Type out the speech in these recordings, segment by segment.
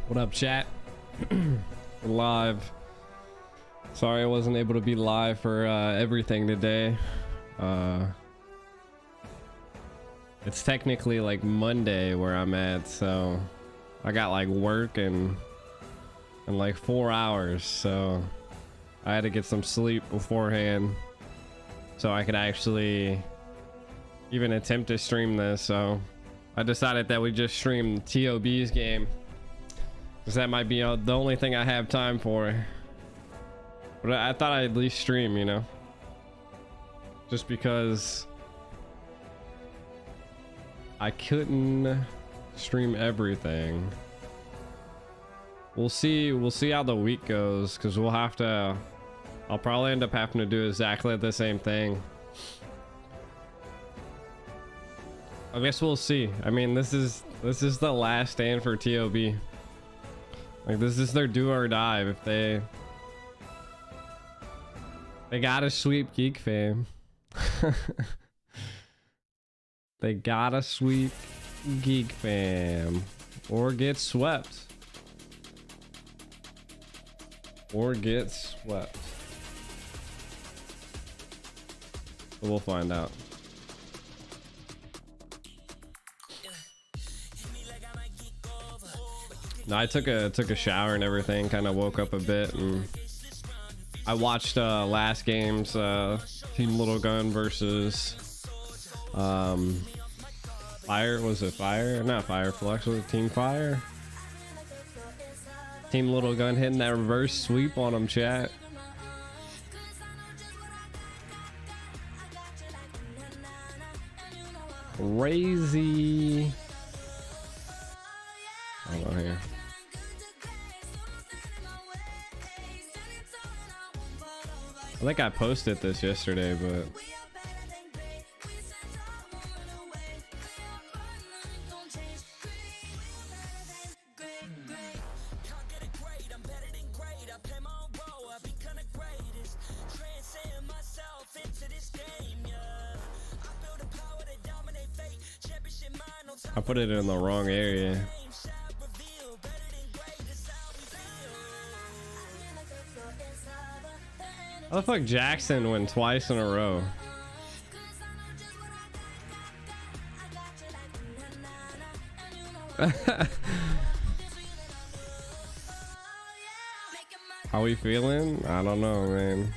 What up, chat? Live. Sorry I wasn't able to be live for everything today. It's technically like Monday where I'm at, so I got like work in like 4 hours, so I had to get some sleep beforehand so I could actually even attempt to stream this. So I decided that we just stream TOB's game, because that might be the only thing I have time for. But I thought I'd at least stream, you know, just because I couldn't stream everything. We'll see how the week goes, because I'll probably end up having to do exactly the same thing. I guess we'll see. I mean, this is the last stand for TOB. Like, this is their do or die. If they gotta sweep Geek Fam. They gotta sweep Geek Fam or get swept. Or get swept. But we'll find out. No, I took a shower and everything, kind of woke up a bit, and I watched last game's Team Little Gun versus Fire. Was it Fire? Not Fireflex, was it Team Fire? Team Little Gun hitting that reverse sweep on them, chat. Crazy. Hold on here. I think I posted this yesterday, but I put it in the wrong area. How the fuck Jackson went twice in a row? How we feeling? I don't know, man.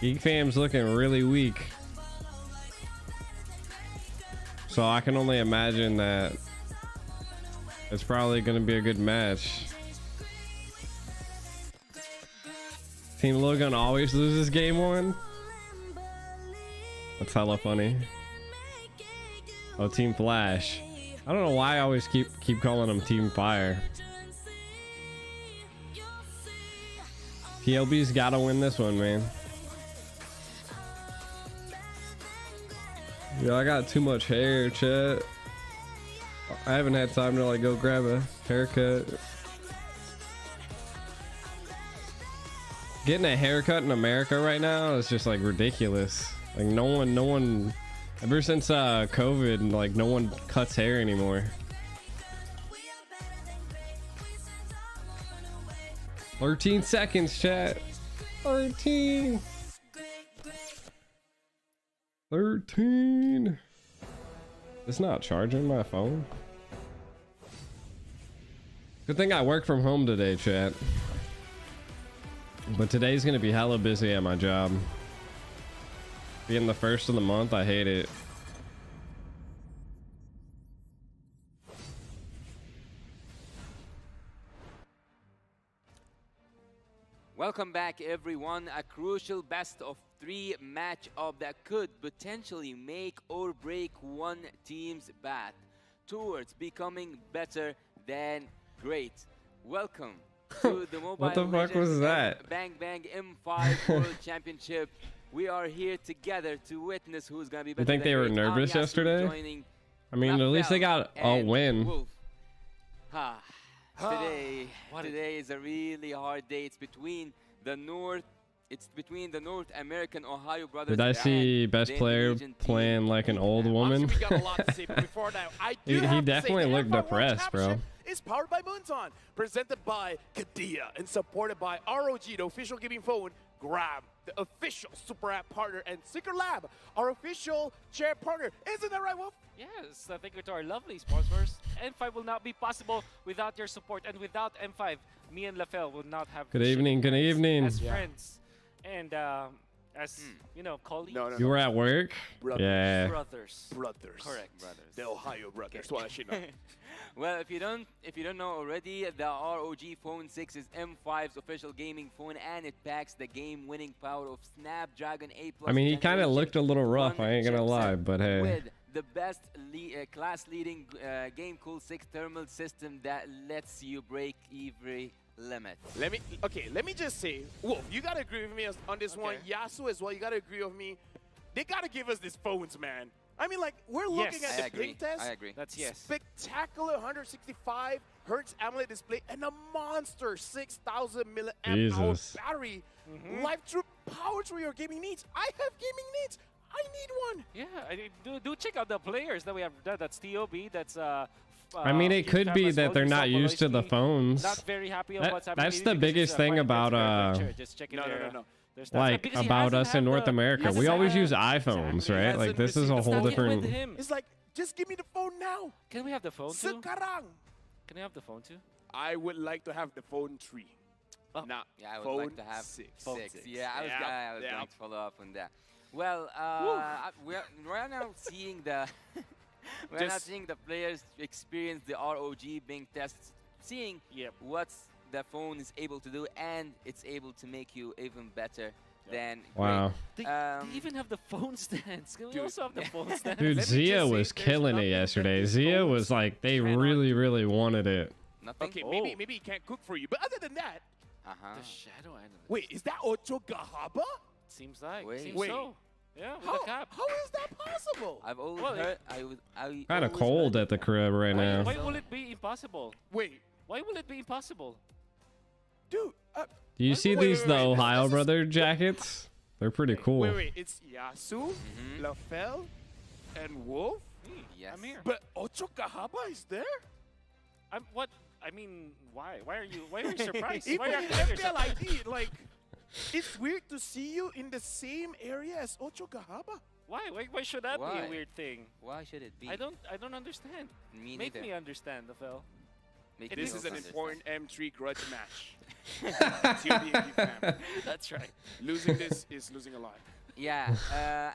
Geek Fam's looking really weak. So I can only imagine that it's probably going to be a good match. Team Logan always loses game one. That's hella funny. Oh, Team Flash. I don't know why I always keep calling them Team Fire. PLB's gotta win this one, man. Yo, I got too much hair, chat. I haven't had time to like go grab a haircut. Getting a haircut in America right now is just like ridiculous. Like no one ever since COVID, like no one cuts hair anymore. 13 seconds, chat. 13. It's not charging my phone. Good thing I work from home today, chat. But today's gonna be hella busy at my job. Being the first of the month, I hate it. Welcome back, everyone. A crucial best of 3 matchup that could potentially make or break one team's path towards becoming better than great. Welcome to the Mobile What the fuck was that? MLBBM5 World Championship. We are here together to witness who's gonna be better. You think they were nervous yesterday? I mean, at least they got a win. Today is a really hard day. It's between the North American Ohio brothers. Did I see best player playing like an old woman? We got a lot to see, but before that, he definitely looked depressed, bro. is powered by Moonton, presented by Kadia, and supported by ROG, the official gaming phone, Grab, the official Super App partner, and Secret Lab, our official chair partner. Isn't that right, Wolf? Yes, thank you to our lovely sponsors. M5 will not be possible without your support, and without M5, me and Lafel will not have. Good evening, good evening. As friends, and as you know, colleagues. No, no, You were at work? Brothers. Yeah. Brothers. Brothers. Correct. Brothers. The Ohio brothers. Well, I should know. Well, if you don't know already, the ROG Phone 6 is M5's official gaming phone, and it packs the game-winning power of Snapdragon 8 Plus. I mean, he kind of looked a little rough, I ain't gonna chipset lie, but hey. With the best class-leading game cool 6 thermal system that lets you break every limit. Let me just say, Wolf, you gotta agree with me on this one. Yasu as well, you gotta agree with me. They gotta give us these phones, man. I mean, like, we're looking Yes. at I the agree. ping test. I agree. That's yes. Spectacular 165 Hertz AMOLED display and a monster 6,000 milliamp hour Jesus. battery. Live true power through your gaming needs. I have gaming needs. I need one. Yeah, do check out the players that we have. That's TOB. That's I mean, it could be that they're not used to the phones. Not very happy on what's happening. That's maybe the because biggest it's a thing quite about adventure. Just check it No, there. no. There's like because he about hasn't us in had North the- America. hasn't We always had- use iPhones, Exactly. right? Like this is a Let's whole not get different. with him. It's like, just give me the phone now. Can we have the phone too? Sekarang. Can we have the phone too? I would like to have the phone 3. Oh. Now, Yeah, I would phone like to have 6. six. Yeah, I was Yep. going to follow up on that. Well, we're now seeing the we're now Just- seeing the players experience the ROG Bing tests, seeing Yep. what the phone is able to do, and it's able to make you even better than Wow. They Um, even have the phone stands. Can we Dude. also have the phone stands? Dude, Let me Zia just say, was there's killing it nothing that yesterday. these Zia phones was like, they cannot really, really wanted it. nothing. Okay, Oh. maybe he can't cook for you, but other than that, The shadow analyst. wait, is that Ocho Gahaba? Seems like. Wait. Seems Wait. so. Yeah, with How, the cap. how is that possible? I've always Well, heard. Kind of cold at the crib right Why, now. why will it be impossible? Wait, Why will it be impossible? dude. Do you see wait, these wait, the wait, this Ohio is- brother jackets? They're pretty cool. Wait, it's Yasu, Lafel, and Wolf, Yes. I'm here. but Ocho Gahaba is there? I'm what? I mean, why? Why are you surprised? Even Why are in you surprised? FPL ID, like, it's weird to see you in the same area as Ocho Gahaba. Why should that be Why? a weird thing? Why should it be? I don't understand. Me Make neither. me understand, Phil. Make It me This is also an understand. important M3 grudge match. TOB fam. That's right. Losing this is losing a lot. Yeah,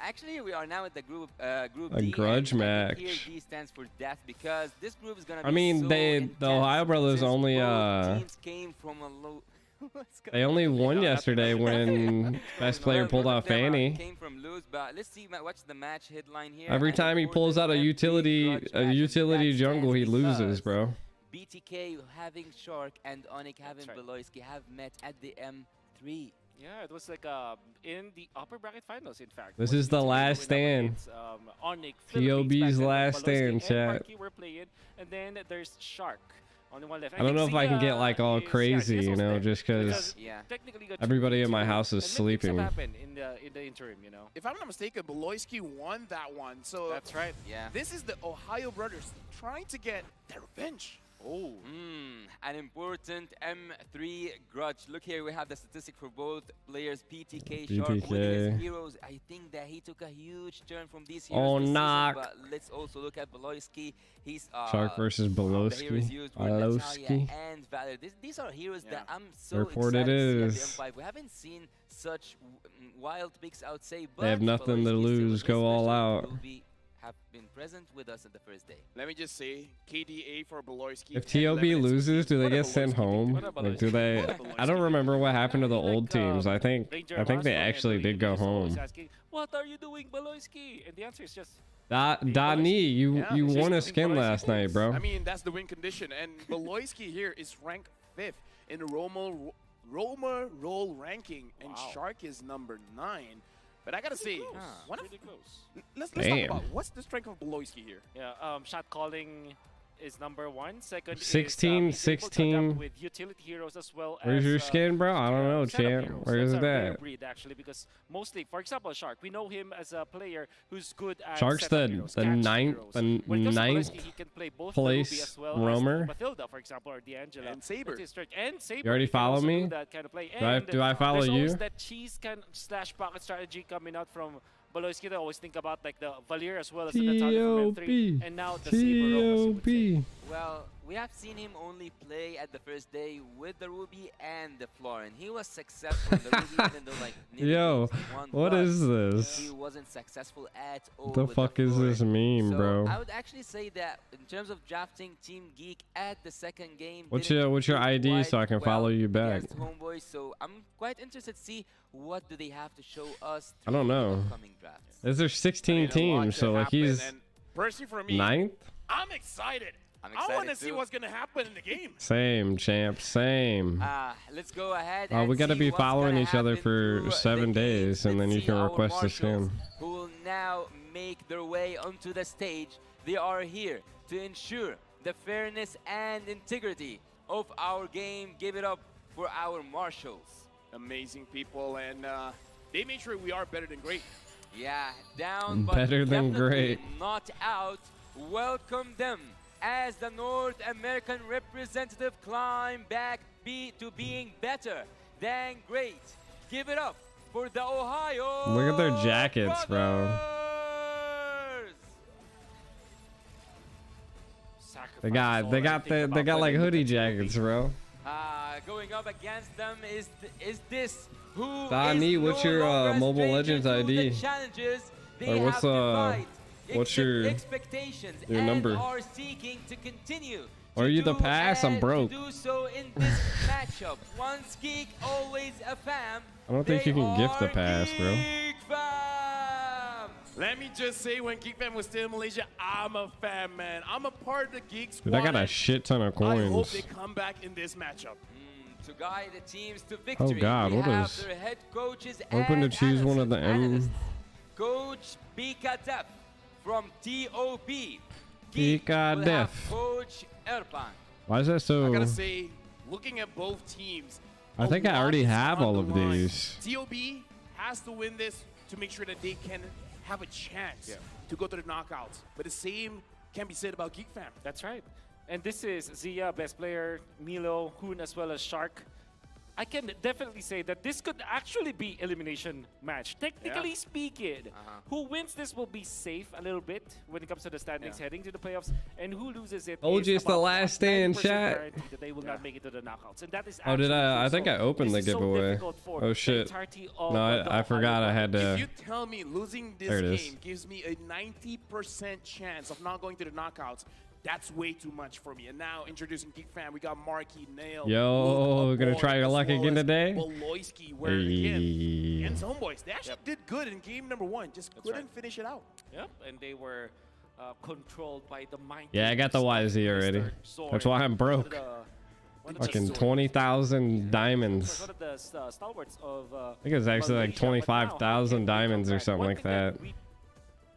actually, we are now at the group group A D. grudge and match. Here, D stands for death because this group is gonna be I mean, so the intense Ohio brothers since only, both teams came from a low. What's They only won yesterday when best player Well, pulled both out of them Fanny. Came from lose, but let's see. What's the match headline here? Every An time he pulls out a important utility M3 grudge match, and utility that jungle, he stands loses, because bro. BTK having Shark and Onik having right. Beloyski have met at the M3. Yeah, it was like in the upper bracket finals, in fact. This when is the BTK last went up stand. against, Onyx, Philippines TOB's back then, last Beloyski stand, and chat. Marky were playing, and then there's Shark on the one left. I don't know if I can get like all crazy, you know, just because Yeah. technically got everybody in my 2v2, house is and sleeping. What happened in the interim, you know? If I'm not mistaken, Beloyski won that one. So That's right. Yeah. this is the Ohio brothers trying to get their revenge. Oh. An important M3 grudge. Look here, we have the statistic for both players. PTK Shark winning PTK. his heroes. I think that he took a huge turn from these Oh, heroes this season, knock. but let's also look at Beloyski. He's Shark versus the heroes Beloyski. used were Beloyski. Natalia and Valor. These are heroes that I'm so Report excited it to is. see at the M5. We haven't seen such wild picks, I would say. But They have nothing to Beloyski still lose, with go his all special out. will have been present with us at the first day. Let me just say, KDA for Beloyski. If TOB loses, do they get sent home? Like, do they? I don't remember what happened to the old teams. I think they actually did go home. Asking, what are you doing, Beloyski? And the answer is just Dani, you Yeah, you it's won a just skin Beloyski last night, bro. I mean, that's the win condition. And Beloyski here is ranked 5th in the Roma roll ranking. And Wow. Shark is number 9. But I gotta say, close. one of, Pretty close. let's talk Damn. about what's the strength of Beloyski here. Yeah, shot calling, is number one. Second 16, is he's able to 16. adapt with utility heroes as well. Where's as, your skin, bro? I don't know, setup champ. heroes. Where is That's a rare that? breed, actually, because mostly, for example, Shark, we know him as a player who's good at Shark's setup the heroes, the catch ninth heroes. the When it comes to ninth Baloski, he can play both the place Ruby as well roamer. as Mathilda, for example, or D'Angela. And Saber. That is right. And Saber. You already he can follow also me? do that kind of play. Do I follow there's you? always that cheese kind / pocket strategy coming out from Baloski. I always think about like the Valier as well as the Natalia from TOB. M3, and now the Saber Rock, as you would say. TOB. Well, we have seen him only play at the first day with the Ruby and the Florin. He was successful in the Ruby, even though like nearly Yo, games he won, what but is this? he wasn't successful at all. The with fuck is Florin. this meme, So bro? I would actually say that in terms of drafting Team Geek at the second game, What's didn't your do ID quite so I can well follow you back? against Homeboy. So I'm quite interested to see what do they have to show us. I don't through the know. upcoming drafts. Is there 16 teams? So like he's And personally for me, ninth? I'm excited. I'm I want to excited see too. what's going to happen in the game. Same, champ. Same. Let's go ahead. Oh, and we gotta see be what's following gonna each other happen for through 7 the days, games. and then Let's you see can our request a marshals skin. who will now make their way onto the stage. They are here to ensure the fairness and integrity of our game. Give it up for our marshals. Amazing people, and they made sure we are better than great. Yeah, down, but Better than definitely great. not out. Welcome them as the North American representative climb back to being better than great. Give it up for the Ohio Look at their jackets, bro. Brothers. They got like hoodie jackets, bro. Going up against them is this who Donnie, is what's no your, longer Mobile stranger Legends to ID? the challenges they Or what's, have defied, what's your expectations your and number? are seeking to continue Or to you the do pass? I'm and broke. to do so in this matchup. Once geek, always a fam. I don't think you They can gift the are pass, bro. Geek fam. Let me just say, when Geek Fam was still in Malaysia, I'm a fan, man. I'm a part of the Geek Squad. Dude, I got a and shit ton of I hope coins. they come back in this matchup. To guide the teams to victory. God, we what have is- their head coaches Open to and choose one of the analysts. Coach Bika Def from TOB. Geek Bika will Def. have Coach Erpan. Why is that I so? gotta say, looking at both teams, I a think I lot already is have on all the of line. these. TOB has to win this to make sure that they can have a chance to go to the knockouts. But the same can be said about Geek Fam. That's right. And this is Zia, best player, Milo, Hoon, as well as Shark. I can definitely say that this could actually be elimination match. Technically speaking, who wins this will be safe a little bit when it comes to the standings heading to the playoffs, and who loses it Told is you it's the about last stand 9% shot. guarantee that they will not make it to the knockouts. And that is Oh, did actually I? I true. think So I opened the this is so giveaway. difficult for Oh the shit. entirety of No, the I forgot I Ohio had If to. you tell me losing this There it is. game gives me a 90% chance of not going to the knockouts, that's way too much for me. And now introducing Geek Fam, we got Marky, Nail. Yo, Luke, gonna Aboy, try your as luck well again as today? Baloyski, where again, Hey. against Homeboys, they actually did good in game number 1, just couldn't finish it out. Yep, and they were controlled by the mind. Yeah, I got the games of YZ already. Mr. Zorn. That's why I'm broke. One of the Fucking Zorn- 20,000 diamonds. One of the stalwarts of I think it's actually like Malaysia, but now, 25,000 again, they come diamonds or back. something One like thing that.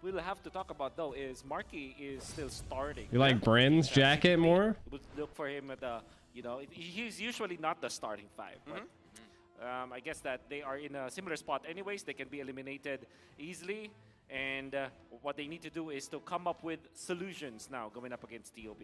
We'll have to talk about though is Marky is still starting. You like Bren's jacket more? Would look for him at the, you know, he's usually not the starting 5, but I guess that they are in a similar spot anyways. They can be eliminated easily, and what they need to do is to come up with solutions now going up against TOB.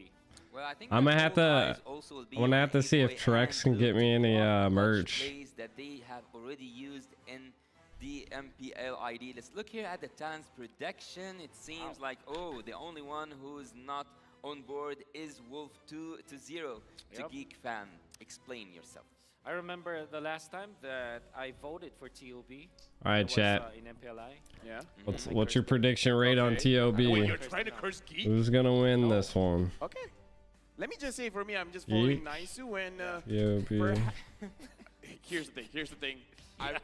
Well, I think I'm the gonna have goal to- lies also will be I'm gonna on have to see if Boy Trex and can get Luke me any, to watch merch. plays that they have already used in the MPL ID. Let's look here at the talents prediction. It seems like, oh, the only one who's not on board is Wolf 2-0 to Yep. Geek Fam. Explain yourself. I remember the last time that I voted for TOB. All right, It was, chat. in MPLI. Yeah. What's your prediction rate on Wait, TOB? you're trying to curse Geek? Who's gonna win this one? Okay. Let me just say for me, I'm just voting Naisu and TOB. here's the thing. I've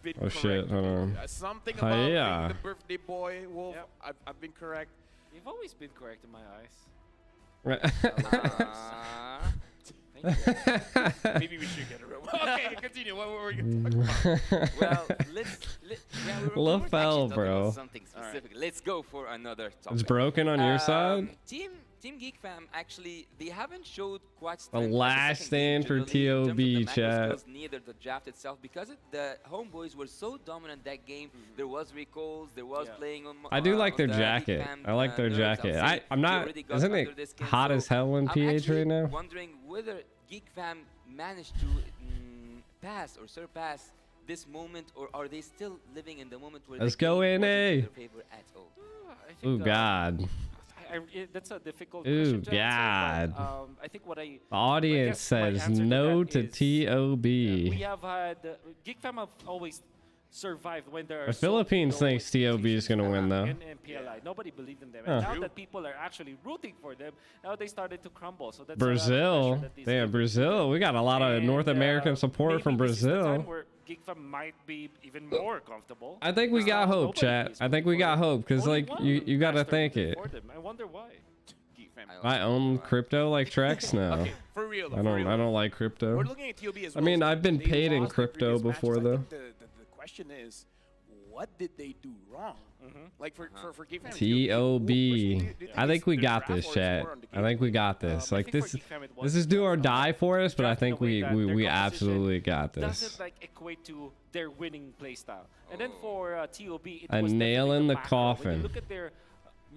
been Oh correct. shit, hold on. Something Oh, about being yeah. the birthday boy, Wolf. Yep. I've been correct. You've always been correct in my eyes. Maybe we should get a real. Okay, continue. What were you talking about? Well, we were LaFell, actually talking bro. about something specific. Let's go for another topic. It's broken on your side? Team Team Geek Fam actually they haven't showed quite The last stand for TOB, chat. Neither the draft itself because the homeboys were so dominant that game. There was recalls, there was playing on. I do like their the jacket. Geek Fam, I like their nerves. jacket. I'm not. Got Isn't under it this skin, hot so as hell in I'm PH actually right now? wondering whether Geek Fam managed to pass or surpass this moment, or are they still living in the moment where Let's the go game in, wasn't in eh? their favor at all? Oh God. That's a difficult Ooh, question to answer, but, God. I think what I The audience guess my says answer to no that to is, TOB. we have had Geek Fam have always survived when there are The Philippines low thinks TOB is gonna win though. in PLI. Nobody believed in them, and Huh. now that people are actually rooting for them, now they started to crumble. So that's Brazil, damn Brazil. We got a lot of North American support from Brazil. Where Geek Fam might be even more comfortable. I think we got hope, Nobody chat. is I think we rooting got for them. hope because Only like one you gotta master think rooted it. for them. I wonder why. Geek Fam. I own crypto like Trex now. Okay, for real though. I don't like crypto. We're looking at TOB as I well. mean, I've been They paid in lost their crypto previous before, matches. I though. think the question is, what did they do wrong? Like for Geek Fam. and TOB. which do you I think we their got draft this, or is chat. more on the I think we got I this. think Like for this, Geek Fam it this was, is do or die for us. But I draft in a think way we that their we composition absolutely got this. doesn't like equate to their winning play style. And then for TOB, it A was nail definitely in the macro. When coffin. you look at their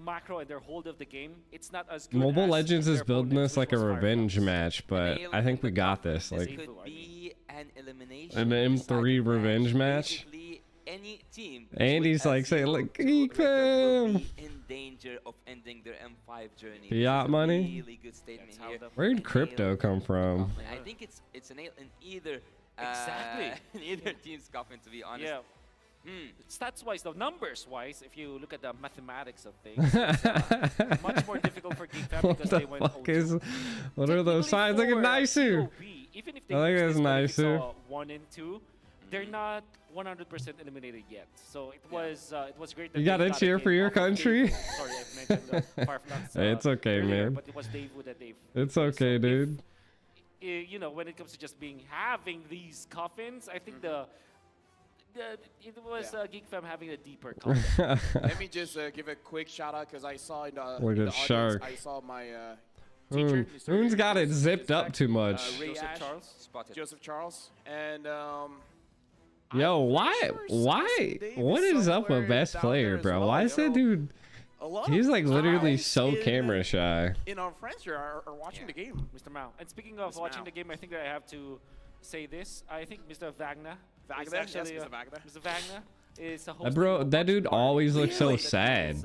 macro and their hold of the game, it's not as good. Mobile as Legends is their building opponents, this like which a was revenge Fireflies. match, but Nail I think in we the got coffin. this. This Like could be an elimination. an M3 revenge match. Basically, any team Andy's with a like saying, 0-2 look, Geek record will Fam. be in danger of ending their M5 journey. Fiat This is a money? Really good statement That's how here. the- Where'd A nail crypto come in the from? coffin. I think it's a nail in either Exactly. in either team's coffin, to be honest. Yeah. Hmm. Stats wise, though, numbers wise, if you look at the mathematics of things, it's much more difficult for Geek Fam What because the they went fuck 0-2. is? What are those signs? Look at For nicer. TOB, even if they I think lose that's this one, if it's nicer. a 1 and 2, they're not 100% eliminated yet. So it was great. That You they got a a cheer game for your off of country? David. Sorry, I mentioned Fireflies. Hey, it's okay, earlier, man. But it was Davewood that Dave. It's So okay, if, dude. you know, when it comes to just having these coffins, I think it was Geek Fam having a deeper coffin. Let me just give a quick shout out because I saw in the, Look in at the audience, Shark. I saw my teacher. Mr. Moon's got it Mr. zipped up Zach, too much. Ray Joseph Ash, Charles. Spotted. Joseph Charles, and Yo, I'm why? pretty sure Why? Sassen Dave What is up somewhere with best down player, there as bro? well, Why you is that know. dude? A lot He's of like literally guys so in- camera shy. In our friends here are watching the game. Mr. Mao. And speaking of Mr. watching Mao. the game, I think that I have to say this. I think Mr. Wagner. Wagner, is yes, actually, Mr. Wagner. Mr. Wagner is a host. That bro, that dude always looks so Really? sad.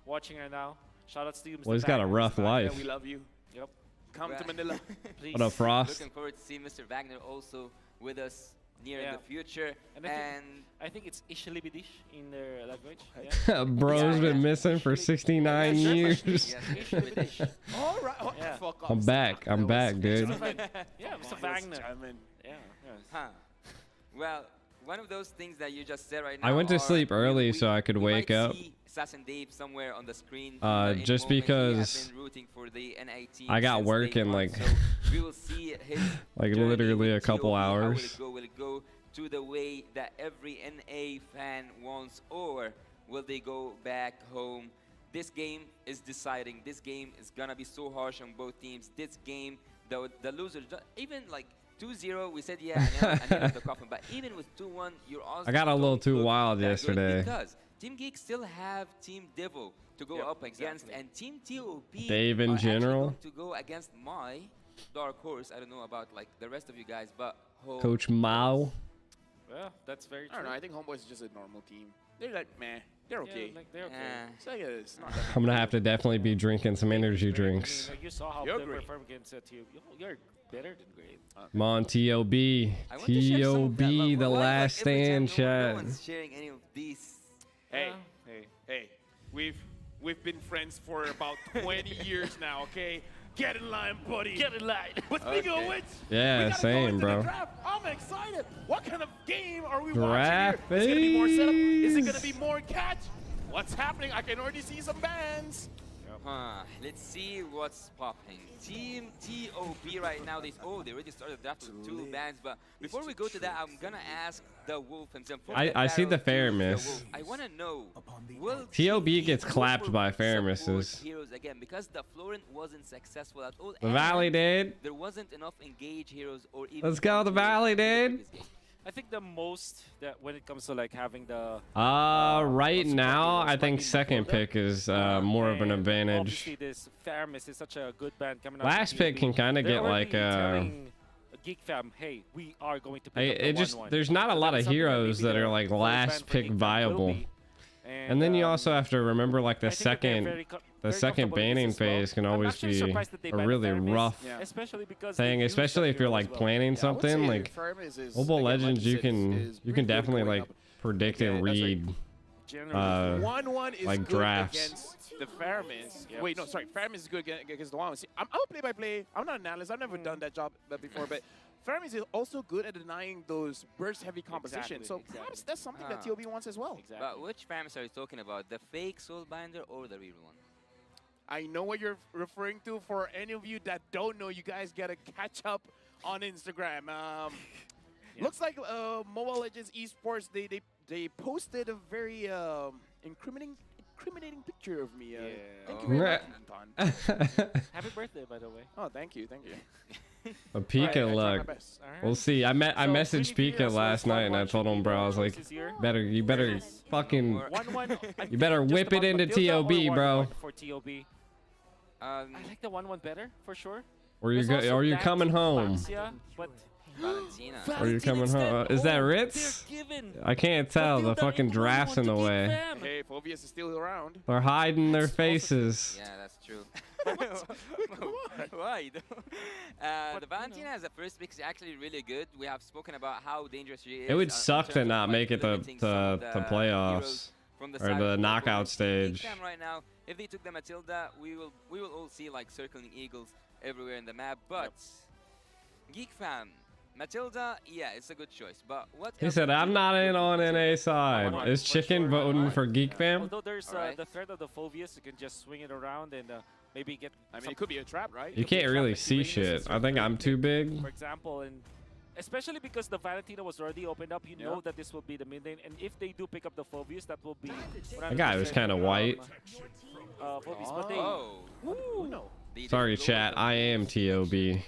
Watching right now. Shout outs to you, Mr. Well, he's got a Wagner. rough Yeah, life. we love you. Yep. Come to Well- Manila. Please. What up, Frost? Looking forward to see Mr. Wagner also with us near in Yeah. the future. And I think it's Ishlibidish in their language. Yeah. Bro's been missing for 69 years. Yes, Ishlibidish. All right. Oh, Yeah. fuck off. I'm back. Stop. I'm That back, was- dude. Yeah, Mr. That was Wagner. German. Yeah. Huh. Well, one of those things that you just said right now. I went to are sleep early so I could we wake might up. see Sassen Dave somewhere on the screen. just in the moment he has because been rooting for the NA team I got since work day in, one, like- so we will see his like journey literally with a couple TOB. How will hours. it go? Will it go to the way that every NA fan wants, or will they go back home? This game is deciding. This game is gonna be so harsh on both teams. This game, the losers, even like 2-0, we said yeah, I know the coffin, but even with 2-1, you're also. I got a little don't too look wild that good yesterday. because Team Geek still have Team Devil to go Yep, up against, exactly. and Team TOB Dave in are actually general. going to go against my dark horse. I don't know about like the rest of you guys, but Coach Mao. Well, that's very I true. don't know. I think Homeboys is just a normal team. They're like, meh. They're okay. Yeah, like they're okay. It's like it's not that I'm gonna have to definitely be drinking some energy drinks. I mean, like you saw how You're they great. perform against TOB. You're better than great. Come on, TOB. I want to share some of TOB, that love. the Why, like, last every stand time no chat. one's sharing any of these. Hey, Hey. hey, we've been friends for about 20 years now. Okay, get in line, buddy. Get in line. But speaking Okay. of which, Yeah, we gotta go same, into bro. The draft. I'm excited. What kind of game are we Draft watching here? Is it gonna be more setup? Is it phase. gonna be more catch? What's happening? I can already see some bands. Let's see what's popping. Team TOB right now, they already started the draft with 2 bans, but before we go to that, I'm gonna ask the Wolf himself. I see the Faramis. I wanna know, will TOB TOB gets go clapped for by support Faramises. heroes again? Because the Florent wasn't successful at all. The Valley and did. there wasn't enough engage heroes or even. Let's go, the Valley did. I think the most that when it comes to like having the Right support now, heroes I might think be second Matilda. pick is more of an And advantage. Obviously, this Faramis is such a good band coming out. Last from pick TOB. can kind of They're get like already telling Geek Fam, hey, we are going to pick up the it just 1-1. there's not a So lot that's of something that heroes maybe that the are like first last band for pick Geek Fam will viable. be. And then you also have to remember like the I think that they're second very the second comfortable in banning this as well. phase can I'm always actually be surprised that they a banned really Faramis, rough especially because thing, they use especially that if you're hero like as well. planning Yeah, I would say something like Faramis is, Mobile again, like Legends. you You said, can is you pretty can good definitely going like up. predict Yeah, and that's right. read Generally, 1-1 is like good drafts. against the Faramis. Yep. Wait, no, sorry. Faramis is good against the 1-1. See, I'm a play-by-play. I'm not an analyst. I've never done that job before, but Faramis is also good at denying those burst-heavy composition. Exactly, So exactly. perhaps that's something that Ah. TOB wants as well. exactly. But which Faramis are you talking about? The fake Soulbinder or the real one? I know what you're referring to. For any of you that don't know, you guys gotta catch up on Instagram. Looks like Mobile Legends Esports, they posted a very incriminating picture of me. Thank you very much, Anton. Happy birthday, by the way. Oh, thank you. A I Pika try my luck. best. All right. We'll see. I messaged Trinity Pika as last well, night and I one told him, should bro, be I was the like, choices here. you better fucking 1-1. You better whip it into TOB, bro. For TOB. I like the 1-1 better, for sure. Or you're There's also or you're that coming team home. Vancia, but Valentina. Or you're coming home. Is that Ritz? They're given. I can't tell. The Matilda fucking in draft's 1-1 in the to Geek way. Fam. Hey, Phobius is still around. They're hiding their faces. Yeah, that's true. Come on. Why? though? But, The you Valentina know. as a first pick is actually really good. We have spoken about how dangerous she is. It would in suck to terms of, not like, make it to limiting some of the the playoffs heroes from the or side the of the knockout opponent. Geek stage. Fam right now, if they took the Matilda, we will all see like circling eagles everywhere in the map. But Geek Fam, Matilda, yeah, it's a good choice. But what? He else said, would "I'm you not do in on to NA side." 1-1 Is for Chicken sure, voting 1-1. for Geek Fam? Although there's Alright. the threat of the Phobius, you can just swing it around and maybe get. I mean, some it could be a trap, right? You could be a can't trap really like see Uranus shit. is I think I'm too big. For example, and especially because the Valentina was already opened up, you know that this will be the mid lane. And if they do pick up the Phobius, that will be. That guy was kind of white. Phobius, but they. Oh, Ooh, no. they Sorry, go chat. for I am TOB. Yeah.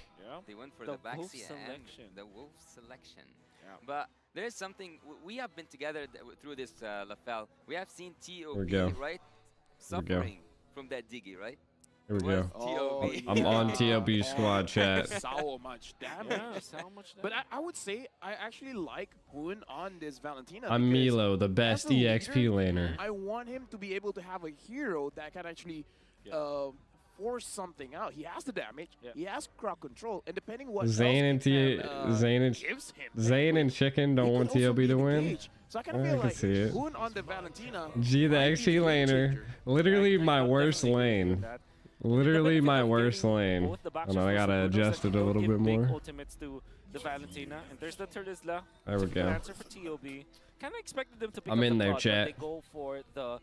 They went for The the wolf Baxia selection. and the wolf selection. Yeah. But there's something we have been together through this Lafel. We have seen we TOB go. right Here we go. suffering from that Diggy, right? Here we Was go. Oh, TOB. I'm on TOB squad chat. So much damage. Yeah, so much. But I would say I actually like Hoon on this Valentina. I'm because Milo, the best as a EXP leader, laner. I want him to be able to have a hero that can actually force something out. He has the damage. Yeah. He has crowd control, and depending what Zane and else Geek Fam, Zane gives him, Zane and Chicken he don't could want also TOB be to the win. gauge. So I kind I of feel can like see it. Hoon on the Valentina. G, the might be XP the game laner. changer. Literally my I'll worst definitely agree lane. with that. Literally The my benefit of worst giving lane. both the back And I shots gotta also proves adjust that it a you little give bit big more. ultimates to the Valentina, and there's the Turtles. There we Good go. answer for TOB. Kind of expected them to pick I'm up in the there, Cloud, chat. but they go for the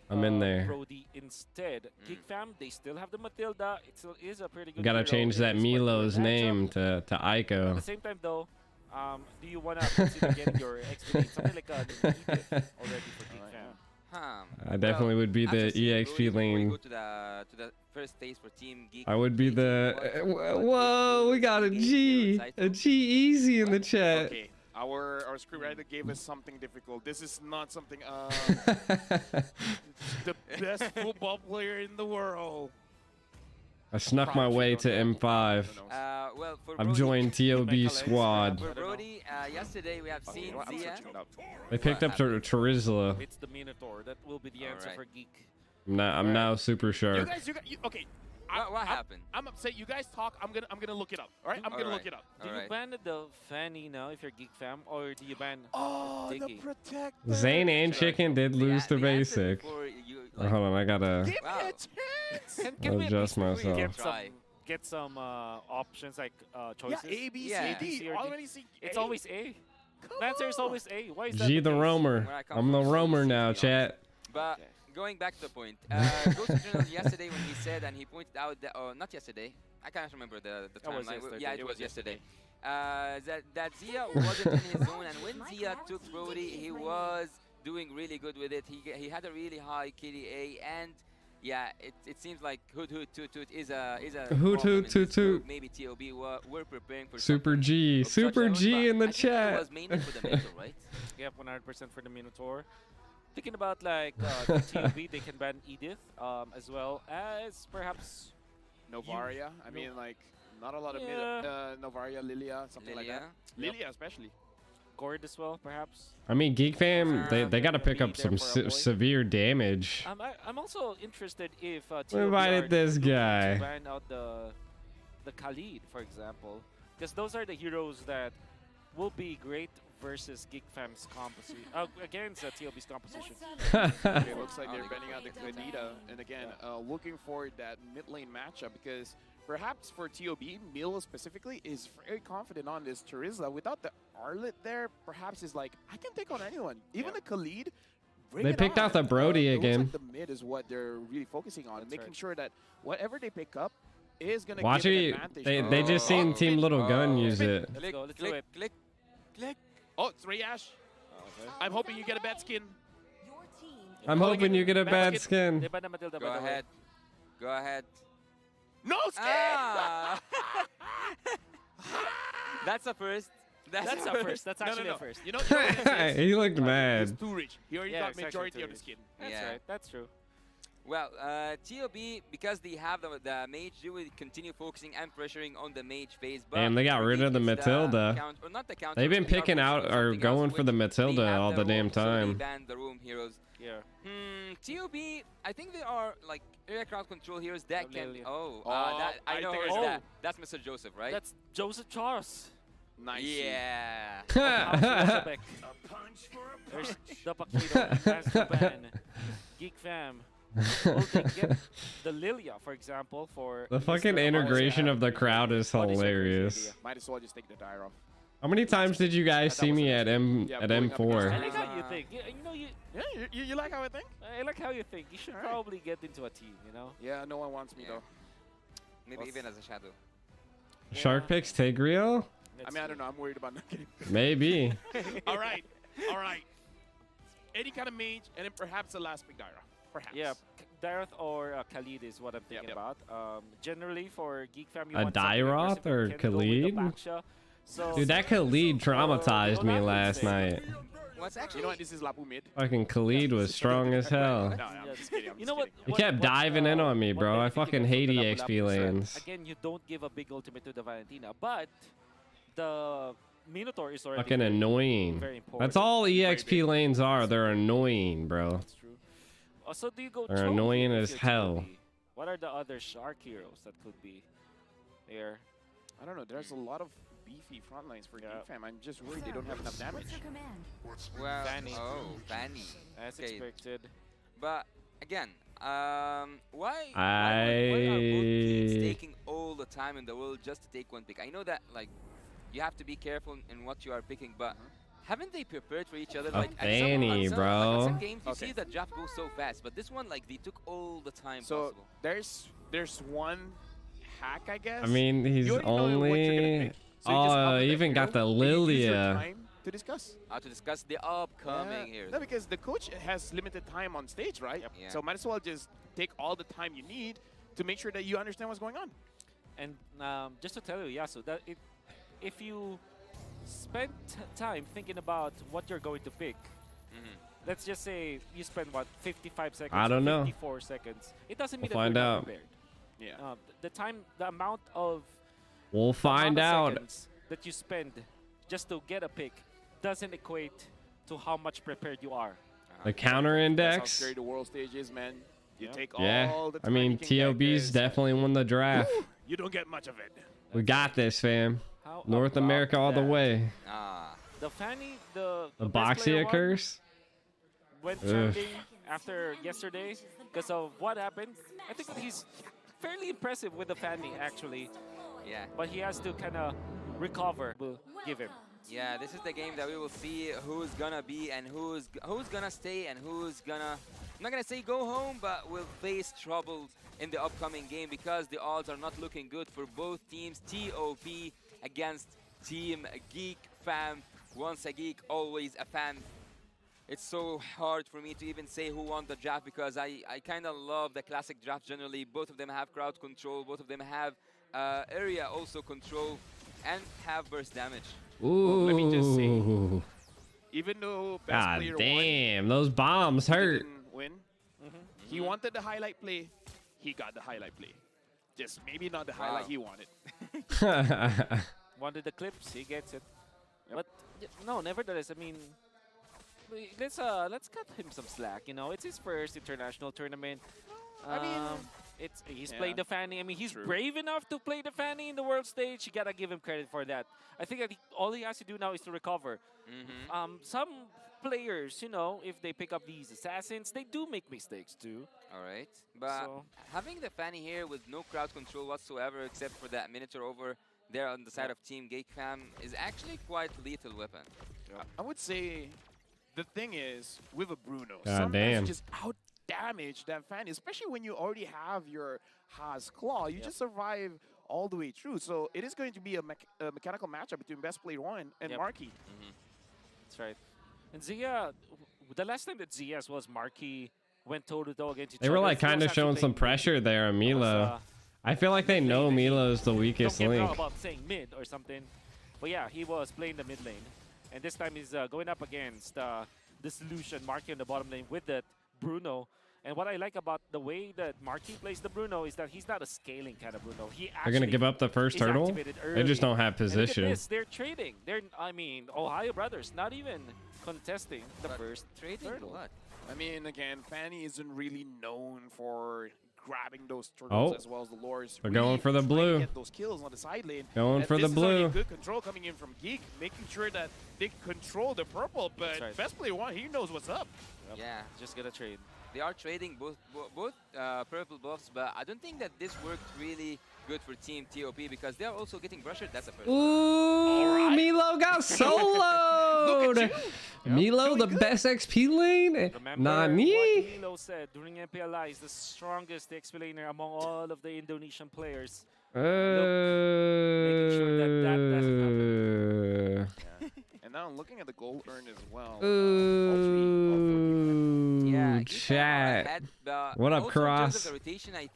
I'm in there. Brody instead. Geek Fam, they still have the Matilda. It still is a pretty good. Gotta hero change in that this particular Milo's matchup. name to At the Aiko. same time, though, do you wanna consider getting your XP something like a Edith already for Geek Fam? I definitely would be the after seeing EXP Brody before we lane. go to the first phase for Team Geek. I would be the. Whoa, we got a G easy in the chat. Okay, our scriptwriter gave us something difficult. This is not something. The best football player in the world. I snuck my way to M5. Well, for I've Brody, joined TOB Michael squad. For Brody, yesterday we have seen I'm Zia. searching it up. They picked up Terizla. It's the Minotaur. That will be the answer Alright. for Geek. I'm now super You sharp. guys, okay. What happened? I'm upset. You guys talk. I'm gonna look it up. All right, I'm gonna look it up. Do you Alright. ban the Fanny now if you're Geek Fam, or do you ban Oh, the Diggy? protector. Zane and Chicken did lose the The answer basic. before you, Oh, hold on, I gotta. Give me Wow. a chance. Can we at adjust least myself. get some options like Yeah, choices? A, B, C, Yeah. D. C or D. Already see. It's A. always A. Come The answer is on. always A. Why is that? G the case? Roamer. Where I come I'm the from, Roamer C, now, to be chat. But going back to the point. Ghost Journal yesterday when he said, and he pointed out that, oh, not yesterday. I can't remember the timeline. Yeah, it was yesterday. That Zia wasn't in his zone, and when Zia took Brody, he was doing really good with it. He had a really high KDA, and yeah, it seems like Hoot Hoot Toot Toot is a Hoot Hoot Toot Toot. Maybe TOB were preparing for Super G, Super G in the chat. It was mainly for the Minotaur, right? Yep, 100% for the Minotaur. Thinking about like the TOB, they can ban Edith, as well as perhaps Novaria. I mean, like, not a lot of Novaria, Lilia, something like that. Lilia especially. Gord as well, perhaps. I mean, Geek Fam, they got to pick up some severe damage. I'm also interested if we invited this guy. To ban out the Khalid, for example, because those are the heroes that will be great versus Geek Fam's composition against TOB's composition. It looks like they're banning out the Glenita, and again, looking for that mid lane matchup because perhaps for TOB, Mil specifically is very confident on this Charizla. Without the Arlet there, perhaps is like, I can take on anyone, even the Khalid. They picked out the Brody again. Like the mid is what they're really focusing on, making sure that whatever they pick up is gonna watch give it. an advantage. They just seen Team Little Gun use it. Let's go. Let's do it. Click. Oh, it's Rayash. Okay. I'm hoping you get a bad skin. I'm hoping you get a bad skin. They ban the Matilda, Go by the way. ahead. Go ahead. No skin! Ah. That's a first. That's a first. That's actually no. a first. You know what it is? He looked He's mad. too rich. He already Yeah, got exactly, majority too of the rich. skin. That's Yeah. right. That's true. Well, TOB, because they have the mage, they will continue focusing and pressuring on the mage phase. But Damn, they got rid of the Matilda. They've been picking out or going for the Matilda all the damn time. So they banned the room heroes. Yeah. TOB, I think they are like area crowd control heroes that can. Lily. I know think who's I know. that. That's Mr. Joseph, right? That's Joseph Charles. Nice. Yeah. There's the Paquito. That's the ban. Geek Fam. Will they get the Lilia, for example, for The fucking Mr. integration Arsa? of the crowd is What is your hilarious. Might as well just take the dire off. How many times did you guys see me at going up I M4? like how you think. You know, Yeah, you like how I think? I like how you think. You should Alright. probably get into a team, you know? Yeah, no one wants me Yeah. though. Maybe even as a shadow. Shark picks Tigreal? I mean, I don't know. I'm worried about not getting. Maybe. all right. Any kind of mage, and then perhaps the last pick Dyra. Perhaps. Yeah, Dareth or Khalid is what I'm thinking about. Generally, for Geek Fam, you A want something Dairoth aggressive, or you can go with the Khalid? Baksha. So, Dude, that Khalid traumatized me last night. What's actually? You know what? This is Lapu mid. Fucking Khalid was strong as hell. No, I'm just kidding. I'm You just know what? kidding. He kept diving in on me, what bro. I benefit you fucking get from hate the EXP Lapu-Lapu is that, lanes. Again, you don't give a big ultimate to the Valentina, but the Minotaur is already Fucking annoying. very important. That's all EXP lanes are. They're annoying, bro. That's true. Also, do you go They're trophy annoying if as you're hell. TOB? What are the other Shark heroes that could be there? I don't know. There's a lot of beefy front lines for Yeah. Geek Fam. I'm just worried they don't have enough damage. Well, Fanny. Fanny. As Okay. expected. But again, why are both teams taking all the time in the world just to take one pick? I know that like you have to be careful in what you are picking, but haven't they prepared for each other? A Like Fanny, at some bro. games you Okay. see that draft goes so fast, but this one like they took all the time So possible. there's one hack, I guess. I mean, he's You already know what you're gonna only... pick. So you just up Oh, with that even got hero, the and you use your Lilia. time to discuss. To discuss the upcoming heroes. No, because the coach has limited time on stage, right? Yep. Yeah. So might as well just take all the time you need to make sure that you understand what's going on. And just to tell you, Yasu, that if you spend time thinking about what you're going to pick, let's just say you spend what 55 seconds. I don't know. 54 seconds. It doesn't mean We'll that find you're not out. prepared. Yeah. The amount of We'll find out. seconds that you spend just to get a pick doesn't equate to how much prepared you are. The counter That's how index. scary the world stage is, man. You Yeah. take Yeah. all the I time mean, you can get, TOB's 'cause definitely won the draft. you don't get much of it. We got this, fam. How North about America all the that? way. The Fanny, the The best player Boxia one, curse. went Ugh. trending after yesterday because of what happened. I think he's fairly impressive with the Fanny, actually, Yeah. but he has to kind of recover. We'll give him. Yeah, this is the game that we will see who's gonna be and who's gonna stay and who's gonna I'm not gonna say go home, but will face trouble in the upcoming game because the odds are not looking good for both teams. TOB against Team Geek Fam. Once a geek, always a fan. It's so hard for me to even say who won the draft because I kind of love the classic draft generally. Both of them have crowd control, both of them have area also control, and have burst damage. Ooh. Let me just say, even though best God player damn, those bombs won, hurt. didn't win. He wanted the highlight play. He got the highlight play. Just maybe not the highlight he wanted. Wanted the clips, he gets it. But no, nevertheless, I mean, let's cut him some slack. You know, it's his first international tournament. I mean, he's played the Fanny. I mean, he's brave enough to play the Fanny in the world stage. You gotta give him credit for that. I think that all he has to do now is to recover. Some players, you know, if they pick up these assassins, they do make mistakes too. All right, but having the Fanny here with no crowd control whatsoever, except for that miniature over there on the side of Team Geek Fam, is actually quite a lethal weapon. I would say the thing is with a Bruno, God sometimes damn. you just out damage that Fanny, especially when you already have your Haas Claw. You just survive all the way through. So it is going to be a mechanical matchup between best player 1 and Marky. That's right. And Zia, the last time that Zia as well as Marky went toe-to-toe against each other, They were like he kind was of showing actually some playing pressure there on Milo. I feel like they know Milo is the weakest don't get me wrong link. about saying mid or something. But yeah, he was playing the mid lane. And this time he's going up against the solution, Marky on the bottom lane with that Bruno. And what I like about the way that Marky plays the Bruno is that he's not a scaling kind of Bruno. They're going to give up the first turtle? They just don't have position. And look at this, they're trading. I mean, Ohio Brothers, not even contesting the first turtle. What? I mean, again, Fanny isn't really known for grabbing those turtles as well as the lures. They're going for the blue. Get those kills on the side lane. Going for the blue. Good control coming in from Geek, making sure that they control the purple. But best player 1, he knows what's up. Yeah, just gonna trade. They are trading both purple buffs, but I don't think that this worked really good for Team TOP because they are also getting brushed. That's a first. Ooh, Milo got soloed. Milo, the best XP lane. Nani? What Milo said during MPLI is the strongest XP laner among all of the Indonesian players. Making sure that doesn't happen. And now I'm looking at the gold earn as well. Yeah, chat. What up, Cross?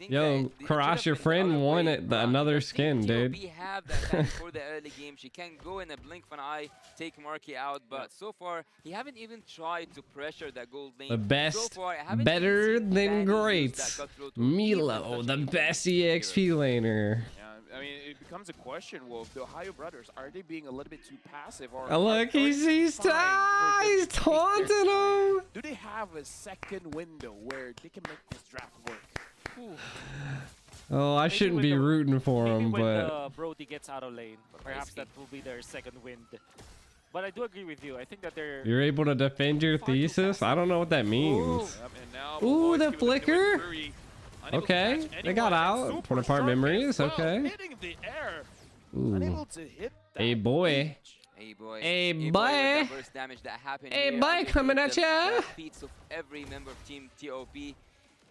Yo, Cross, your friend won it another skin, dude. We have that for the early game. She can go in a blink of an eye, take Marky out, but so far he haven't even tried to pressure that gold lane. The best, better than great. Milo, the best EXP laner. I mean, it becomes a question, Wolf. The Ohio Brothers, are they being a little bit too passive? Or look, he's taunting him. Do they have a second window where they can make this draft work? Oh, I shouldn't be rooting for him, when but Brody gets out of lane, perhaps that will be their second wind. But I do agree with you. I think that they're... You're able to defend your thesis? I don't know what that means. Ooh, the flicker? Okay, they got out. Put apart memories. Okay. Hitting the air. Ooh. Unable to hit that Hey boy. Hey boy. Hey boy. Hey boy, coming at ya. Feats of every member of Team TOP.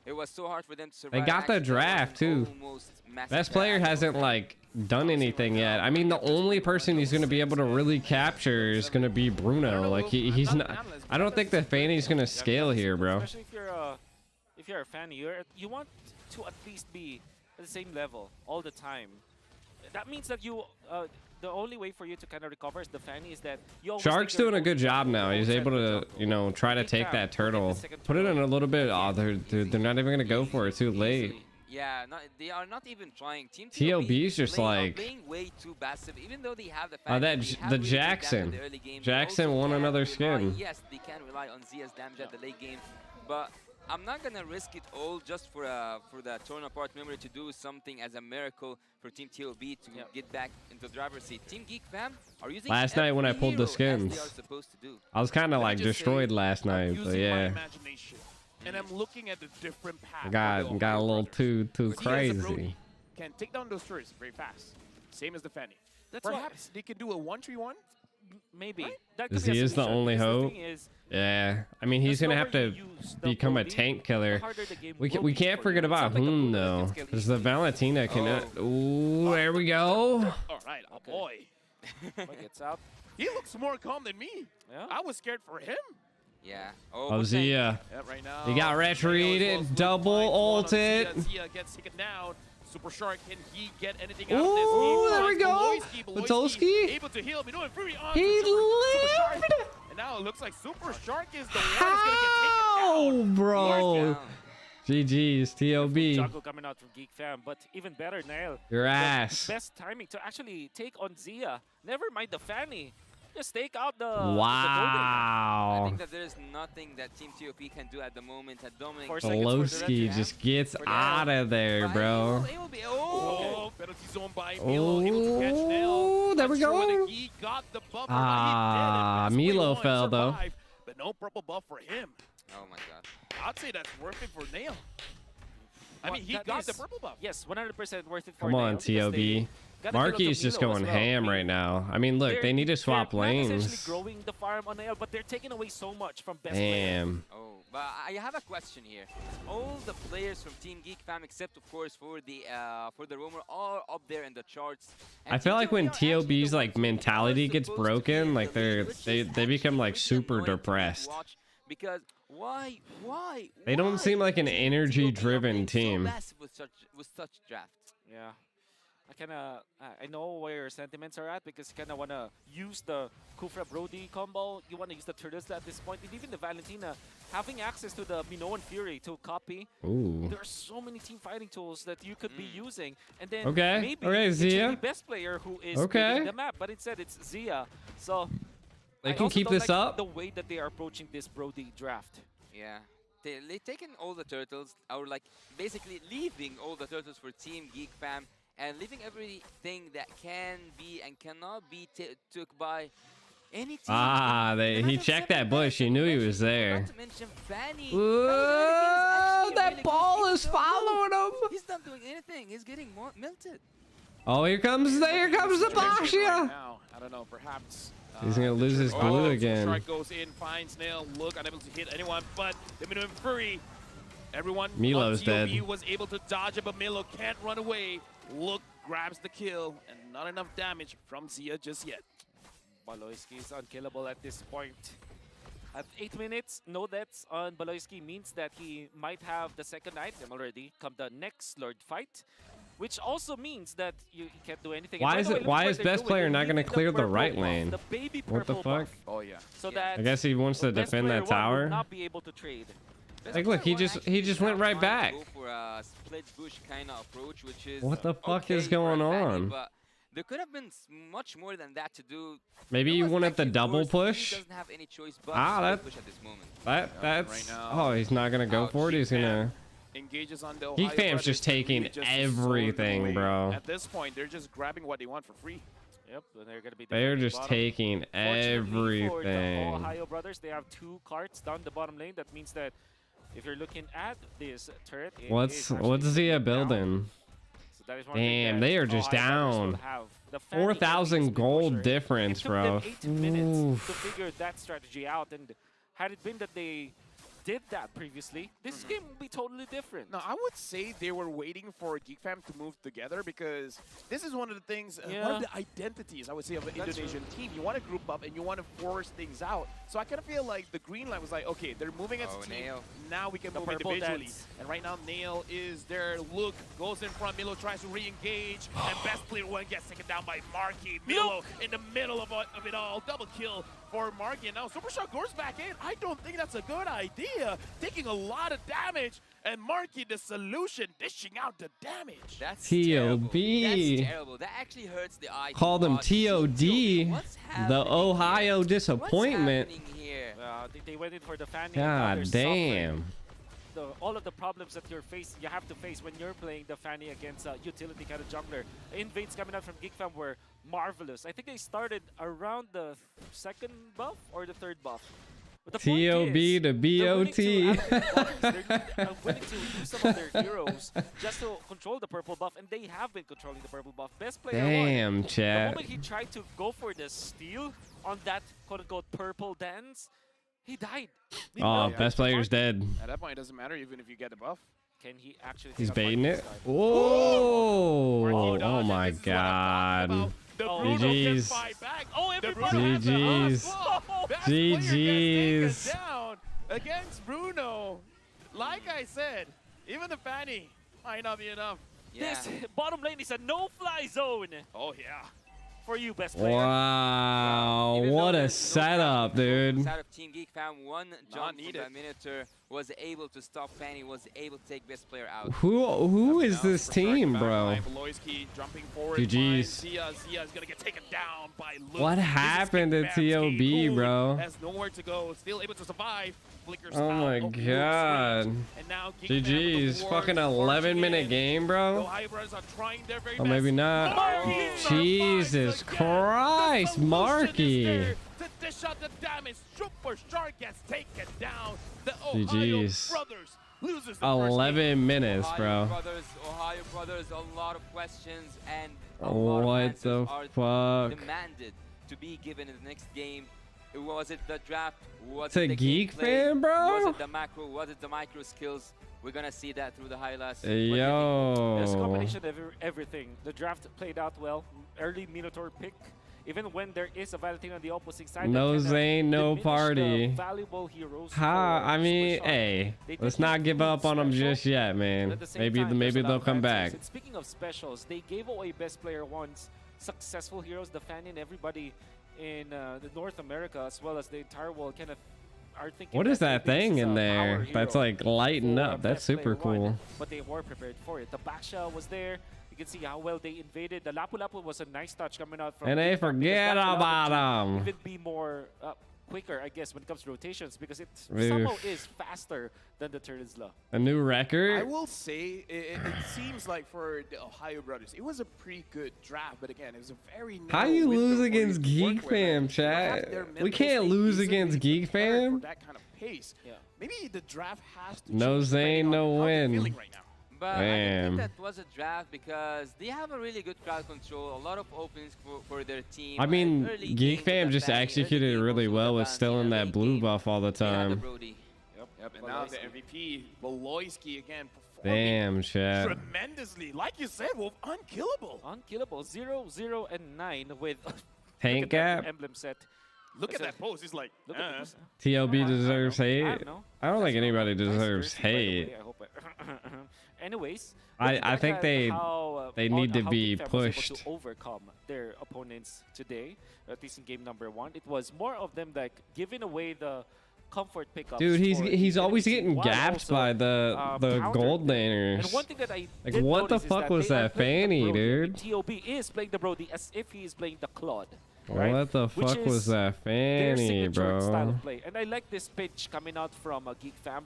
It was so hard for them to survive. They got the draft too. Best player hasn't like done anything yet. I mean, the only person he's gonna be able to really capture is gonna be Bruno. Like he's not. I don't think the Fanny's gonna scale here, bro. Especially if you're a fan, you want to at least be at the same level all the time. That means that you the only way for you to kind of recover as the Fanny is that you always Shark's doing a good job now. He's able to, you know, try to take that turtle. Put it in a little bit. Oh, they're not even gonna go for it. Too late. Yeah, they are not even trying. Team TOB's just like playing way too passive, even though they have the the Jackson. Jackson won another skin. Yes, they can rely on Zia's damage at the late game, but I'm not gonna risk it all just for the torn apart memory to do something as a miracle for Team TOB to get back into the driver's seat. Team Geek Fam are using last night when I pulled the skins. I was kind of like destroyed last night, but yeah. And I'm looking at the different paths. Got a little too crazy. Can take down those turrets very fast. Same as the Fanny. Perhaps they can do a 1-3-1 Maybe. That could He be a is the solution, only because the hope. thing is, Yeah, I mean, he's the gonna have slower to you use the become a OD, tank the killer. harder the game We will we be can't for forget you. It's about not like a Hoon bullet that though, can scale because the easily. Valentina cannot. Ooh, there we go. All right, oh Okay. boy. But gets out. He looks more calm than me. Yeah. I was scared for him. Yeah. Oh, Mustang. Zia. Yeah, right now. He got retreated, double ulted. Zia gets taken down. Super Shark, can he get anything out of this? Ooh, He there we finds go. Beloyski, Batolski. able to heal. Mino and Fury on He to Super Shark. lived. And now it looks like Super Shark is the one that's going to get taken down. How, bro? Down. GG's, TOB. Jungle coming out from Geek Fam, but even better, Nail. Your the ass. Best timing to actually take on Zia. Never mind the Fanny. Just take out the I Wow. think that there's nothing that Team TOP can do at the moment. At Dominic. 4 seconds for the Beloyski red just gets For the- out of there, But bro. It will be, Oh, penalty zone by Milo, able to catch Nail. Oh, there we Not sure whether go. he got the buffer, Ah, but he did. Milo fell, though. But no purple buff for him. Oh my god. I'd say that's worth it for Nail. I Well, mean, he that got the is- purple buff. Yes, 100% worth it for Come on, Nail, because they TOB. gotta give it to Marky's just Milo as going well. ham right now. I mean, look, they need to swap They're not essentially lanes. growing the farm on Nail, but they're taking away so much from best player. Damn. Oh, but I have a question here. All the players from Team Geek Fam, except of course for the Roamer, are up there in the charts. And I feel Team like when TOB are actually the TOB's like ones who are mentality gets supposed to be broken, in like the lead, which they is become like actually super annoying to me to depressed. watch, because why? They don't seem like an Team TOB are energy-driven playing so team. less with such drafts. Yeah. I know where your sentiments are at, because you kind of want to use the Kufra Brody combo. You want to use the Turtles at this point. And even the Valentina, having access to the Minoan Fury to copy. Ooh. There are so many team fighting tools that you could be using. And then Okay, maybe okay, it should Zia. be best player who is Okay. picking the map. But instead, it's Zia. So They I can also keep don't this like up. the way that they are approaching this Brody draft. Yeah. They taken all the turtles, or like basically leaving all the turtles for Team Geek Fam, and leaving everything that can be and cannot be took by any team. Ah, he checked that bush. He knew he was there. Not to mention Fanny. Whoa, that ball is following him. He's not doing anything. He's getting melted. Oh, here comes the Right Baxia. now, I don't know, perhaps. He's gonna lose his Oh, blue Super again. Shark goes in, finds Nail, look, unable to hit anyone, but the Mino and Fury. Everyone Milo's on TOB dead. was able to dodge it, but Milo can't run away. Look, grabs the kill, and not enough damage from Zia just yet. Beloyski is unkillable at this point. At 8 minutes, no deaths on Beloyski means that he might have the second item already come the next Lord fight, which also means that you can't do anything. Why And by is the way, it? look Why what is they're best doing. player They're not gonna leaving the clear the purple right buff, lane? The baby What the purple fuck? buff, Oh, yeah. so that I guess he wants to best defend player that one tower. would not be able to trade. Like, look, he just went right back. Go for a split bush kind of approach, which is What the fuck is okay for a going Fanny, on? but there could have been much more than that to do. Maybe you Noah's wanted the actually double forced. push. He doesn't have any choice but Ah, to that- push at this moment. That's. right now. Oh, he's not gonna go for it. He's gonna. Engages on the Geek Ohio Fam's brothers, just but taking really just everything, sold away. bro. At this point, they're just grabbing what they want for free. Yep, and they're gonna be. They're defending just bottom. taking Fortunately for the everything. Ohio brothers, they have 2 carts down the bottom lane. That means that if you're looking at this turret, it What's is actually Zia down. building? So that is one thing Damn, that they are just Ohio brothers will down. have. The Fanny 4,000 is the gold pusher. difference, It took bro. them 8 minutes Oof. to figure that strategy out, and had it been that they did that previously, this game would be totally different. No, I would say they were waiting for Geek Fam to move together, because this is one of the things, one Yeah. of the identities, I would say, of an That's Indonesian team. You want to group up and you want to force things out. So I kind of feel like the green line was like, okay, they're moving as a Oh, team. Nail. Now we can The move purple individually. dance. And right now, Nail is there. Look, goes in front. Milo tries to re-engage. And best player one gets taken down by Marky. Milo in the middle of it all. Double kill for Marky. And now Super Shark goes back in. I don't think that's a good idea. Taking a lot of damage. And Marky, the solution, dishing out the damage. That's TOB. terrible. That's terrible. That actually hurts the eye. to Call them watch. TOD. What's The happening Ohio here? disappointment. What's happening here? They went in for the Fanny. and God others damn. suffered all of the problems that you have to face when you're playing the Fanny against a utility kind of jungler. Invades coming out from Geek Fam were marvelous. I think they started around the second buff or the third buff. But the point TOB is, to BOT. they're willing to use some of their heroes just to control the purple buff, and they have been controlling the purple buff. Best player Damn, won. The chat. moment he tried to go for the steal on that quote-unquote purple dance, he died. Oh, best player's dead. At that point, it doesn't matter even if you get the buff. Can he actually? He's take out baiting Marky it. this time? Whoa! Marky Oh my dodges, this is what I'm talking god. about. The Oh, Bruno can GG's. fight back. Oh, The everybody Bruno has the GG's. Oh, Best player gets GG's. taken down against Bruno. Like I said, even the Fanny might not be enough. Yeah. This bottom lane is a no-fly zone Oh yeah. for you, best player. Wow, Even though what a there's no setup, control dude. Inside of Team Geek Fam, one jump from needed. the Minotaur was able to stop Fanny, was able to take best player out. Who is Now, this Berserk team, back bro? line, Beloyski jumping forward. GG's. Zia is gonna get taken down by Luke. What This is happened to Kick Fam's TOB, game. bro? Has nowhere to go. Still able to survive. Flickers Oh out my of Luke's god. range. And now Geek Fam with the GG's. wards Fucking marching 11-minute in. game, The bro. Ohio brothers are trying their very Oh, best. maybe not. Marky Jesus survives again. Christ, The solution Marky. is there to dish out the damage. Super Shark gets taken down. The Ohio GG's. brothers loses the first 11 minutes, bro. Ohio brothers, a lot of questions and a lot of What answers the are fuck? demanded to be given in the next game. Was it the draft? Was It's a it the Geek gameplay? Fam, bro? Was it the macro? Was it the micro skills? We're gonna see that through the highlights. Hey, What do you think? There's a yo. combination of everything. The draft played out well. Early Minotaur pick. Even when there is a Valentine on the opposite side, No that kinda Zane, no diminish the party. valuable heroes. Ha, for I mean, Super Shark. hey, They let's did not give up on them special, just yet, but man. at the same Maybe time, there's maybe a lot they'll of come answers. back. And speaking of specials, they gave away best player once. Successful heroes, the fan and everybody in the North America as well as the entire world kind of are thinking. What is that this thing is in a there power that's hero like lighting for up? That's best player super one, cool. but they were prepared for it. The Baksha was there. You can see how well they invaded. The Lapu Lapu was a nice touch coming out from. And they Big Farm because forget that allowed about them to them. even be more quicker, I guess, when it comes to rotations because it Oof. somehow is faster than the Turtles. A new I record? will say it seems like for the Ohio brothers, it was a pretty good draft, but again, it was a very How narrow you window lose for against you to work Geek with, Fam, and perhaps chat? their We mental can't state lose isn't against really Geek prepared Fam. for that kind of pace. Yeah. Maybe the draft has to No change Zane, depending no on how they're win. feeling right now. But I don't Damn. think that was a draft because they have a really good crowd control, a lot of openings for their team. I mean, Early Geek game with Fam the just Fanny, early executed game really also with well the with still Fanny, in late that blue game, buff all the they had the time. Brody. Yep, and now the MVP, Beloyski again performing Damn, chat. tremendously. Like you said, Wolf, unkillable. Unkillable. 0, 0, and 9 with Tank look at that gap? emblem set. Look at That's that pose. He's like, Look at this. TOB deserves I hate. don't know. I don't think anybody Nice deserves jersey, by the hate. way. I hope anyways, I looking back think at they- how, they on need to how be Geek Fam was able pushed. to overcome their opponents today, at least in game number 1. It was more of them like giving away the comfort pickups. Dude, for he's the always enemy getting team, while gapped also, by the countered gold them. laners. And one thing that I Like, did what the notice is fuck was they are that playing the Fanny, Brody. I mean, dude? TOB is playing the Brody as if he is playing the Claude. Right? What the Which fuck was is that their Fanny, signature style bro? of play. And I like this pitch coming out from Geek Fam.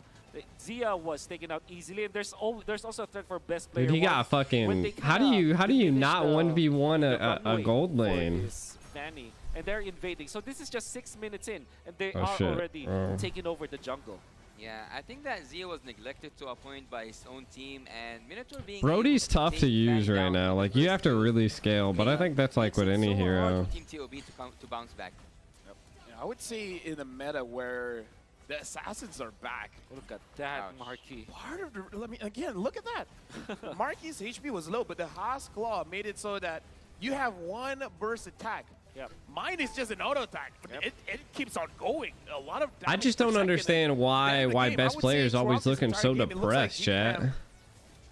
Zia was taken out easily, and there's also a threat for best player. Dude, he got when fucking. they How do kinda you finish not the- 1v1 the a runway gold for lane? this Fanny, and they're invading. So this is just 6 minutes in, and they Oh, are shit. already Oh. taking over the jungle. Yeah, I think that Zia was neglected to a point by his own team, and Minotaur being Brody's able to tough take to use Fanny right down now. in the Like, you first have to two, really scale, but I think that's like makes with it any so hard hero. for Team TOB to bounce back. Yeah, I would say in a meta where the assassins are back. Look at that Ouch. marquee. Part of the, let me again look at that. Marky's HP was low, but the Haas Claw made it so that you have one burst attack. Yep. Mine is just an auto attack, but Yep. it keeps on going. A lot of I damage just per don't second. understand And why then the game, I best would say players always throughout this looking so entire game, it looks like depressed, Geek chat. Fam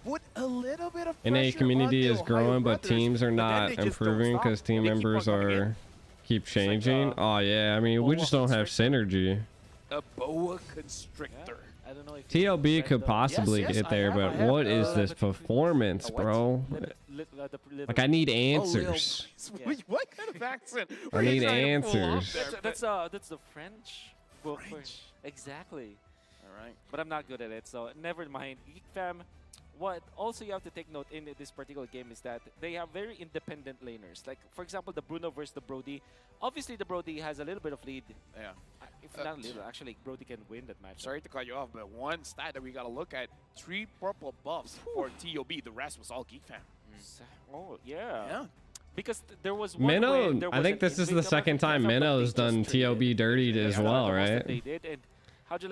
put a little bit of NA pressure community on is the growing, Ohio but brothers, teams are but then not they just don't improving stop, because team and they keep on members coming in. are keep changing. Oh yeah, I mean we just don't have synergy. A boa constrictor. I don't know if TLB you could read possibly yes, get I there, have, but I have, what is uh, this performance, what? bro? Like I need answers. Yeah. What kind of accent? I were you need trying to pull off answers. there? That's the French. Well, French. exactly. All right. But I'm not good at it, so never mind. Geek Fam, what also you have to take note in this particular game is that they have very independent laners. Like, for example, the Bruno versus the Brody. Obviously, the Brody has a little bit of lead. Yeah. if not a little, actually, Brody can win that match. Sorry to cut you off, but one stat that we gotta look at: 3 purple buffs for TOB. The rest was all Geek Fam. Oh, yeah. Yeah. Because there was one Minnow, win, there I was think an this is the invicta second match with time Geek Fam, but Minnow's they just done traded. TOB dirtied as Yeah, well, the most that right? They did, and how'd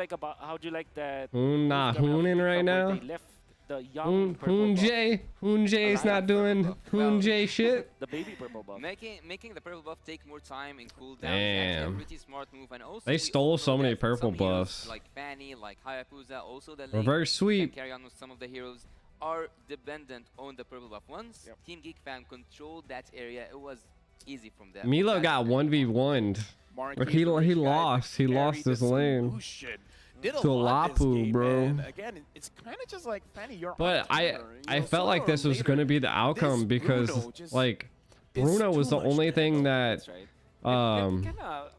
you like that? Hoon not move coming hooning out right from where now. They left the young purple Hoon buff, J. Hoon J's not doing Hoon J shit. the baby purple buff. Making the purple buff take more time in cooldown is Damn. actually a pretty smart move. And also They we stole also so know many that purple some heroes buffs. like Fanny, like Hayabusa, also the lane Reverse can sweep. carry on with some of the heroes are dependent on the purple buff. Once Team Geek Fam controlled that area, it was easy from them. Milo got 1v1'd. But he lost. He lost his lane. Did to lot this Lapu, game, bro. and again, it's kind of just like Fanny, you're But on I timer, you know, felt like sooner or this was later, gonna be the outcome this because Bruno just like is Bruno was too the much only thing That's that right.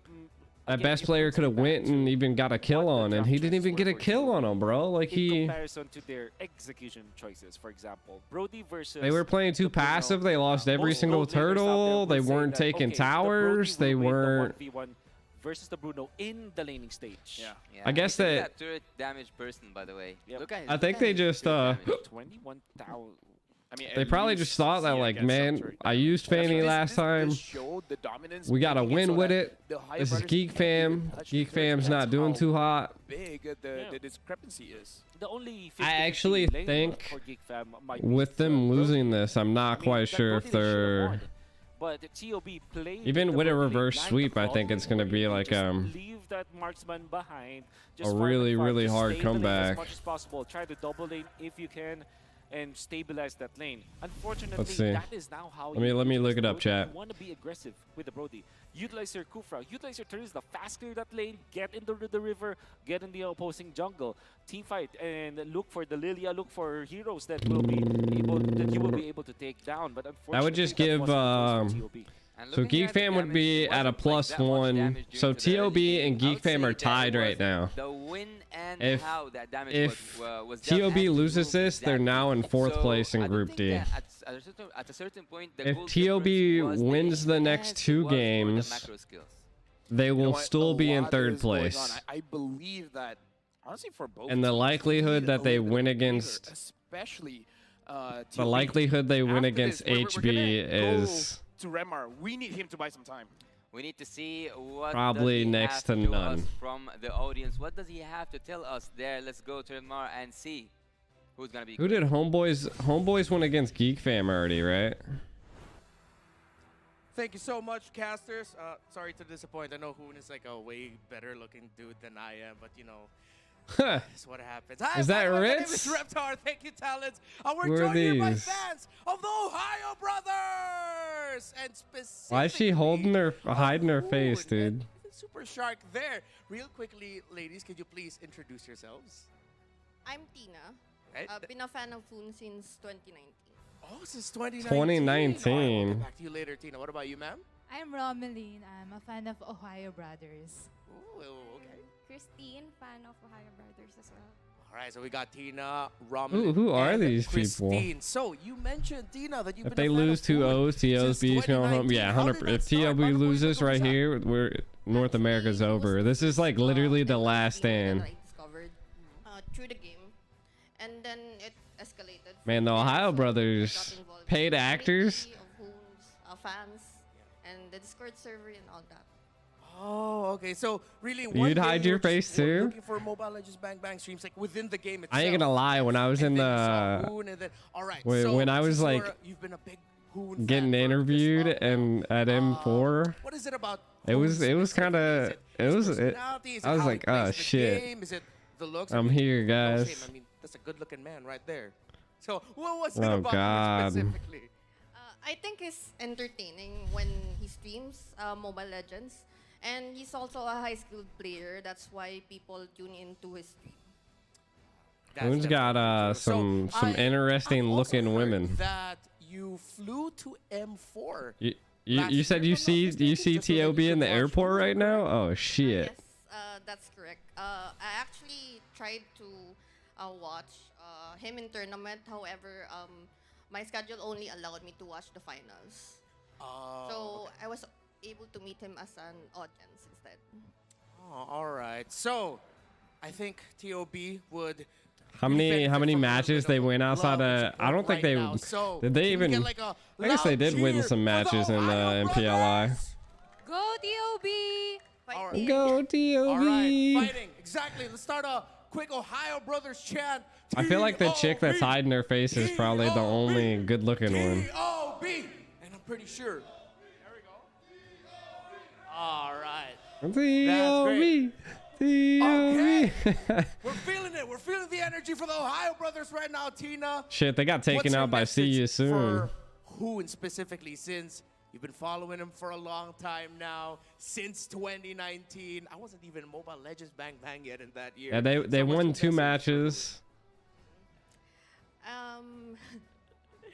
that best player could have went and even got a kill on, and he didn't even get a kill on him, bro. Like in he, comparison to their execution choices, for example, Brody versus they were playing too the Bruno, passive. They lost every most single pro players out there turtle. will They say weren't that, taking okay, the towers. Brody They will win weren't. the 1v1 versus the Bruno in the laning stage. Yeah. Yeah, I guess he's that- a turret damage person, by the way. Yep. Look at his I think they damage, just, turret damage. 21,000. I mean, They at probably least just thought that Sia like, gets some man, turret I damage. used That's Fanny right. last time. This showed the dominance, We gotta making win so with that it. the High This is Brothers Geek can't even Fam. touch Geek the turret. Fam's not That's doing how too hot. big the discrepancy is. The only I actually 50-50 lane think for Geek Fam might be With them Brody. losing this, I'm not I mean, quite that sure Brody if they should have they're won. But the TOB played even the with a Brody lane reverse like sweep. I Frog think it's lane, gonna where be you like just leave that marksman behind, just a farm and really farm, really just hard stay in the lane comeback. as much as possible. Try to double lane if you can, and stabilize that lane. Unfortunately, Let's see. that is now how Let me look it up, chat. You want to be aggressive with the Brody. Utilize your Kufra. Utilize your turns. The faster that lane, get into the river, get in the opposing jungle, team fight, and look for the Lilia. Look for heroes that will be able that you will be able to take down. But unfortunately, That would just give, wasn't the case for TOB. And So looking Geek at the Fam would damage, be it at a wasn't like plus that much one. damage So during the early TOB game. and I Geek would Fam say are that it tied right was now. The win and If- how that damage if was dealt TOB has to loses do this, with they're that. now in fourth So place in I don't Group think D. that at a certain point, the If goal TOB difference was wins the next as two was for the games, macro skills. They You know will what? still A be in lot third is going on. place. I believe that honestly for both And the teams, likelihood need that a they little bit win of breather, against- especially The TOB. likelihood they win After against this, we're HB gonna go is to Remar. We need him to buy some time. We need to see what Probably does he next have to show none. us from the audience. What does he have to tell us there? Let's go to Remar and see who's gonna be. who did Homeboys win against Geek Fam already, right? Thank you so much, casters. Sorry to disappoint. I know Hoon is like a way better looking dude than I am, but you know, that's what happens. Hi, Is that by the way, my name Ritz? is Reptar. Thank you, talents. We're Who are joined here by these? fans of the Ohio Brothers, and specifically. Why is she hiding her Hoon face, dude? and Super Shark there. Real quickly, ladies, could you please introduce yourselves? I'm Tina. Right? I've been a fan of Foon since 2019. Oh, since 2019. 2019. All right, we'll get back to you later, Tina. What about you, ma'am? I'm Romeline. I'm a fan of Ohio Brothers. Ooh, okay. Christine, fan of Ohio Brothers as well. All right, so we got Tina, Roman, Who are and these people? Christine. So you mentioned, Tina, that you've If been they a fan lose of two Foon O's, TO's, since B's going home. 2019. Yeah, How 100. did that If start? TOB By the way, loses where right was that? here, North America's Actually, it over. was This is like literally the first last game stand. that I discovered through the game, and then it escalated. Man, the from there. Ohio So I Brothers, got involved paid in the actors. community of Hoon's fans, and the Discord server and all that. Oh, okay. So really, You'd hide your face too? Looking for Mobile Legends Bang Bang streams like within the game itself. I ain't gonna lie. When I was in And then you saw the Hoon, and then, all right. when- so when I was, since like, you've been a big Hoon getting fan for this interviewed long now, and at M4, what is it about? it was Hoon kind of specifically? Is his personality? Is it I was how he like, plays oh the shit, game? Is it the looks? I'm I mean, here, no guys. shame. I mean, that's a good-looking man right there. So what was it Oh, about God. him specifically? I think it's entertaining when he streams Mobile Legends, and he's also a high-skilled player. That's why people tune into his stream. That's Hoon's got definitely true. some I've interesting also looking heard women. That you flew to M4. You said you see TOB in the airport right now? Oh shit. Yes, that's correct. I actually tried to watch him in tournament. However, my schedule only allowed me to watch the finals. Oh, So okay. I was able to meet him as an audience instead. Oh, all right. So, I think TOB would. How many matches they win outside of? I don't think they did. They even. I guess they did win some matches in MPLI. Go TOB! All right. Go TOB! All right, fighting. Exactly. Let's start a quick Ohio Brothers chant. I feel like the chick that's hiding her face is probably the only good-looking one. TOB! And I'm pretty sure. There we go. All right. TOB! Okay. We're feeling it. We're feeling the energy for the Ohio Brothers right now, Tina. Shit, they got taken out by See You Soon. For Hoon specifically, since you've been following him for a long time now, since 2019. I wasn't even Mobile Legends Bang Bang yet in that year. Yeah, they won 2 matches.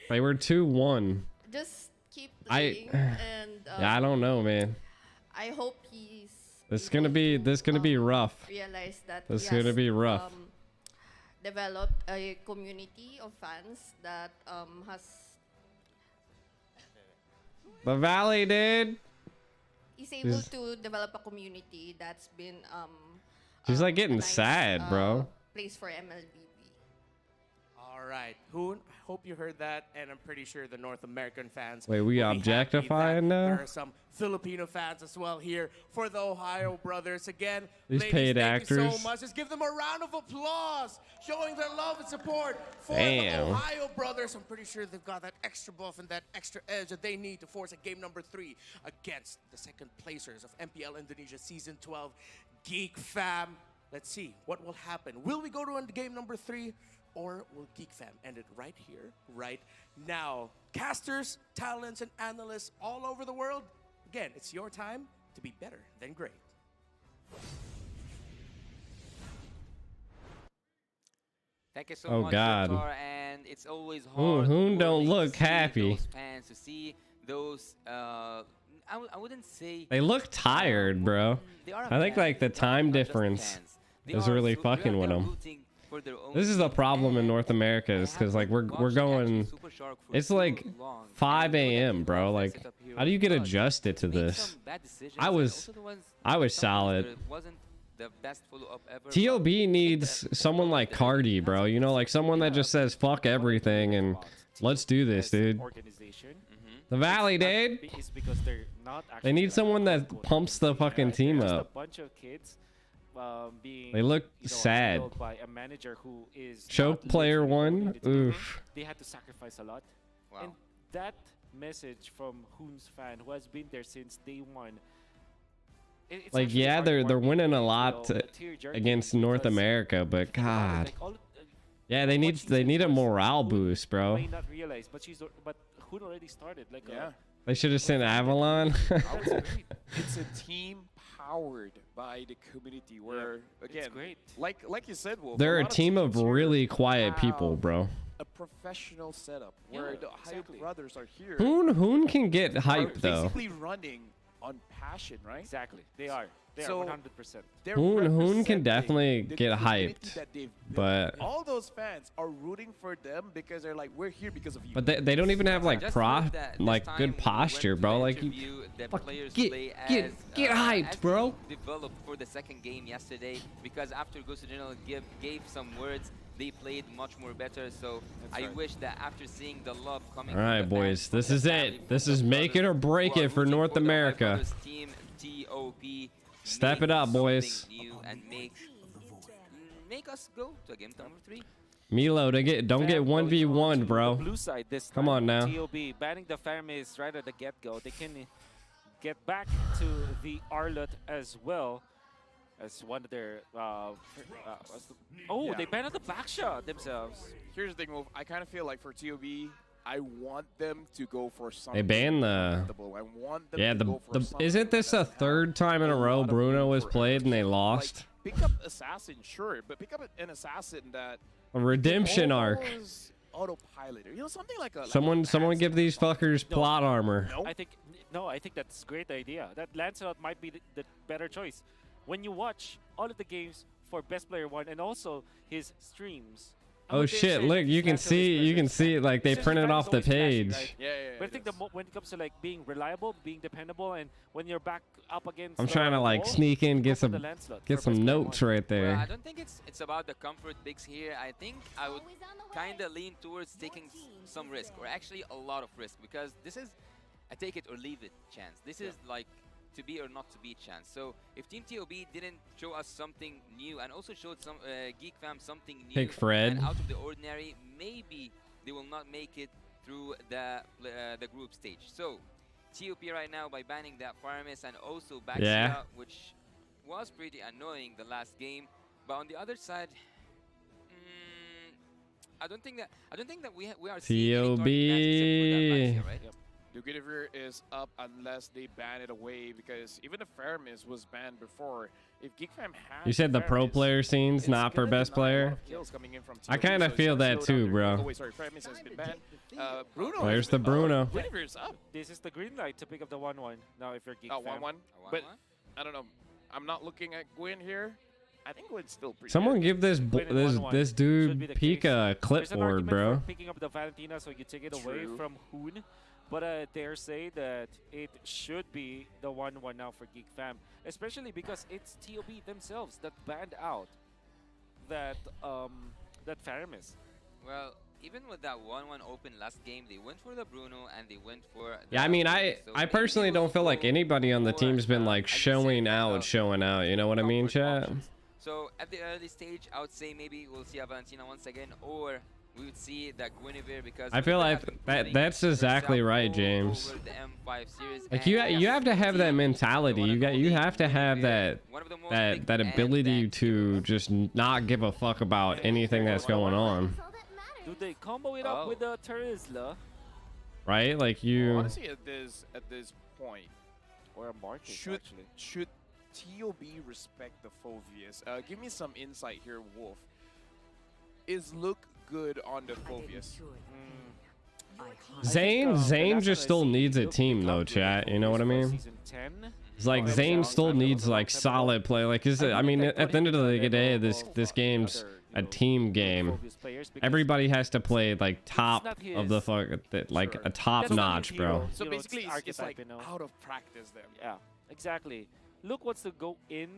They were 2-1. Just keep playing, and Yeah, I don't know, man. I hope he's. This is gonna be rough. Realize that This is he has, gonna be rough. Developed a community of fans that has. The Valley, dude. He's able to develop a community that's been She's like getting nice, sad, bro. Place for MLBB. All right, Hoon, I hope you heard that, and I'm pretty sure the North American fans. Wait, we will be happy objectifying that now? There are some Filipino fans as well here for the Ohio Brothers. Again, These ladies, paid thank you actors. so much. Let's give them a round of applause, showing their love and support for Damn. the Ohio Brothers. I'm pretty sure they've got that extra buff and that extra edge that they need to force a game number 3 against the second placers of MPL Indonesia Season 12, Geek Fam. Let's see what will happen. Will we go to game number 3? Or will Geek Fam end it right here, right now? Casters, talents, and analysts all over the world, again, it's your time to be better than great. Thank you so Oh, much, God. Dr. And it's always hard. Hoon don't to look see happy. Those fans, to see those, I wouldn't say. They look tired, bro. They are I think fans, like the not time just difference fans. They is are really they fucking are with them. rooting for their own This is the team. problem in And North America, is I because like haven't we're watched going. actually Super Shark for It's too like long. 5 And I know that a.m., people bro. have Like, set up here how do you get but adjusted to made this? some bad decisions, I and was also the ones- I was some ones solid. that it wasn't the best follow-up ever, TOB but I think needs that someone like Cardi, bro. You know, like someone that just says fuck everything and let's do this, dude. Organization. The Valley, Not dude. be- is because they're not They actually need like someone a that hardcore pumps the organization, fucking right? team They're just up. a bunch of kids being. They look sad. handled by a manager who is Choke not player literally one. motivated to do it. Oof. They had to sacrifice a lot. Wow. And that message from Hoon's fan, who has been there since day one. It's Like, actually yeah, they're heartwarming, winning a you lot know, a tear-jerking against North because America, but think about it, God, like, yeah, they what she need said a was, morale Hoon boost, bro. may not realize, but but Hoon already started. Like, Yeah. They should have sent Avalon. It's a team powered by the community where, again, it's great. like you said, Wolf, They're a lot team of teams here really quiet people, have bro. a professional setup where Yeah, the Ohio exactly. brothers are here. Hoon can get are hype though. basically running on passion, right? Exactly. They are. They So- are 100%. They're Hoon can representing definitely the get community hyped, that they've built. but- all those fans are rooting for them because they're like, we're here because of you. But they don't even have like Just hope that this like time good when we posture, went to bro. the Like, interview, the fuck, players get- play get- as, get hyped, as bro. they developed for the second game yesterday, because after Ghost General gave some words, they played much more better. So I wish that after seeing the love coming. All right, from the boys, fans, from this the is family, it. from This the is make it or brothers break who are it for rooting North the Ohio America. Brothers team, TOB, Step make it up, something boys. new and make us go to game number 3. Milo, don't get Fam going 1v1, to bro. the blue side this Come time. on now. TOB banning the Faramis right at the get-go. They can get back to the Arlot as well as one of their. Yeah. They banned the back shot themselves. Here's the thing, Wolf. I kind of feel like for TOB, I want them to go for something. They banned the. predictable. I want them Yeah, to go for something isn't this the that third time in a row lot of Bruno room was for played and they errors. lost? Like, pick up assassin, sure, but pick up an assassin that A redemption arc. almost autopilot, or, you know, something like a. Someone Lancelot. give these fuckers No. plot armor. No. I think that's a great idea. That Lancelot might be the better choice. When you watch all of the games for Best Player 1 and also his streams Oh shit! Look, you can see like they printed off the page. Right? Yeah. But I think when it comes to like being reliable, being dependable, and when you're back up against, I'm trying to like wall, sneak in, go get for the some land slot get for some best player notes one. right Well, there. I don't think it's about the comfort picks here. I think I would kind of lean towards taking some risk, or actually a lot of risk, because this is a take it or leave it chance. This is like to be or not to be chance. So if Team TOB didn't show us something new and also showed some Geek Fam something new Pick Fred. and out of the ordinary, maybe they will not make it through the group stage. So TOP right now, by banning that Farmis and also Baxia, Yeah. which was pretty annoying the last game. But on the other side, I don't think that we are seeing any target matches except for that Baxia, right? Yep. The Guinevere is up unless they ban it away, because even the Faramis was banned before. If GeekFam has You said the pro Faramis, player scene's it's not for gonna best deny a lot player. of kills coming in from I TOB, kinda so it's feel gonna that slow down too, their- bro. Oh wait, sorry, Faramis has been banned. Bruno has Where's the been- Bruno? Guinevere's up. This is the green light to pick up the 1-1. Now, if you're Geek Fam. 1-1. A But 1-1? I don't know. I'm not looking at Gwyn here. I think Gwyn's still pretty Someone good. give this Win it this 1-1. this Should dude be the Pika a case. There's an clipboard, argument bro. for picking up the Valentina, so you take it away True. from Hoon. But I dare say that it should be the 1-1 now for Geek Fam, especially because it's TOB themselves that banned out that Faramis. Well, even with that 1-1 open last game, they went for the Bruno and they went for the Yeah, I mean, Bruno. So I maybe personally they will don't feel like go anybody on the for, team's been like as you said, showing kind of showing out. You know what I mean, comfort chat? options. So at the early stage, I would say maybe we'll see a Valentina once again, or we would see that Guinevere, because I feel Guinevere like has been that's pulling exactly herself right, all James. over the M5 series, Like and you have to have that TOB, mentality. the one and You only have to have Guinevere, that one of the most big that and ability banked to heroes. just not give a fuck about anything that's going on, Do they combo it up Oh. with the Terizla right? Like you. Honestly, at this point, or a Marcus, should actually? TOB respect the Phobius? Give me some insight here, Wolf. Is look good on the Phobius? Zane just still needs a team though, chat. You know what I mean? Season 10. It's like Oh, Zane yeah. still needs like solid play. Like, I mean, at the end of the day, this game's a team game. Everybody has to play like top of the fuck, like a top notch, bro. So You know, it's basically, it's like archetype, you know. out of practice then. Yeah, exactly. Luke wants to go in,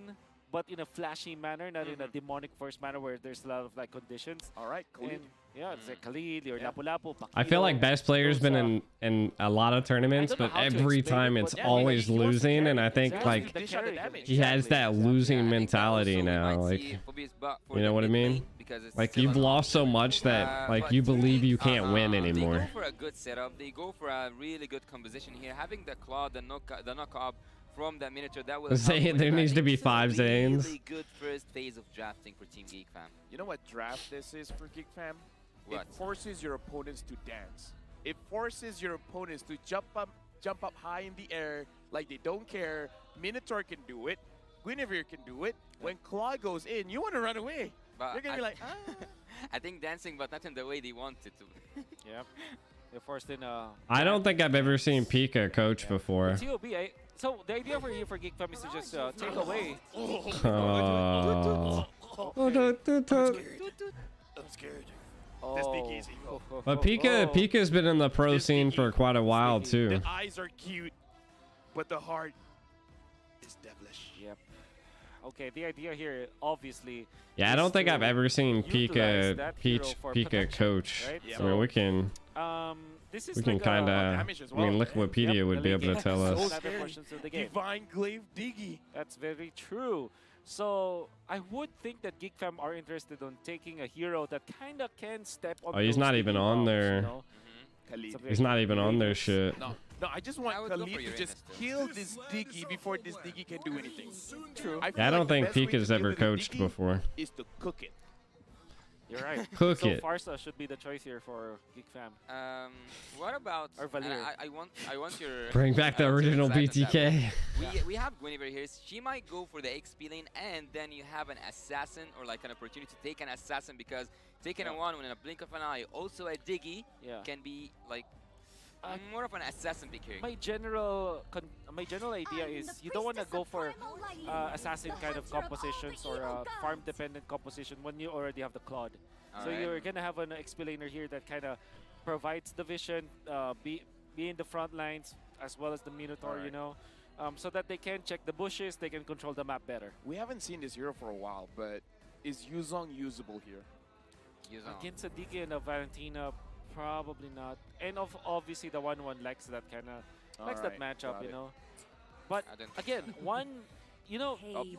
but in a flashy manner, not in a demonic first manner where there's a lot of like conditions. All right, Khalid. And, yeah, it's like Khalid or Yeah. Lapu-Lapu, I feel like best player's those, been in a lot of tournaments, I don't know but how to every explain it, time but it's yeah, always he wants to losing, carry and I think exactly. like They shot the damage. he has that losing Yeah, I think mentality also we now. might Like, see Phobius buff for you know the what I mid mean? lane, because it's like still you've an lost so option. much that like But you believe you can't win They anymore. go for a good setup. They go for a really good composition here. Having the claw, the knock up from that miniature, that will help Zane, with there that. needs to be This is a 5 Zanes. Really good first phase of drafting for Team Geek Fam. You know what draft this is for Geek Fam? What? It forces your opponents to dance. It forces your opponents to jump up high in the air like they don't care. Minotaur can do it. Guinevere can do it. When Claw goes in, you want to run away. But You're gonna be like, I think dancing, but not in the way they wanted to. Yeah, they're forced in. I don't think I've ever seen Pika coach before. TOB. So the idea for you for Geek Fam is to just take away. Oh. I'm scared. Oh. easy. But Pika's been in the pro scene for quite a while too. The eyes are cute, but the heart is devilish. Yep. Okay, the idea here, obviously. Yeah, I is don't think to I've ever seen utilize that hero for Pika protection, coach. right? Yeah. I mean, we can This is we can like kind of. damage as I mean, well. Wikipedia Yep, would the be able to late tell game. So us. Other scary. portions of the game. Divine Glaive Diggy. That's very true. So I would think that Geek Fam are interested on taking a hero that kind of can step on. Oh, he's those not sticky even on bombs, there. You know? Khalid. It's a He's not even on their shit. No, I just want I would go Khalid for to Uranus just still. kill this Diggy before this Diggy can do anything. True. Yeah, I don't think Pika's ever coached before. Is to cook it. You're right. Cook so it. Farsa should be the choice here for Geek Fam. What about? Or Valir. I want your. Bring back the I want your original insight on that BTK. one. We have Guinevere here. She might go for the XP lane, and then you have an assassin or like an opportunity to take an assassin, because taking a one in a blink of an eye, also a Diggy, Yeah. can be like more of an assassin pick here. My general idea is you don't want to go for assassin kind of compositions or farm dependent composition when you already have the Claude. So you're gonna have an explainer here that kind of provides the vision, be in the front lines as well as the Minotaur, you know, so that they can check the bushes, they can control the map better. We haven't seen this hero for a while, but is Yuzong usable here? Against a Digi and a Valentina, probably not. And obviously the 1-1 likes that kind of that matchup, you know. But again, you know, you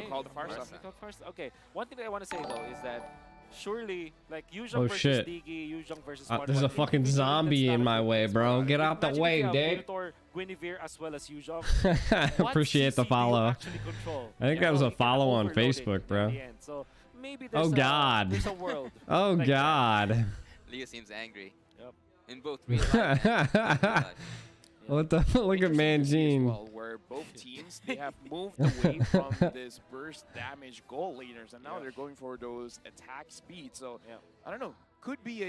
called the Farsa. Okay, one thing that I want to say though is that surely, like Yuzhong Oh, versus shit. Digi, Yuzhong versus There's a fucking zombie in my way, bro. Get out the way, Dick. Guinevere as well as Yuzhong. Appreciate the follow. I think that was a follow on Facebook, bro. So maybe Oh God. there's a world. Oh like God. Leo seems angry. Yep. In both real life and real life. What the? Look at Manjin. Well, where both teams they have moved away from this burst damage goal leaders, and now they're going for those attack speed. So I don't know. Could be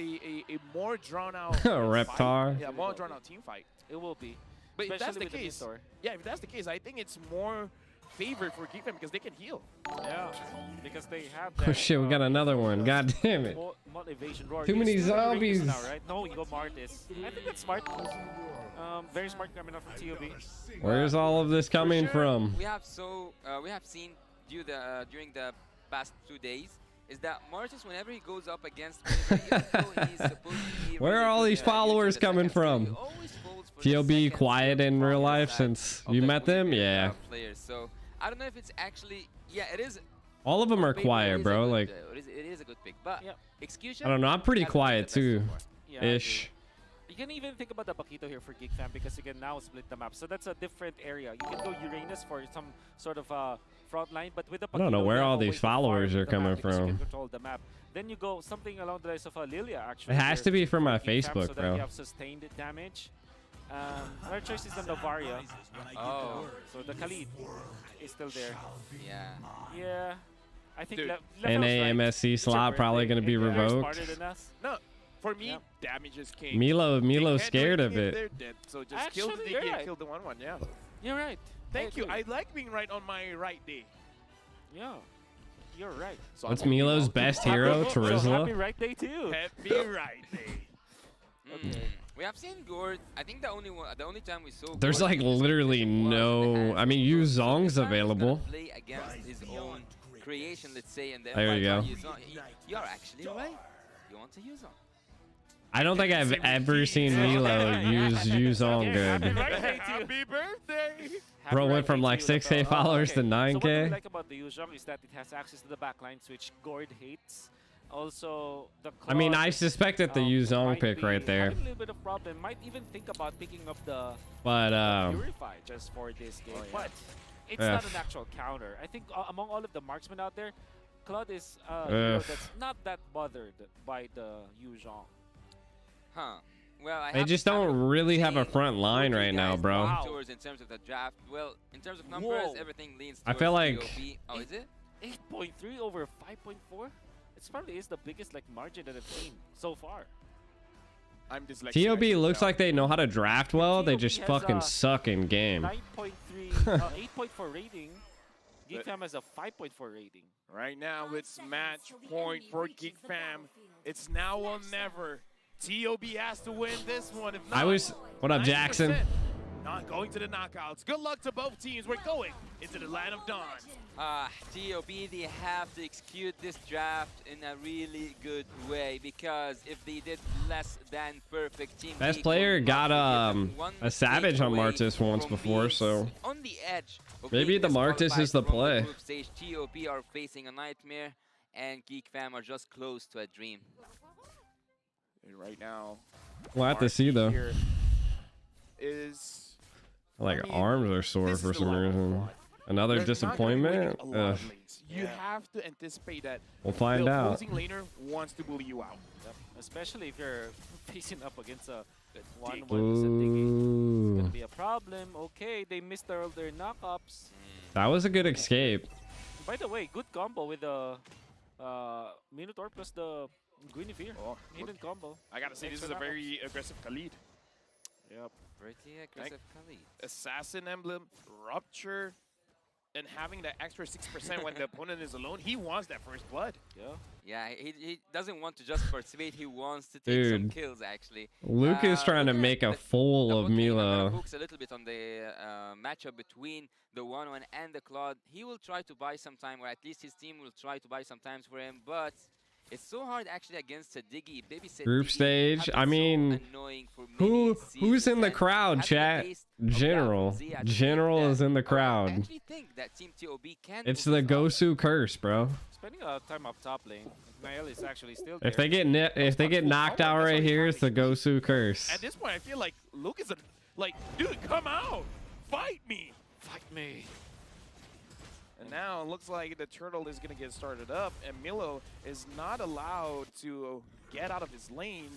a more drawn out Reptar. Yeah, more drawn out team fight. It will be. But if that's the Especially with case, the if that's the case, I think it's more favored for Geekfam because they can heal. Yeah, because they have Oh that, shit, we got another one. God damn it. motivation roar. Too many He's still in the range zombies. now, right? No, you go Martis. I think that's smart. Very smart coming up from TOB. Where's all of this coming from? We have seen during the past 2 days is that Martis, whenever he goes up against even though he's supposed to be Where are all these followers coming from? TOB quiet in real life since you met them? Yeah. Players. So I don't know if it's actually it is. All of them are quiet, bro. Like, it is a good pick, but execution. I don't know. I'm pretty hasn't been quiet the best too. so far. Yeah, Ish. you can even think about the Bakito here for Geekfam because you can now split the map. So that's a different area. You can go Uranus for some sort of front line, but with the Bakito, I don't know where you have all a way these to farm followers are the map coming because you can from. control the map. Then you go something along the lines of Lilia, actually. It has here to be from for my Geekfam, Facebook, so that bro. you have sustained damage. Our choice is the Novaria. Oh, So the Khalid is still there. yeah. Yeah. I think Dude. NAMSC slot probably going to be revoked. No, for me, Yep. damage is king. Milo's They can't scared do of anything if it. They're dead, so just kill the Actually, Digi you're and right. kill the 1-1. Yeah. You're right. Thank you. agree. I like being right on my right day. Yeah. You're right. So What's I'm gonna be Milo's wrong. best hero? So happy Charizla? right day too. Happy right day. We have seen Gord. I think the only time we saw. There's Gord like in this literally position was in the no. hands I mean, of Yu Gord. So Zong's this time he's gonna available. Play against his own creation, let's say, and then There you go. You're actually right. You want to use Zong. I don't think I've ever seen Milo use Yu Zong Happy good. right day to you. Happy birthday. Happy Bro went right from day like to you, 6K Lefel. followers to So what I 9K. like about the Yuzhong is that it has access to the backline, which Gord hates. Also, the I mean, Claude, I suspected the Yu Zong might pick be right there. having a little bit of problem. Might even think about picking up the But, Purify just for this game. But it's Yeah. not an actual counter. I think among all of the marksmen out there, Claude is a hero that's not that bothered by the Yuzhong. Huh. Well, they just don't really have a seen front line both right you now, guys bro. lean towards in terms of the draft. Well, in terms of numbers, Whoa. everything leans I towards feel like- TOB. Oh, is it? 8.3 over 5.4? It probably is the biggest like margin that I've seen so far. I'm dyslexic. TOB looks like they know how to draft well. They TOB just has, fucking suck in game. 9.3, 8.4 rating. Geekfam has a 5.4 rating. Right now, it's match point for Geekfam. It's now or never. TOB has to win this one. If not, What up, Jackson? 90%. Not going to the knockouts. Good luck to both teams. We're going into the land of dawn. TOB, they have to execute this draft in a really good way, because if they did less than perfect, Team Best Geek player will got roughly get them one a Savage stage on away Martis once from before, being so on the edge of maybe being the Martis is the disqualified from play. group stage. TOB are facing a nightmare, and Geek Fam are just close to a dream. And right now, We'll have to see though. here is Like I mean, arms are sore this for is some a lot of reason. fun. Another They're not gonna be winning disappointment. a lot of lanes. You have to anticipate that We'll find the out. opposing laner wants to bully you out. Yep. Especially if you're facing up against a 1-1 who's a Diggy. It's gonna Ooh, be a problem. Okay, they missed all their knockups. that was a good escape. By the way, good combo with the Minotaur plus the Guinevere. Oh, Hidden combo. I gotta say, this is Extra a very aggressive Khalid. Yep. Pretty aggressive Khalid. Assassin Emblem, Rupture, and having that extra 6% when the opponent is alone, he wants that first blood. Yeah, he doesn't want to just participate. He wants to take some kills, actually. Luke is trying to make a fool of Milo. Focus a little bit on the matchup between the 1-1 and the Claude. He will try to buy some time, or at least his team will try to buy some times for him, but it's so hard actually against a Diggy. Group stage. I mean, who's in the crowd, chat? General is in the crowd. I actually think that Team TOB can. It's the Gosu curse, bro. Spending a lot of time up top lane. Nael is actually still there. If they get knocked out right here, it's the Gosu curse. At this point, I feel like Luke is like, dude, come out, fight me. And now it looks like the turtle is going to get started up, and Milo is not allowed to get out of his lane.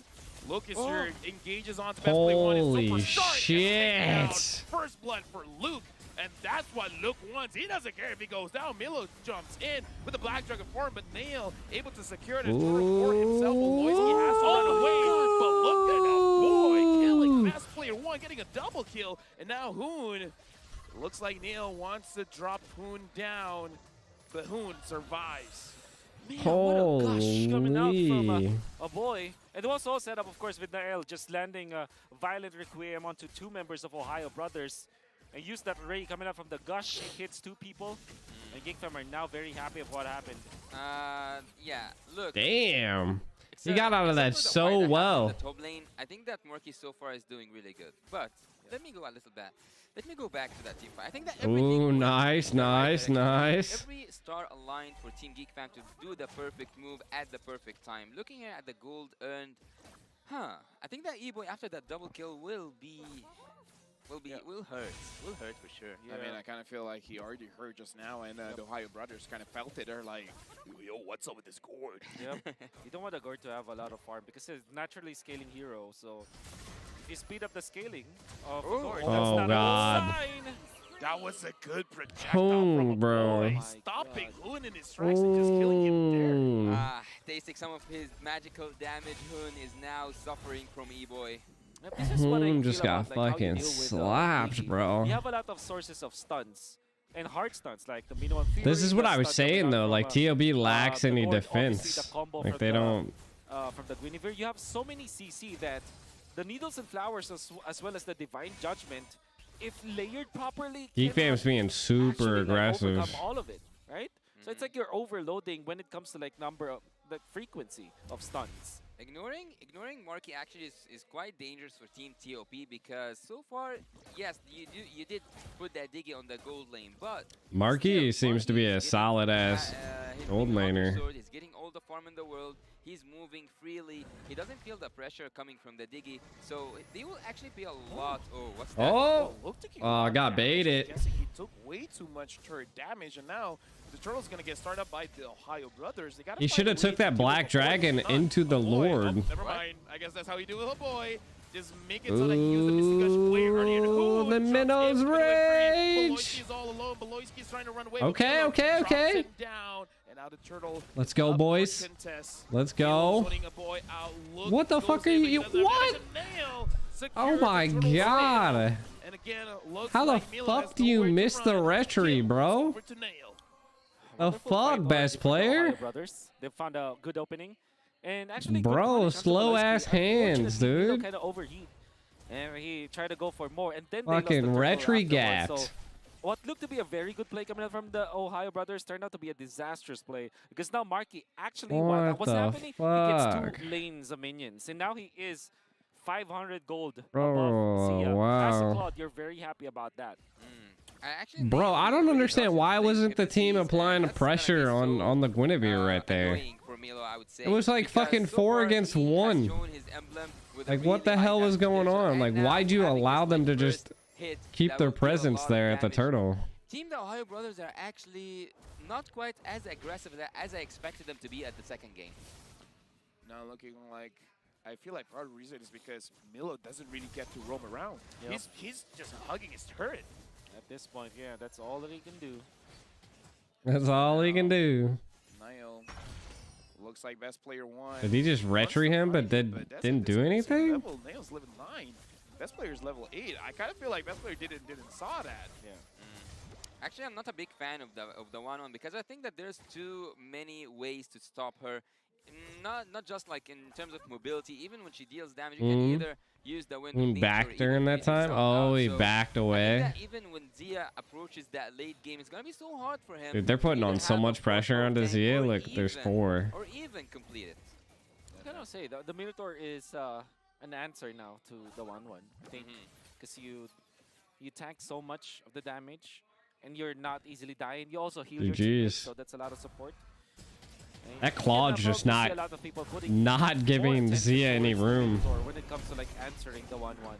Lucas here engages onto best play one. Holy shit! First blood for Luke, and that's what Luke wants. He doesn't care if he goes down. Milo jumps in with the Black Dragon form, but Nail able to secure the turtle for himself. Aloyski has to run away, but look at that boy killing best player one, getting a double kill, and now Hoon. Looks like Nail wants to drop Hoon down, but Hoon survives. Man, what a gush coming out from a boy. And it was all set up, of course, with Nael just landing a Violent Requiem onto 2 members of Ohio Brothers. And use that ray coming out from the gush. It hits 2 people. And GigFam are now very happy of what happened. Yeah, look. Damn. He got out of that so well. The top lane, I think that Murky so far is doing really good. But let me go a little bit. Let me go back to that team fight. I think that everything. Ooh, nice. Every star aligned for Team GeekFam to do the perfect move at the perfect time. Looking here at the gold earned, I think that E-Boy after that double kill will hurt. Will hurt for sure. Yeah. I mean, I kind of feel like he already hurt just now, and the Ohio Brothers kind of felt it. They're like, yo, what's up with this gourd? Yep. You don't want the gourd to have a lot of farm because it's naturally scaling hero, so if you speed up the scaling of the gourd, that's not God. a good sign. That was a good projectile from a boy. Stopping Hoon in his strikes and just killing him there. Tasting some of his magical damage, Hoon is now suffering from E-Boy. Hoon just got fucking slapped, bro. You have a lot of sources of stuns. And hard stuns like the minimum theory. This is what I was saying though, like TOB lacks any defense. Like they don't. From the Guinevere, you have so many CC that the Needles and Flowers as well as the Divine Judgment, if layered properly, GeekFam's being super aggressive. Overcome all of it, right? So it's like you're overloading when it comes to like the frequency of stuns. Ignoring Marky actually is quite dangerous for Team TOP because so far, yes, you did put that Diggy on the gold lane, but Marky seems to be a solid ass gold laner. He's getting all the farm in the world. He's moving freely. He doesn't feel the pressure coming from the Diggy, so they will actually be a lot. Oh, what's that? I got baited. He took way too much turret damage, and now the turtle's gonna get started up by the Ohio Brothers. He should have took that Black Dragon into the Lord. Never mind. I guess that's how you do it, boy. Just make it so that he used the Mystic Gush way earlier. Ooh, the Minnow's Rage! Beloyski's all alone. Beloyski's trying to run away. Okay. Down, and now the turtle. Let's go, boys. Let's go. What the fuck are you? What? Oh my god. And again, how the fuck do you miss the retry, bro? The fuck, best player? Brothers, they found a good opening. And actually, bro, slow ass hands, dude. Kind of overheat, and he tried to go for more, and then fucking retry gapped. So what looked to be a very good play coming out from the Ohio Brothers turned out to be a disastrous play because now Marky actually what's happening? Fuck? He gets 2 lanes of minions, and now he is 500 gold above Sia. Wow. As a Claude, you're very happy about that. Bro, I don't understand why wasn't the team applying pressure on the Guinevere right there. It was like fucking 4 against 1. Like what the hell was going on? Like why'd you allow them to just keep their presence there at the turtle? Team the Ohio Brothers are actually not quite as aggressive as I expected them to be at the second game. Now looking like, I feel like part of the reason is because Milo doesn't really get to roam around. Yep. He's just hugging his turret. At this point, yeah, that's all that he can do. That's all he can do. Niall looks like best player 1. Did he just retry him but didn't do anything? Niall's level 9. Best player is level 8. I kind of feel like best player didn't saw that. Yeah. Actually, I'm not a big fan of the 1-1 because I think that there's too many ways to stop her. Not just like in terms of mobility. Even when she deals damage, you can either use the wind of nature Backed or during even that use time. yourself Oh, out. he So backed I away. think that even when Zia approaches that late game, it's gonna be so hard for him. Dude, they're putting to on either so have a much pressure proper onto tank Zia. or Look, there's even- 4. Or even complete it. I was gonna say the Minotaur is an answer now to the 1-1. I think because you tank so much of the damage, and you're not easily dying. You also heal your teammates, GGs. so that's a lot of support. And That you can Claude's probably just see not- a lot of people putting Not more giving attention Zia any towards the room. Minotaur when it comes to like answering the 1-1.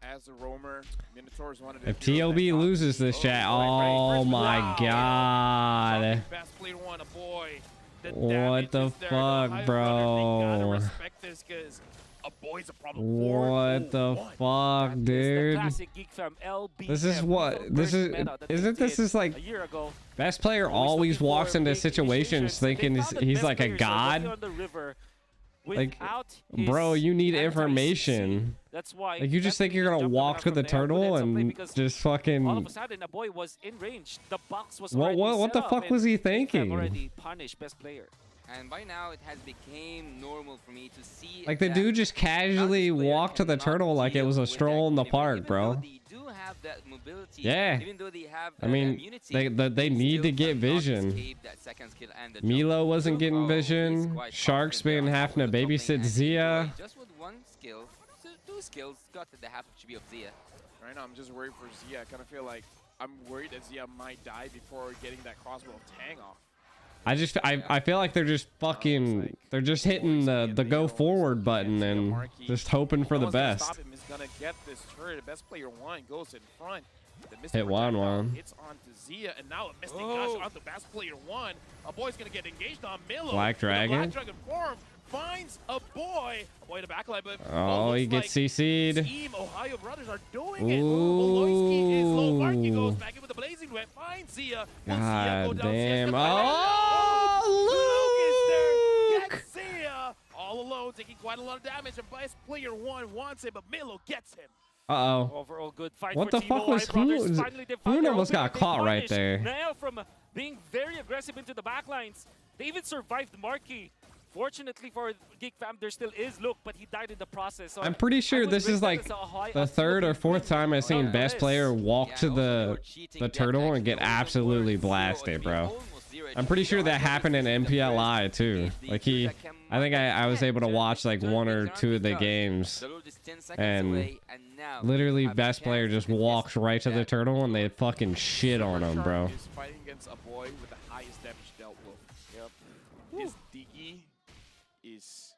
As a roamer, Minotaur's one of the If heroes TOB that got loses me. this chat, right. oh First my wow. god. Best player one, a boy. What damage the is there. fuck, Ohio bro? brothers, they gotta respect this 'cause a boy's a problem. What the 4-0-1. fuck, That is the dude? classic Geek Fam LBM. This is what this is. Isn't this is like a year ago? best player always walks into situations thinking he's like a god. Like, bro, you need information. That's why. Like, you just think you're gonna walk to the turtle and just all of fucking. a sudden a boy was in range. The box was What- already what the set fuck up, was he and Geek Fam thinking? Already punished best player. And by now, it has become normal for me to see. Like the that dude just casually non-player walked to the cannot turtle like it deal was a with stroll in the that park, even bro. though they do have that mobility, Yeah. even though they have I mean, immunity, they need still to get cannot vision. escape that second skill and the jump. Milo wasn't getting Oh, vision. he's quite Shark's confident been there having to with the top lane babysit and Zia. enjoy just with one skill, so 2 skills got the half HP of Zia. Right now, I'm just worried for Zia. I kind of feel like I'm worried that Zia might die before getting that crossbow tang off. I feel like they're just fucking they're just hitting the go forward button and just hoping for the No one's gonna best. Stop him. He's gonna get this turret. The best player one goes in front. The missed Hit projectile 1-1. hits onto Zia, and now a missing dash onto best player one. A boy's gonna get engaged on Milo. Black with the Dragon. Black Dragon form finds a boy. A boy to backline, but Oh, he looks gets like CC'd. Team Ohio Brothers are doing it. Voloisky is low. Marky Ooh. goes back in with the blazing whip. Finds Zia. Will Zia go God down? Zia's damn. gonna Oh, Luke is there. Gets Zia all alone, taking quite a lot of damage. And best player one wants it, but Milo gets him. Uh-oh. Overall good fight What for the Team fuck was Ohio Brothers. Hoon? Finally, they Hoon found their almost got opener. They caught right punished there. Now from being very aggressive into the backlines, they even survived Marky. Fortunately for Geek Fam, there still is Luke, but he died in the process. So I'm pretty I sure would this rate is that like as a high the third or looking fourth win. time I've seen Yeah, best it player is. walk Yeah, to and also the you're cheating the death turtle and actually get always absolutely works 0 blasted, HP, bro. almost 0 I'm HP. pretty sure that Ohio happened in Brothers is the MPLI first too. is the Like crew that can I think I was able to turn watch like turn 1 or turn 2 of the because games. the load is 10 seconds And away, and now Literally, you have a best chance player to just contest walks right to the that. turtle and they fucking shit on him, Shark bro. is fighting against a boy with the highest damage dealt with. Yep. His Diggy is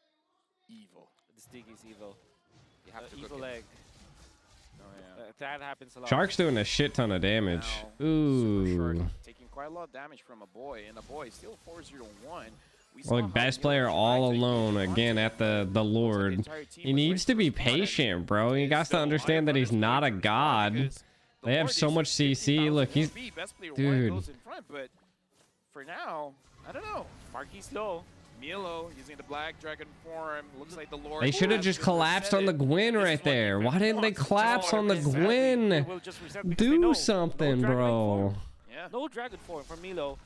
evil. This dig is evil. You have to cook Evil it. egg. Oh yeah. That happens a lot. Shark's doing a shit ton of damage. Now, Super Ooh. Shark taking quite a lot of damage from a boy, and a boy still 4-0-1. We saw Like how best Milo player tried all to alone engage again onto at him. the Looks like Lord. entire team He was needs ready to to be respond, and patient, bro. He got to still understand that Ohio he's Brothers not a played to respond god. because the They have Lord so is much CC. 50,000 Look, he's LP. Best player one dude. goes in front, but for now, I don't know. Marky's low. Milo using the Black Dragon form. Looks like the Lord. They should have has just just collapsed on the reset it. Gwyn This is right what there. defense Why didn't they wants. collapse on the Sadly, They Gwyn? will just reset because they know Do no something, Dragon Link bro. form. Yeah, No Dragon form from Milo.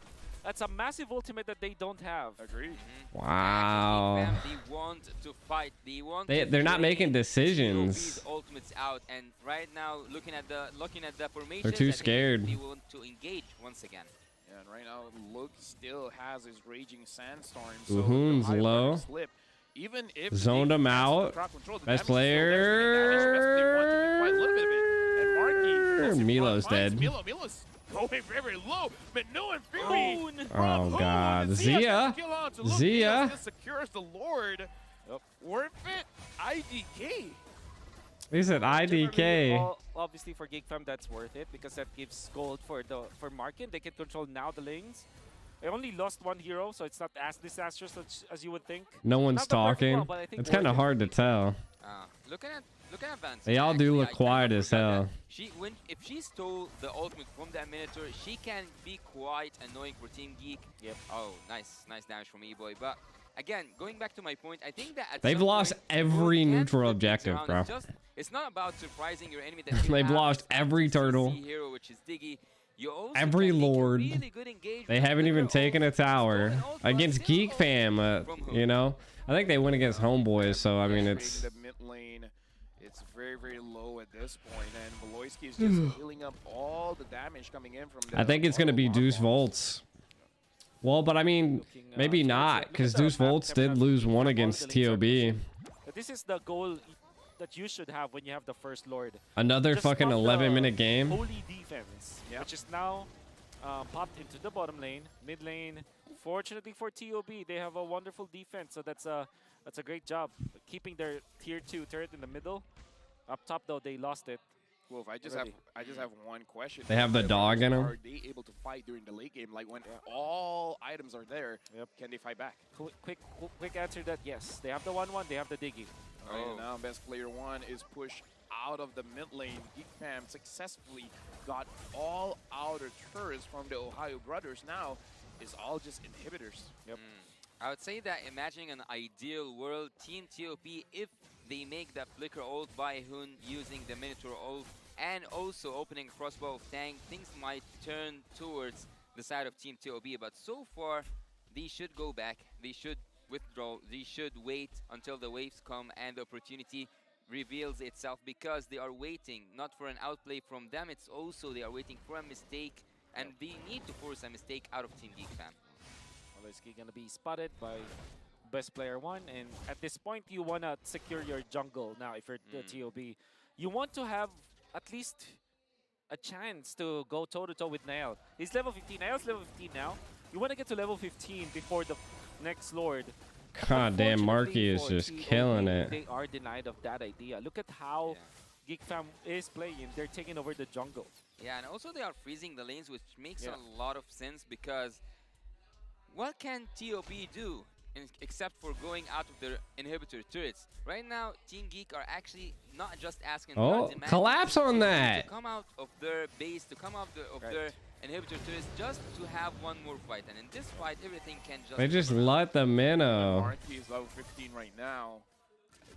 That's a massive ultimate that they don't have. agreed. Wow. They want to fight. They want. to They're not drain making decisions. TOB's ultimates out, and right now, looking at the formation, They're too scared. They want to engage once again. Yeah, and right now, Luke still has his raging sandstorm. So Uhu's the Ohio low. Brothers slip. Even if Zoned they him pass the out. crowd control, the Best damage is still there. Best player one taking quite a little bit of it. And Marky goes in Milo's front, finds dead. Milo's going very, very low. But no and Fury. Hoon. Oh, God. Zia. Zia. Secures the Lord. Yep. Worth it. IDK. He said IDK. Obviously for Geek Fam that's worth it because that gives gold for Markin. They can control now the lanes. They only lost 1 hero, so it's not as disastrous as you would think. No one's Not the perfect talking. one, but I think It's kind of worth it. hard to tell. Looking at Vance. They all do actually, look I kind quiet of as forgot hell. that if she stole the ultimate from that Minotaur, she can be quite annoying for Team Geek. Yep. Oh, nice damage from E-Boy. But again, going back to my point, I think that at They've some lost point, every you can neutral flip things objective, around. bro. It's not about surprising your enemy. That you They've have lost this every CC turtle. hero, which is Diggy. You also Every can make a lord. really good engagement. They haven't even Flicker taken a ult, tower stolen ult, against but still Geek Fam. from You Hoon. know, I think they went against Homeboys, so I mean it's. The mid lane, it's very, very low at this point, and Voloisky is just healing up all the damage coming in from the I think it's gonna be Deuce Volts. Well, but I mean, maybe not, because Deuce Volts did lose one against TOB. This is the goal that you should have when you have the first Lord. Another Just fucking stop the 11-minute game. Holy defense, which is now popped into the bottom lane, mid lane. Fortunately for TOB, they have a wonderful defense, so that's a great job keeping their tier 2 turret in the middle. Up top though, they lost it. Wolf, I just have one question. They have the dog in 'em. Are they able to fight during the late game? Like when all items are there, can they fight back? Quick answer that yes. They have the 1-1, they have the digging. Right now, best player 1 is pushed out of the mid lane. Geek Fam successfully got all outer turrets from the Ohio brothers. Now it's all just inhibitors. I would say that imagining an ideal world, Team TOP, if they make that flicker ult by Hoon using the Minotaur ult and also opening a crossbow of Tang, things might turn towards the side of Team TOB. But so far, they should go back. They should withdraw. They should wait until the waves come and the opportunity reveals itself, because they are waiting not for an outplay from them. It's also they are waiting for a mistake, and they need to force a mistake out of Team Geek Fam. Voloisky gonna be spotted by best player 1, and at this point you wanna secure your jungle now. If you're the TOB, you want to have at least a chance to go toe-to-toe with Nael. He's level 15. Nael's level 15 now. You want to get to level 15 before the next Lord. God damn, Marky is For just TOB, killing it. They are denied of that idea. Look at how Geek Fam is playing. They're taking over the jungle. Yeah, and also they are freezing the lanes, which makes a lot of sense, because what can TOB do except for going out of their inhibitor turrets? Right now, Team Geek are actually not just asking, collapse on that. to come out of their base, to come out of their inhibitor turrets, just to have one more fight. And in this fight, everything can just... They just let the minnow. Marky is level 15 right now.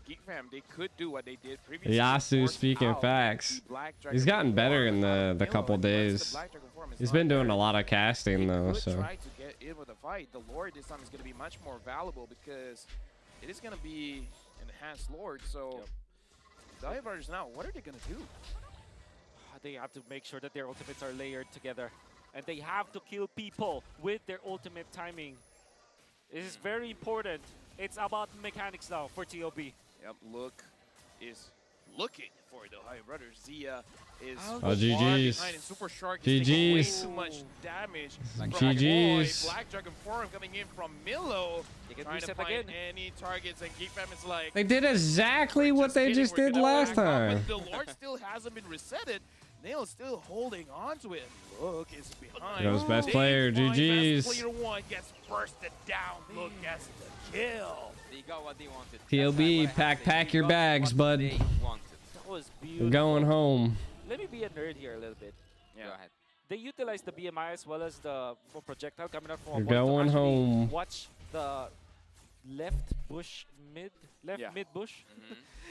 Geek Fam, they could do what they did previously. Yasu speaking facts. He's gotten better in the couple days. He's been doing a lot of casting though, so. Try to get in with the fight. The Lord this time is going to be much more valuable, because it is going to be enhanced Lord. So the Divers now, what are they going to do? They have to make sure that their ultimates are layered together, and they have to kill people with their ultimate timing. This is very important. It's about mechanics now for TOB. Yep, Look is looking for the Ohio brothers. Zia is GG's. behind, and Super Shark is taking way GG's. too much damage. GG's. Black Dragon Forum coming in from Milo, They can trying to reset find again. any targets, and Geek Fam is like, They did exactly what they just did last time. The Lord still hasn't been resetted. Nail is still holding on to it. Look is behind. Goes best player, GG's. Best player 1 gets bursted down. Look gets the kill. They got what they wanted. TOB, pack your bags, bud. They wanted. That was We're beautiful. going home. Let me be a nerd here a little bit. Go ahead. They utilized the BMI as well as the projectile coming out from We're a point to going actually home. Watch the left mid bush.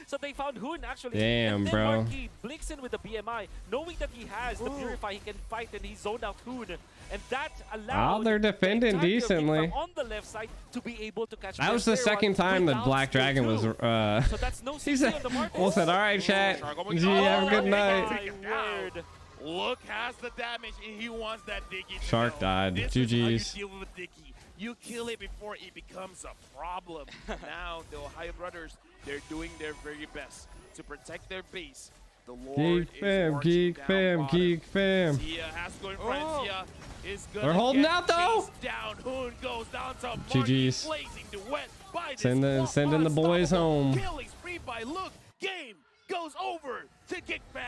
So they found Hoon actually. Damn, and then bro. Marquis blinks in with the BMI, knowing that he has the Purify, he can fight, and he zoned out Hoon. And that allowed they're defending the entire decently. team on the left side to be able to catch That was the Best Player second One time that without Black skill Dragon was. two. So that's no He CC said, on the market. Wolf said, all right, chat. Gee, have a good night. My word. Look has the damage, and he wants that Dicky. Shark died. This GG's. is how you deal with Dicky. You kill it before it becomes a problem. Now the Ohio brothers, they're doing their very best to protect their base. The Lord Geek Fam, marching Geek down Fam, bottom. Geek Fam. Zia has to go in front. Zia is gonna They're holding get out, though. chased down. Hoon goes down to Marky, GG's. blazing the wet by Sending the boys home. Killing spree by Look. Game goes over to Geek Fam.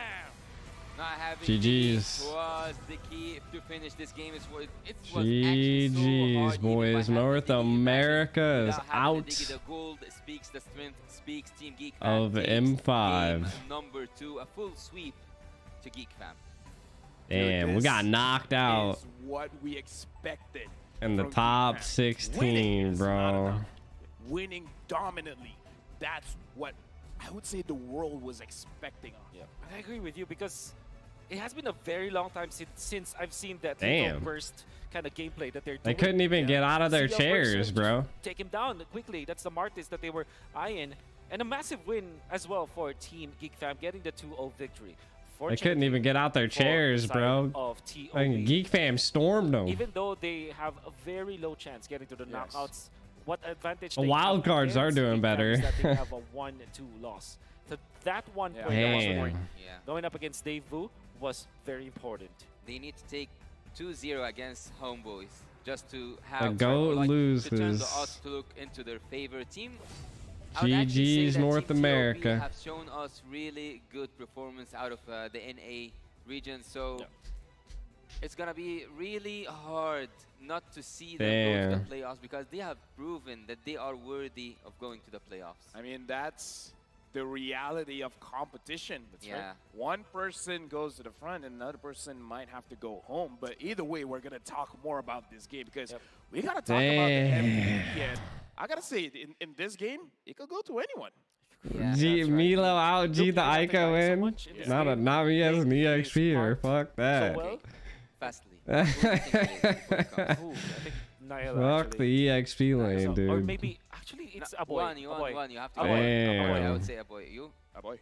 Not having GG's. DD was the key to finish this game. It was actually so GG's, hard, even by boys. having North the DD America advantage. is Without having out the DD, the gold speaks the strength, speaks Team Geek of Fam takes M5. game number 2, a full sweep to Geek Fam. Damn, we got knocked out Is what we expected in the from Geek top Fam. 16, Winning is not bro. enough. Winning dominantly. That's what I would say the world was expecting. I agree with you, because it has been a very long time since I've seen that Damn. little burst kind of gameplay that they're doing. They couldn't even get out of their CL chairs, versus bro. Take him down quickly. That's the Martis that they were eyeing. And a massive win as well for Team Geek Fam, getting the 2-0 victory. They couldn't even get out their for chairs, the side bro. Of TOB. Like, Geek Fam stormed them. Even though they have a very low chance getting to the knockouts, what advantage The they wild have cards are against doing Geek Fam better. is that they have a 1-2 loss. So that 1 point that was Damn. important Yeah. going up against Dave Vu was very important. They need to take 2-0 against Homeboys just to The have GOAT to turn the loses. odds to look into their favorite team. I would actually say GG's that North Team TOB America. have shown us really good performance out of the NA region, so it's gonna be really hard not to see them go to the playoffs because they have proven that they are worthy of going to the playoffs. I mean, that's the reality of competition. That's Yeah. right. One person goes to the front and another person might have to go home. But either way, we're going to talk more about this game because we got to talk about the MVP. And I got to say, in this game, it could go to anyone. Yeah, G that's right. Milo out, G the Luke, you Ico like so in. much in this Not game. me as an He EXP is or smart fuck that. So well. Fastly. Ooh, I think Niall Fuck actually. the EXP lane, Or dude. maybe, actually, it's a boy. One, a boy. you have to A go. boy. A boy, I Damn. would say a boy. You? Oh, boy.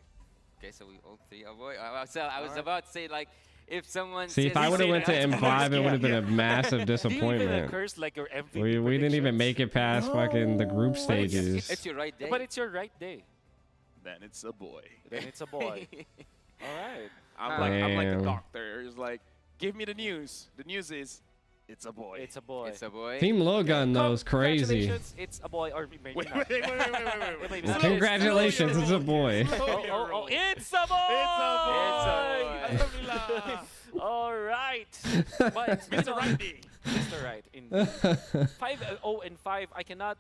Okay, so we all three a boy. I was about to say, like, if someone See, if says I would have went to that- M5, it would have been a massive Do you even disappointment. curse like your MVP We didn't even predictions? make it past fucking the group It's stages. your right day. But it's your right day. Then it's a boy. Then it's a boy. All right. I'm like Damn. a doctor. It's like, give me the news. The news is, it's a boy. It's a boy. It's a boy. Team Logan though is crazy. Congratulations, it's a boy. Or maybe Wait, not. wait, wait, wait, wait, wait, wait, wait. Slow Congratulations, it's a boy. Oh, it's a boy! It's a boy. Alhamdulillah. All right. But Mr. Righty. Mr. Right. Indeed. 5-0-5.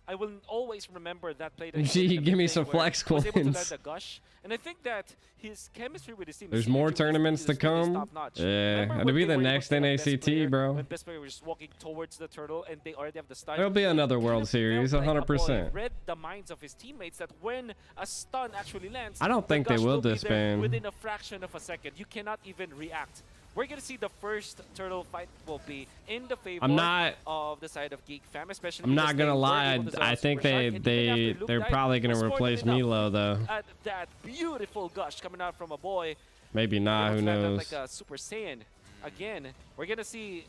I will always remember that play. That he Gee, did in the give me beginning some where flex he was able to land coins. a gush. And I think that his chemistry with his team. There's his more synergy with his tournaments team to is really come. top-notch. Yeah, Remember it'll when be they the were able next to get Best NACT, Player, bro. When Best Player was just walking towards the turtle and they already have the stun. There'll be another World Kind of Series, felt like a boy 100%. read the minds of his teammates that when a stun actually lands, I don't the think they gush will be there disband. within a fraction of a second. You cannot even react. We're gonna see the first turtle fight will be in the favor I'm not- of the side of Geek Fam, especially. I'm not because gonna they were lie. able to sell I think Super Shark, and even after Luke they're died, probably gonna was more than replace enough. Milo though. At that beautiful gush coming out from a boy. Maybe not. Who Able to land that knows? Like a Super Saiyan. Again, we're gonna see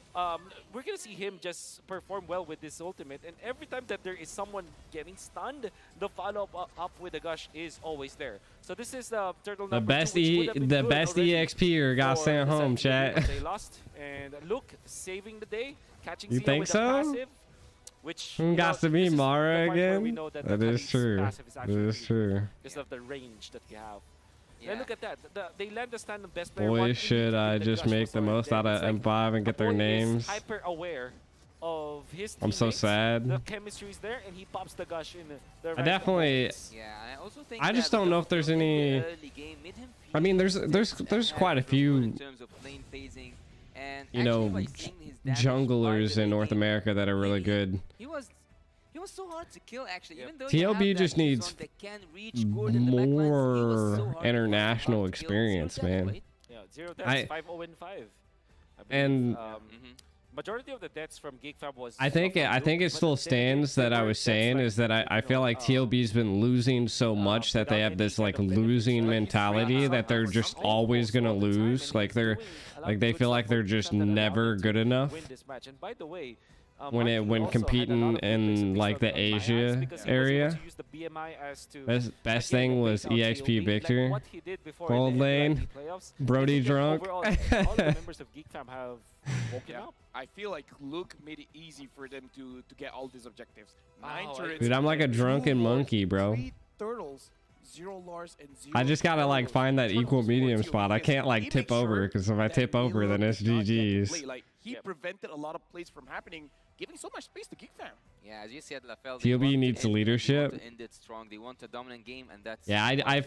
him just perform well with this ultimate, and every time that there is someone getting stunned, the follow up with the gush is always there. So this is the turtle The number best two, which would have been the good best already EXPer got for sent the home, side of chat. They lost, and Luke saving the day, catching You Zia think with so? a passive, which Got to be this is the Mara point where again. we know that That the is Khalid's true. passive is That actually is true. because of the range that you have. Yeah. And look at that. They land the stand on best player. Boy, 1 should I immediately, just gush make was the already most there. out of It's like M5 and get their Apoy is names. hyper aware of his I'm so teammates. sad. The chemistry is there, and he pops the gush in the right definitely- moments. Yeah, I also think I just that don't know if there's in the any- early game made him I mean, there's feel quite a ahead few, in terms of lane phasing, and you know, actually by seeing his damage junglers by in the North lane, America that are really good. He was so hard to kill actually. Even though TOB you have that just needs Zone that can reach Gordon the backlines, he was so more hard to international hard to kill. experience, Zero deaths, man. right? Yeah, 0 I- deaths, 5-0-5. And- Majority of the deaths from Geek Fam was. I think from it Luke, but still then stands they that I were was deaths saying like, is that I feel like TLB's been losing so much that they without have this any like kind of benefits. losing Like, mentality that they're for just some always angles gonna all the time, lose. and Like he's they're doing a lot like of they good feel stuff like for they're Geek just Fam that allowed never them to good enough. win this match. And by the way, when Marky when also had a lot competing of good plays in based like on the my eyes Asia because he was able area. to use the BMI as to Best again, thing was base out EXP TOB, like Victor. what he did before Gold in the lane, MLBBM playoffs. Brody I think that drunk. overall, all the members of Geek Fam have woken Yeah, up. I feel like Luke made it easy for them to get all these objectives. 9 Oh, turrets. Dude, I'm like a drunken 2 Lars, monkey, bro. 3 turtles, 0 Lars, and 0 I just gotta like turtles. find that Turtles equal for medium TOB spot. I because can't like he tip makes over sure because if I that tip over, Milo then it's does not get to GG's. play. Like, he prevented a lot of plays from happening, giving so much space to Geek Fam. Yeah, as you said, Lafel, TOB needs They leadership. want to end it strong. They want a dominant game, and that's Yeah, what I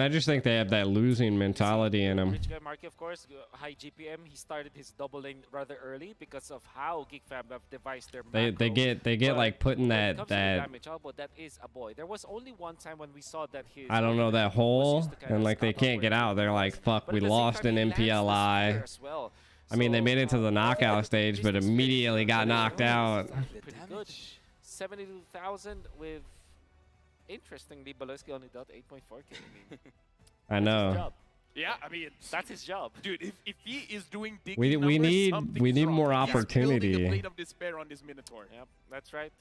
just think they have that losing mentality in them. Rich guy Marky, of course, high GPM. He started his double lane rather early because of how Geek Fam have devised their They macro. get But like putting when it that comes to the damage, Albo, that is a boy. There was only one time when we saw that his I don't know, that was hole, used to kinda and like they stop up can't where get the out. They're defense like, was. fuck, But we at the same lost time, in he lands the MPLI. spear as well. I mean, they So, made it to the knockout yeah, stage, but business immediately fit. got knocked out. Pretty good. 72,000 with, interestingly, Baloski only got 8.4k. I His know. job. Yeah, I mean, That's his job. dude, if he is doing Diggy We numbers, need something's wrong. more He's building opportunity. the Blade of Despair on this Minotaur. Yep, that's right.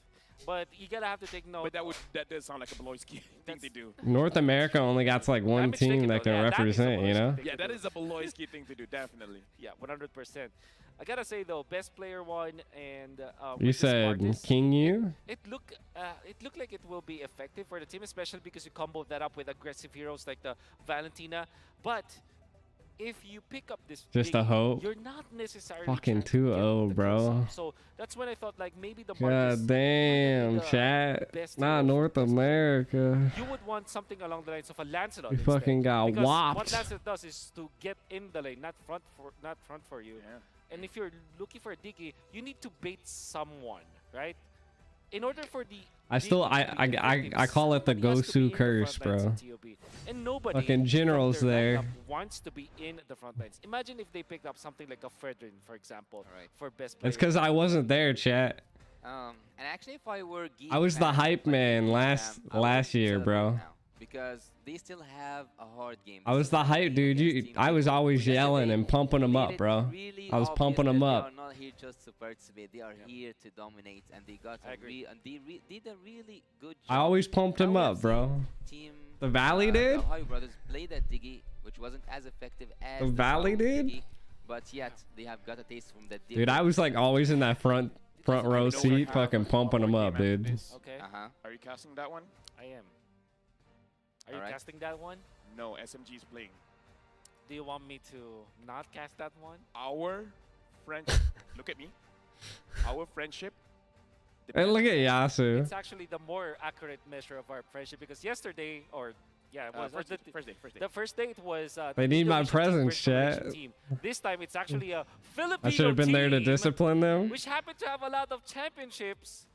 But you gotta have to take note. But that does sound like a Beloyski thing to do. North America only got like one Damage team taken, that though. can Yeah, that is a represent, you Baloski know? thing Yeah, to that do. is a Beloyski thing to do, definitely. Yeah, 100%. I gotta say though, best player won, and You with the said smartest, King Yu? it looked like it will be effective for the team, especially because you combo that up with aggressive heroes like the Valentina. But if you pick up this Just a Diggy, hope. you're not necessarily Fucking trying to get 2-0, the bro. kills up. So that's when I thought like maybe the Marcus God damn, the chat. best Not hero for North best player. America. You would want something along the lines of a Lancelot. We instead. fucking got Because what whopped. Lancelot does is to get in the lane, not front for you. Yeah. And if you're looking for a Diggy, you need to bait someone, right? In order for the I still Diggy to be effective, I call it the somebody has to be Gosu in the curse, front lines bro. in TOB. And nobody Fucking from generals their there. lineup wants to be in the front lines. Imagine if they picked up something like a Fredrin, for example, Alright. for best player. It's because I wasn't there, chat. And actually, if I were Geek I was the fan, hype like man Geek last Fam, I would year, celebrate bro. now, because they still have a hard game. I was the hype dude. I was always yelling and pumping them up, bro. I was pumping them up. They are not here just to participate. They are here to dominate, and they got I agree. did a really good job. I always pumped them Now up, we bro. have seen Team The Valley did? The Ohio Brothers played at Diggy, which wasn't as effective as The Valley South did? Diggy, but yet they have got a taste from that. Dude, I was like always in that front row seat, fucking pumping them up, dude. Okay, Are you casting that one? I am. Are you Alright. casting that one? No, SMG is playing. Do you want me to not cast that one? Our friendship. Look at me. Our friendship. Hey, look at Yasu. It's actually the more accurate measure of our friendship because yesterday, or yeah, it was First day. the first day it was. They need my Indonesia team presence, versus Malaysian chat. team. This time it's actually a Filipino I should have been there to team, discipline them. which happened to have a lot of championships,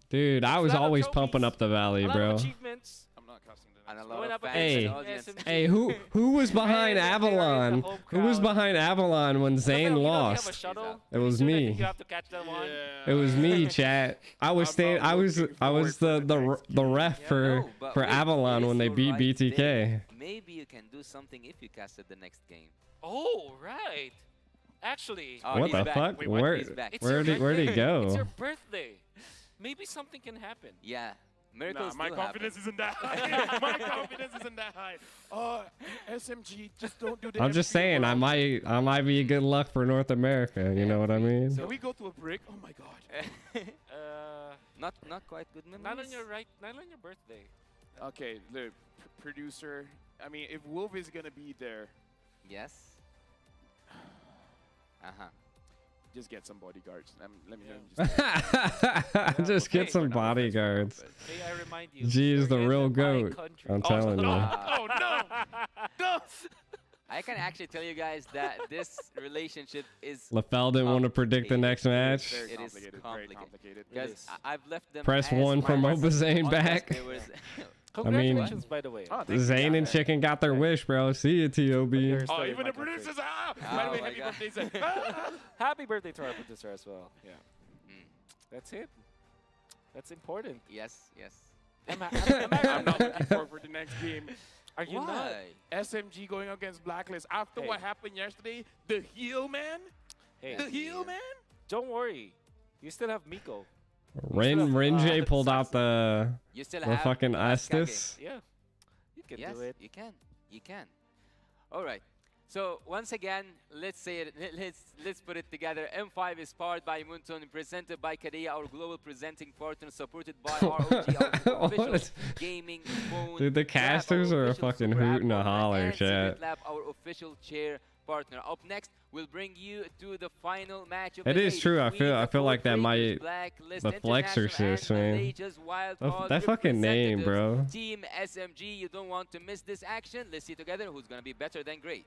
Dude, I was lot of always trophies, pumping up the Valley, a lot bro. of achievements. I'm not casting the and a next lot Going of up fans Hey. and audience. SMG. Hey, who was behind Hey, they are in the Avalon? home Who was crowd. behind Avalon when Rafael, Zane you know they have a lost? shuttle. It was Soon I me. think you have to catch that one. It was me, chat. I was I'm staying. not I was looking the ref Yeah, for no, but for with Avalon this when they beat right BTK. there, maybe you can do something if you casted the next game. Oh right, actually. Oh, What he's the back. fuck? Wait, what? Where He's back. It's where'd your he birthday. go? It's your birthday. Maybe something can happen. Yeah, Nah, miracles my do confidence isn't that high. My confidence isn't that high. SMG, just don't do the I'm just FP saying, I world. might be good luck for North America. You know what I mean? Can we go to a break? Oh my god. happen. Not quite good memories. Not on your birthday. Okay, the producer. I mean, if Wolf is gonna be there, Yes. just get some bodyguards. Let me just. Just okay. get some bodyguards. May I remind you? G is the you're in real my goat. country. I'm telling you. Oh no! No! I can actually tell you guys that this relationship is. LaFell didn't want to predict the next match. Very It is complicated. Very complicated. complicated. Because I've left them. Press as 1 for my Mobazane audience. back. There was Congratulations, by the way. Oh, thank you. Zane and Chicken got their wish, bro. See you, TOB. You're Oh, still in even my the country. producers. By the Oh way, my happy God. birthday, Zane. Ah! Happy birthday to our producer as well. Yeah. Mm. That's it. That's important. Yes, yes. Am I I'm not looking forward for the next game. Are you not? Why? SMG going against Blacklist. After Hey. what happened yesterday, the heel man? Hey, The heel man? don't worry. You still have Miko. Rinjay pulled out the You still have fucking Askage. Estes. Yeah. You can Yes, do it. you can. You can. All right. So once again, let's say it. Let's put it together. M5 is powered by Munton, presented by Kadea, our global presenting partner, supported by ROG, our What official is- gaming phone. Dude, the Grab, our casters are a official fucking super app hoot and a partner, holler, and Secret chat. Lab, our official chair partner. Up next, we'll bring you to the final match of It the is day true. I between feel like that Code might Breakers Blacklist the Flexorcist, International and man. Malaysia's Wildcard That fucking name, bro. representatives. Team SMG, you don't want to miss this action. Let's see together who's gonna be better than great.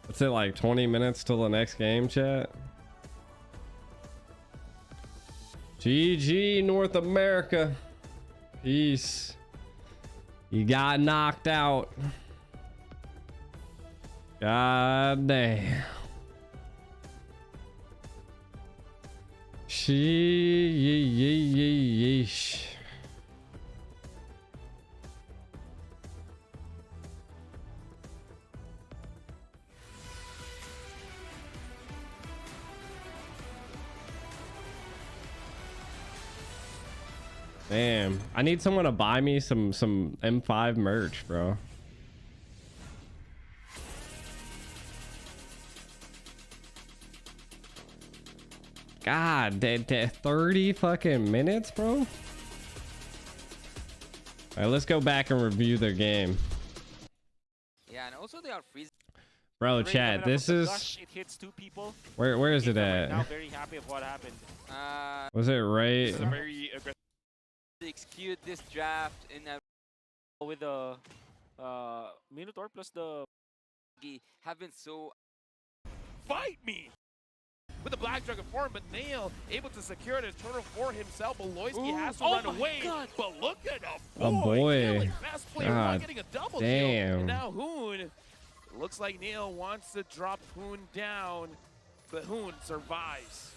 What's it like 20 minutes till the next game, chat? GG North America. Peace. You got knocked out. God damn. Sheesh. Damn, I need someone to buy me some M5 merch, bro. God, that 30 fucking minutes, bro. All right, let's go back and review their game. Yeah, and also they are freezing. Bro, chat, this is It hits 2 people. where is it Now at? very happy of what happened. Was it right? This is a very aggressive. Execute this draft in a With the Minotaur plus the have been so Fight me! With the Black Dragon form, but Nail able to secure the turtle for himself. Beloyski has to run away. But look at A boy. Killing. Fast player not God getting a double damn. kill. And now Hoon. Looks like Nail wants to drop Hoon down, but Hoon survives.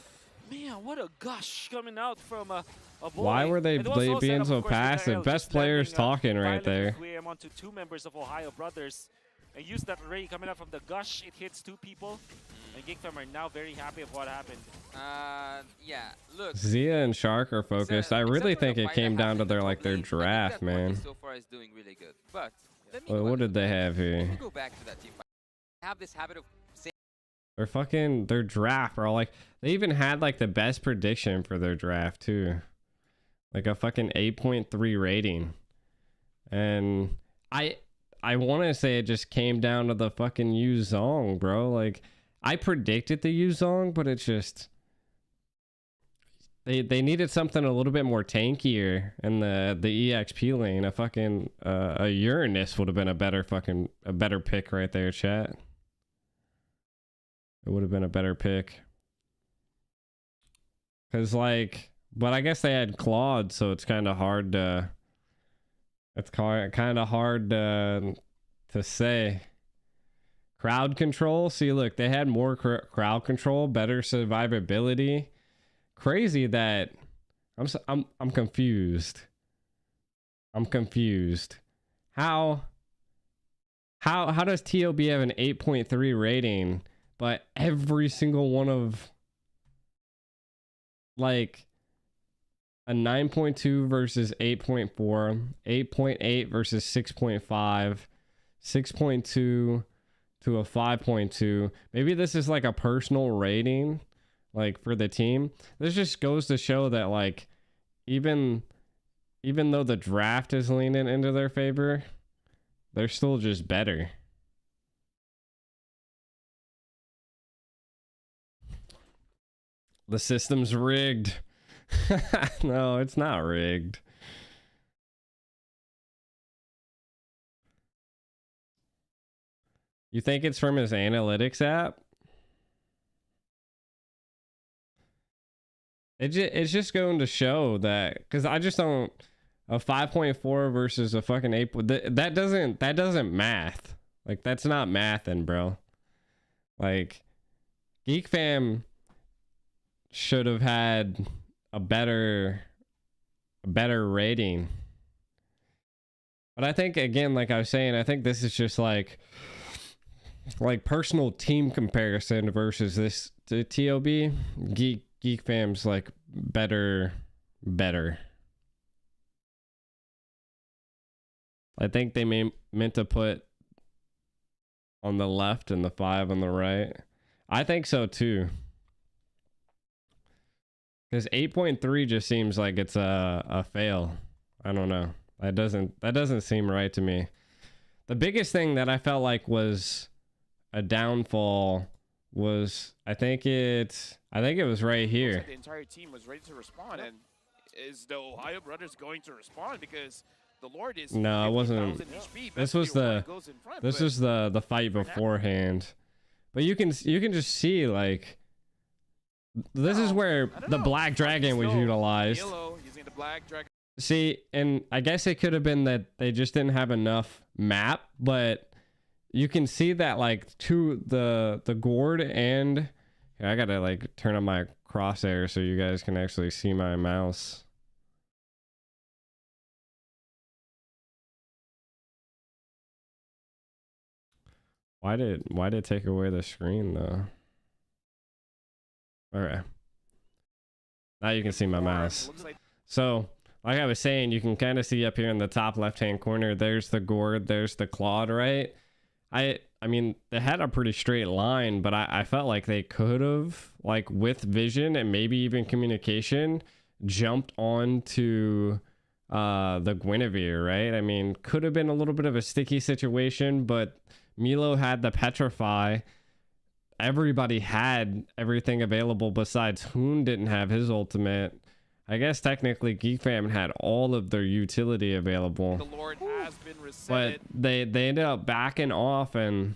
man, what a gush coming out from a boy. Why were they It was also set being up, so of course, with passive? Ariel Best just players landing, talking right violent there. requiem onto 2 members of Ohio Brothers. And use that ray coming out from the gush. It hits 2 people. And Geekfam are now very happy of what happened. yeah, look. Zia and Shark are focused. I really Except for think the it fight came that down to happened their in like their top lane, I think draft, that Monkey man. so far is doing really good. But let me Wait, go what back- did they have Let here? me go back to that team fight. I have this habit of saying Their draft, bro. Like they even had like the best prediction for their draft too, like a fucking 8.3 rating, and I want to say it just came down to the fucking Yu Zhong, bro. Like I predicted the Yu Zhong, but it's just they needed something a little bit more tankier in the EXP lane. A fucking a Uranus would have been a better pick right there, chat. It would have been a better pick. Cause like, but I guess they had Claude, so it's kind of hard to. It's kind of hard to say. Crowd control. See, look, they had more crowd control, better survivability. Crazy that I'm confused. I'm confused. How does TOB have an 8.3 rating, but every single one of like a 9.2 versus 8.4, 8.8 versus 6.5, 6.2 to a 5.2. Maybe this is like a personal rating, like for the team. This just goes to show that like even though the draft is leaning into their favor, they're still just better. The system's rigged. No, it's not rigged. You think it's from his analytics app? It's just going to show that, because I just don't, a 5.4 versus a fucking 8, that doesn't math. Like that's not mathing, bro. Like Geek Fam should have had a better rating. But I think, again, like I was saying, I think this is just like personal team comparison versus this to TOB. Geek Fam's like better. I think they meant to put on the left and the 5 on the right. I think so too. Because 8.3 just seems like it's a fail. I don't know. That doesn't seem right to me. The biggest thing that I felt like was a downfall was I think it was right here. Like the entire team was ready to respond, and is the Ohio brothers going to respond? Because the Lord is No, it wasn't. HP. This was the fight beforehand. But you can just see like this is where the Black Dragon was utilized. Using the Black Dragon. See, and I guess it could have been that they just didn't have enough map, but you can see that like to the gourd and here, I gotta like turn on my crosshair so you guys can actually see my mouse. Why did it take away the screen though? Okay. Now you can see my mouse. So like I was saying, you can kind of see up here in the top left hand corner, there's the gourd, there's the Claude, right? I mean, they had a pretty straight line, but I felt like they could have, like with vision and maybe even communication, jumped onto the Guinevere, right? I mean, could have been a little bit of a sticky situation, but Milo had the Petrify. Everybody had everything available besides Hoon didn't have his ultimate. I guess technically Geek Fam had all of their utility available. The Lord has been resetted. But they ended up backing off, and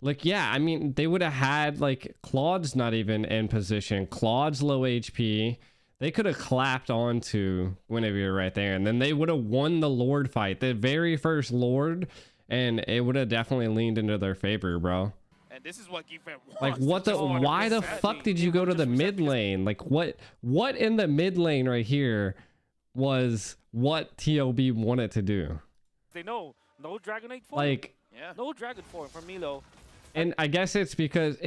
like, yeah, I mean, they would have had like Claude's not even in position. Claude's low HP. They could have clapped onto Guinevere right there, and then they would have won the Lord fight, the very first Lord, and it would have definitely leaned into their favor, bro. And this is what Geek Fam wants. Like, what the? Why the fuck did you go to the mid lane? Like, what in the mid lane right here was what TOB wanted to do? They know no Dragonite form. Like, yeah, no Dragon form from Milo. And I guess it's because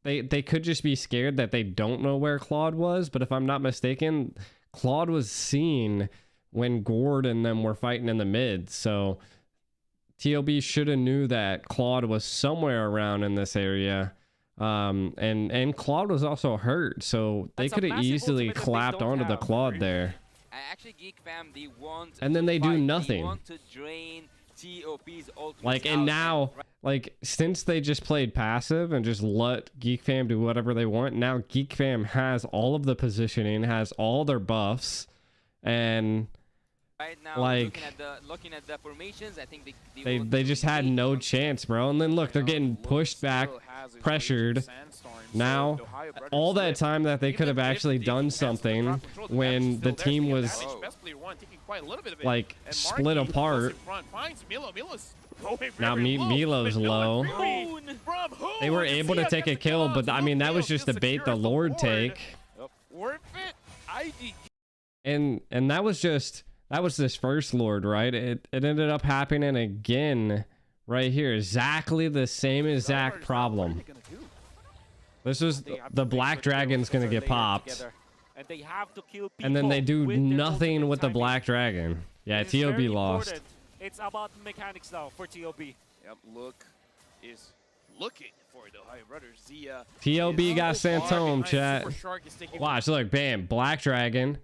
they could just be scared that they don't know where Claude was. But if I'm not mistaken, Claude was seen when Gord and them were fighting in the mid. So TOB should have knew that Claude was somewhere around in this area. And Claude was also hurt, so they could have easily clapped onto the Claude there. Actually, Geek Fam, they want and then they do nothing. They want to drain TOP's ultimate. Like, and now, like, since they just played passive and just let Geek Fam do whatever they want, now Geek Fam has all of the positioning, has all their buffs, and right now, like, looking at the formations, I think they just had no chance, bro. And then look, they're getting pushed back, pressured. Now, all that time that they could have actually done something when the team was like split apart. Now Milo's low. They were able to take a kill, but I mean, that was just to bait the Lord take. And that was this first Lord, right? It ended up happening again right here. Exactly the same exact problem. This is the Black Dragon's gonna get popped. And then they do nothing with the Black Dragon. Yeah, TOB lost. It's about mechanics now for TOB. Yep, Look is looking for the Ohio brothers. Zia TOB got sent home, chat. Watch, look, bam, Black Dragon.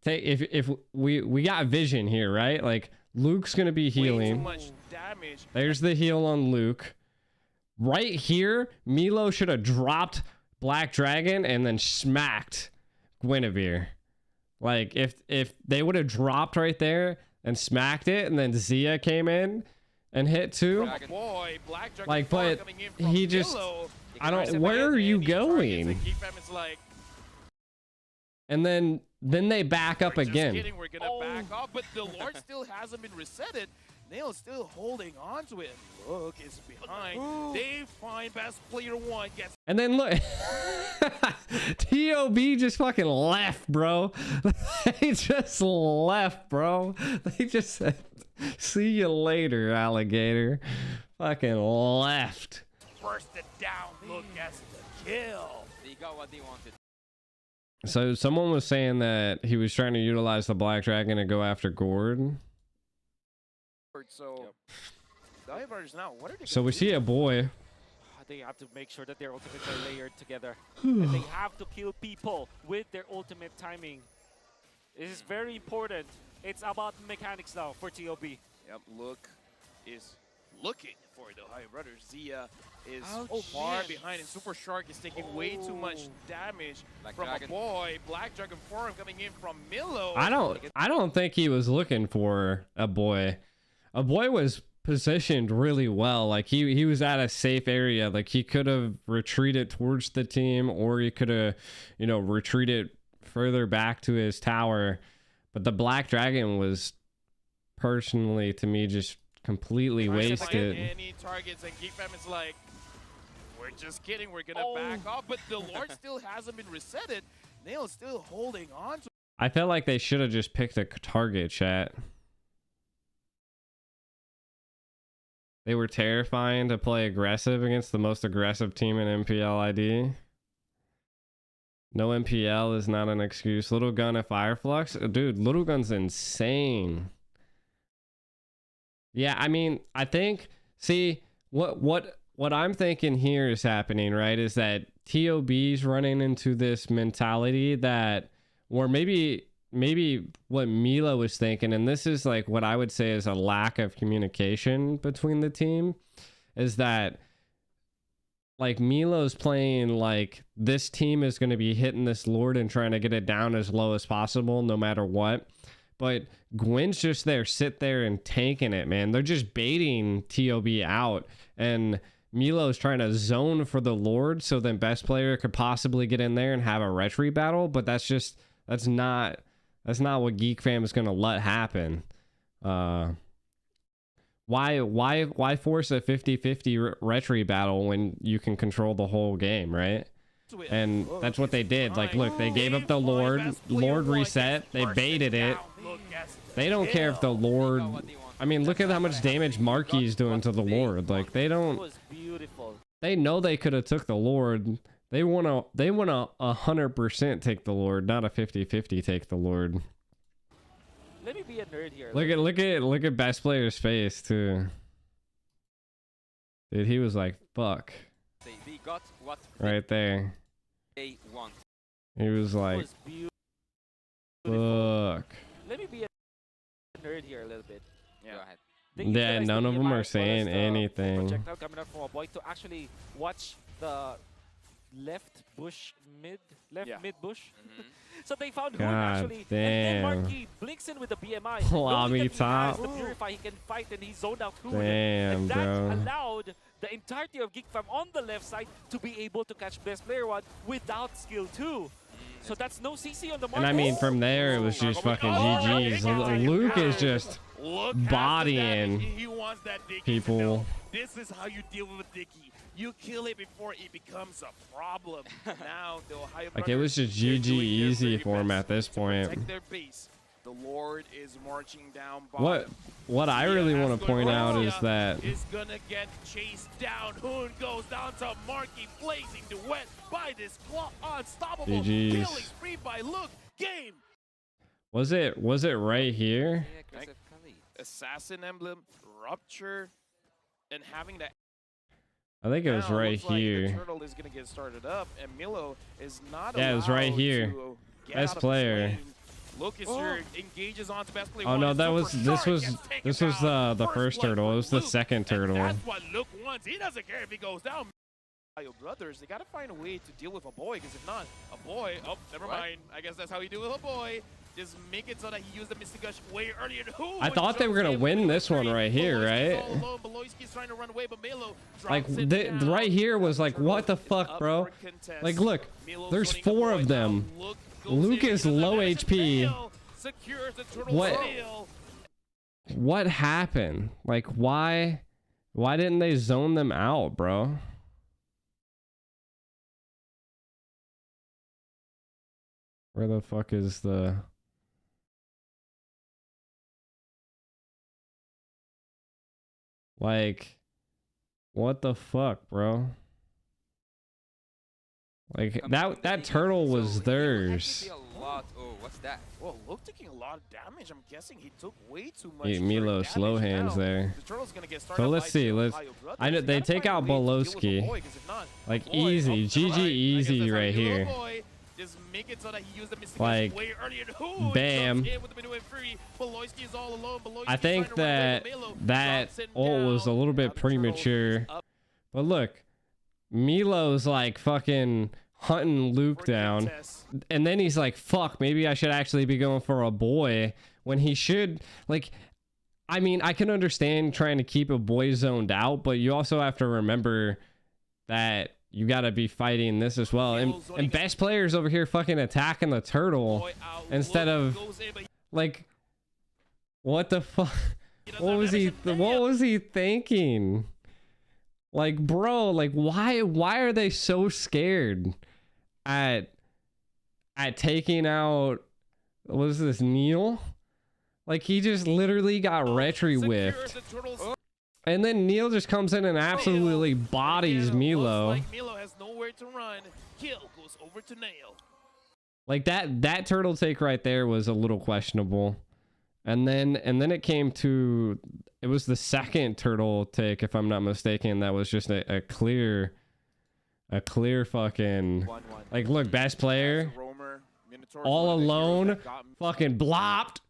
If we got vision here, right? Like, Luke's gonna be healing. There's the heal on Luke. Right here, Milo should have dropped Black Dragon and then smacked Guinevere. Like, if they would have dropped right there and smacked it, and then Zia came in and hit too. Like, but he just, I don't, where are you going? And then they back up again. We're gonna back off, but the Lord still hasn't been resetted. Nail's still holding on to it. Look is behind. They find best player one gets. And then look, TOB just fucking left, bro. They just left, bro. They just said, "See you later, alligator." Fucking left. Bursted down. Look gets the kill. They got what they wanted. So someone was saying that he was trying to utilize the Black Dragon to go after Gord. So, divers now. What are they so we see a boy. They have to make sure that their ultimates are layered together. And they have to kill people with their ultimate timing. It is very important It's about mechanics now for TOB. Yep, Look is looking for the Ohio Brothers. Zia is Ouch. far behind, and Super Shark is taking way too much damage Black from Dragon. a boy. Black Dragon form coming in from Milo. I don't think he was looking for a boy. A boy was positioned really well. Like he was at a safe area. Like he could have retreated towards the team, or he could have, you know, retreated further back to his tower. But the Black Dragon was, personally to me, just completely wasted. Any targets, and Geek Fam is like, we're just kidding, we're gonna back off. But the Lord still hasn't been resetted. Nail is still holding on to. I felt like they should have just picked a target, chat. They were terrifying to play aggressive against the most aggressive team in MPL ID. No MPL is not an excuse. Little Gun at Fireflux? Dude, Little Gun's insane. Yeah, I mean, I think, see, what I'm thinking here is happening, right, is that TOB's running into this mentality that, or maybe what Milo was thinking, and this is like what I would say is a lack of communication between the team, is that like Milo's playing like this team is going to be hitting this Lord and trying to get it down as low as possible no matter what. But Gwen's just there, sit there and tanking it, man. They're just baiting TOB out, and Milo's trying to zone for the Lord so then best player could possibly get in there and have a retry battle, but that's not what Geek Fam is going to let happen. Why force a 50-50 retry battle when you can control the whole game, right? And that's what they did. Like, look, they gave up the Lord reset, they baited it. They don't care if the Lord, I mean, look at how much damage Marky's doing to the Lord. Like, they don't, they know they could have took the Lord. They want to 100% take the Lord, not a 50-50 take the Lord. Let me be a nerd here. Look at best player's face too. Dude, he was like, fuck. They got what Right there. they want. He was like, fuck. Let me be a nerd here a little bit. Go ahead. They Yeah, utilized none the of them EMI are as saying the anything. projectile coming out from a boy to actually watch the left bush mid bush. So they found Hoon God actually, damn. and then Marky blinks in with the BMI. Lobby Knowing that he top. has the Purify, he can fight, and he zoned out Hoon. Damn, and that bro. allowed the entirety of Geek Fam on the left side to be able to catch best player 1 without skill 2. So that's no CC on the mark. And I mean, from there, it was just fucking GG's. Luke is just bodying He wants that Dicky. people. No, this is how you deal with a Dicky. You kill it before it becomes a problem. Now the Ohio Like, it was just GG easy for him at this point. protect their base. The Lord is marching down bottom. What I really want to point out is that is gonna get chased down. Hoon goes down to Marky, blazing duet by this claw, unstoppable GG's. killing spree by Look. Game. was it right here? Yeah, aggressive Kali. Assassin emblem, rupture, and having that. I think it was Now, right looks like the here. turtle is gonna get started up, and Milo is not. Yeah, it was right allowed here. to get Best out of his player. lane. Lucas here engages onto best player. Oh one, no, and that Super was Shark this gets taken was down. the first blood turtle. It for was the Luke, second turtle. And that's what Luke wants. He doesn't care if he goes down. Ohio Brothers, they gotta find a way to deal with a boy, because if not, a boy. Oh, never mind. I guess that's how you deal with a boy. Just make it so that he used the Mystic Gush way earlier. I thought they were gonna win this one right here, right? Trying to run away, but Milo Like, drops it down. right here was like, what the fuck, bro? Like, look, there's 4 of them. Luke is low HP. What happened? Like, why didn't they zone them out, bro? Where the fuck is the... Like, what the fuck, bro? Like, that turtle was theirs. Oh, what's that? Well, Luke taking a lot of damage. I'm guessing he took way too much. Yeah, Milo slow hands there. The turtle's gonna get started So let's by see. the Let's. Ohio Brothers. I know they gotta take find a out way to deal with a Bolowski. boy, 'cause if not, Like, boy, easy. oh, never GG mind. I guess easy that's how right you deal with a here. boy. Just make it so that he used the missing Like, way earlier. Ooh, bam. in with the minute free. Beloyski is all alone. Beloyski I think trying to run away, that but Milo that drops him ult was a down. little Now bit the turtle premature. is up But look, Milo's like fucking hunting Luke for down. Tess. And then he's like, fuck, maybe I should actually be going for a boy when he should. Like, I mean, I can understand trying to keep a boy zoned out, but you also have to remember that you got to be fighting this as well. And best players over here fucking attacking the turtle Boy out. instead of Goes in, but like, what the fuck? he doesn't What was he? manage to What was he thinking? Like, bro, like, why are they so scared at taking out, what is this, Neil? Like, he just literally got retry secures whiffed. the turtles. And then Neil just comes in and absolutely bodies Again, Milo. looks like Milo has nowhere to run. Kill goes over to Nail. Like, that turtle take right there was a little questionable. And then it came to, it was the second turtle take, if I'm not mistaken, that was just a clear fucking, 1-1. like, look, best player, Roamer, Minotaur's all one of the heroes alone, that got fucking blopped.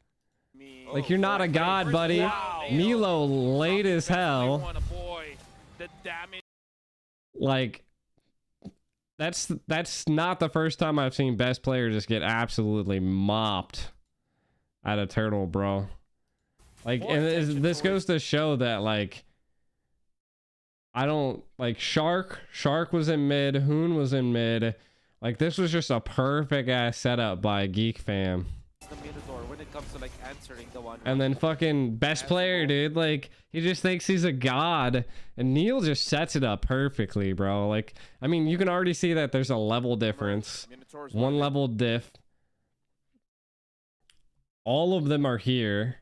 me. Like, you're not a god, buddy. Wow. Milo late as hell. One, a boy. The damage. Like, that's not the first time I've seen best player just get absolutely mopped at a turtle, bro. Like, and this goes to show that, like, I don't, like, Shark was in mid, Hoon was in mid. Like, this was just a perfect ass setup by Geek Fam. The Minotaur when it comes to like answering the one. And then fucking best player, dude. Like, he just thinks he's a god. And Neil just sets it up perfectly, bro. Like, I mean, you can already see that there's a level difference. Minotaur's One level diff. All of them are here.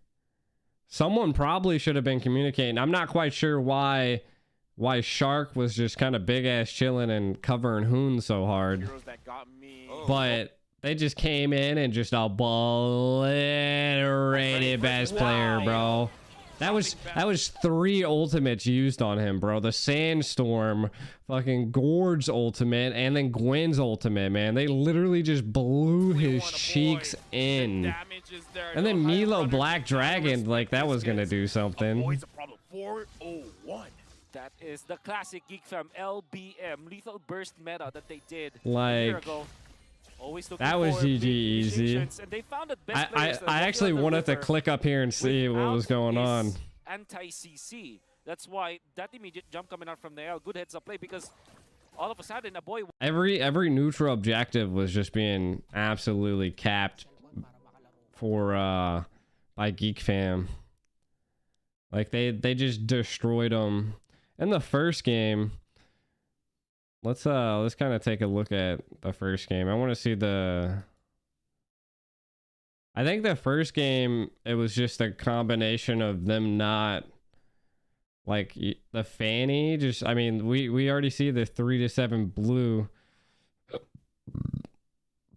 Someone probably should have been communicating. I'm not quite sure why Shark was just kind of big ass chilling and covering Hoon so hard. heroes that got me. But they just came in and just obliterated best player, bro. That was 3 ultimates used on him, bro. The Sandstorm, fucking Gord's ultimate, and then Gwen's ultimate, man. They literally just blew his cheeks in. And then Milo Black Dragon, like, that was gonna do something. Boy's a problem. 401. That is the classic Geek Fam LBM lethal burst meta that they did a Like, year ago. Always looking that was for GG big easy. initiations, and they found that best players that I left actually on the wanted to river click up here and see what was without going on. his Anti-CC. That's why that immediate jump coming out from the L. Good heads up play because all of a sudden a boy. Every neutral objective was just being absolutely capped for by Geek Fam. Like, they just destroyed them in the first game. Let's kind of take a look at the first game. I want to see I think the first game, it was just a combination of them not, like, the Fanny just, I mean, we already see the 3-7 blue.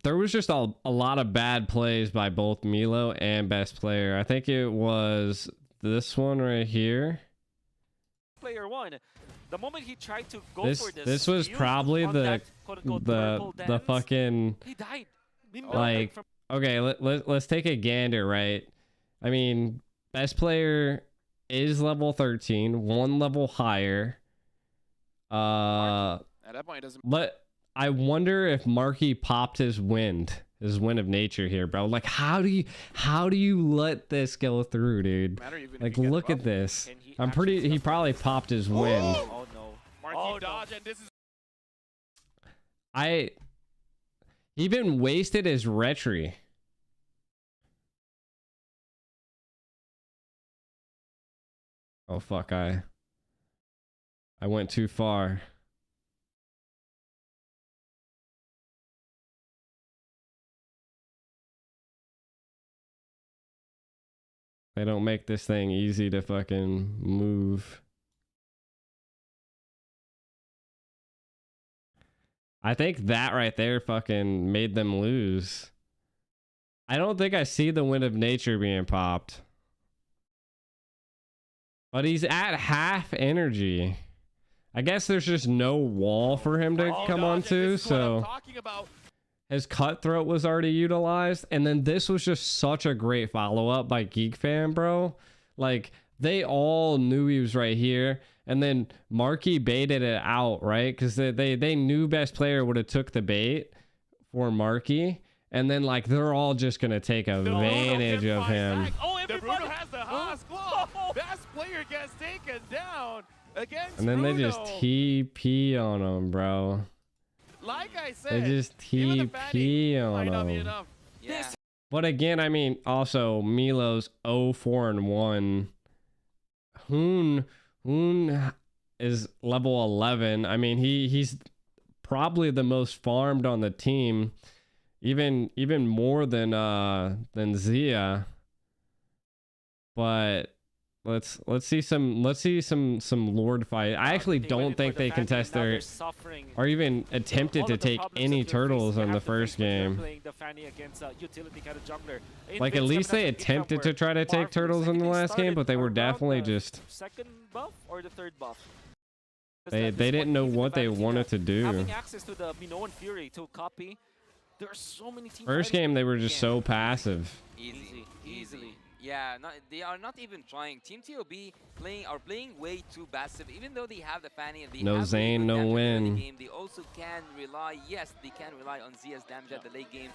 There was just a lot of bad plays by both Milo and best player. I think it was this one right here. Player one. The moment he tried to go for This was probably the fucking, he died. like, okay, let's take a gander, right? I mean, best player is level 13, 1 level higher. At that point, it doesn't. But I wonder if Marky popped his wind of nature here, bro. Like, how do you let this go through, dude? matter even if Like, you get look the at bubble. this. Can he I'm pretty. He probably popped his wind. Oh no. Marquee dodge, and this is He even wasted his retry. Oh fuck! I went too far. They don't make this thing easy to fucking move. I think that right there fucking made them lose. I don't think I see the Wind of Nature being popped. But he's at half energy. I guess there's just no wall for him to come onto, so his cutthroat was already utilized, and then this was just such a great follow-up by Geek Fan, bro. Like, they all knew he was right here, and then Marky baited it out, right? Because they knew best player would have took the bait for Marky, and then like they're all just gonna take advantage of him. Oh, everybody has the Haas claw. Best player gets taken down against And then they Bruno. just TP on him, bro. Like I said, They just TP on might not be him. enough. Yeah. But again, I mean, also Milo's 0-4-1. Hoon is level 11. I mean, he's probably the most farmed on the team, even more than Zia. But let's see some Lord fight. I actually don't think they contest their or even attempted to take any turtles in the first game. Like, at least they attempted to try to take turtles in the last game, but they were definitely just second buff or the third buff. they didn't know what they wanted to do. Having access to the Minoan Fury to copy. There are so many teams. First game they were just so passive. Easily. Yeah, they are not even trying. Team TOB are playing way too passive, even though they have the Fanny and they No have Zane, no win. The game. They also can rely. Yes, they can rely on Zia's damage at the late game,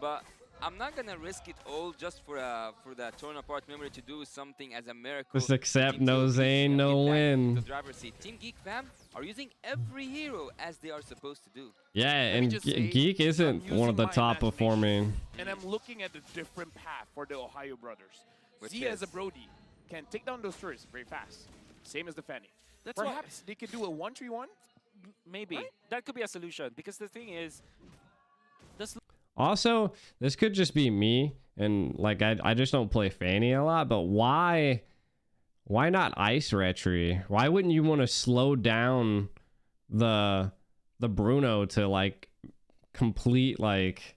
but I'm not gonna risk it all just for the torn apart memory to do something as a miracle. Just accept Team no TOB Zane, no get back win. to the driver's seat. Team Geek fam are using every hero as they are supposed to do. Yeah, and just say, Geek isn't I'm one of the using top my performing. And I'm looking at the different path for the Ohio brothers. Which Zia is? as a Brody can take down those turrets very fast. Same as the Fanny. That's why- Perhaps they could do a 1-3-1. Maybe Right? that could be a solution, because the thing is, Also, this could just be me, and like I just don't play Fanny a lot, but why not Ice Retry? Why wouldn't you want to slow down the Bruno to like complete like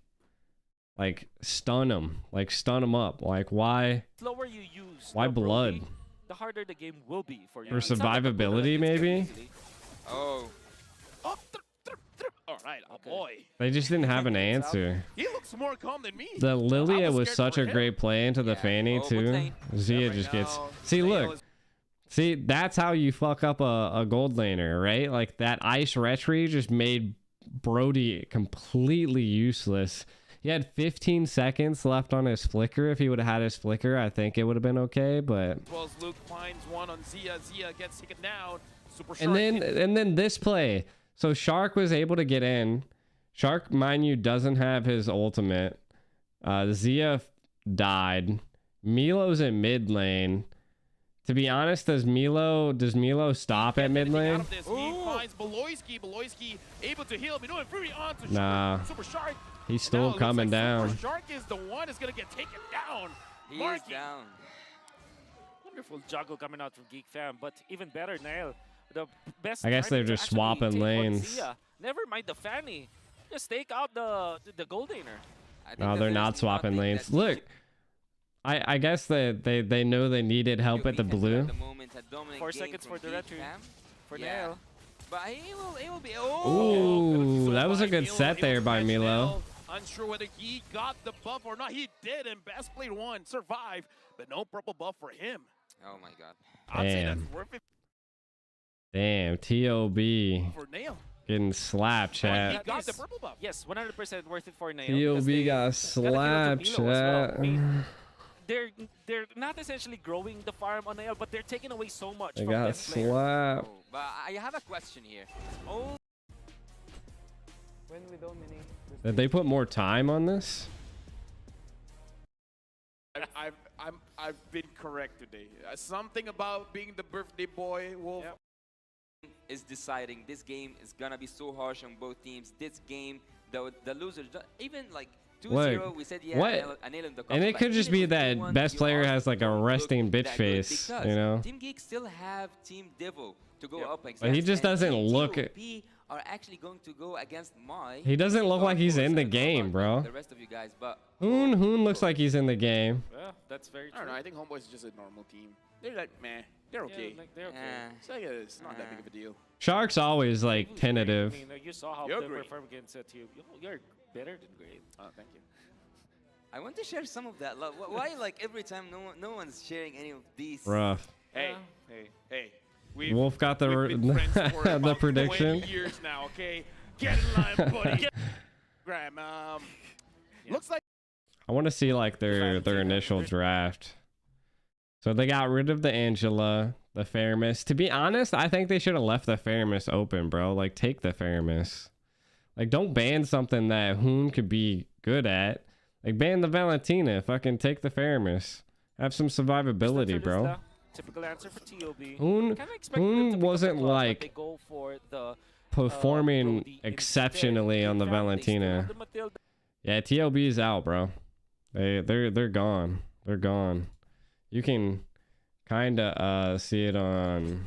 stun him up? Like, why slower you use Why the Brody, blood? the harder the game will be for you. For It's not like a Bruno survivability, that gets killed maybe? easily. Oh, Oh, all right, boy. they just didn't have an answer. He looks more calm than me. The Lilia I was was scared such for a him. great play into the Yeah. Fanny Oh, good too. lane. Zia right just gets. now, See, Leo look. is- See, that's how you fuck up a gold laner, right? Like, that Ice Retry just made Brody completely useless. He had 15 seconds left on his flicker. If he would have had his flicker, I think it would have been okay, but... As well as Luke finds one on Zia. Zia gets taken down. Super And Shark then this play. So Shark was able to get in. Shark, mind you, doesn't have his ultimate. Zia died. Milo's in mid lane. To be honest, does Milo stop at mid Out lane? of this, he finds Beloyski. Beloyski able to heal. Minoan Fury on to Nah. Super Shark. He's Now still it looks coming like down. Super Shark is the one that's gonna get taken down. he is Marky. down. Wonderful juggle coming out from Geek Fam, but even better, Nail. The best. I guess timing they're to just actually swapping take on lanes. Zia. Never mind the Fanny. Just take out the gold laner. I think No, that they're there's not swapping nothing lanes. that Look, I guess they know they needed help TOB at the can do blue. at the moment. A dominant 4 game seconds from for the Geek retry. fam. For Yeah. Nail. But he will be. Oh, Ooh, that was a good set there by Milo. Unsure whether he got the buff or not. He did, and best played one, survived, but no purple buff for him. oh my God. I'd say that's Damn. worth it Damn, TOB for Nail. getting slapped, He chat. got the is- purple buff. Yes, 100% worth it for Nail. TOB got slapped, Milo as well. chat. I mean, they're not essentially growing the farm on Nail, but they're taking away so much They from got best player. slapped. Oh, but I have a question here. Oh, Did they put more time on this? I've been correct today. Something about being the birthday boy, Wolf. Yep. is deciding this game is gonna be so harsh on both teams. This game, the losers, even like 2-0, we said yeah, what? a nail in the And it coffin, could but just even be with that 2-1, best you player are has like a don't look resting bitch that good face, because you know? Team Geek still have Team Devil to go up against. But he just and doesn't Team look TOB are actually going to go against my. He doesn't look like he's in the game, bro. The rest of you guys, but Hoon looks like he's in the game. Yeah, that's very I true. don't know. I think Homeboys is just a normal team. They're like, meh. They're okay. Yeah, like, they're okay. It's like it's not that big of a deal. Shark's always like Even tentative. I mean, you saw how You're they great. perform against you. You're better than great. Oh, thank you. I want to share some of that love. Why, like, every time no one's sharing any of these? Rough. Hey, Yeah. hey. Wolf got the we've been friends for the about prediction. 20 years now, okay? Get in line, buddy. Graham, looks like I want to see like their initial draft. So they got rid of the Angela, the Faramis. To be honest, I think they should have left the Faramis open, bro. Like, take the Faramis. Like, don't ban something that Hoon could be good at. Like, ban the Valentina. Fucking take the Faramis. Have some survivability, bro. Typical answer for TOB. Hoon wasn't like they go for the performing Brody exceptionally instead. on the They still Valentina. have the Matilda. Yeah, TOB is out, bro. They're gone. They're gone. You can kind of see it on.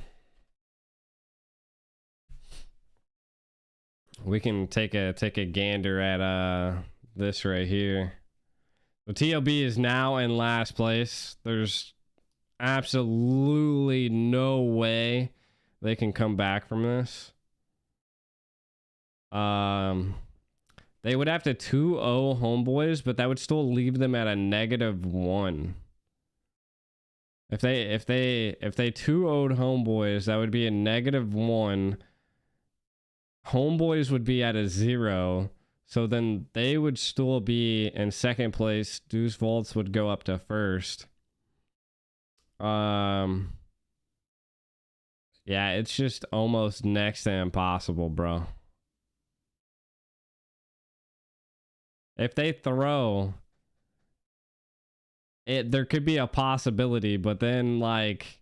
We can take a gander at this right here. So TOB is now in last place. There's absolutely no way they can come back from this. They would have to 2-0 Homeboys, but that would still leave them at a -1. If they 2-0'd Homeboys, that would be a -1. Homeboys would be at a 0. So then they would still be in second place. Deuce Volts would go up to first. Yeah, it's just almost next to impossible, bro. If they throw it, there could be a possibility, but then like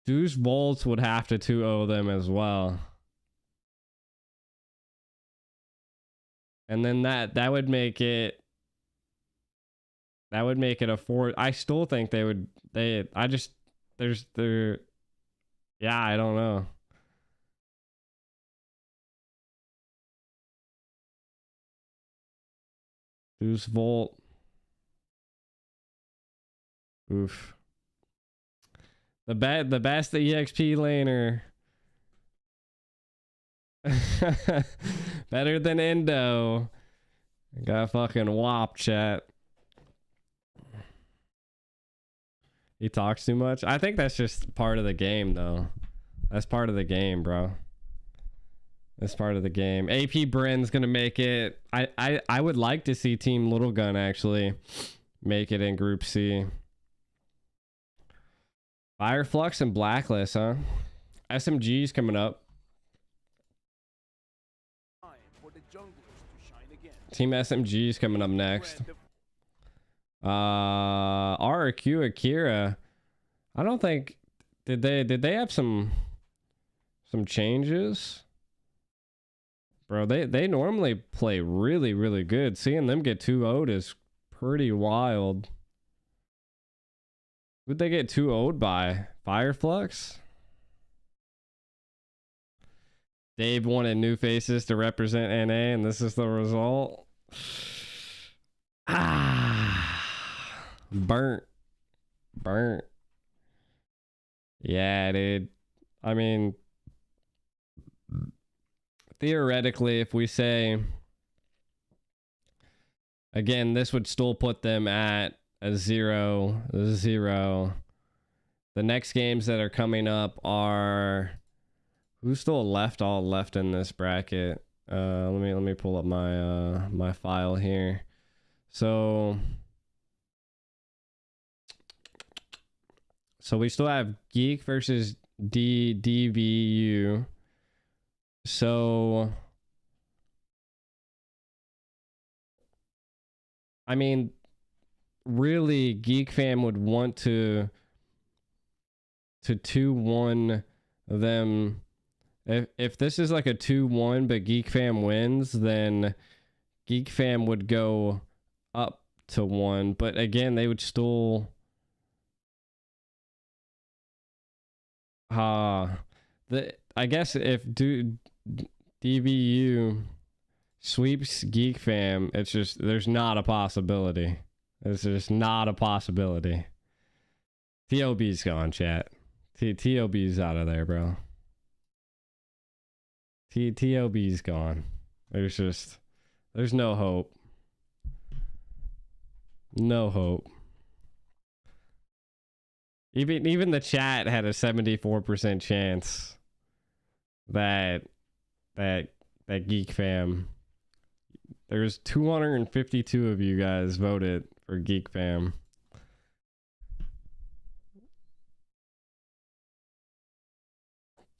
Deuce Volts would have to 2-0 them as well. And then that would make it a 4. I still think they would yeah, I don't know. Deuce Volt. Oof. The best EXP laner. Better than Indo. Got fucking WAP chat. He talks too much. I think that's just part of the game, though. That's part of the game, bro. That's part of the game. AP Bren's gonna make it. I would like to see Team Little Gun actually make it in Group C. Fireflux and Blacklist, huh? SMG's coming up. for the junglers to shine again. Team SMG's coming up next. RQ Akira. I don't think did they have some changes? Bro, they normally play really, really good. Seeing them get 2-0'd is pretty wild. Who'd they get 2-0'd by? Fireflux? Dave wanted new faces to represent NA, and this is the result. Burnt. Yeah, dude. I mean, theoretically, if we say, again, this would still put them at a 0-0. The next games that are coming up are, who's still left? All left in this bracket. Let me pull up my my file here. So we still have Geek versus DVU. So I mean, really, Geek Fam would want to 2-1 them. If this is like a 2-1 but Geek Fam wins, then Geek Fam would go up to 1. But again, they would still I guess if DVU sweeps Geek Fam, it's just, there's not a possibility. It's just not a possibility. TOB's gone, chat. TOB's out of there, bro. TOB's gone. There's There's no hope. No hope. Even the chat had a 74% chance that Geek Fam. There's 252 of you guys voted for Geek Fam.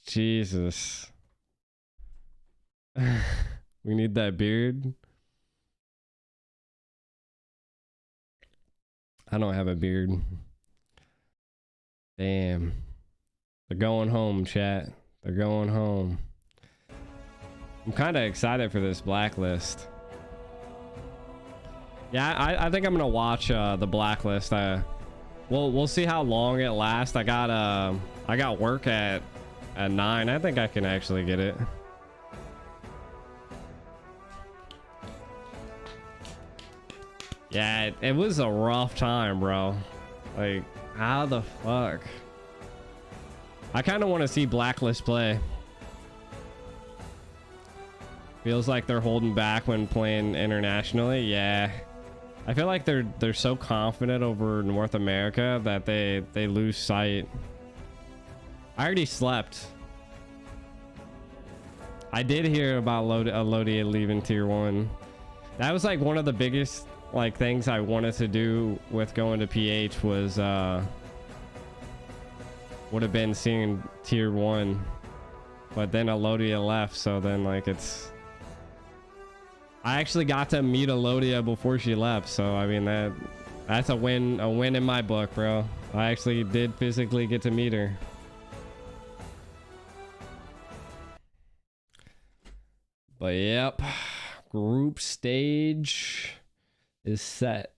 Jesus. We need that beard. I don't have a beard. Damn. They're going home, chat. They're going home. I'm kind of excited for this blacklist. Yeah, I think I'm gonna watch the blacklist. We'll see how long it lasts. I got work at 9. I think I can actually get it. Yeah, it was a rough time, bro. Like, how the fuck? I kind of want to see Blacklist play. Feels like they're holding back when playing internationally. Yeah. I feel like they're so confident over North America that they lose sight. I already slept. I did hear about Lodia leaving tier 1. That was like one of the biggest like things I wanted to do with going to PH was would have been seeing tier 1, but then Alodia left, so then like I actually got to meet Alodia before she left, so I mean that's a win in my book, bro. I actually did physically get to meet her. But yep, group stage is set.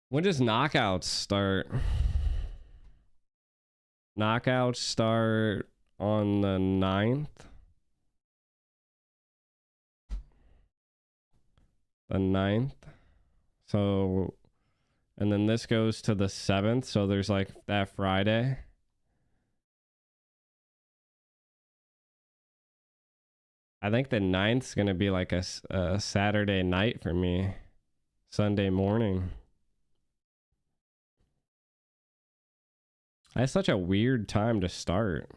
When does knockouts start? Knockouts start on the 9th. The 9th. So, and then this goes to the 7th. So there's like that Friday. I think the 9th's gonna be like a Saturday night for me. Sunday morning. That's such a weird time to start.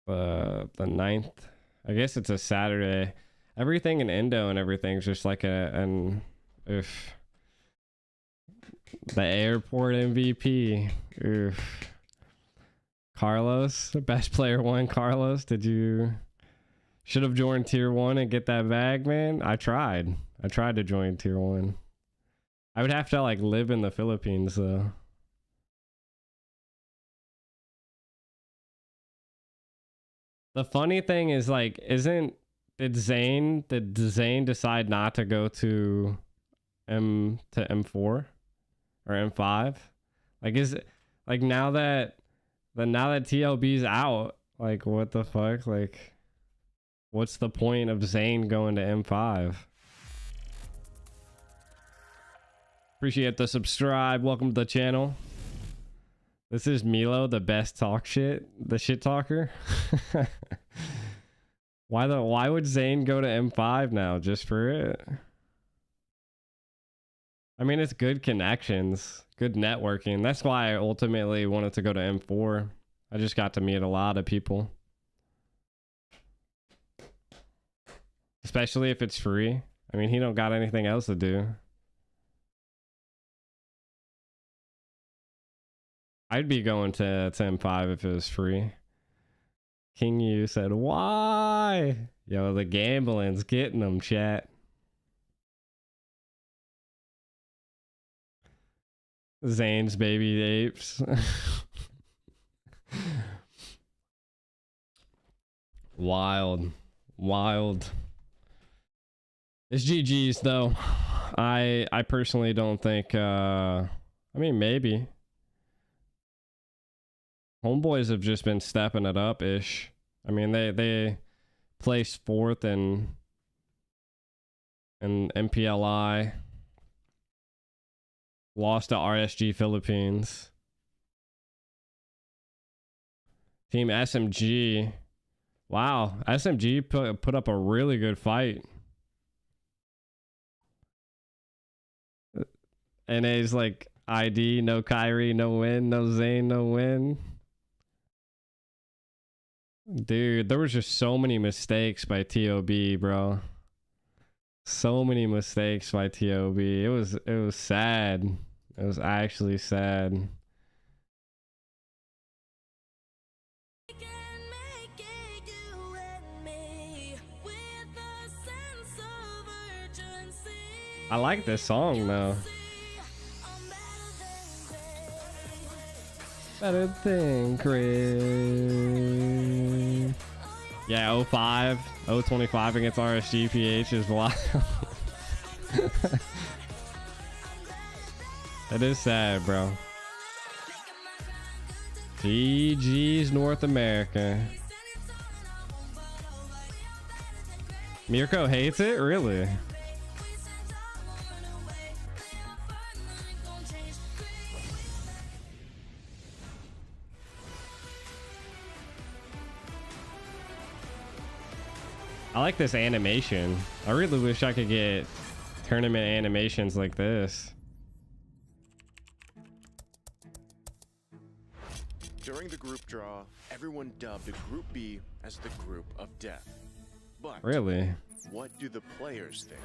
The 9th. I guess it's a Saturday. Everything in Indo and everything's just like if the airport MVP. Oof. Carlos, best player 1. Carlos, should have joined tier 1 and get that bag, man. I tried to join tier 1. I would have to like live in the Philippines though. The funny thing is like, did Zane decide not to go to M4 or M5? Like, is it like now that TLB's out, like what the fuck? Like, what's the point of Zane going to M5? Appreciate the subscribe. Welcome to the channel. This is Milo, the best the shit talker. Why would Zane go to M5 now just for it? I mean, it's good connections, good networking. That's why I ultimately wanted to go to M4. I just got to meet a lot of people. Especially if it's free. I mean, he don't got anything else to do. I'd be going to M5 if it was free. King Yu said, why? Yo, the gambling's getting them, chat. Zane's baby apes. Wild. It's GG's though. I personally don't think I mean maybe. Homeboys have just been stepping it up ish. I mean they placed 4th in MPLI. Lost to RSG Philippines. Team SMG Wow, SMG put up a really good fight. NA's like ID, no Kyrie, no win, no Zane, no win. Dude, there was just so many mistakes by TOB, bro. So many mistakes by TOB. It was sad. It was actually sad. I like this song though. Better than great. Yeah, 05, 025 against RSGPH is wild. That is sad, bro. GG's North America. Mirko hates it? Really? I like this animation. I really wish I could get tournament animations like this. During the group draw, everyone dubbed Group B as the group of death. But Really? what do the players think?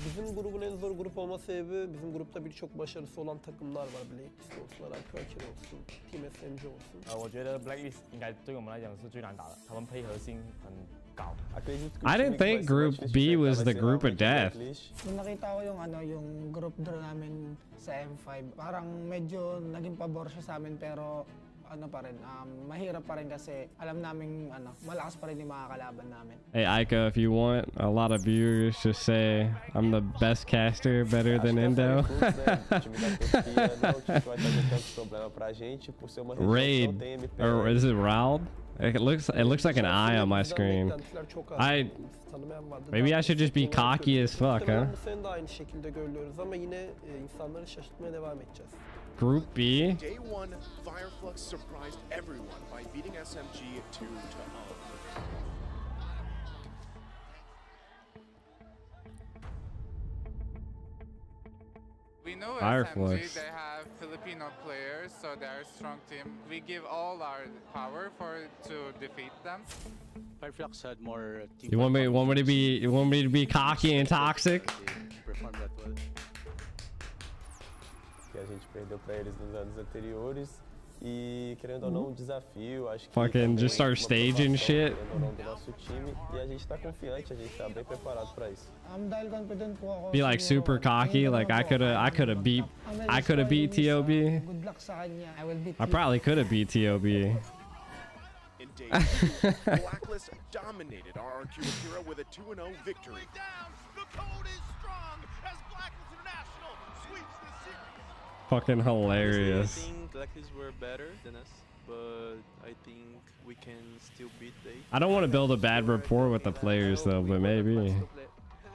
Bizim grubun en zor grup olma sebebi bizim grupta birçok başarısı olan takımlar var. Blackbeast olsun, Arcade olsun, Team SMG olsun. 我觉得 Blacklist 应该对我们来讲是最难打的，他们配合性很高。 I didn't think Group B was the group of death. Nung nakita ko yung group draw namin sa M5, parang medyo naging pabor siya sa amin pero pa rin, mahirap pa rin kasi alam namin malakas pa rin yung mga kalaban namin. Hey Aika, if you want a lot of viewers, just say I'm the best caster, better than Indo. Raid, or is it Raud? It looks like an eye on my screen. Maybe I should just be cocky as fuck, huh? Group B. Day one, Fireflux surprised everyone by beating SMG 2-0. We know Fireflux. SMG, they have Filipino players, so they're a strong team. We give all our power to defeat them. Fireflux had more team. You want me to be cocky and toxic? Performed that well. Que a gente perdeu pra eles nos anos anteriores e querendo ou não desafio, acho que Fucking just start staging shit. do nosso time e a gente tá confiante, a gente tá bem preparado pra isso. Be like super cocky, like I could have beat TOB. Good luck sa kanya. I will beat I probably could have beat TOB. In day two, Blacklist dominated our RQ Akira with a 2-0 victory. The code is strong as Blacklist International sweeps the series. Fucking hilarious. I think Blacklist were better than us, but I think we can still beat them. I don't want to build a bad rapport with the players though, but maybe.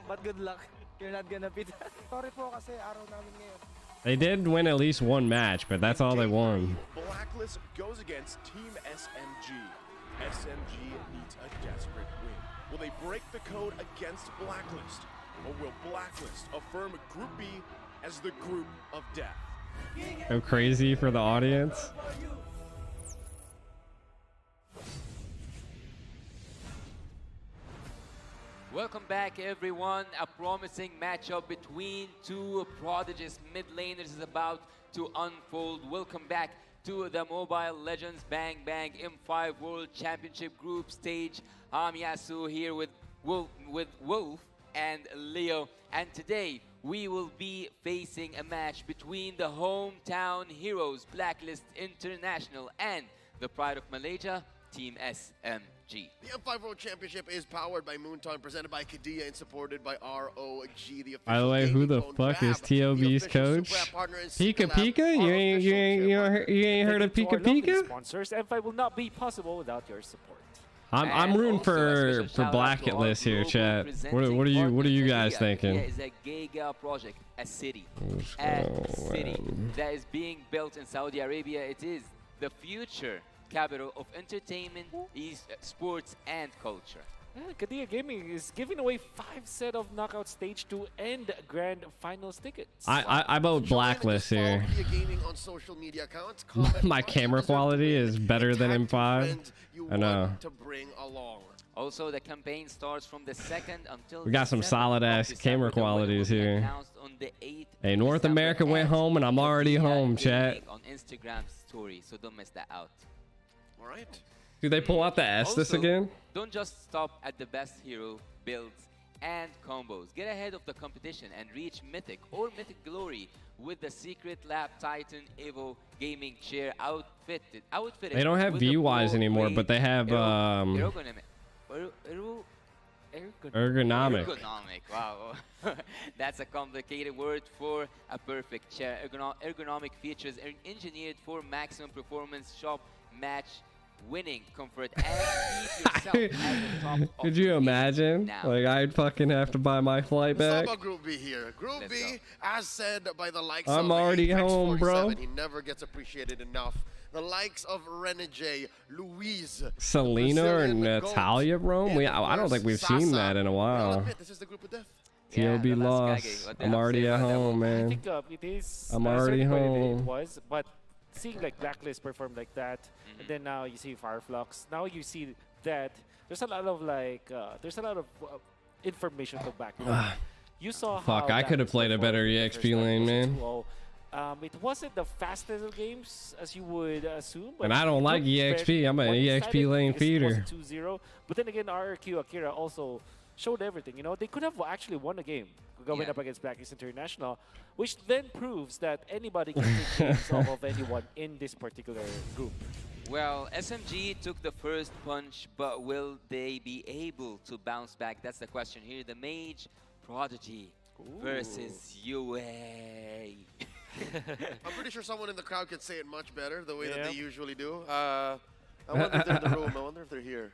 But good luck. You're not gonna beat us. Sorry po kasi araw namin ngayon. They did win at least one match, but that's all they won. Blacklist goes against Team SMG. SMG needs a desperate win. Will they break the code against Blacklist? Or will Blacklist affirm Group B as the group of death? Go crazy for the audience. Welcome back, everyone. A promising matchup between two prodigious mid laners is about to unfold. Welcome back to the Mobile Legends Bang Bang M5 World Championship Group Stage. I'm Yasu here with Wolf and Leo. And today, we will be facing a match between the hometown heroes, Blacklist International, and the Pride of Malaysia, Team SMG. The M5 World Championship is powered by Moonton, presented by Kadia, and supported by ROG. The By the way, who the fuck is TOB's coach? Pika Pika? You ain't heard of Pika Pika? Sponsors, M5 will not be possible without your support. I'm rooting for Blacklist here, chat. What are you guys thinking? Is a Giga project, a city that is being built in Saudi Arabia. It is the future capital of entertainment, sports, and culture. Yeah, Kadia Gaming is giving away 5 set of knockout stage 2 and grand finals tickets. I vote Blacklist here. Kadia Gaming on social media accounts. My camera quality is better than M5. I know. To bring along. Also, the campaign starts from the 2nd until We got some solid ass camera qualities here. on the 8th Hey, North America went home and I'm already home, chat. On Instagram's story, so don't miss that out. All right. Do they pull out the Estus Also, again? Don't just stop at the best hero builds and combos. Get ahead of the competition and reach Mythic or Mythic Glory with the Secret Lab Titan Evo gaming chair outfitted. They don't have VYs anymore, but they have ergonomic. Wow. That's a complicated word for a perfect chair. Ergonomic features are engineered for maximum performance, shop, match, winning comfort, and keep yourself at the top of Could you imagine? now. Like, I'd fucking have to buy my flight Let's talk back. about Group B here. Group B, as said by the likes I'm of already Apex home, bro. 47, he never gets appreciated enough. The likes of Renegade, Louise, Selena or Brazilian Natalia, bro? I don't think we've seen that in a while. This is the group of death. TOB lost. I'm already at home, I man. think it is. I'm already certainly home. It was, but seeing like Blacklist perform like that, and then now you see Fireflux. Now you see that there's a lot of information to back it up. You saw Fuck, how I could have Blacklist played a performed better in the EXP first round lane, versus man. 2-0. It wasn't the fastest of games as you would assume. But And I don't it like looked EXP. very I'm an one-sided EXP lane because it was feeder. 2-0. But then again, RRQ Akira also showed everything. You know, they could have actually won a game going up against Blacklist International, which then proves that anybody can take games off of anyone in this particular group. Well, SMG took the first punch, but will they be able to bounce back? That's the question here. The Mage Prodigy versus UA. I'm pretty sure someone in the crowd could say it much better the way that they usually do. I wonder if they're in the room. I wonder if they're here.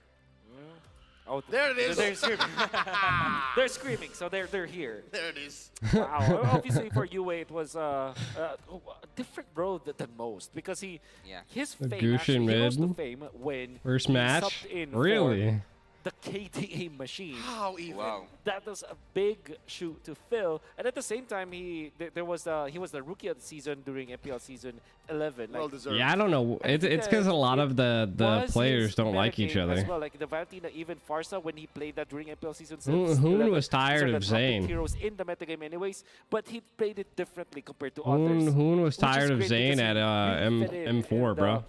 Oh, there it is. They're screaming. They're screaming, so they're here. There it is. Wow. Obviously for UA it was a different road than most because his The fame Gushin actually he rose to mid. fame when First he match? subbed in Really? for the KDA machine. How even? Wow. That was a big shoe to fill, and at the same time, he was the rookie of the season during MPL season 11. Well deserved. Yeah, I don't know. It's because a lot of the Was players his don't like meta each game other. As well, like the Valentina, even Farsa, when he played that during MPL season Hoon 11, was tired these are of the top Zayn. heroes in the metagame anyways, but he played it differently compared to others. Hoon was which is tired of great Zayn because at he really fit in M4, the bro.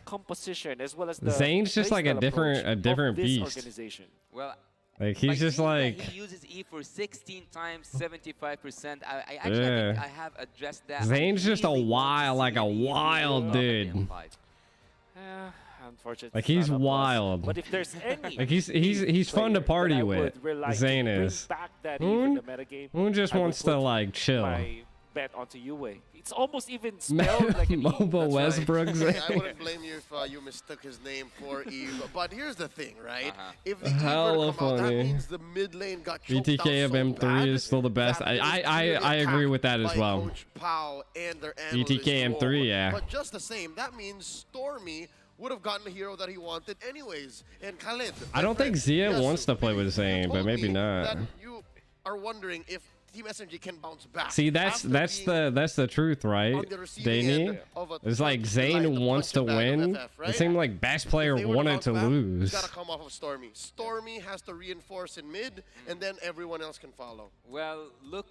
Composition as well as the Zayn's just like a playstyle different approach of different this beast. organization. Well, Like he's just like he uses E for 16 times 75%. I actually think I have addressed that. Zayn's just a Really wild, like a want to see the wild EVO dude. of the M5. Unfortunately, Like he's it's not a plus. wild. But if there's any, Like he's fun to player party that I with. would rely to Zayn bring is. back that Hoon? even the metagame, Hoon just I would wants to put like chill. my bet onto UA. It's almost even spelled like an E. Mobile Westbrook. Hey, I wouldn't blame you if you mistook his name for Eve. But here's the thing, right? If the Hella Eve come out, that funny. means the mid lane got choked BTK out of so M3 bad is still the best. that it was I clearly agree with that attacked as by well. Coach Pau and their BTK analyst M3, role. yeah. But just the same, that means Stormy would have gotten the hero that he wanted anyways. And Khaled, I don't think Zia yes, wants to play with Zayn, but maybe not. that you are wondering if Team SMG can bounce back. See, that's the truth, right? on the receiving Danny? end of a It's like punch Zayn wants to punching bag of win. FF, right? It seemed like best player If they were wanted bounce to back, lose. It's gotta come off of Stormy. Stormy has to reinforce in mid, and then everyone else can follow. Well, look,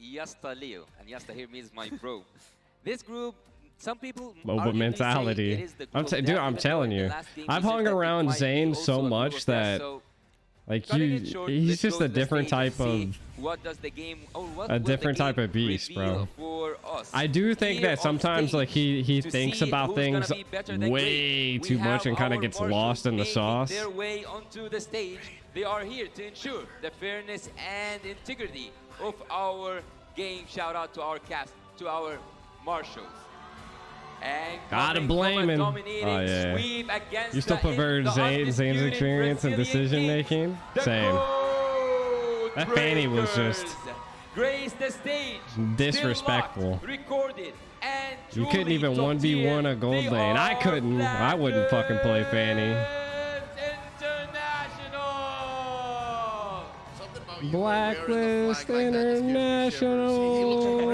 Yasta Leo, and Yasta here means my bro. This group, some people Mobile arguably say mentality. it is the I'm group dude, that I'm in telling the you. last game I've we hung said that it around might be Zayn also so a group much of death, that so like cutting it short, he's let's just go a to the different stage and type see of what does the game, or what a will the different type game of beast, bro. reveal for us. I do think Here that on sometimes like he to thinks see about who's gonna things be better than way great. too We much have and kind of our gets marshals lost in the making sauce. their way onto the stage. They are here to ensure the fairness and integrity of our game. Shout out to our cast, to our marshals. And Gotta coming blame from a him. dominating Oh yeah. sweep against You still the prefer Zayn's undisputed experience and Brazilian decision kings, making? the Same. That Fanny was just grace the stage. disrespectful. Still locked, recorded And You couldn't even 1v1 a gold lane. I couldn't. I wouldn't fucking play Fanny. Blacklist International.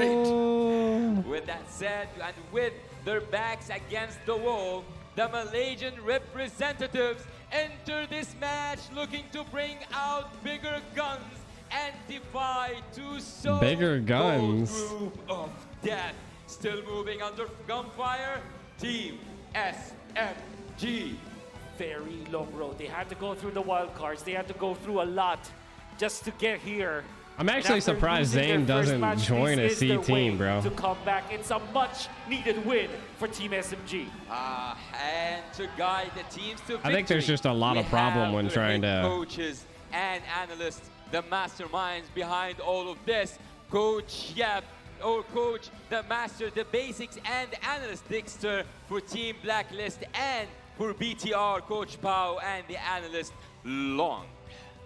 With that said, and with their backs against the wall, the Malaysian representatives enter this match looking to bring out bigger guns and defy two so Bigger guns. group of death. Still moving under gunfire, Team SMG. Very long road. They had to go through the wild cards. They had to go through a lot just to get here. I'm actually surprised Zane doesn't join a C team, bro. To come back, it's a much-needed win for Team SMG. And to guide the teams to victory, I think there's just a lot of problem when trying to coaches and analysts, the masterminds behind all of this, Coach Yep, or Coach the Master, the basics, and the analyst Dexter for Team Blacklist, and for BTR, Coach Pao, and the analyst Long.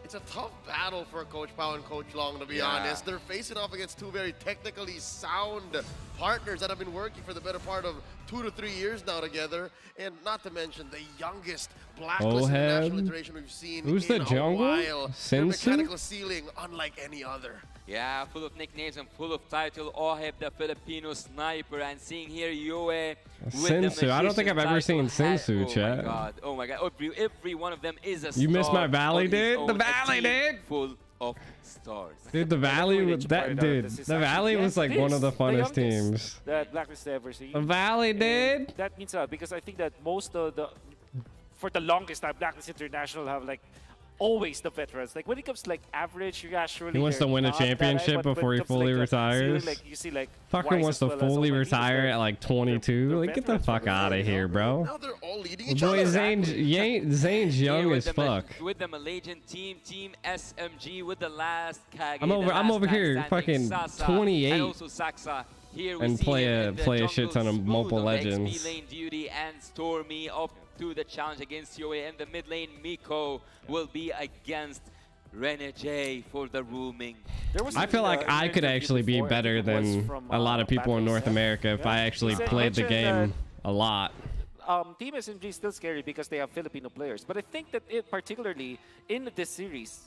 It's a tough battle for Coach Pao and Coach Long, to be honest. They're facing off against two very technically sound partners that have been working for the better part of 2 to 3 years now together. And not to mention the youngest Blacklist international iteration we've seen Who's the in jungle? a while. Their Sensu? mechanical ceiling unlike any other. Yeah, full of nicknames and full of title. Oheb, the Filipino sniper, and seeing here Yue with Sensu. I don't think I've ever seen Sensu, Oh chat. my god, oh my god. Every one of them is a star. You missed my Valley, on his dude? own, The a Valley, team dude? Full of stars. Dude, the Valley was that dude. The Valley was like one of the funnest teams. That Blacklist ever seen. The Valley, dude. That means a lot because I think that most of the, for the longest time, Blacklist International have like always the veterans. Like when it comes to like average, you guys surely He wants to win a championship before he fully retires. Like, you see, like, Fucking wants to fully retire at like 22. Like get the fuck out of here, bro. Now they're all leading each Boy, other. Zane's young as fuck. With the Malaysian team, Team SMG, with the last Kage, I'm over here fucking 28 and also Saksa. Here we and see play him in a the shit ton of jungle, Mobile smooth on the Legends. XP lane duty, and Stormy up to the challenge against Yue. In the mid lane, Miko will be against Rene J for the rooming. I feel like I could actually be better than a lot of people in North America if I actually played the game a lot. Team SMG is still scary because they have Filipino players, but I think that particularly in this series,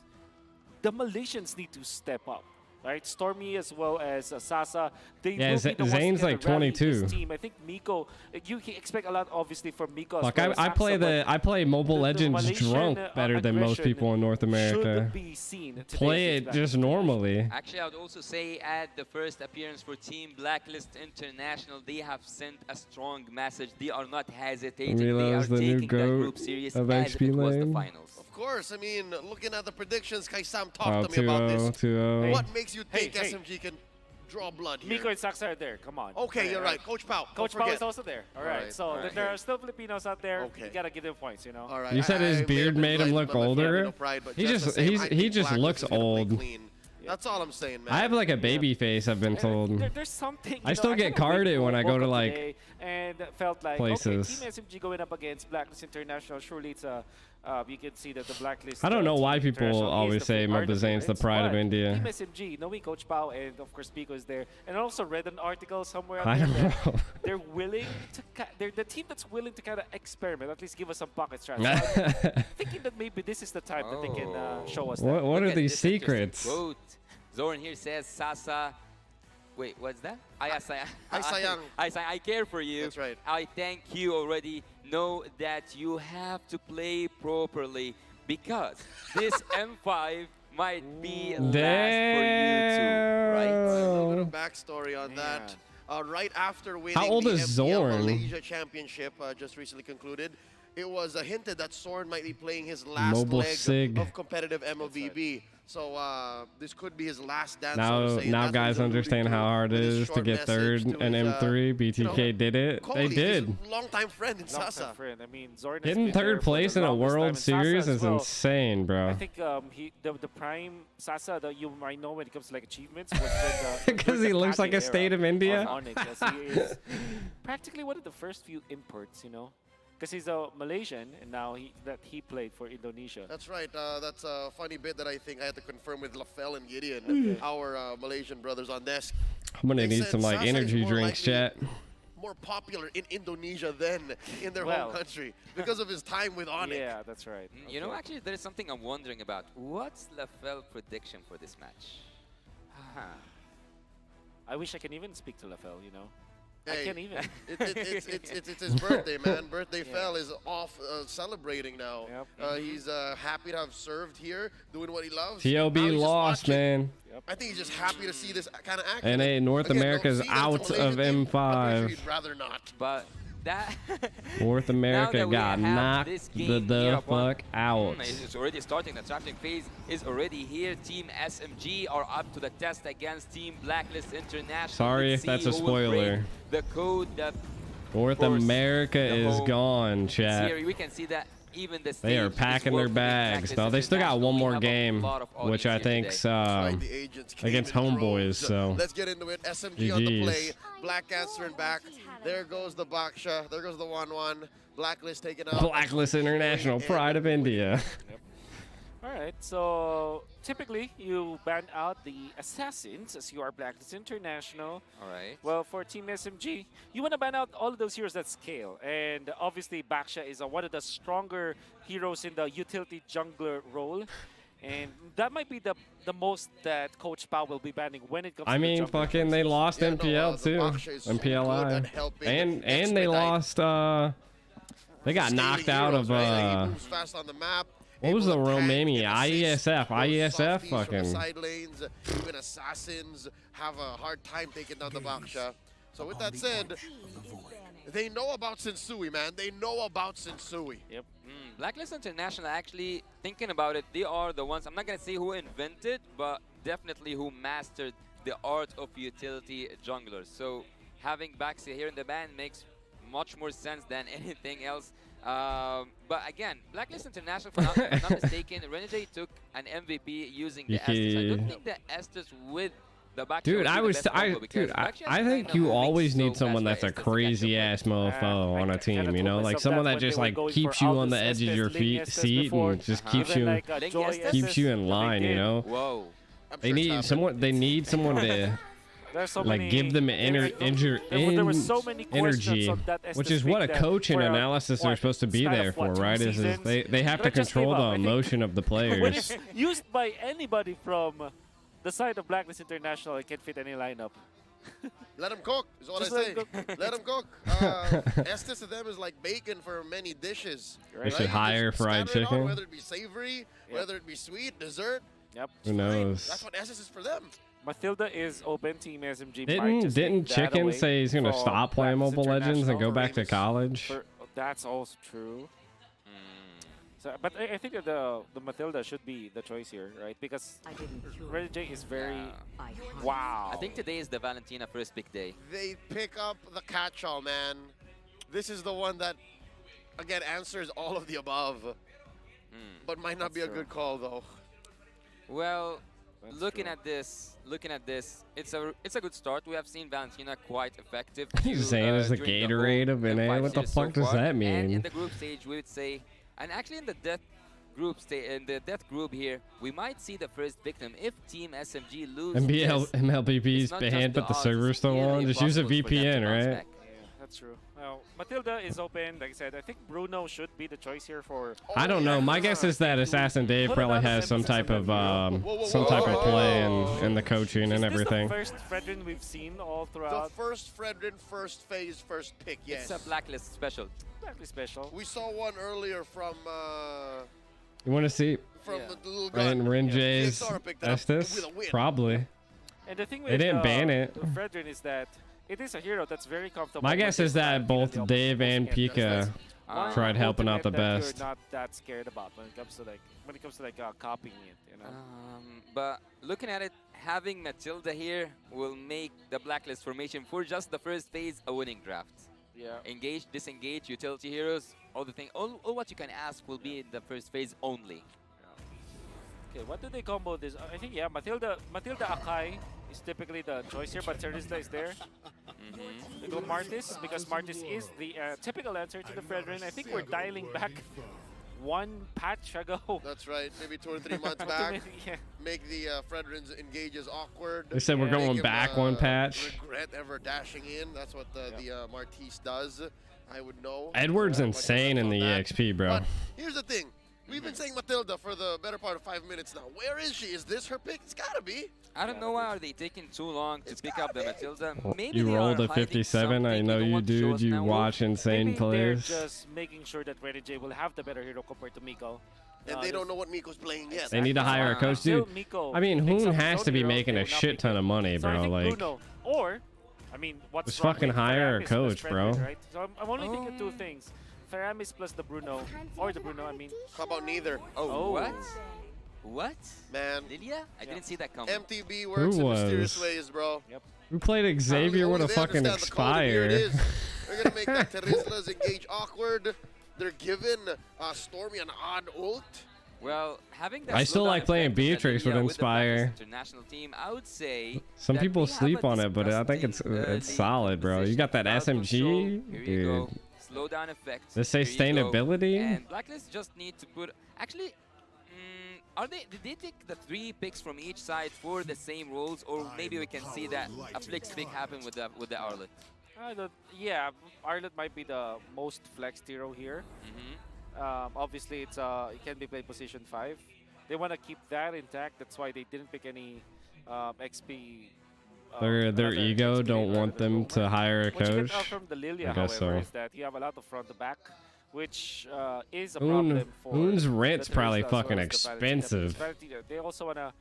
the Malaysians need to step up. Right, Stormy as well as Sasa. They will be the Zane's ones like 22. Team. I think Miko. You can expect a lot, obviously, from Miko. Like I play Mobile Legends drunk better than most people in North America. Be seen play it just normally. Actually, I would also say at the first appearance for Team Blacklist International, they have sent a strong message. They are not hesitating. They are the new taking the group GOAT serious of as XP it was the lane. finals. Of course, I mean, looking at the predictions, Kai Sam talked to me about this. 2-0. What makes you think SMG can draw blood here? Miko and Saksa are there. Come on. Okay, you're right. Coach Pao. Coach Pao is also there. All right. So there are still Filipinos out there. Okay. You gotta give them points, you know. All right. You said his beard made him look older. He just looks old. That's all I'm saying, man. I have like a baby face, I've been told. There's something. I still get carded when I go to like and felt like places. Okay, Team SMG going up against Blacklist International. Surely it's a. You can see that the Blacklist. I don't know why people always say Mobile Zane's the pride of India. Team SMG, knowing Coach Pao and of course Pico is there, and I also read an article somewhere. I don't know. They're willing to. They're the team that's willing to kind of experiment, at least give us some pocket strats. So I'm thinking that maybe this is the time that they can show us. What are these secrets? Quote. Zoran here says, Sasa, wait, what's that? I care for you. That's right. I thank you already. Know that you have to play properly because this M5 might be last for you too, right? A little bit of backstory on that. Right after winning How old the is MPL Zorn? Malaysia Championship just recently concluded, it was hinted that Zorn might be playing his last Mobile leg Sig. of competitive MLBB. So this could be his last dance. Now guys understand how hard it is to get third in M3. BTK did it. Cody, They did. He's a longtime friend in Sasa. I mean, Zorn has Getting been third there for place the in a longest time, World and Sasa Series as is well. insane, bro. I think the prime Sasa that you might know when it comes to like achievements was Because he looks like a state of India. Onyx, yes, he is practically one of the first few imports, you know. Because he's a Malaysian, and now he played for Indonesia. That's right. That's a funny bit that I think I had to confirm with LaFell and Gideon, our Malaysian brothers on desk. I'm gonna They need said some like Sasa is energy more drinks, likely chat. more popular in Indonesia than in their home country because of his time with Onyx. Yeah, that's right. You know, actually, there is something I'm wondering about. What's LaFell prediction for this match? I wish I can even speak to LaFell, you know. Hey, I can't even. It's his birthday, man. Birthday Fell is off celebrating now. He's happy to have served here, doing what he loves. TOB lost, man. I think he's just happy to see this kind of action. And North America's out of M5. You'd rather not. But that North America got knocked the fuck out. It's already starting. The drafting phase is already here. Team SMG are up to the test against Team Blacklist International. Sorry Let's if that's see a who will break spoiler. The code that North America is gone, chat. here we can see that even the They are packing their bags. Though they still got one more game, which I think's against Homeboys. So let's get into it. SMG on the play. Black answering back. There goes the Baksha. There goes the 1-1. Blacklist taking out. Blacklist International, pride of India. All right, so typically you ban out the assassins as you are Blacklist International. All right. Well, for Team SMG, you want to ban out all of those heroes that scale. And obviously, Baksha is one of the stronger heroes in the utility jungler role. And that might be the most that Coach Pao will be banning when it comes to I mean, the fucking, they lost MPL too, MPLI, and they lost. They got knocked out of. What was the Romania? IESF, fucking. Side lanes, even assassins have a hard time taking down the Baksha. So with that said, they know about Sensui, man. They know about Sensui. Yep. Blacklist International, actually, thinking about it, they are the ones, I'm not going to say who invented, but definitely who mastered the art of utility junglers. So having Baksha here in the band makes much more sense than anything else. But again, Blacklist International, if I'm not mistaken, Renegade took an MVP using the Estus. I don't think the Estus with the Baksha Dude, I think you always need so someone that's a crazy ass mofo on a team, you know, like someone that just like keeps you on the edge of your seat and just keeps you in line, you know. Whoa. They need someone. They need someone to like give them energy, which is what a coach and analysis are supposed to be there for, right? Is they have to control the emotion of the players. When it's used by anybody from the side of Blacklist International, it can fit any lineup. Let them cook, is what I say. Let them cook. Estes to them is like bacon for many dishes. They should hire fried chicken. Whether it be savory, whether it be sweet, dessert. Yep. Who knows? That's what Estes is for them. Matilda is open. Team SMG. Didn't Chicken say he's gonna stop playing Mobile Legends and go back to college? That's also true. So, but I think that the Matilda should be the choice here, right? Because Renegade is very wow. I think today is the Valentina first big day. They pick up the catch-all, man. This is the one that, again, answers all of the above, but might not be a good call though. Well, looking at this, it's a good start. We have seen Valentina quite effective. He's saying it's the Gatorade of NA. What the fuck does that mean? And in the group stage, we would say. And actually in the death group here, we might see the first victim if Team SMG loses. MLBB's banned, but the server's still on. Just use a VPN, right? Yeah, that's true. Well, Matilda is open. Like I said, I think Bruno should be the choice here for. I don't know. My guess is that Assassin Dave probably has some type of play in the coaching and everything. Is this the first Fredrin we've seen all throughout? The first Fredrin, first phase, first pick. Yes. It's a Blacklist special. Blacklist special. We saw one earlier from. You want to see? From the little gun. Renjay's Estes? Probably. And the thing with they didn't ban it. Fredrin is that it is a hero that's very comfortable. My guess is that both Dave and Pika tried helping out the best. You're not that scared about when it comes to copying it, you know. But looking at it, having Matilda here will make the Blacklist formation for just the first phase a winning draft. Yeah. Engage, disengage, utility heroes, all the thing. All what you can ask will be in the first phase only. Okay, what do they combo this? I think Matilda Akai is typically the choice here, but Terizla is there. They go Martis because Martis is the typical answer to the Fredrin. I think we're dialing back one patch ago. That's right. Maybe 2 or 3 months back. Make the Fredrins engages awkward. They said we're going back one patch. Regret ever dashing in. That's what the Martise does. I would know. Edward's insane in the EXP, bro. But here's the thing. We've been saying Matilda for the better part of 5 minutes now. Where is she? Is this her pick? It's gotta be. I don't know why are they taking too long to pick up the Matilda. Maybe You they rolled are a hiding 57. I something know they don't you want to show do. us You now. watch insane Maybe players. they're just making sure that Red J will have the better hero compared to Miko. And they don't know what Miko's playing yet. They need to hire a coach, dude. I mean, Hoon has to be making a shit ton of money, So I bro. think Like, Bruno, or, I mean, what's just wrong fucking with hire a Feramis coach, plus bro. Fredrin, right? So I'm only thinking two things. Feramis plus the Bruno, or the Bruno, I mean. How about neither? Oh, what? What? Man. Lilia? I didn't see that coming. MTB works in mysterious ways, bro. Yep. who played Xavier with a They fucking understand the code, and here it expire? is. They're gonna make that Terizla's engage awkward. They're giving Stormy an odd ult. Well, having that I still slowdown like playing effect with Beatrix with Lilia the Inspire. Blacklist international team, I would say Some that people we have sleep a on it, but I think it's disgusting, solid, bro. You got that SMG, Here you go. dude. Slowdown effect. The Here you go. sustainability? And Blacklist just need to put. Actually, did they take the 3 picks from each side for the same roles, or maybe we can see that a flex pick happen with the Arlet? Yeah, Arlet might be the most flexed hero here. Obviously, it can be played position 5. They want to keep that intact. That's why they didn't pick any XP. Their ego don't want them to hire a What you coach. can tell from the Lilia, I guess however, so. is that you have a lot of front to back, which is a Hoon- problem for Hoon's rent's the probably Terizla as well fucking as the Valentine. expensive. They also want to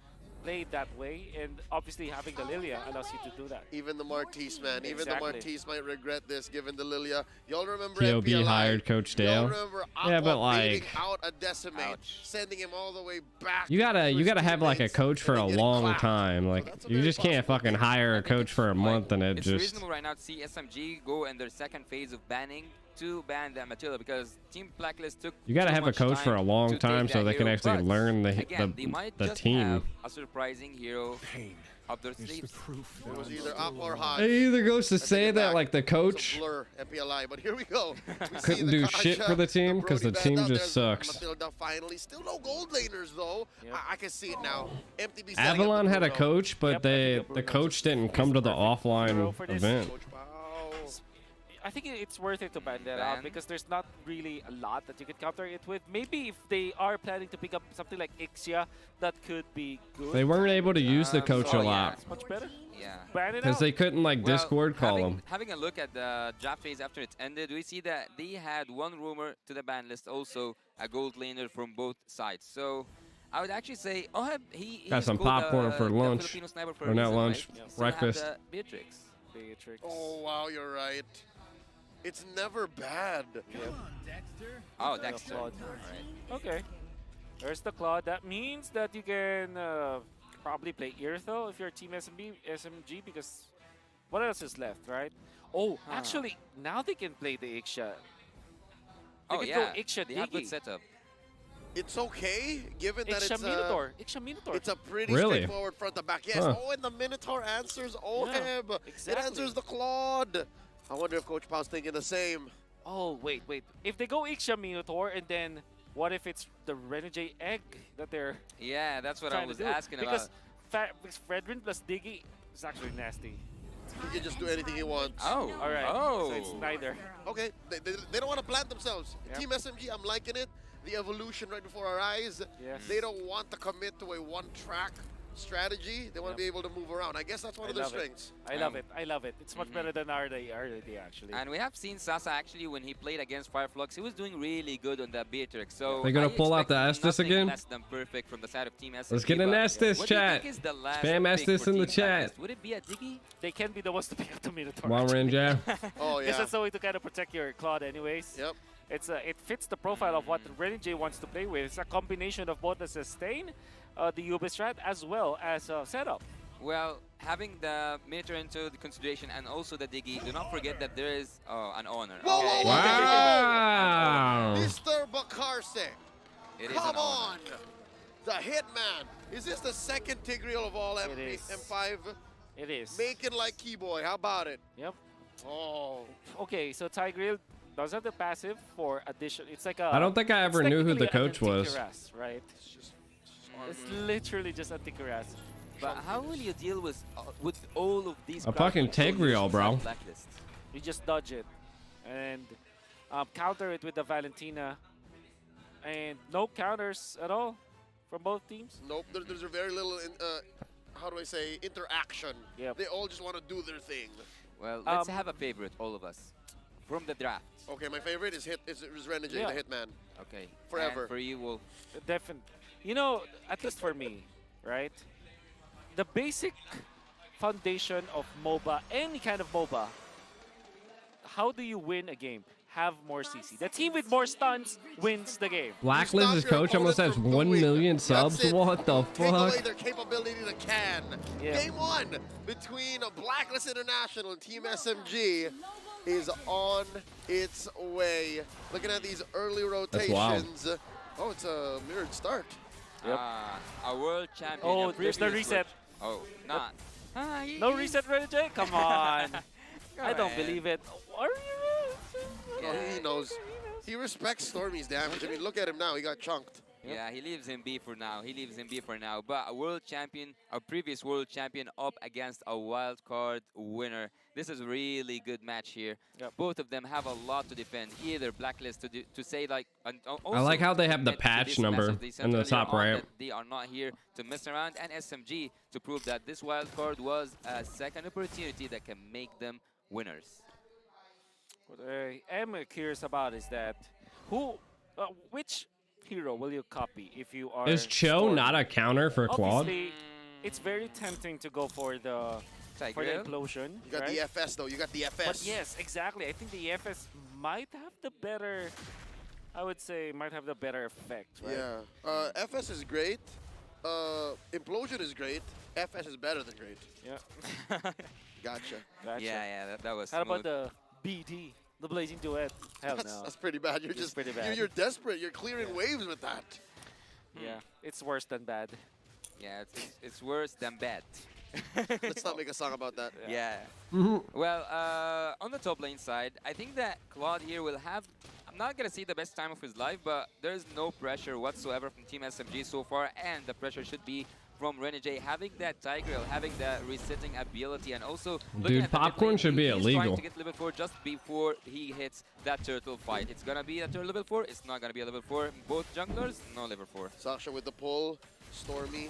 play it that way, and obviously having the Lilia allows you to do that. Even the Martise, man. Even the Exactly. Martise might regret this, given the Lilia. Y'all remember TOB MPLI? hired Coach Y'all Dale. remember Yeah, but Aqua baiting like, out a Decimate, sending him all the way back. you gotta have like a coach for a long clapped. time. Like, you just can't fucking hire a coach for a month and it It's just. reasonable right now to see SMG go in their second phase of banning to ban that Matilda, because Team Blacklist took You gotta too have a much coach for a time long to time take so that they can hero, actually but learn again, they might the just team. have a surprising hero up their sleeves. It was either up or hot. It either goes to say that like the coach Blur MPLI, but here we go. We see couldn't the do Kasha, shit for the team because the Brody team band out. just There's sucks. Matilda finally. Still no gold laners though. I can see it now. MTB Avalon had a coach, but the coach didn't come to the offline event. I think it's worth it to ban that out because there's not really a lot that you can counter it with. Maybe if they are planning to pick up something like Ixia, that could be good. They weren't able to use the coach a lot It's much better. Yeah. Ban it because out. they couldn't like Well, Discord call them. Having a look at the draft phase after it ended, we see that they had one rumor to the ban list, also a gold laner from both sides. So I would actually say, he Got some is called popcorn for the lunch. Filipino sniper for Or a not reason, lunch, right? Still breakfast. have the Beatrix. Oh wow, you're right. It's never bad. Oh, Dexter. Claude. Okay. There's the Claude. That means that you can probably play Irtho if you're Team SMG, because what else is left, right? Oh, actually, now they can play the Ixia. They can go Ixia they have good Diggy. setup. It's okay, given that Ixia it's Minotaur. Ixia Minotaur. It's a pretty Really? straightforward front to back. Yes. Huh. Oh, and the Minotaur answers Oheb. Yeah, It exactly. answers the Claude. I wonder if Coach Pau's thinking the same. Oh, wait. If they go Ixia Minotaur, and then what if it's the Renegade Egg that they're Yeah, that's what I trying was to do? asking because about. Because Fredrin plus Diggy is actually nasty. He can just do anything he wants. Oh. All right. Oh. So it's neither. Okay, they don't want to plant themselves. Yep. Team SMG, I'm liking it. The evolution right before our eyes. Yes. They don't want to commit to a one-track strategy. They want to be able to move around. I guess that's one of their strengths. I love it. It's much better than RD actually. And we have seen Sasa actually when he played against Fireflux, he was doing really good on that Beatrix. So They're gonna I pull out the expect Estes nothing again? less than perfect from the side of Team SMG. Let's get an but Estes what do you chat. think is the last Spam pick Estes for in the Team chat. Blacklist? Would it be a Diggy? They can be the ones to pick up the Minotaur. While we're in jam. Oh, Because yeah. that's a way to kind of protect your Claude anyways. Yep. It fits the profile of what Renegade wants to play with. It's a combination of both the sustain, the Uber strat, as well as setup. Well, having the Minotaur into the consideration and also the Diggy, do not forget that there is an honor. Whoa, whoa, whoa, Wow. Mr. Bacarse. It is Come an honor. on. The Hitman. Is this the second Tigreal of all M5? It is. Make it like Keyboy. How about it? Yep. Oh. Okay, so Tigreal, does have the passive for addition. It's like a. I don't think I ever knew who the coach was. Right? It's literally just Antikuras. But how will you deal with all of these? A fucking Tegriel, bro. You just dodge it and counter it with the Valentina, and no counters at all from both teams. Nope, there's a very little, how do I say, interaction. Yep. They all just want to do their thing. Well, let's have a favorite, all of us, from the draft. Okay, my favorite is Renegade, Yeah. the Hitman. Okay. Forever. And for you, Wolf. Definitely. You know, at least for me, right? The basic foundation of MOBA, any kind of MOBA, how do you win a game? Have more CC. The team with more stuns wins the game. Blacklist's coach almost has 1 million subs. What the Take away fuck? their capability to can. Yeah. Game 1 between Blacklist International and Team SMG is on its way. Looking at these early rotations. Oh, it's a mirrored start. Yep. A world champion. Oh, there's the reset. Oh, not. No reset, Renegade? Come on. I don't believe it. Are you? Oh, he knows. He respects Stormy's damage. I mean, look at him now. He got chunked. Yeah, he leaves in B for now. He leaves in B for now. But a world champion, a previous world champion up against a wild card winner. This is a really good match here. Yep. Both of them have a lot to defend. Either Blacklist to say like. I like how they have the patch number in the top right. They are not here to mess around, and SMG to prove that this wild card was a second opportunity that can make them winners. What I am curious about is that which hero will you copy if you are? Is Cho Storm? not a counter for Claude? Obviously, it's very tempting to go for the implosion. You got right? the FS though. You got the FS. But yes, exactly. I think the FS might have the better. I would say might have the better effect. Right? Yeah. FS is great. Implosion is great. FS is better than great. Yeah. Gotcha. Yeah, that was. How about the BD, the Blazing Duet? Hell no. That's pretty bad. You're just pretty bad. You're desperate. You're clearing waves with that. Yeah, it's worse than bad. Yeah, it's worse than bad. Let's not make a song about that. Yeah. Well, on the top lane side, I think that Claude here will have, I'm not going to say the best time of his life, but there's no pressure whatsoever from Team SMG so far, and the pressure should be from Renegade having that Tigreal, having that resetting ability, and also looking at popcorn should be he's illegal. trying to get level 4 just before he hits that turtle fight. It's going to be a turtle level 4, it's not going to be a level 4. Both junglers, no level 4. Sasha with the pull, Stormy.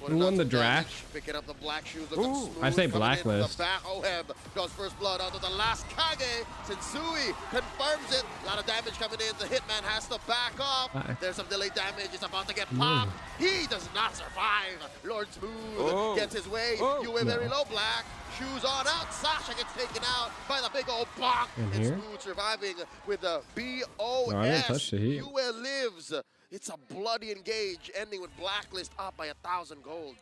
Who won the draft? Picking up the black shoes. Looking smooth. I say Coming in from Blacklist. the back. Oheb goes first blood onto the last Kage. Sensui confirms it. A lot of damage coming in. The Hitman has to back off. There's some delayed damage. It's about to get popped. He does not survive. Lord Smooth gets his way. You were very low, Black. Shoes on out. Sasha gets taken out by the big old bonk. And Smooth surviving with the BOS. No, I didn't touch the heat. Yue lives. It's a bloody engage, ending with Blacklist up by 1,000 gold.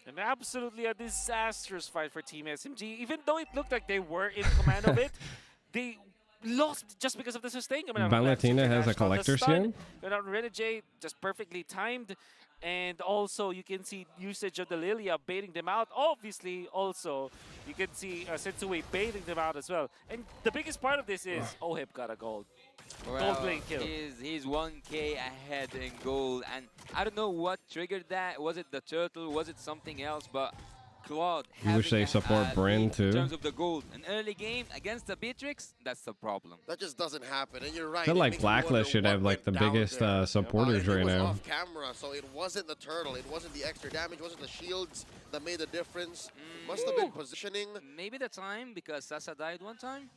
And absolutely a disastrous fight for Team SMG. Even though it looked like they were in command of it, they lost just because of the sustain. Valentina has a collector skin? And on Renegade, just perfectly timed. And also, you can see usage of the Lilia baiting them out. Obviously, also, you can see Sensui baiting them out as well. And the biggest part of this is Oheb got a gold. Well, gold lane kill. He's 1k ahead in gold, and I don't know what triggered that. Was it the turtle? Was it something else? But Claude You wish they support Bryn too. in terms of the gold, an early game against the Beatrix, that's the problem. That just doesn't happen, and you're right. I feel like Blacklist should have like the biggest supporters right It was now. off camera, so it wasn't the turtle. It wasn't the extra damage. It wasn't the shields that made the difference. Must have been positioning. Maybe the time, because Sasa died one time.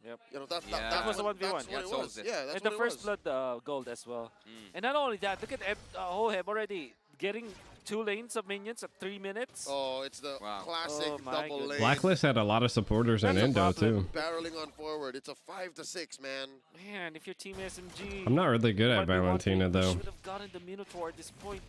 Yep. You know, that was a 1v1. That's what it was. Yeah, that's and what the it first was. blood gold as well. And not only that, look at Oheb already getting 2 lanes of minions at 3 minutes. Oh, it's the classic double lane. Blacklist had a lot of supporters in Indo too. Barreling on forward. It's a 5-6, man. Man, if your team SMG. I'm not really good at Valentina though. Should have gotten the Minotaur at this point.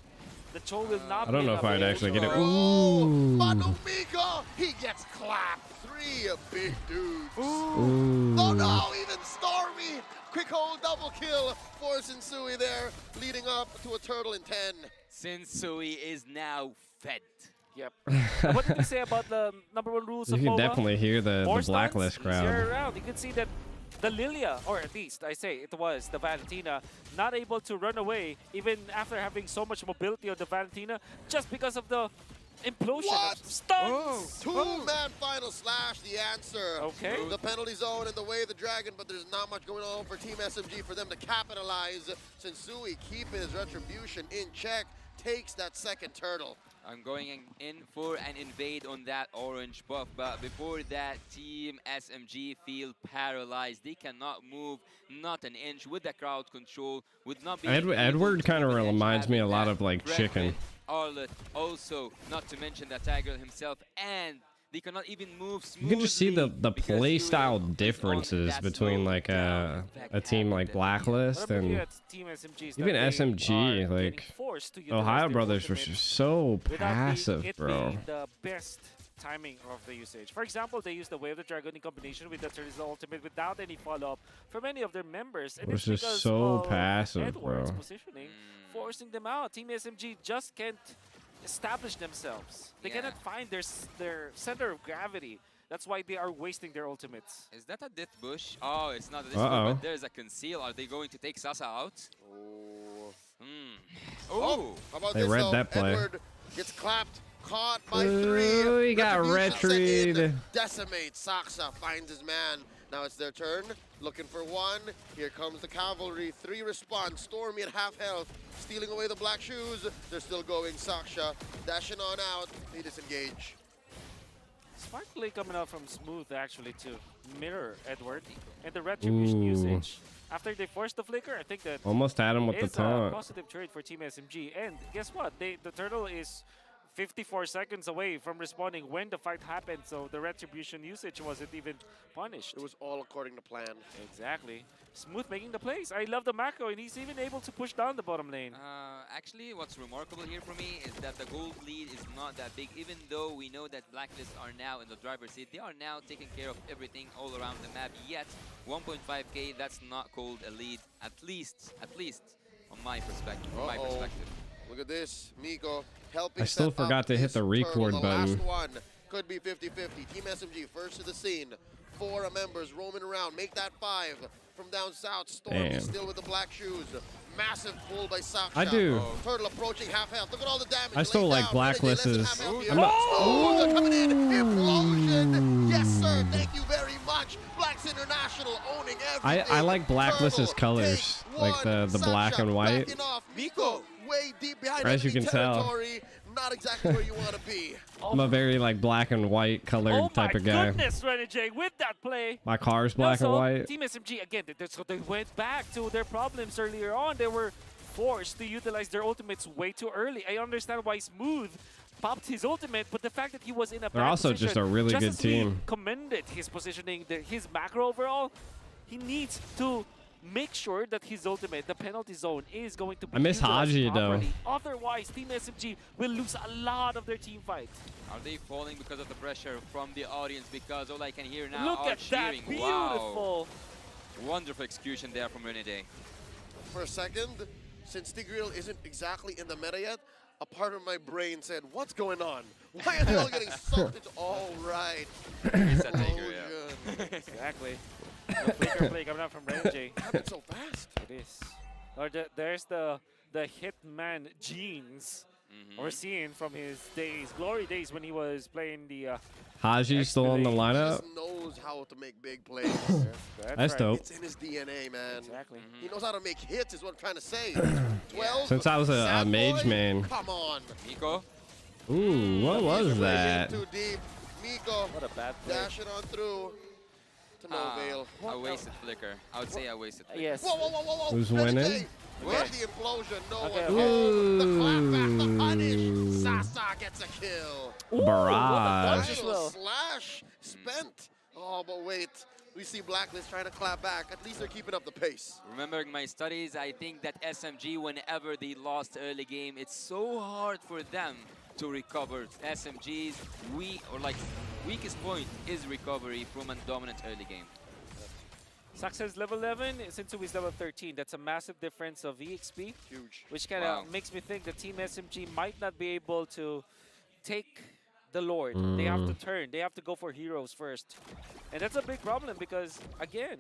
The Cho will not. I don't know if I'd actually get it. Oh, Ooh. Manumiko! He gets clapped. 3 big dudes. Ooh. Oh no, even Stormy! Quick hold double kill for Sensui there, leading up to a turtle in 10. Sensui is now fed. Yep. What did you say about the #1 rules You of can MOBA? definitely hear the More Blacklist stuns, easier crowd. around. You can see that the Lilia, or at least I say it was the Valentina, not able to run away even after having so much mobility on the Valentina just because of the implosion of stuns. Two-man final slash, the answer. Okay. The penalty zone and the way of the dragon, but there's not much going on for Team SMG for them to capitalize. Sensui keeping his retribution in check, takes that second turtle. I'm going in for an invade on that orange buff, but before that, Team SMG feel paralyzed. They cannot move, not an inch with the crowd control. Would not be Edward kind of reminds me a lot of like Chicken. Arlet also, not to mention the Tiger himself, and they cannot even move smoothly. You can just see the play style differences between like a team like Blacklist and even SMG. Like Ohio Brothers were just so passive, bro. The best timing of the usage. For example, they used the Way of the Dragon in combination with the Turtle's ultimate without any follow-up from any of their members. And It was it's just because so of passive, Edward's bro. positioning, forcing them out. Team SMG just can't establish themselves. They cannot find their center of gravity. That's why they are wasting their ultimates. Is that a death bush? Oh, it's not a death bush, but there's a conceal. Are they going to take Sasa out? Oh, how about They this, read though? that play. Edward gets clapped, caught by Ooh, three. he got Retribution set in, retried. Decimate. Saksa finds his man. Now it's their turn. Looking for one. Here comes the cavalry. 3 response. Stormy at half health. Stealing away the black shoes. They're still going. Saksha dashing on out. They disengage. Smart play coming out from Smooth actually to mirror Edward and the retribution Ooh. usage. After they forced the flicker, I think that Almost had him with the is a taunt. positive trade for Team SMG. And guess what? The turtle is 54 seconds away from responding when the fight happened, so the retribution usage wasn't even punished. It was all according to plan. Exactly. Smooth making the plays. I love the macro, and he's even able to push down the bottom lane. Actually, what's remarkable here for me is that the gold lead is not that big, even though we know that Blacklist are now in the driver's seat. They are now taking care of everything all around the map, yet 1.5k, that's not called a lead, at least on my perspective. Look at this, Miko helping. I still set up forgot to hit his the record turtle. button. The last one could be 50-50. Team SMG first to the scene. 4 members roaming around. Make that 5 from down south. Stormy Damn. still with the black shoes. Massive pull by Saksha. I do. Turtle approaching half health. Look at all the damage. I still laid like down. Blacklist Renegade, is. less than half health I'm here. not, They're coming in. Implosion. Yes, sir. Thank you very much. Blacks International owning everything. I like Blacklist's Turtle colors, takes like the one. black and Saksha white. backing off. Miko way deep behind As you enemy can tell. territory. Not exactly where you want to be. I'm a very like black and white colored type of guy. Goodness, Renegade, with that play. My car's black and Also, white. Team SMG, again, so they went back to their problems earlier on. They were forced to utilize their ultimates way too early. I understand why Smooth popped his ultimate, but the fact that he was in a They're bad also position, just a really good as we team. commended his positioning, his macro overall, he needs to make sure that his ultimate, the penalty zone, is going to be I miss utilized Haji, though. properly. Otherwise, Team SMG will lose a lot of their team fights. Are they falling because of the pressure from the audience? Because all I can hear now Look are at that, cheering. beautiful. Wow. Wonderful execution there from Renegade. For a second, since Tigreal isn't exactly in the meta yet, a part of my brain said, what's going on? Why are they all getting sucked? It's all right. It's a Oh, taker, yeah. good. Exactly. The flicker play coming out from Renegade. Happened so fast. It is. Or there's the Hitman genes we're seeing from his glory days when he was playing the Haji still in the He lineup. just knows how to make big plays. That's dope. It's in his DNA, man. Exactly. He knows how to make hits is what I'm trying to say. 12. Since I was a Sad mage boy? main. Come on. Miko? Ooh, what was that? Too deep. Miko What a bad play. dashing on through to no veil. A wasted flicker. I would say a wasted flicker. Yes. Whoa, whoa, whoa, whoa, whoa. Who's Renegade winning? With the implosion, no Okay, one. okay. Oh, the clapback, the Ooh. punish. Sasa gets a kill. A barrage. as Final well. slash spent. Oh, but wait. We see Blacklist trying to clap back. At least they're keeping up the pace. Remembering my studies, I think that SMG, whenever they lost early game, it's so hard for them to recover. SMG's weakest point is recovery from a dominant early game. Success level 11, Sensui is level 13. That's a massive difference of EXP. Huge. Which kind of makes me think that Team SMG might not be able to take the Lord. They have to turn. They have to go for heroes first. And that's a big problem because, again,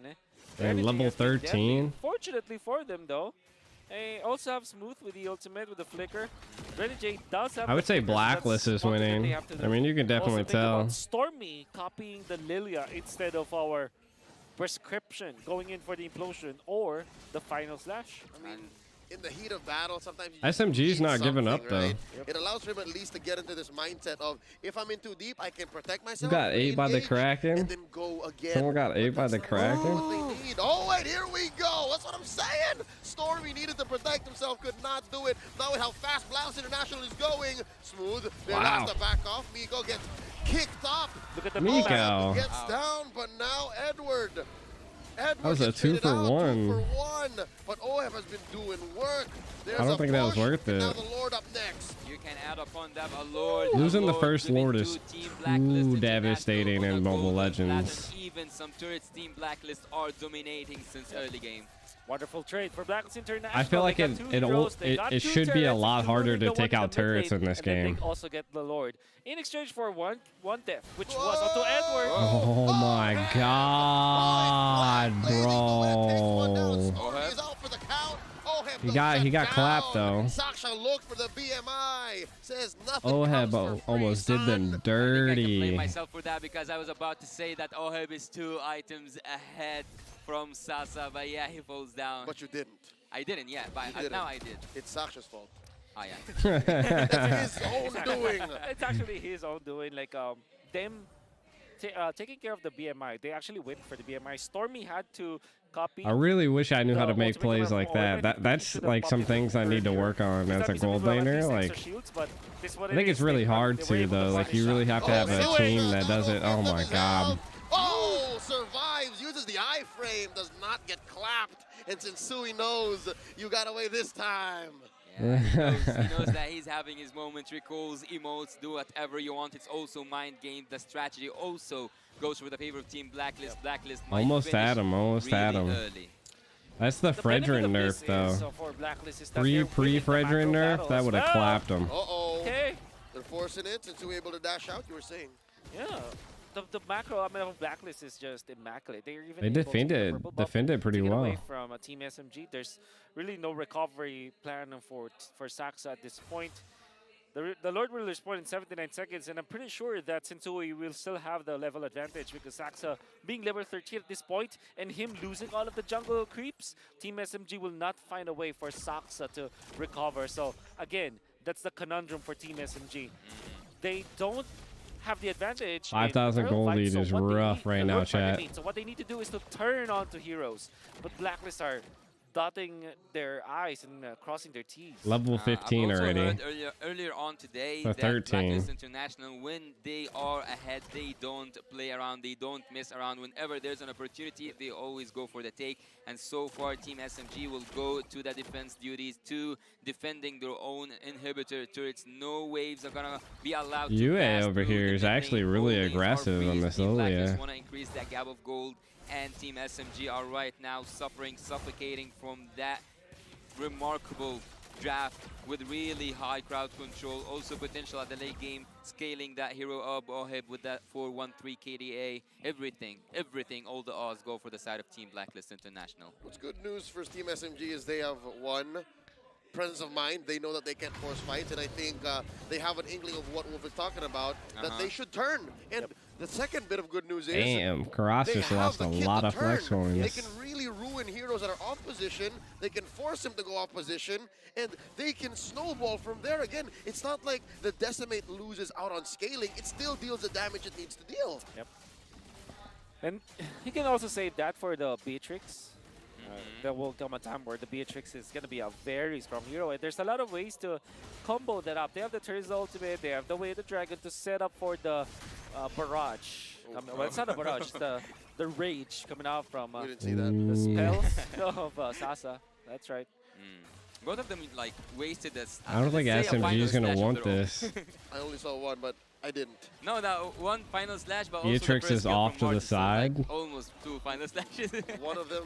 And level 13. Fortunately for them, though, they also have Smooth with the ultimate, with the flicker. Renegade does have I would say Blacklist is winning. I mean, you can definitely tell. Stormy copying the Lilia instead of our prescription, going in for the implosion or the final slash. I mean, in the heat of battle, sometimes you SMG's not giving up, though. Right? It allows him at least to get into this mindset of, if I'm in too deep, I can protect myself. Got 8 by the Kraken. And then go again. Someone got 8 by the Kraken. What they need. Oh, wait, here we go. That's what I'm saying. Stormy needed to protect himself, could not do it. Now with how fast Blast International is going, Smooth. They lost the back off. Miko gets kicked up. Look at the Miko. Gets down, but now Edward. That was a 2 for 1. 2 for 1. But OF has been doing work. There's I don't think that was push, worth and it. Now the Lord up next. You can add upon that a Lord. Losing the Lord first giving Lord to is Team Blacklist too International devastating on a in Mobile golden Legends. platinum. Even some turrets Team Blacklist are dominating since early game. Wonderful trade for Blacklist International. I feel like it should be a lot harder to take out turrets in this game. They also get the Lord in exchange for one death, which was onto Edward. Oh my god, bro. He's out for the count. He got clapped though. Sasha looked for the BMI. Says nothing. Oheb almost did them I blame dirty. myself for that because I was about to say that Oheb is 2 items ahead from Sasa, but yeah, he falls down. But you didn't. I didn't, yeah, but now I did. It's Sasha's fault. Oh, yeah. That's his own doing. It's actually his own doing. Like them taking care of the BMI. They actually went for the BMI. Stormy had to copy. I really wish I knew how to make plays like that. That's like some things I need to work on as a gold laner. Like, I think it's really hard to though. Like, you really have to have a team that does it. Oh my god. Oh, survives, uses the iframe, does not get clapped. And since Sui knows, you got away this time. Yeah, he knows that he's having his moments, recalls, emotes, do whatever you want. It's also mind game. The strategy also goes for the favor of Team Blacklist. Blacklist might Almost had him. really Early. That's the Fredrin nerf though. Pre-Fredrin nerf, that would have clapped him. Uh-oh. Okay. They're forcing it since we were able to dash out, you were saying. Yeah. The macro of Blacklist is just immaculate. They're even They defended pretty well. Away from Team SMG. There's really no recovery plan for Saxa at this point. The Lord will respond in 79 seconds, and I'm pretty sure that Sensui will still have the level advantage because Saxa being level 13 at this point and him losing all of the jungle creeps, Team SMG will not find a way for Saxa to recover. So again, that's the conundrum for Team SMG. They don't have the advantage. 5,000 gold lead is rough right now, chat. So what they need to do is to turn on to heroes. But Blacklist are dotting their I's and crossing their T's. Level 15 I've also already. heard earlier on today For that 13. Blacklist International, when they are ahead, they don't play around, they don't mess around. Whenever there's an opportunity, they always go for the take. And so far, Team SMG will go to the defense duties, to defending their own inhibitor turrets. No waves are gonna be allowed to UA pass over through here the is mid actually lane. really All lanes are aggressive on freeze. this Team Blacklist Lilia. want to increase that gap of gold, and Team SMG are right now suffocating from that remarkable draft with really high crowd control. Also potential at the late game, scaling that hero up, Oheb with that 4-1-3 KDA. Everything, all the odds go for the side of Team Blacklist International. What's good news for Team SMG is they have one presence of mind. They know that they can't force fights, and I think they have an inkling of what Wolf is talking about, that they should turn. And the second bit of good news is Damn, Karas they just have lost the a kit lot to of flex turn. coins. They can really ruin heroes that are off position. They can force them to go off position, and they can snowball from there. Again, it's not like the Decimate loses out on scaling. It still deals the damage it needs to deal. Yep. And you can also say that for the Beatrix. There will come a time where the Beatrix is going to be a very strong hero. And there's a lot of ways to combo that up. They have the Turtle's ultimate. They have the way of the Dragon to set up for the barrage. Well, it's not a barrage. It's the rage coming out from the spells of Sasa. That's right. Both of them like wasted this. I don't think SMG is going to want this. I only saw one, but I didn't. No, one final slash, but also Beatrix the first is kill off from to the Martin, so, like, side. almost 2 final slashes. One of them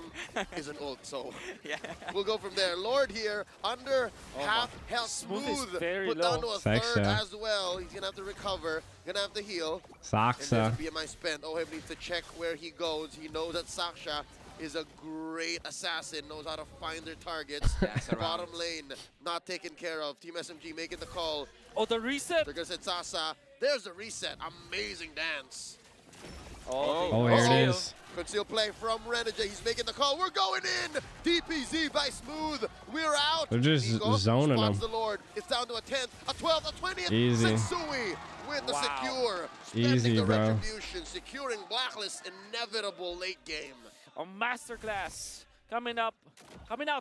is an ult, so yeah. we'll go from there. Lord here, under half health. Smooth, put down to a third as well. He's gonna have to recover, gonna have to heal. Saxa. And there's BMI spent. Oheb needs to check where he goes. He knows that Saksha is a great assassin, knows how to find their targets. Bottom lane, not taken care of. Team SMG making the call. Oh, the reset. They're gonna send Sasa. There's the reset. Amazing dance. Oh, here it is. Conceal play from Renegade. He's making the call. We're going in. DPZ by Smooth. We're out. They're just zoning spots them. the Lord. It's down to a 10th, a 12th, a 20th. Easy. Sensui with the secure. Easy, Spending the bro. retribution, securing Blacklist. Inevitable late game. A masterclass coming out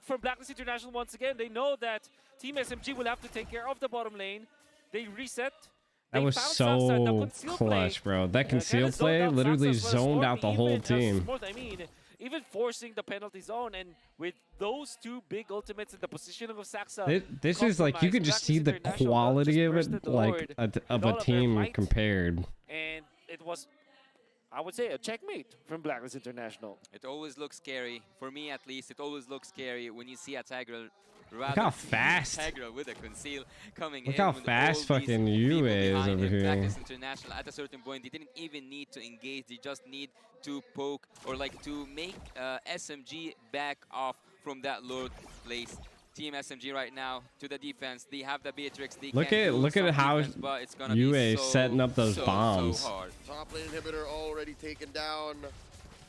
from Blacklist International once again. They know that Team SMG will have to take care of the bottom lane. They reset. That was so clutch, bro. That conceal play literally zoned out the whole team. I mean, even forcing the penalty zone, and with those two big ultimates in the positioning of Saxa. This is like, you can just see the quality of it, like of a team compared. And it was, I would say, a checkmate from Blacklist International. It always looks scary, for me at least. It always looks scary when you see a Tiger. Look how fast. Tigra with a conceal coming Look in. how fast fucking you is over here. Blacklist International, at a certain point, they didn't even need to engage. They just need to poke or like to make SMG back off from that low place. Team SMG right now to the defense. They have the Beatrix. They Look can at how UA setting up those bombs. So hard. Top lane inhibitor already taken down.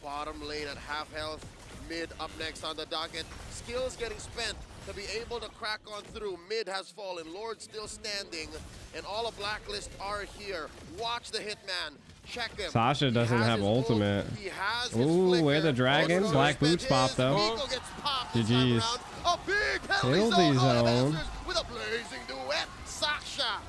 Bottom lane at half health. Mid up next on the docket. Skills getting spent to be able to crack on through. Mid has fallen. Lord still standing. And all of Blacklist are here. Watch the hitman. Check him. Sasha doesn't have ultimate. Ooh, where the dragon? Black boots pop though. GG's. A big penalty zone. With a blazing duet. Saksha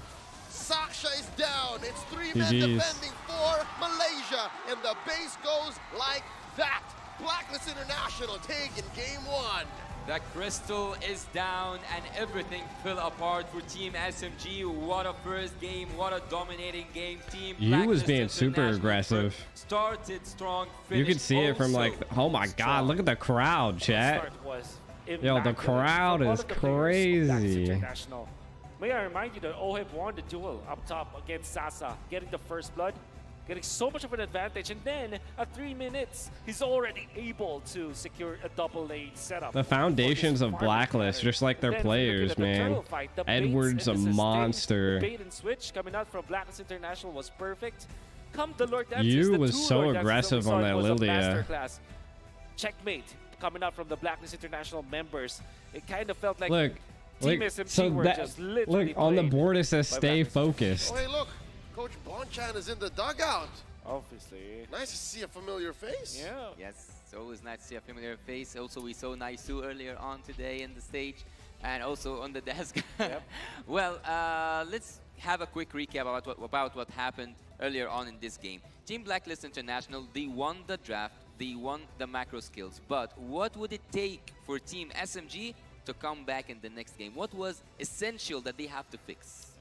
is down. It's 3 men GG's. defending for Malaysia. And the base goes like that. Blacklist International taking game 1. The crystal is down and everything fell apart for Team SMG. What a first game, what a dominating game. Team You was being super aggressive. Started strong, You could see it from like, oh my god, look at the crowd, chat. Yo, the crowd is crazy. May I remind you that Oheb won the duel up top against Sasa, getting the first blood, getting so much of an advantage, and then at 3 minutes, he's already able to secure a double lane setup. The foundations of Blacklist, just like their players, man. Edward's a monster. The bait and switch coming out from Blacklist International was perfect. Come the Lord Dances, You the was two so Lord Dances aggressive that we on saw, that it was a Lilia. masterclass. Checkmate coming out from the Blacklist International members. It kind of felt like Look, Team SMG so were that, just literally look on the played board it says by stay Blacklist. focused. Oh, hey, look. Coach Bonchan is in the dugout. Obviously. Nice to see a familiar face. Yeah. Yes, it's always nice to see a familiar face. Also, we saw Naisu earlier on today in the stage and also on the desk. Yep. Well, let's have a quick recap about what happened earlier on in this game. Team Blacklist International, they won the draft, they won the macro skills, but what would it take for Team SMG to come back in the next game? What was essential that they have to fix?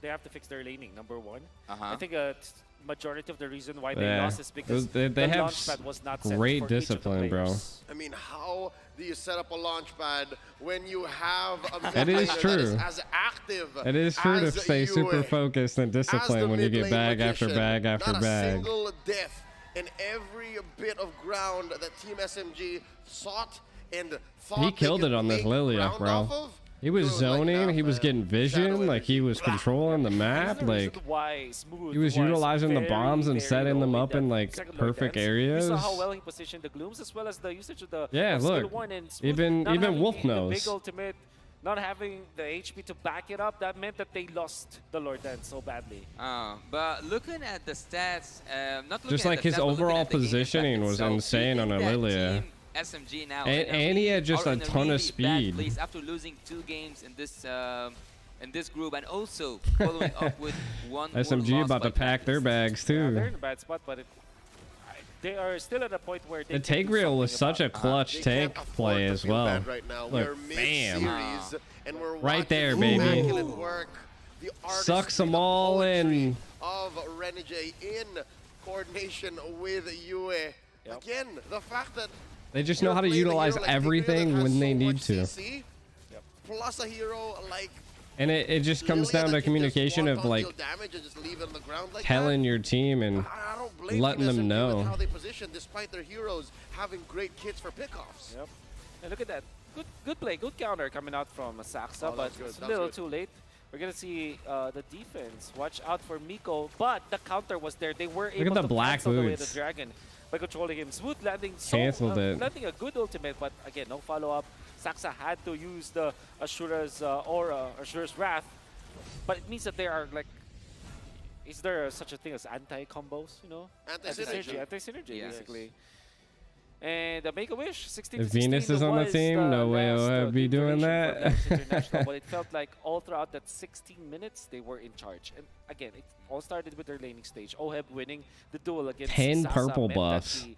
They have to fix their laning, number one. Uh-huh. I think majority of the reason why they lost is because they the have launchpad was not set great for each of the discipline, bro. players. I mean, how do you set up a launch pad when you have a It is mid laner true. that is as active It is true to as stay super UA, focused and as the disciplined when you mid get lane bag after magician. bag after Not bag. a single death in every bit of ground that Team SMG sought and thought He killed they it could on this make Lilia, ground bro. off of. He was zoning, like he was getting vision, like he was controlling the map, like Why Smooth he was utilizing the bombs and very setting them low up in like second perfect dance. areas. You saw how well he positioned the glooms as well as the usage of the Yeah, of skill look, one, and Smooth even not having Wolf the knows. big ultimate, not having the HP to back it up, that meant that they lost the Lord Dance so badly. But looking at the stats, not looking Just at like the his stats, but looking overall at the game positioning was itself, insane we on think a that Lilia. Team SMG now And he had just are a in ton of really bad speed. place after losing 2 games in this group, and also following up with one more SMG loss about by to pack their bags Yeah, too. they're in a bad spot, but they are still at a point where they The can do Tigreal was something such a about it. clutch They tank can't afford play to as feel well. bad right now. We're Look, bam. mid-series, and we're Right there, watching baby. immaculate work. The artistry, Sucks them the all poetry, in. of Renegade in coordination with Yue. Again, the fact that They just know how to utilize everything when they need to. Plus a hero like And it just comes down to communication of like telling your team and letting them know. How they position despite their heroes having great kits for pickoffs. Yep. And look at that. Good play, good counter coming out from Saxa, but good, it's a little too late. We're gonna see the defense. Watch out for Miko, but the counter was there. They were able the to black cancel the way boots. the dragon by controlling him. Smooth landing, Canceled it. landing a good ultimate, but again, no follow-up. Saxa had to use the Ashura's aura, Ashura's Wrath, but it means that they are like, is there such a thing as anti-combos, you know? Anti-synergy. Anti-synergy, basically. And the Make-A-Wish, 16 If to 16 Venus is on the was team, no way I'll be doing duration that. for Blackness International, but it felt like all throughout that 16 minutes, they were in charge. And again, it all started with their laning stage. OHEB winning the duel against 10 Sasa purple meant buffs. that he,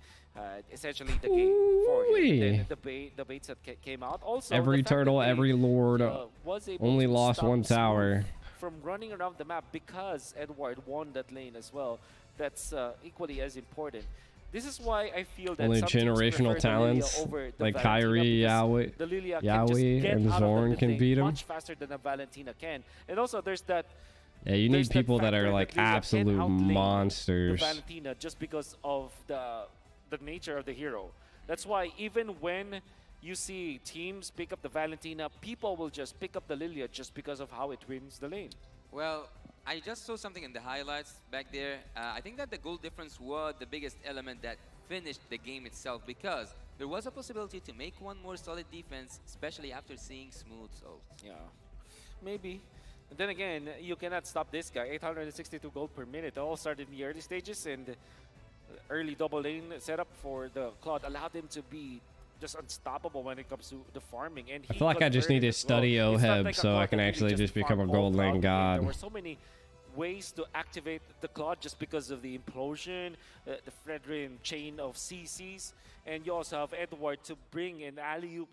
essentially the game for him. Then the baits that came out. Also, Every the fact that turtle, they, every lord was able only to lost stop one tower. from running around the map because Edward won that lane as well. That's equally as important. This is why I feel that Only some teams generational prefer the Lilia talents over the like Valentina Kyrie, because the Lilia can Yaoi, just get and out of the Zorn mid can lane beat him. much faster than a Valentina can. And also there's that Yeah, you need people that are factor like Lilia can absolute outlane the monsters. Valentina just because of the nature of the hero. That's why even when you see teams pick up the Valentina, people will just pick up the Lilia just because of how it wins the lane. Well, I just saw something in the highlights back there. I think that the goal difference was the biggest element that finished the game itself, because there was a possibility to make one more solid defense, especially after seeing Smooth. So yeah, maybe. And then again, you cannot stop this guy. 862 gold per minute. It all started in the early stages, and early double lane setup for the Claude allowed him to be just unstoppable when it comes to the farming. And I feel like I just need to study OHEB so I can actually just become a gold lane god. There were so many ways to activate the Claude just because of the implosion, the Fredrin chain of CCs, and you also have Edward to bring and alley-oop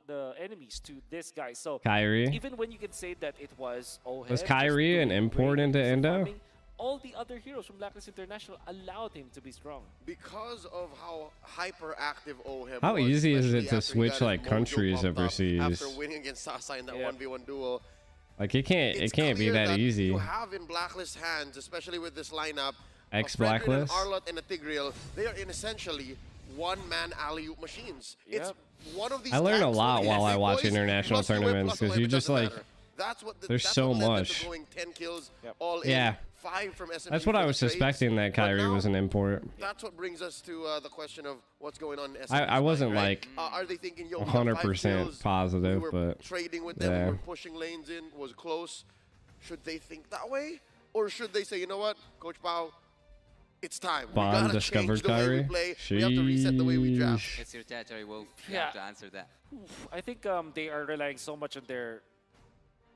the enemies to this guy. So Kyrie? even when you can say that it was OHEB, Was Kyrie an import into Indo? all the other heroes from Blacklist International allowed him to be strong. Because of how hyperactive OHEB How was, easy is it especially to after he switch got like his mojo countries pumped up overseas? After winning against Sasa in that 1v1 duel. Like it can't be clear that easy. You have in Blacklist hands, especially with this lineup, Blacklist. Arlott and a Tigreal, they are in essentially one-man alley-oop machines. It's one of these. I learn a tanks lot where while the I watch boys international must do it tournaments plus because one, you it just doesn't like matter. That's what there's that's so what led them much. to going 10 kills all in. Yeah. 5 from SMG. That's what I was straight. suspecting, that But Kyrie now, was an import. That's what brings us to the question of what's going on in SMG. I wasn't right? like are they thinking, yo, we got 5 100% kills, positive, we were but trading with them, yeah. we were pushing lanes in, was close. Should they think that way? Or should they say, you know what, Coach Pao, it's time. Bond we gotta discovered change the way we Kyrie? play. We have to reset the way we draft. it's your territory, Wolf. You Yeah. have to answer that. I think they are relying so much on their,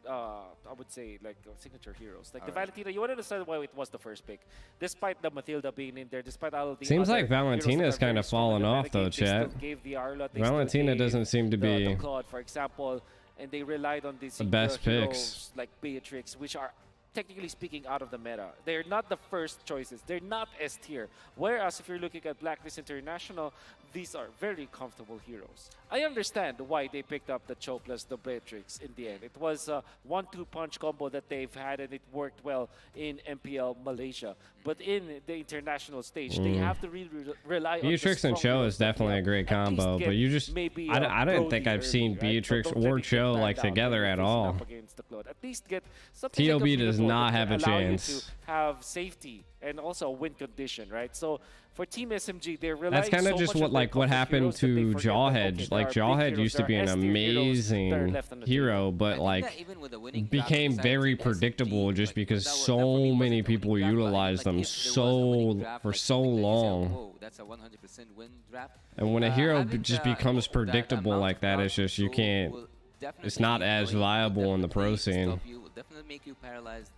I would say, like signature heroes. Like the Valentina, you want to understand why it was the first pick. Despite the Matilda being in there, despite all of the Seems other like heroes Valentina's that are kind very of strong in fallen the off meta though, game, they chat. still gave the Arlott, they still Valentina gave doesn't seem to the be Claude, for example, and they relied on these the best heroes picks. like Beatrix, which are technically speaking out of the meta. They're not the first choices. They're not S tier. Whereas if you're looking at Blacklist International, these are very comfortable heroes. I understand why they picked up the Cho plus the Beatrix in the end. It was a 1-2 punch combo that they've had, and it worked well in MPL Malaysia. But in the international stage, they have to really rely on Beatrix the and strong Cho heroes is that definitely a can great at least combo, get but you just maybe I don't think Brody I've seen early, right? Beatrix But don't or let it Cho get like banned out together when at you're facing all. up against the Claude. At least get something TOB like a does Freedom not Bolt have a that allow you chance. to have safety and also win condition, right? So for Team SMG, they're relying That's kind of so just much what on their like what comfort happened heroes that they to forget that, Jawhead. okay, Like there are big Jawhead heroes, used to there be are an S tier heroes that are amazing left on the hero, table. but like that even with the winning became draft very inside SMG, predictable just like, because that was so definitely many wasn't a winning people draft, but utilized them like, if there was a winning draft, for like, so something that you say, long. "Whoa, that's a 100% win draft." And when a hero Having just the- becomes that predictable amount like of that, it's cards just you so can't. will It's definitely not be as annoying, will viable in the pro definitely scene. stop you, will definitely make you paralyzed.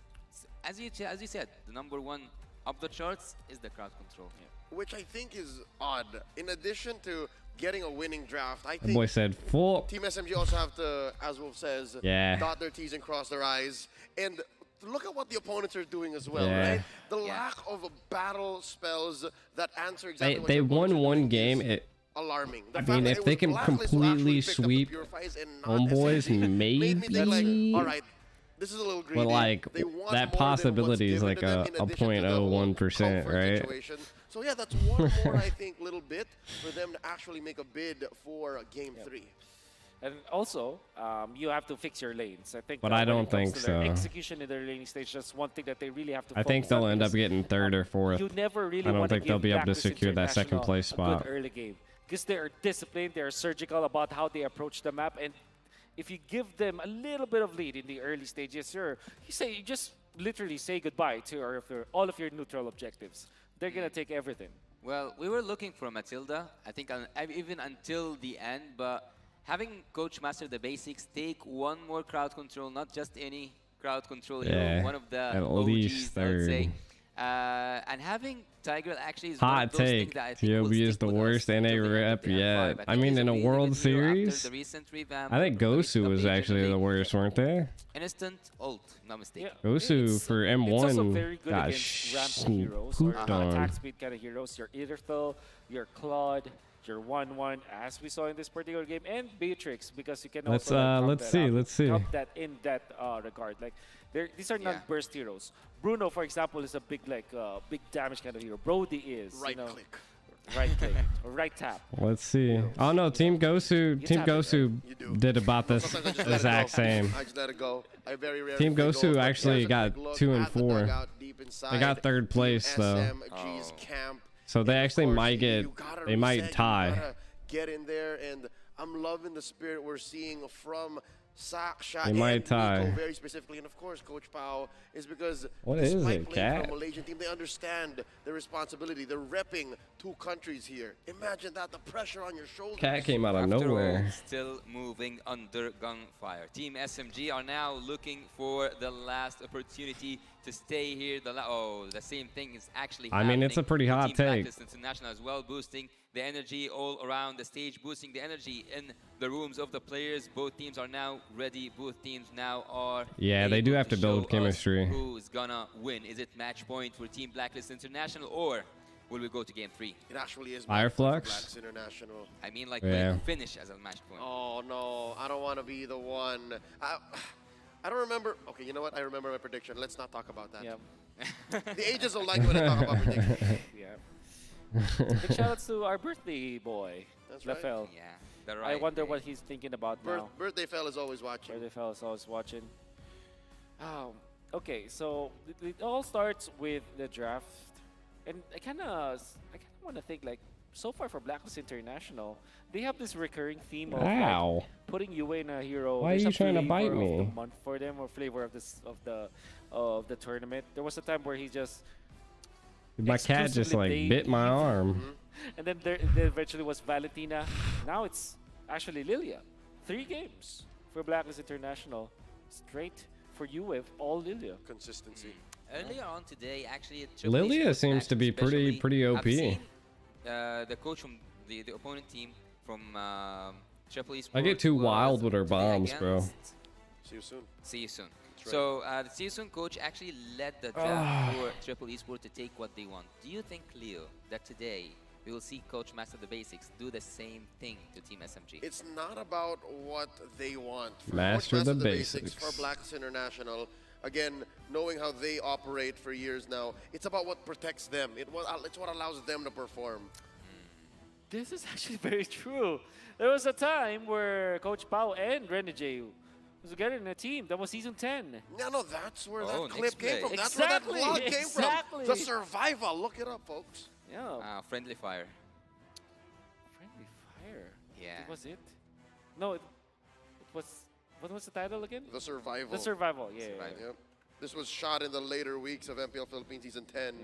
As you said, the number one up the charts is the crowd control. Which I think is odd. In addition to getting a winning draft, I The boy think said full. Team SMG also have to, as Wolf says, Yeah. dot their T's and cross their I's. And look at what the opponents are doing as well, Yeah. right? The lack of battle spells that answer exactly what They your opponents won are one doing game. is alarming. The I fact mean, that if it they was can Blacklist who actually completely picked up the sweep Purifies and not Homeboys, SMG, made me maybe. think like, all right, this is a little greedy. But like They want more that than possibility what's is like given to a them in addition to the whole 0.01%, comfort right? situation. So yeah, that's one more, I think, little bit for them to actually make a bid for Game 3. And also, you have to fix your lanes. I think. But I when don't it comes think to their so. Execution in their laning stage, that's one thing that they really have to. I think focus they'll on end up because, getting third or fourth. You never really I don't want to think they'll give be able to Blacklist secure that second International place a spot. good early game because they are disciplined, they are surgical about how they approach the map, and if you give them a little bit of lead in the early stages, you just literally say goodbye to all of your neutral objectives. They're gonna take everything. Well, we were looking for Matilda, I think even until the end, but having Coach master the basics, take one more crowd control, not just any crowd control hero, one of the at OGs, least I would say. third. And having Tiger actually is one Hot of those things take. that I think will TOB is stick the with worst us NA till the end of rep the M5. yet. I think mean, he's in a really World good hero after Series, the recent revamp I think of the recent Gosu was update actually and the worst, weren't they? Instant ult, not mistaken. Gosu for It's also M1 very good got against rampant heroes or pooped on. attack speed kind of heroes. Your Aetherfil, your Claude, your 1-1, as we saw in this particular game, and Beatrix, because you can Let's, also like, let's see, let's see. Drop that in that regard. Like these are non-burst heroes. Bruno, for example, is a big big damage kind of hero. Brody is Right click. Right click or right tap. Let's see. Oh no, Team Gosu did about this exact same. I just let it go. I very rarely Team go, Gosu but actually there's a got quick look 2 and at the 4. dugout deep inside. They got third place Team though. SMG's camp. So they And of actually course, might get. you gotta They might reset, you tie. gotta get in there, and I'm loving the spirit we're seeing from Saksha They and might tie. Nico very specifically, and of course Coach Pao is because What is despite it, playing for Cat? a Malaysian team, they understand the responsibility. They're repping 2 countries here. Imagine that, the pressure on your shoulders. Cat came out of After nowhere. all, still moving under gunfire. Team SMG are now looking for the last opportunity to stay here. The same thing is actually I mean, it's a happening pretty to hot Team take. Blacklist International as well, boosting the energy all around the stage, boosting the energy in the rooms of the players. Both teams are now ready. Both teams now are Yeah, they do able have to build show us chemistry. who's gonna win? Is it match point for Team Blacklist International, or will we go to Game 3? It actually is Fireflux? Blacks International. I mean, like, Yeah. will it finish as a match point? Oh no, I don't want to be the one. I don't remember. Okay, you know what? I remember my prediction. Let's not talk about that. Yeah. The agents don't like it when I talk about predictions. Yeah. Big shout outs to our birthday boy, That's right. Lafel. Yeah. The I right wonder day. what he's thinking about now. Birthday fell is always watching. Birthday fella is always watching. Okay, so it all starts with the draft, and I kind of want to think like so far for Blacklist International, they have this recurring theme of like, Ow. putting you in a hero. Why are There's you a trying to flavor bite of me? the month for them, or flavor of this of the tournament. There was a time where he just My cat just like exclusively bit my played- arm. And then there eventually was Valentina. Now it's actually Lilia. 3 games for Blacklist International. Straight for you with all Lilia. Consistency. Earlier on today, actually, at Lilia Sports seems Match to be pretty especially, I've OP. seen, the coach from the opponent team from Triple E I Sports get too was wild with her play bombs, bro. against- See you soon. See you soon. That's right. So the See you soon coach actually led the draft for Triple Esports to take what they want. Do you think, Leo, that today we will see Coach Master the Basics do the same thing to Team SMG? It's not about what they want. For Master Coach the Basics basics. for Blacks International. Again, knowing how they operate for years now, it's about what protects them. It's what allows them to perform. This is actually very true. There was a time where Coach Pao and Renegade was together in a team. That was season 10. Yeah, no, that's where Oh, that clip next came play. from. That's where that Exactly, vlog came exactly. from. The survival. Look it up, folks. Yeah. Friendly Fire. Friendly Fire. Yeah. Was it? No, it was. What was the title again? The survival. The Survival. Yeah. Yep. This was shot in the later weeks of MPL Philippines Season 10,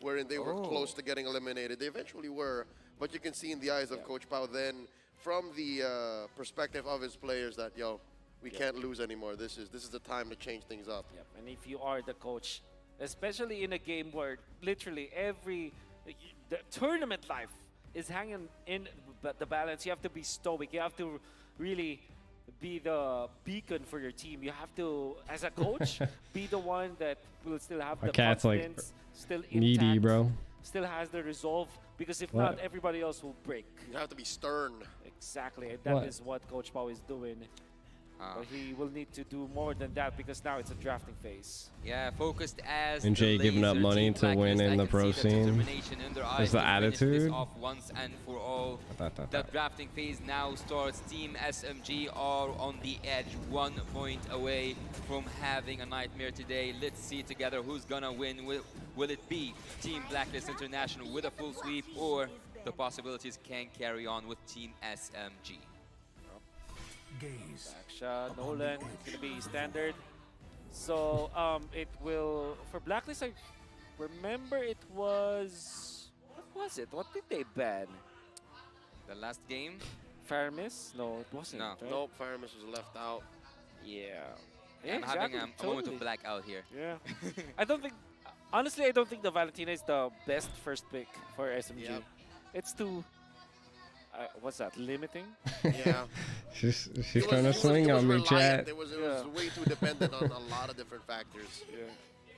wherein they were close to getting eliminated. They eventually were, but you can see in the eyes of Coach Pao then, from the perspective of his players, that, yo, we can't lose anymore. This is the time to change things up. Yep. And if you are the coach, especially in a game where literally the tournament life is hanging in the balance, you have to be stoic. You have to really be the beacon for your team. You have to, as a coach, be the one that will still have My the cat's like confidence, still needy, intact, bro. still has the resolve. Because if What? not, everybody else will break. You have to be stern. Exactly, and that is What? what Coach Pao is doing. But he will need to do more than that because now it's a drafting phase. Yeah, focused as And Jay the giving up laser money Team to win Blacklist. in I the can pro see the scene. determination in their eyes Is the to finish this attitude? off once and for all. The drafting phase now starts. Team SMG are on the edge, 1 point away from having a nightmare today. Let's see together who's gonna win. Will it be Team Blacklist International with a full sweep, or the possibilities can carry on with Team SMG? Back shot, Nolan. It's gonna be standard. So it will for Blacklist. I remember it was what did they ban? The last game? Faramis? No, it wasn't. No. Right? Nope, Faramis was left out. Yeah. I'm having a moment totally. of blackout here. Yeah. I don't think. Honestly, I don't think the Valentina is the best first pick for SMG. Yep. It's too. What's that? Limiting? Yeah. She's It trying to was swing on me, reliant. chat. It was way too dependent on a lot of different factors. Yeah,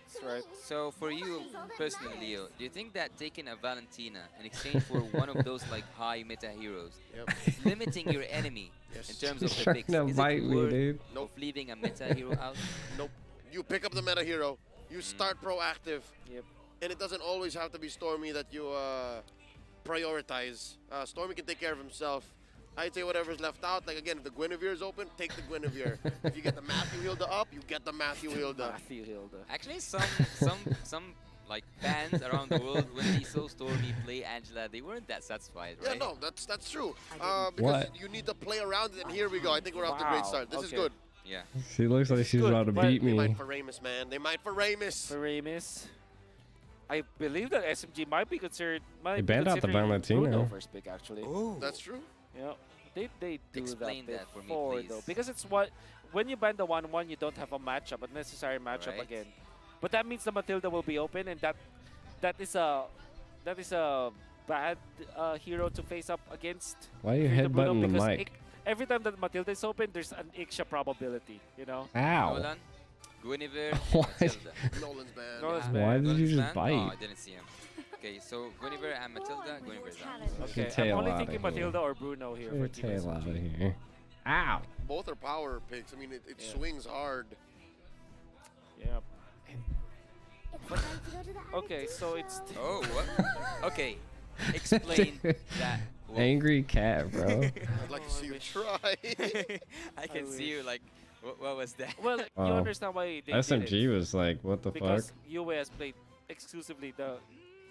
that's right. So for you personally, Leo, do you think that taking a Valentina in exchange for one of those like high meta heroes, limiting your enemy in terms of She's the trying picks, to is bite it me, worth dude. of leaving a meta hero out? Nope. You pick up the meta hero. You start proactive. Yep. And it doesn't always have to be Stormy that you prioritize. Stormy can take care of himself. I'd say whatever's left out. Like again, if the Guinevere is open, take the Guinevere. If you get the Matthew Hilda up, you get the Matthew Hilda. Matthew Hilda. Actually, some like fans around the world, when they saw Stormy play Angela, they weren't that satisfied, right? Yeah, no, that's true. Because you need to play around it, and here we go. I think we're off to a great start. This is good. Yeah. She looks like she's about to beat They me. might for Ramus, man. They might for Ramus. For Ramus. I believe that SMG might be considered. They banned out the Valentina. Bruno first pick actually. Oh, that's true. Yeah, they do Explain that that for me, before please. though, because it's what when you ban the 1-1, you don't have a matchup, a necessary matchup Right. again. But that means the Matilda will be open, and that is a bad hero to face up against. Why are you if you're Bruno, headbutting the because mic? Every time that Matilda is open, there's an Iksha probability, you know. Ow. Nolan, Guinevere, Why? Matilda. Nolan's banned. Nolan's Why banned. did you Nolan's just banned? Oh, I bite? didn't see him. Okay, so Guinevere and Matilda. Guinevere's out. Okay, tail I'm only outta thinking here. Matilda or Bruno here Get for your Team tail out SMG. of here. Ow. Both are power picks. I mean, it swings hard. Yeah. Okay, so it's Oh, what? Okay, explain that. Whoa. Angry cat, bro. I'd like to see you try. I can see you like, what was that? well, you Oh. understand why they did SMG it. was like, what the fuck? Because UA has played exclusively the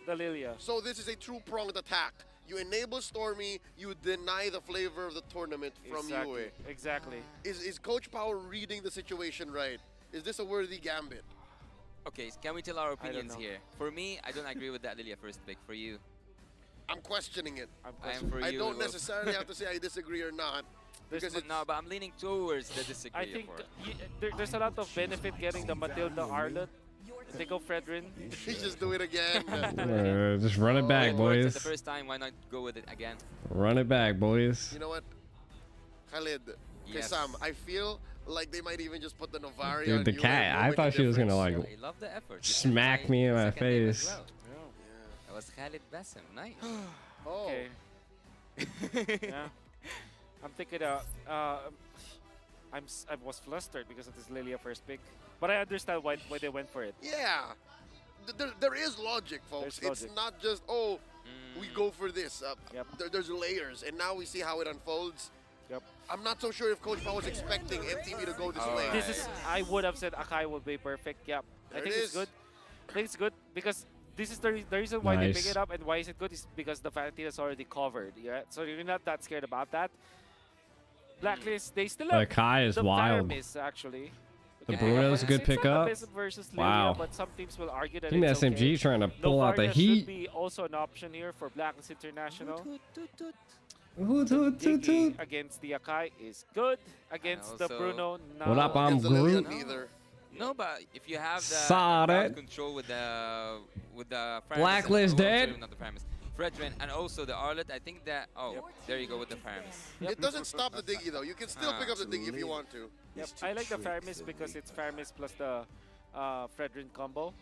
Lilia. So this is a true pronged attack. You enable Stormy, you deny the flavor of the tournament from Exactly. UA. Exactly. Is Coach Power reading the situation right? Is this a worthy gambit? Okay, can we tell our I don't opinions know. here? For me, I don't agree with that Lilia first pick. For you, I'm questioning it. I am for I you. don't necessarily have to say I disagree or not. Because it's No, but I'm leaning towards the disagree. I think there's a lot of benefit getting the Matilda Arlet. They go Fredrin. He's just do it again. Just run it back, It worked boys. the first time, why not go with it again? Run it back, boys. You know what? Khalid, Yes. Sam, I feel like they might even just put the Novari Dude, on the you cat, and I make a thought she was gonna difference. like I love the effort. You smack said me in my second name as face. well. That was Khalid Bassem. Nice. Oh. Okay. Yeah. I'm thinking I was flustered because of this Lilia first pick. But I understand why they went for it. Yeah. There is logic, folks. There's It's logic. not just, oh, we go for this. Yep. There's layers, and now we see how it unfolds. Yep. I'm not so sure if Coach Paul was expecting MTV to go this way. This is I would have said Akai would be perfect. Yeah. I There think it it's is. good. I think it's good because this is the reason why they pick Nice. it up, and why is it good is because the Valentina is already covered. Yeah. So you're not that scared about that. Blacklist, they still have Akai is the wild. Faramis, actually. The Okay, Bruno's a but good it's not pickup. the best versus Lilia, Wow. but some teams will argue that Team it's SMG okay. trying to pull out the Novaria heat. should be also an option here for Blacklist International. Hoot, hoot, toot, Iggy toot. against the Akai is good. Against the also- Bruno, no. What up, I'm Against the Lilian Groot? neither. No, but if you have the Saw crowd it. control with the Faramis Blacklist and, dead. sorry, not the Faramis. Fredrin, and also the Arlet. I think that. Oh, there you go with the Faramis. It doesn't stop the Diggy though. You can still pick up the Diggy if you want to. Yep. I like the Faramis because it's Faramis plus the Fredrin combo.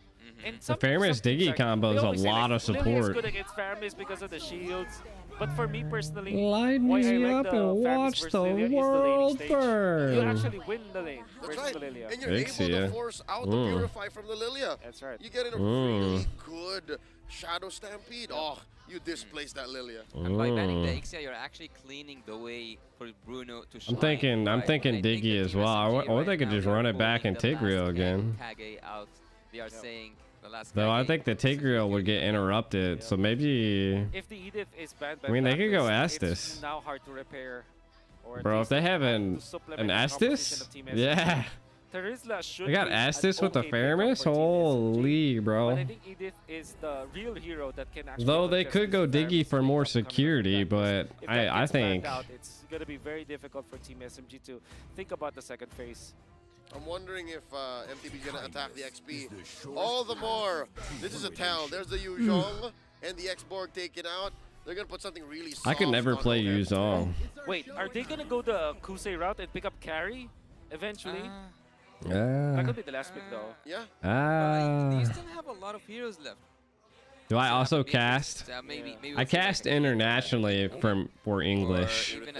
And The Faramis Diggy combo is a lot of Lilia is support. good against Faramis because of the shields. But for me personally, Light why I me like up the and Faramis watch versus the Lilia is the world laning stage. You burn. actually win the lane That's versus right. the Lilia. And you're able Pixie, to yeah. force out the Mm. Purify from the Lilia. That's right. You get in a really good Shadow Stampede. Oh, you displace that Lilia. And by banning the Ixia, you're actually cleaning the way for Bruno to shine. I'm thinking right? thinking Diggy as well. Or they could just run it back in Tigreal again. Kage out. They are saying the last. Though I Kage think the Tigreal would get interrupted, so maybe. If the Edith is banned by I mean, they could go Blacklist, Estus. it's now hard to repair. Or at Bro, if least they have to an supplement the Estus, composition of Team SMG. yeah. Terizla should They got be an Estus with the okay pickup Faramis? for Team SMG. Holy, bro. But I think Edith is the real hero that can actually Though they contest could go this Diggy Faramis for more coming from security, Blacklist. but If that I gets banned think out, it's going to be very difficult for Team SMG to think about the second phase. I'm wondering if MTB's gonna attack the XP. All the more. This is a town. There's the Yuzhong and the X-Borg taken out. They're gonna put something really soft I could never on play O'Hare. Yuzhong. Wait, are they going to go the Kusei route and pick up carry eventually? That Ah. could be the last pick though. Yeah. You Ah. still have a lot of heroes left. Do I also Maybe- cast? maybe I we'll see cast like a- internationally for English. Or even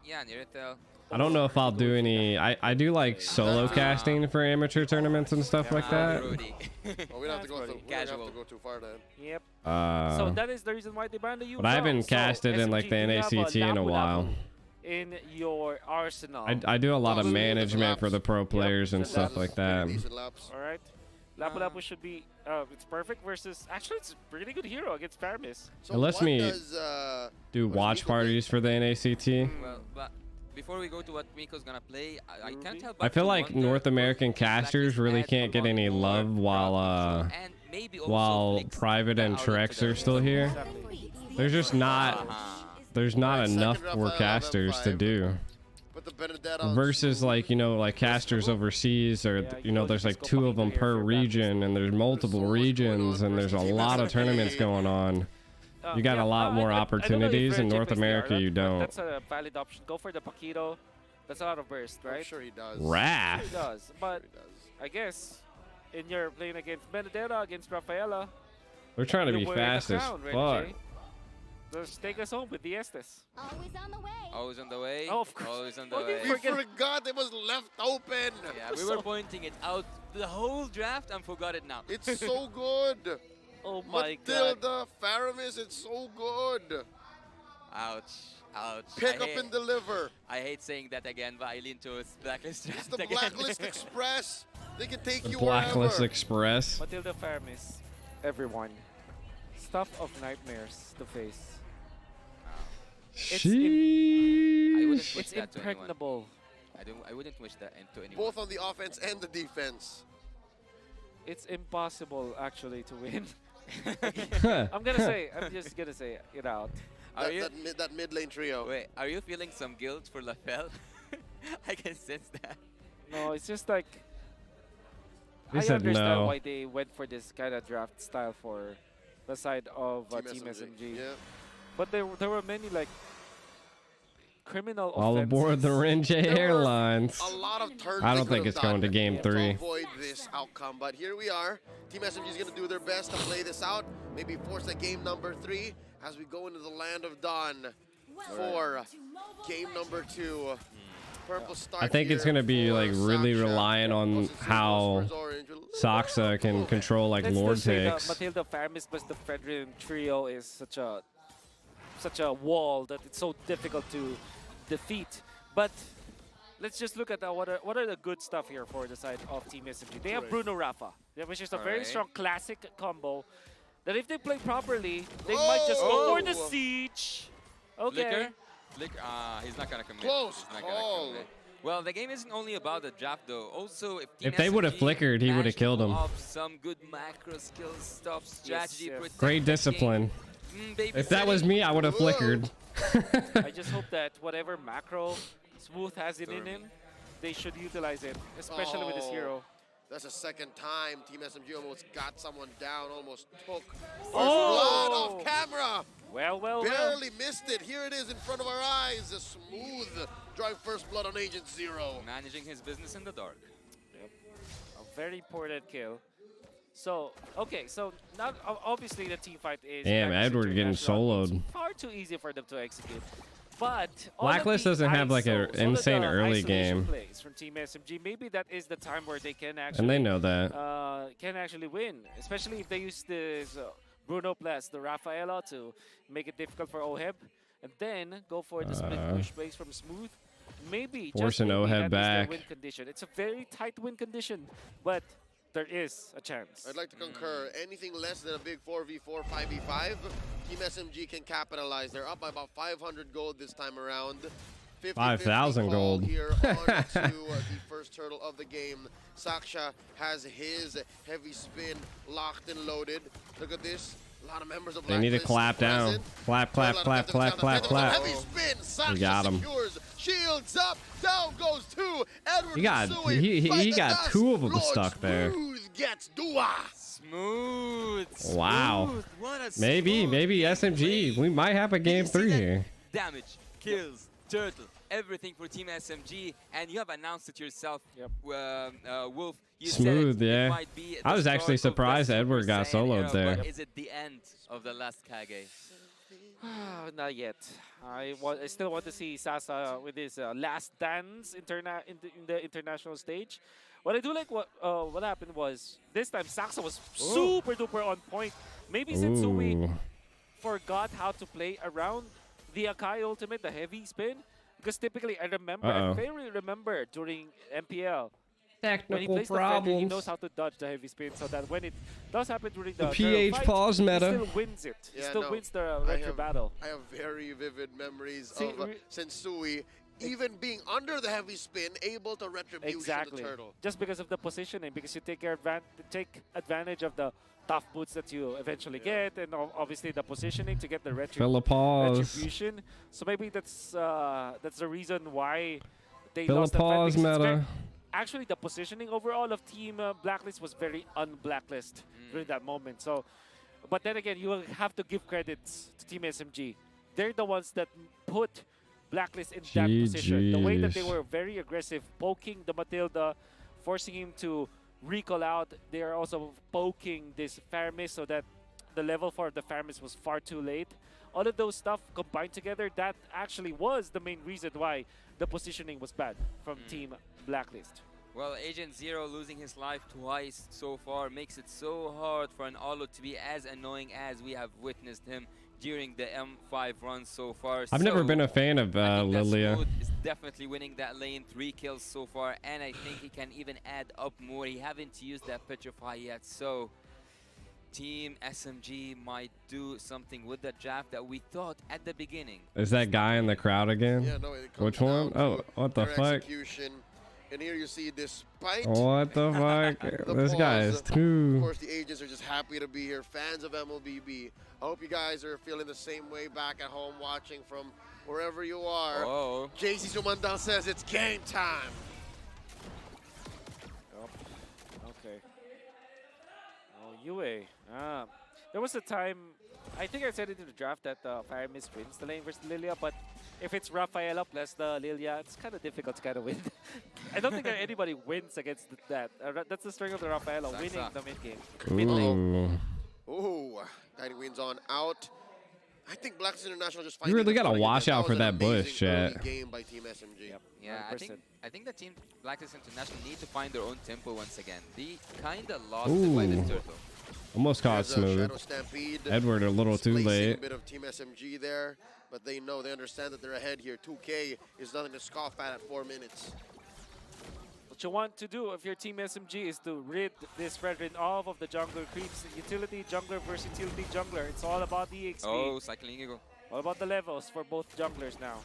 yeah, Nirithel. I don't know if I'll do any. I do like solo casting for amateur tournaments and stuff like that. Well, we don't have to go through, we don't have to go too far then. Yep. So Uh, that is the reason why they banned the Yuzhong. but I haven't So, casted in like the SMG, do you have NACT in a Lapu while. Lapu in your arsenal. I do a lot of Oh, management for the pro Yep, players and so stuff that's like that. Decent laps. All right. Lapu Lapu should be. It's perfect versus. Actually, it's a pretty good hero against Faramis. So It lets what me does, do what does watch Miko play? parties for the NACT. Well, but before we go to what Miko's gonna play, I can't help I but feel to like wonder North American if Blacklist casters really adds can't a get lot any more love crowd control and maybe also while flicks Private the and outlet Trex to the are still here. Exactly. There's just not there's not Alright, enough second for Rafael, casters to 11-5. do. Put the Benedetta on Versus like, you know, like casters overseas or Yeah, you know, there's like 2 of them per region and there's multiple regions and there's a lot of tournaments going on. You got a lot more opportunities. In North America you don't. That's a valid option. Go for the Paquito. That's a lot of burst, I'm right? sure he does. Wrath. He does. But He does. I guess in your playing against Benedetta, against Rafaela, They're trying to you're be wearing the fast as crown, Ren fuck. J. Just take us home with the Estes. Always on the way. Always on the way. Oh, of course. Always on the What did way. you We forgot it was left open. Yeah, we were pointing it out the whole draft and forgot it now. It's so good. Oh my god. Matilda, Faramis, it's so good. Ouch. Ouch. Pick up and deliver. I hate saying that again, but I lean towards Blacklist It's draft the again. Blacklist Express. They can take The you Blacklist wherever. Express. Matilda Faramis, everyone. Stuff of nightmares to face. I wouldn't Sheesh. wish It's that to anyone. impregnable. I wouldn't wish that to anyone. Both on the offense and the defense. It's impossible actually to win. Huh. I'm just gonna say it out. Are you? That mid lane trio. Wait, are you feeling some guilt for LaFell? I can sense that. No, it's just like They I said understand no. why they went for this kind of draft style for the side of Team SMG. Yeah. But there were many like criminal All aboard the offenses. Renjay Airlines. A lot of turns I they don't think could it's have going to done game 3. to avoid this outcome, but here we are. Team SMG is going to do their best to play this out. Maybe force a game number 3 as we go into the land of dawn for game number 2. Purple start I think it's here going to be for like really Saksha. reliant on Wasn't seen how those orange. Saxa can control like Let's Lord just say takes. that Matilda Faramis plus the Fredrin trio is such a wall that it's so difficult to defeat. But let's just look at what are the good stuff here for the side of Team SMG. They have Bruno Rafa, which is a very strong classic combo that if they play properly, they might just go for the siege. Okay. Flicker? He's not gonna commit. Close He's not call. gonna commit. Well, the game isn't only about the draft though. Also, if Team If they would have SMG flickered, he would have managed to killed pull him. off some good macro skill stuff, strategy, yes. protect Great the discipline. game. Baby If that was me, I would have flickered. I just hope that whatever macro Smooth has it in him, they should utilize it, especially with this hero. That's the second time Team SMG almost got someone down, almost took first blood off camera. Well. Barely missed it. Here it is in front of our eyes. A smooth drawing first blood on Agent Zero. Managing his business in the dark. Yep. A very important kill. So, okay, so now obviously the team fight is... Damn, Edward getting soloed. It's far too easy for them to execute. But Blacklist doesn't have like an insane early game. Plays from Team SMG, maybe that is the time where they can actually... And they know that. Can actually win, especially if they use this Bruno plus the Rafaela to make it difficult for Oheb. And then go for the split push plays from Smooth. Maybe, forcing just maybe, Oheb back. Is the win condition. It's a very tight win condition, but there is a chance. I'd like to concur. Anything less than a big 4v4, 5v5, Team SMG can capitalize. They're up by about 500 gold this time around. 5,000 gold. Here onto the first turtle of the game. Saksha has his heavy spin locked and loaded. Look at this. A lot of members of They need to clap down. Clap. Heavy spin. Saksha We got him. secures. Shields up. Down goes two. Edward He got two of them stuck there. Smooth gets Dua. Smooth. Wow. What a Maybe SMG. We might have a game 3 here. Damage, kills, turtle, everything for Team SMG, and you have announced it yourself, Wolf. You Smooth, said it, yeah. it might be I was actually surprised Edward got soloed there. But is it the end of the last Kage? Not yet. I still want to see Sasa with his last dance in the international stage. What I do like what happened was this time Saxa was super duper on point. Maybe Sensui forgot how to play around the Akai ultimate, the heavy spin, because typically I fairly remember during MPL. When he plays the Freddy, he knows how to dodge the heavy spin, so that when it does happen during the PH fight, pause meta. he still wins it. He still wins the retro battle. I have very vivid memories of Sensui even being under the heavy spin, able to retribution the turtle. Just because of the positioning, because you take advantage of the tough boots that you eventually get, and obviously the positioning to get the retribution. So maybe that's the reason why they lost the fight. Meta. Actually, the positioning overall of Team Blacklist was very un-Blacklist during that moment. So, but then again, you will have to give credits to Team SMG. They're the ones that put Blacklist in that position. The way that they were very aggressive, poking the Matilda, forcing him to recall out. They are also poking this Faramis so that the level for the Faramis was far too late. All of those stuff combined together, that actually was the main reason why the positioning was bad from Team Blacklist. Well, Agent Zero losing his life twice so far makes it so hard for an Olo to be as annoying as we have witnessed him during the M5 run so far. I've never been a fan of Lilia. Smooth is definitely winning that lane, 3 kills so far, and I think he can even add up more. He haven't used that Petrify yet, so Team SMG might do something with the draft that we thought at the beginning. Is that guy in the crowd again? Yeah, no, it comes Which one? Oh, what the fuck? Execution. And here you see, despite what the fuck? This guy is too. Of course, the agents are just happy to be here. Fans of MLBB. I hope you guys are feeling the same way back at home, watching from wherever you are. JC Sumandang says it's game time. Okay. Oh, UA. There was a time, I think I said it in the draft, that Faramis wins the lane versus Lilia, but if it's Rafaela plus the Lilia, it's kind of difficult to kind of win. I don't think that anybody wins against that. That's the strength of the Rafaela, winning the mid game. Mid lane. Ooh, Guiding Queen's on out. I think Blacklist International just You really got to watch out for that bush, chat. Game by Team SMG. Yep. Yeah, I think the Team Blacklist International need to find their own tempo once again. They kind of lost it by this turtle. Almost caught Smooth. Edward a little too late. A bit of Team SMG there, but they know, they understand that they're ahead here. 2K is nothing to scoff at 4 minutes. What you want to do if your Team SMG is to rid this Fredrin off of the jungler creeps. Utility jungler versus utility jungler. It's all about the XP. Oh, cycling ego. All about the levels for both junglers now.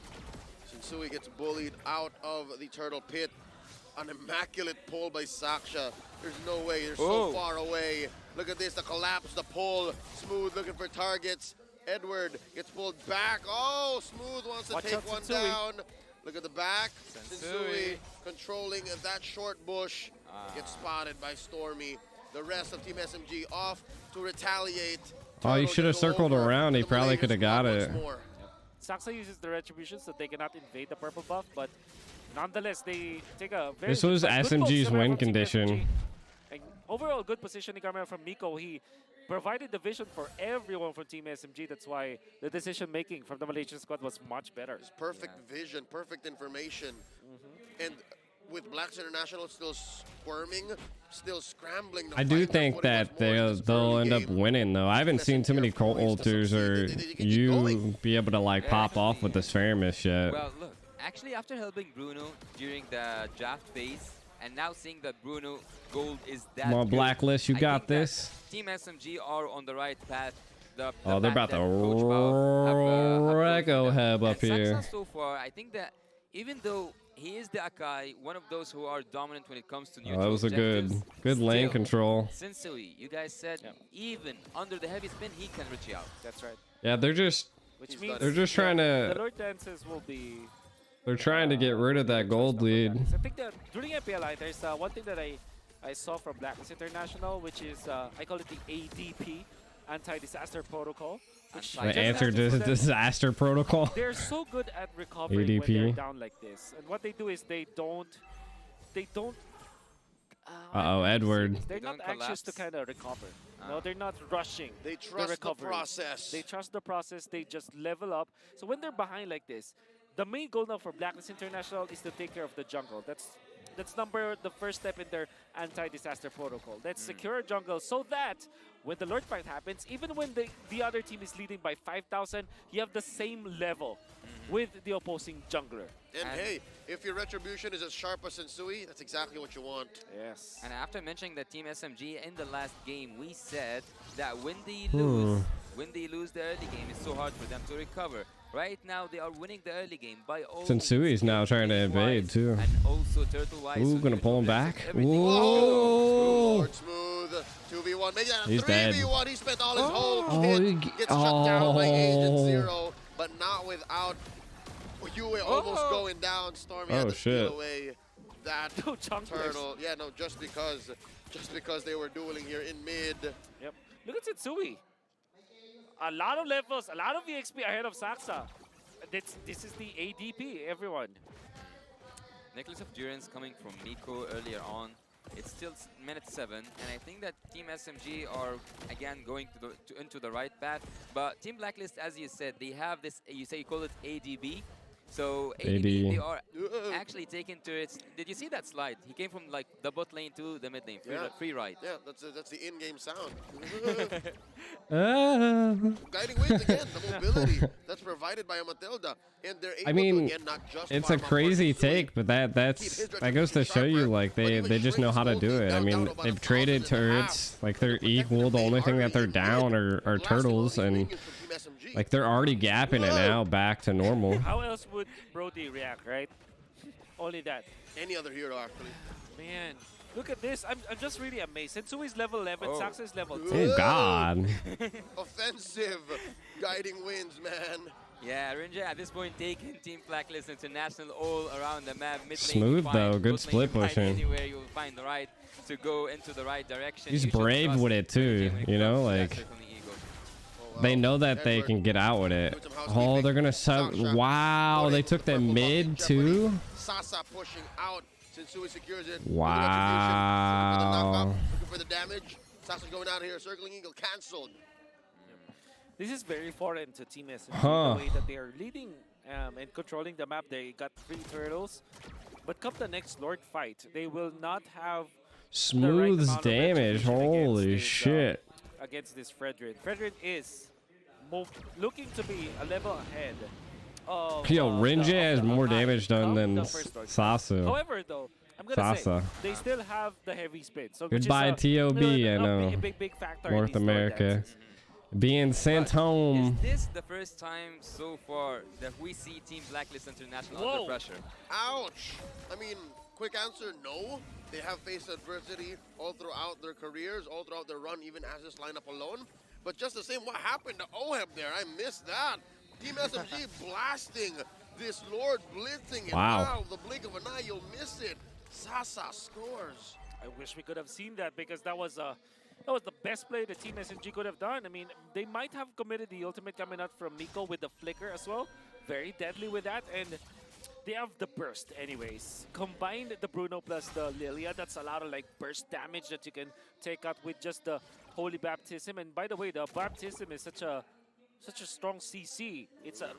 Sensui gets bullied out of the turtle pit. An immaculate pull by Saksha. There's no way, they're so far away. Look at this, the collapse, the pull. Smooth looking for targets. Edward gets pulled back. Oh, Smooth wants to take one down. Look at the back. Sensui controlling that short bush. gets spotted by Stormy. The rest of Team SMG off to retaliate. Oh, you Turtle should have gets go circled over around. to He the probably Malaysian could have got squad it. once more. Saxa uses the retribution so they cannot invade the purple buff, but nonetheless, they take a very This was good SMG's poke win from Team condition. SMG. And overall, good positioning camera from Miko. He provided the vision for everyone from Team SMG. That's why the decision making from the Malaysian squad was much better. It's perfect vision, perfect information. And with Blacks International still squirming, still scrambling. I do think that they'll end up winning, though. I haven't seen too many Colt ulters or you be able to like pop off with this Faramis yet. Well, look, actually, after helping Bruno during the draft phase, and now seeing that Bruno Gold is that Come on, good, Blacklist, you I got think that this. Team SMG are on the right path. Oh, they're about to wreck Oheb up here. Saxa so far, I think that even though he is the Akai, one of those who are dominant when it comes to neutral Oh, that was a good lane control. Sensui, you guys said even under the heavy spin, he can reach out. That's right. Yeah, they're just trying The to Lord Dances will be... they're trying to get rid of that gold lead. I think that during MPLI, there's one thing that I saw from Blacklist International, which is, I call it the ADP, Anti-Disaster Protocol. The answer to disaster protocol. They're so good at recovering when they're ADP. down like this. And what they do is they don't Edward. they're not anxious to kind of recover. No, they're not rushing. They trust the recovery. process. They trust the process. They just level up. So when they're behind like this, the main goal now for Blacklist International is to take care of the jungle. That's the first step in their anti-disaster protocol. Let's secure a jungle so that when the Lord fight happens, even when the other team is leading by 5,000, you have the same level with the opposing jungler. And hey, if your retribution is as sharp as Sensui, that's exactly what you want. Yes. And after mentioning the Team SMG in the last game, we said that when they lose the early game, it's so hard for them to recover. Right now, they are winning the early game by only Sensui's now trying to invade too. and also Turtle-wise. Ooh, gonna pull him back. Oh, Ooh. Lord Smooth, 2v1, maybe not a He's dead. 3v1. He spent all his whole Oh, kit, gets shut down by Agent Zero, but not without Yue almost going down. Stormy had to steal away that turtle. Yeah, no, just because they were dueling here in mid. Yep. Look at Sensui. A lot of levels, a lot of EXP ahead of Saxa. This is the ADP, everyone. Necklace of Durance coming from Miko earlier on. It's still minute 7, and I think that Team SMG are again going into the right path. But Team Blacklist, as you said, they have this. You call it ADB. So ADB, they are actually taking turrets. Did you see that slide? He came from like the bot lane to the mid lane, free ride. Yeah, that's the in-game sound. Guiding wins again, the mobility that's provided by a Matilda. And they're able I mean, to, again, not just it's a crazy take, but that goes to show you like they just know how to do it. I mean, they've traded turrets, like they're equal. The only thing that they're down are turtles, and like they're already gapping it now back to normal. How else would Brody react, right? Only that. Any other hero, actually. Man, look at this. I'm just really amazed. Sensui's level 11, Saxa is level 10. Oh God. Offensive guiding wins, man. Yeah, Rinja at this point taking Team Blacklist International all around the map. Mid lane, Smooth though, good split pushing. Anywhere you will find the right to go into the right direction. He's brave with it too, you know, like they know that they can get out with it. Oh, they're gonna sub. Wow, they took the mid too. Sasa pushing out. Sensui secures it. Wow. Looking for the damage. Sasa going out here. Circling Eagle canceled. This is very foreign to Team SMG, Huh. the way that they are leading and controlling the map. They got 3 turtles. But come the next Lord fight, they will not have Smooth's the right amount of damage. retribution Holy against shit. against this Fredrin. Fredrin is looking to be a level ahead of Yo, Rinja has more damage done than the first Lord. Sasu. However, though, I'm gonna say Sasa. they still have the heavy spin. So which is Goodbye, TOB. I know. a big factor in North these Lord America. dances. Being sent home. Is this the first time so far that we see Team Blacklist International under pressure? Ouch. I mean, quick answer, no. They have faced adversity all throughout their careers, all throughout their run, even as this lineup alone. But just the same, what happened to Oheb there? I missed that. Team SMG blasting this Lord blitzing. And Wow. the blink of an eye, you'll miss it. Sasa scores. I wish we could have seen that because that was the best play the Team SMG could have done. I mean, they might have committed the ultimate coming out from Miko with the flicker as well. Very deadly with that, and they have the burst anyways. Combine the Bruno plus the Lilia, that's a lot of like burst damage that you can take out with just the Holy Baptism. And by the way, the Baptism is such a strong CC. It's a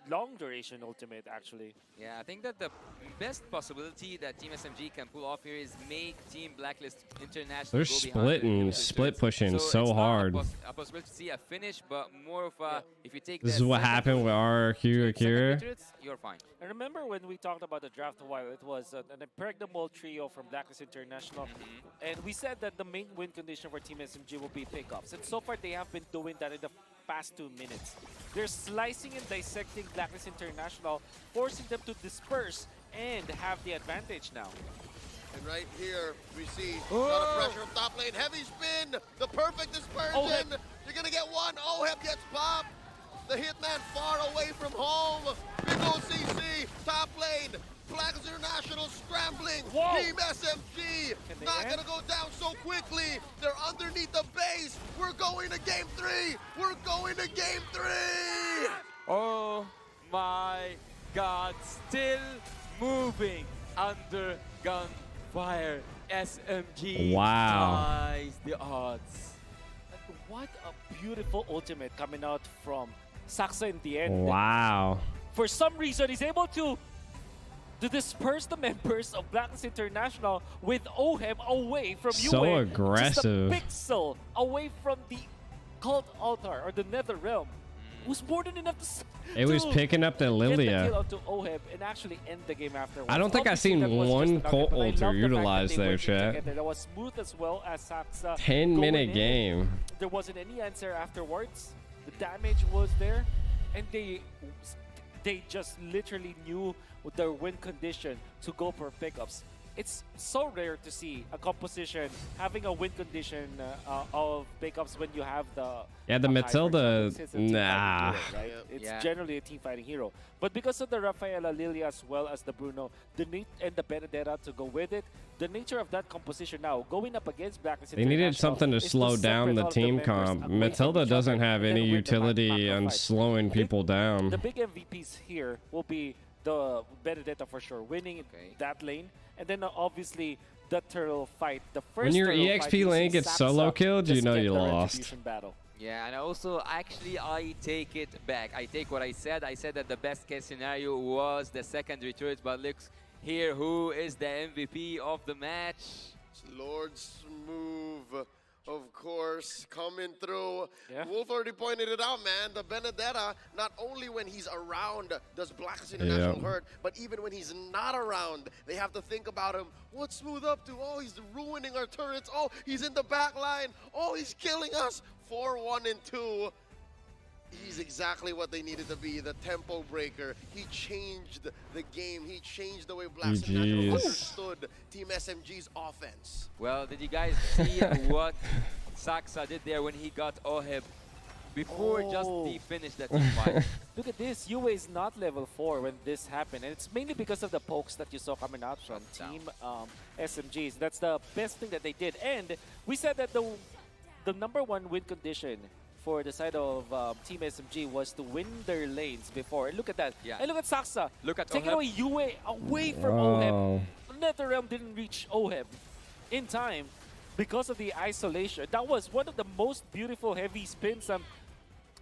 long duration ultimate actually. Yeah, I think that the best possibility that Team SMG can pull off here is make Team Blacklist International They're go behind split pushing it's so not hard. a possibility to see a finish, but more of a, if you take This the is what second happened with RRQ Akira. you're fine. I remember when we talked about the draft a while, it was an impregnable trio from Blacklist International. And we said that the main win condition for Team SMG will be pickups. And so far, they have been doing that in the past 2 minutes. They're slicing and dissecting Blacklist International, forcing them to disperse and have the advantage now. And right here, we see a lot of pressure from top lane. Heavy spin, the perfect dispersion. You're going to get one. Oheb gets popped. The Hitman far away from home. Big OCC, top lane. Blacklist International scrambling. Team SMG not going to go down so quickly. They're underneath the base. We're going to game 3. We're going to game 3. Oh my God, still moving under gunfire. SMG ties the odds. And what a beautiful ultimate coming out from Saksa in the end. Wow. For some reason, he's able to disperse the members of Blacklist International with Oheb away from So UA. aggressive. Just a pixel away from the cult altar or the nether realm. It was more than enough to It was picking up the get the Lilia. kill onto Oheb and actually end the game afterwards. I don't think I've Obviously, seen that was just one an Colt argument, but I ulter love the fact that utilized they there, went in chat. together. That was smooth as well as Saksa. 10-minute going game. in. There wasn't any answer afterwards. The damage was there, and they just literally knew their win condition to go for pickups. It's so rare to see a composition having a win condition of pickups when you have the The Matilda, nah. right? It's generally a team fighting hero. But because of the Rafaela, Lilia, as well as the Bruno, and the Benedetta to go with it, the nature of that composition now, going up against Blacklist They needed International something to is slow separate down the all of team members comp. away from Matilda each doesn't other have and any win the utility macro on fight. slowing people down. The big MVPs here will be the Benedetta for sure, winning that lane. And then obviously the turtle fight. The first When your turtle fight EXP lane using gets solo Saksa killed, you just know get you the lost. retribution battle. Yeah, and also, actually, I take it back. I take what I said. I said that the best case scenario was the secondary turret, but look here, who is the MVP of the match? It's Lord Smooth, of course, coming through. Wolf already pointed it out, man. The Benedetta, not only when he's around does Blacklist International hurt, but even when he's not around, they have to think about him. What's Smooth up to? Oh, he's ruining our turrets. Oh, he's in the back line. Oh, he's killing us. 4-1 and 2. He's exactly what they needed to be, the tempo breaker. He changed the game. He changed the way Blacklist International understood Team SMG's offense. Well, did you guys see what Saksa did there when he got Oheb before just he finished that team fight? Look at this. UA is not level 4 when this happened. And it's mainly because of the pokes that you saw coming out from Team SMGs. That's the best thing that they did. And we said that the #1 win condition for the side of Team SMG was to win their lanes before. And look at that. And look at Saksa. Look at taking Oheb. away UA away from Oheb. NetherRealm didn't reach Oheb in time because of the isolation. That was one of the most beautiful heavy spins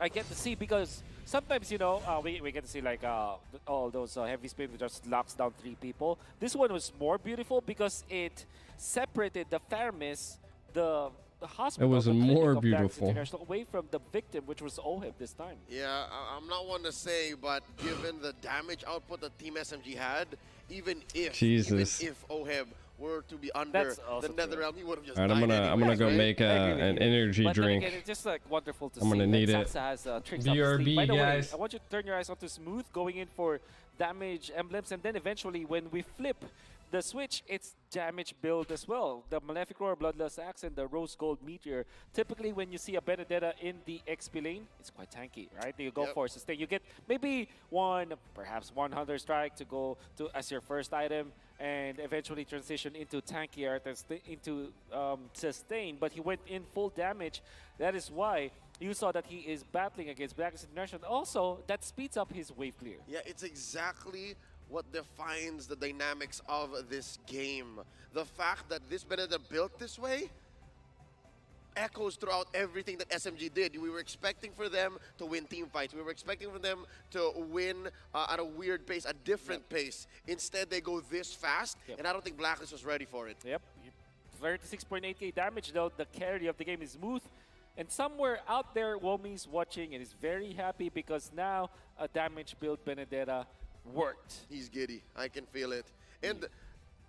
I get to see, because sometimes, you know, we get to see like all those heavy spins that just locks down 3 people. This one was more beautiful because it separated the Faramis, the hospital. It was the clinic more of Blacklist beautiful. International, away from the victim, which was Oheb this time. Yeah, I'm not one to say, but given the damage output that Team SMG had, even if Oheb were to be under the NetherRealm, he would have just All right, died I'm gonna go anyways, make an energy But then drink. again, it's just like wonderful to I'm see. gonna need like, it. Saksa has tricks up his sleeve. BRB, By the way, guys. I want you to turn your eyes onto Smooth, going in for damage emblems, and then eventually when we flip the switch, it's damage build as well. The Malefic Roar, Bloodlust Axe, and the Rose Gold Meteor. Typically, when you see a Benedetta in the XP lane, it's quite tanky, right? You go for sustain. You get maybe perhaps one Hunter Strike to go to as your first item. and eventually transitioned into tanky art and into sustain, but he went in full damage. That is why you saw that he is battling against Blacklist International. Also, that speeds up his wave clear. Yeah, it's exactly what defines the dynamics of this game. The fact that this Benedetta built this way echoes throughout everything that SMG did. We were expecting for them to win team fights. We were expecting for them to win at a weird pace, a different pace. Instead, they go this fast, and I don't think Blacklist was ready for it. Yep. 36.8k damage, though. The carry of the game is smooth. And somewhere out there, Womi's watching and is very happy because now a damage build Benedetta worked. He's giddy. I can feel it. And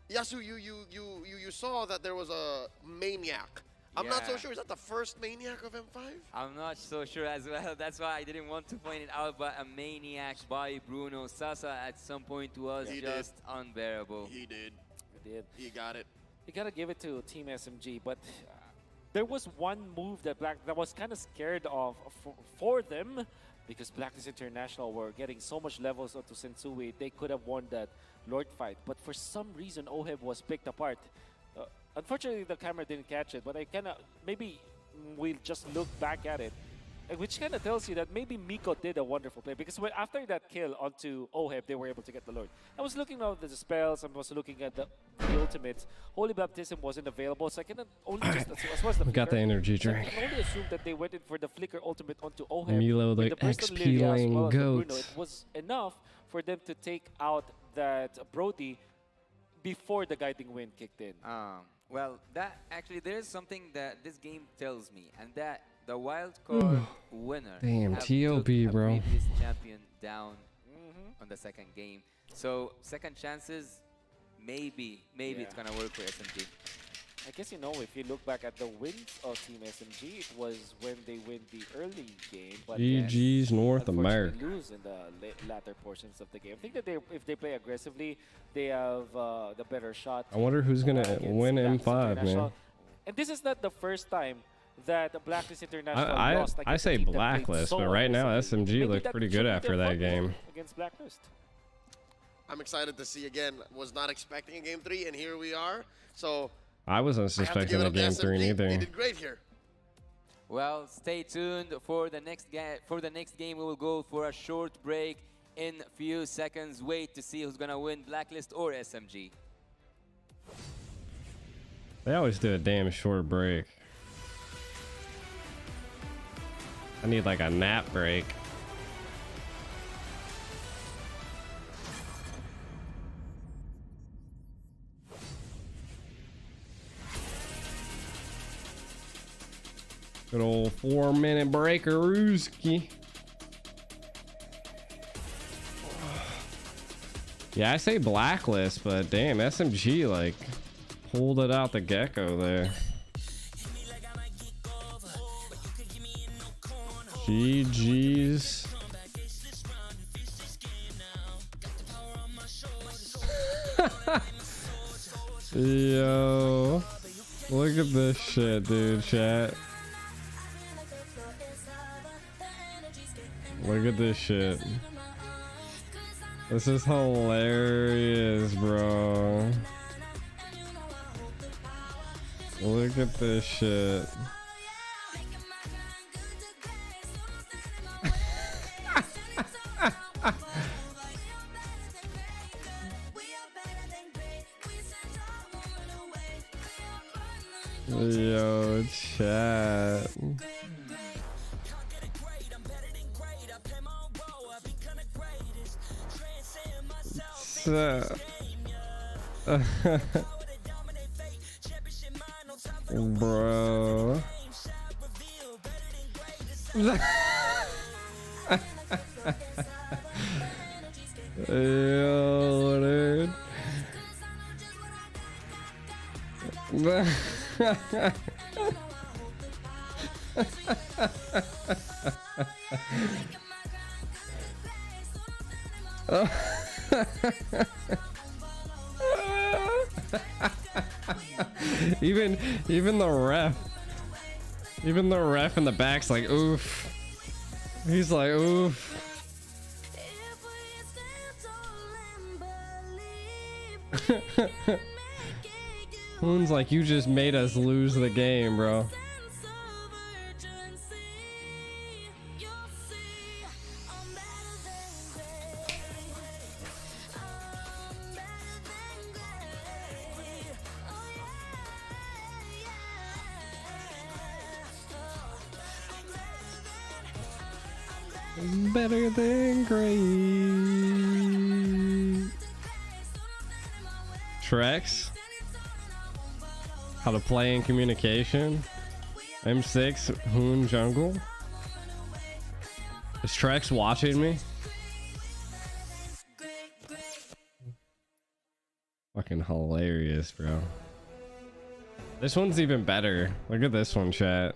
Yasu, you saw that there was a Maniac. I'm not so sure. Is that the first Maniac of M5? I'm not so sure as well. That's why I didn't want to point it out, but a Maniac by Bruno Sasa at some point was just unbearable. He did. He did. He got it. You gotta give it to Team SMG, but there was one move that was kind of scared of for them, because Blacklist International were getting so much levels onto Sensui, they could have won that Lord fight. But for some reason, OHEB was picked apart. Unfortunately, the camera didn't catch it, but I maybe we'll just look back at it, which kind of tells you that maybe Miko did a wonderful play, because after that kill onto OHEB, they were able to get the Lord. I was looking at the spells, I was looking at the ultimates. Holy Baptism wasn't available, so I cannot only just as well as the Got the energy so drink. I can only assume that they went in for the Flicker ultimate onto OHEB. Milo, the XP lane goat. It was enough for them to take out that Brody before the guiding wind kicked in. Well, there's something that this game tells me, and that the wild card winner Damn, have TOB, took a bro. previous champion down on the second game. So second chances, maybe it's gonna work for SMG. I guess, if you look back at the wins of Team SMG, it was when they win the early game, but GG's North unfortunately America. lose in the latter portions of the game. I think that if they play aggressively, they have the better shot. I wonder who's gonna against win Blacklist M5, International. man. And this is not the first time that the Blacklist International lost. I say Blacklist, but right now SMG looked pretty good after that game. Against Blacklist. I'm excited to see again. Was not expecting a game 3, and here we are. So I wasn't suspecting a game 3 They either. did great here. Well, stay tuned for the next game. For the next game, we will go for a short break in a few seconds. Wait to see who's gonna win, Blacklist or SMG. They always do a damn short break. I need like a nap break. Good old 4-minute breaker-ooski. Yeah, I say Blacklist, but damn, SMG like pulled it out the gecko there. GG's. Yo, look at this shit, dude, chat. Look at this shit. This is hilarious, bro. Look at this shit. Yo, chat. Bro. Yo, dude. Even the ref in the back's like, oof. He's like, oof. Hoon's like, you just made us lose the game, bro. Better than great. Trex. How to play in communication. M6 Hoon Jungle. Is Trex watching me? Fucking hilarious, bro. This one's even better. Look at this one, chat.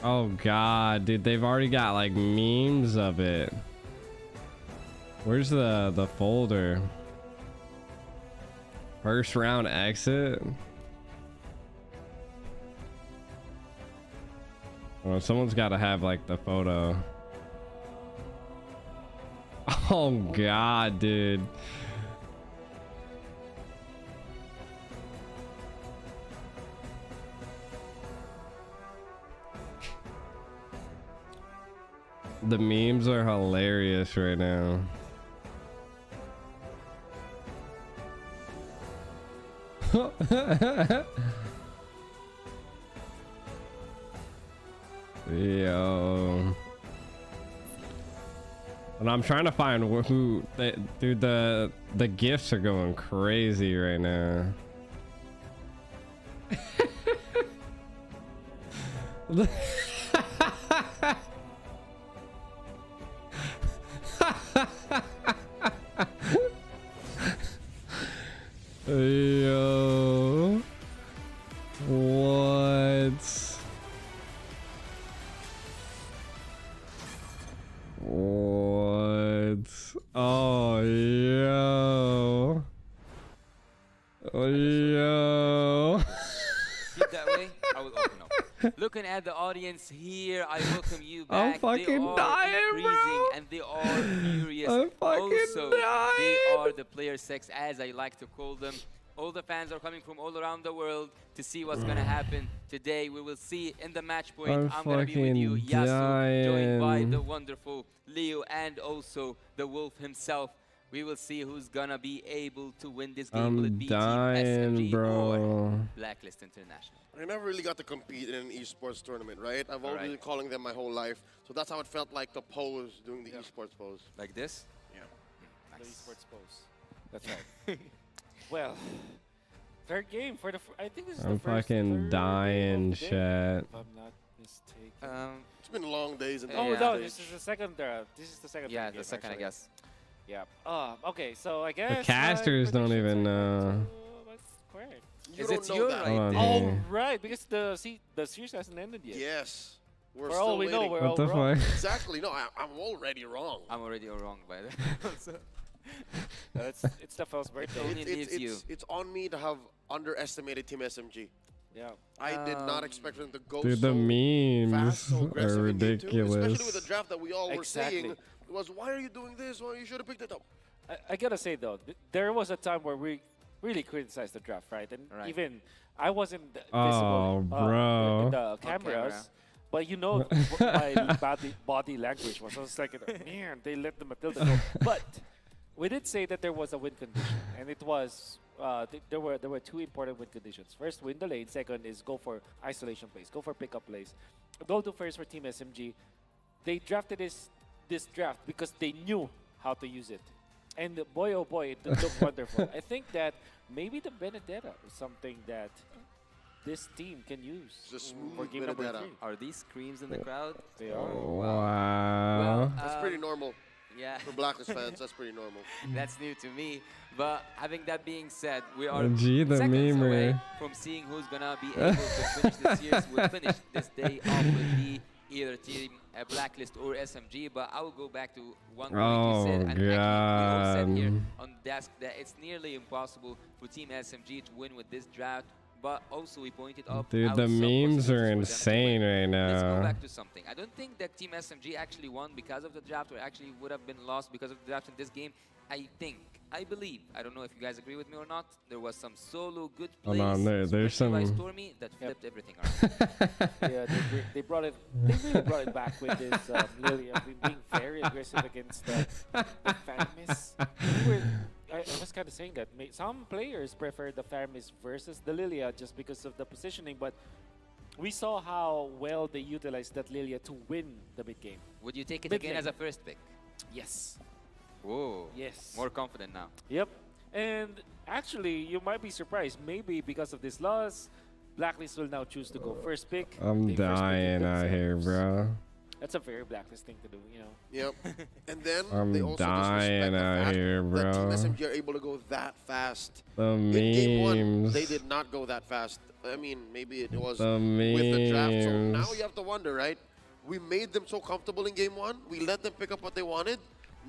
Oh god, dude, they've already got like memes of it. Where's the folder? First round exit. Oh, someone's got to have like the photo. Oh god, dude. The memes are hilarious right now. Yo. And I'm trying to find who dude, the gifts are going crazy right now. Yo, what? Oh, yo. Oh, yo. Keep that way, I will open up. Looking at the audience here, I welcome you back. I'm fucking dying, bro. And they are furious. I'm fucking also, dying. they are the player sex, as I like to call them. All the fans are coming from all around the world to see what's gonna happen today. We will see in the match point. I'm gonna be with you, Yasu, joined by the wonderful Leo and also the Wolf himself. We will see who's gonna be able to win this game. Will it be Team SMG or Blacklist International? I never really got to compete in an esports tournament, right? I've always been calling them my whole life. So that's how it felt like to pose doing the esports pose. Like this? Yeah. The esports pose. That's right. Well, third game for the. I think this is I'm the first fucking dying, chat. If I'm not mistaken. It's been long days. And oh no, this is the second. This is the second. Yeah, game, the second, actually. I guess. Yeah. Okay, so I guess The casters don't even know. Correct. Is it you right there? Oh right, because the series hasn't ended yet. Yes. For all we know, we're What all the wrong. fuck? Exactly. No, I'm already wrong. I'm already wrong by the way. It's the first birthday. It's on me to have underestimated Team SMG. Yeah. I did not expect them to go Dude, so the memes fast, so are aggressive in game two, ridiculous. especially with the draft that we all were Exactly. seeing. It was, why are you doing this? Well, you should have picked it up. I gotta say though, there was a time where we really criticized the draft, right? And even I wasn't visible bro. in the cameras, but you know my body language was. I was like, man, they let the Matilda go. But we did say that there was a win condition, and it was there were two important win conditions. First, win the lane. Second is go for isolation plays, go for pickup plays. Go to first for Team SMG. They drafted this draft because they knew how to use it. And boy, oh boy, it looked wonderful. I think that maybe the Benedetta is something that this team can use for game number 3. Are these screams in the crowd? They are. Wow. Well, That's pretty normal. Yeah. For Blacklist fans, that's pretty normal. That's new to me. But having that being said, we are Gee, the seconds memer. away from seeing who's gonna be able to finish this series. We'll finish this day off with the either Team Blacklist or SMG. But I will go back to one point you said, and actually we all said here on the desk that it's nearly impossible for Team SMG to win with this draft but also we pointed out Dude, out the some memes possibilities are for them to insane win. right Let's go now. back to something. I don't think that Team SMG actually won because of the draft, or actually would have been lost because of the draft in this game. I believe, I don't know if you guys agree with me or not, there was some solo good plays, Hold on, there's especially by some. Stormy, that flipped everything around. Yeah, they brought it. They really brought it back with this Lilia being very aggressive against the Faramis. I was kind of saying that some players prefer the Faramis versus the Lilia just because of the positioning, but we saw how well they utilized that Lilia to win the mid game. Would you take it Mid again lane. as a first pick? Yes. Whoa. Yes. More confident now. Yep. And actually, you might be surprised. Maybe because of this loss, Blacklist will now choose to go first pick. I'm They first pick dying out here, themselves. bro. That's a very Blacklist thing to do, you know. Yep. And then I'm they also dying disrespect the out fact here, that Team bro. SMG are able to go that fast. The In game one, memes. they did not go that fast. I mean, maybe it was The with the draft. So now memes. you have to wonder, right? We made them so comfortable in game one. We let them pick up what they wanted.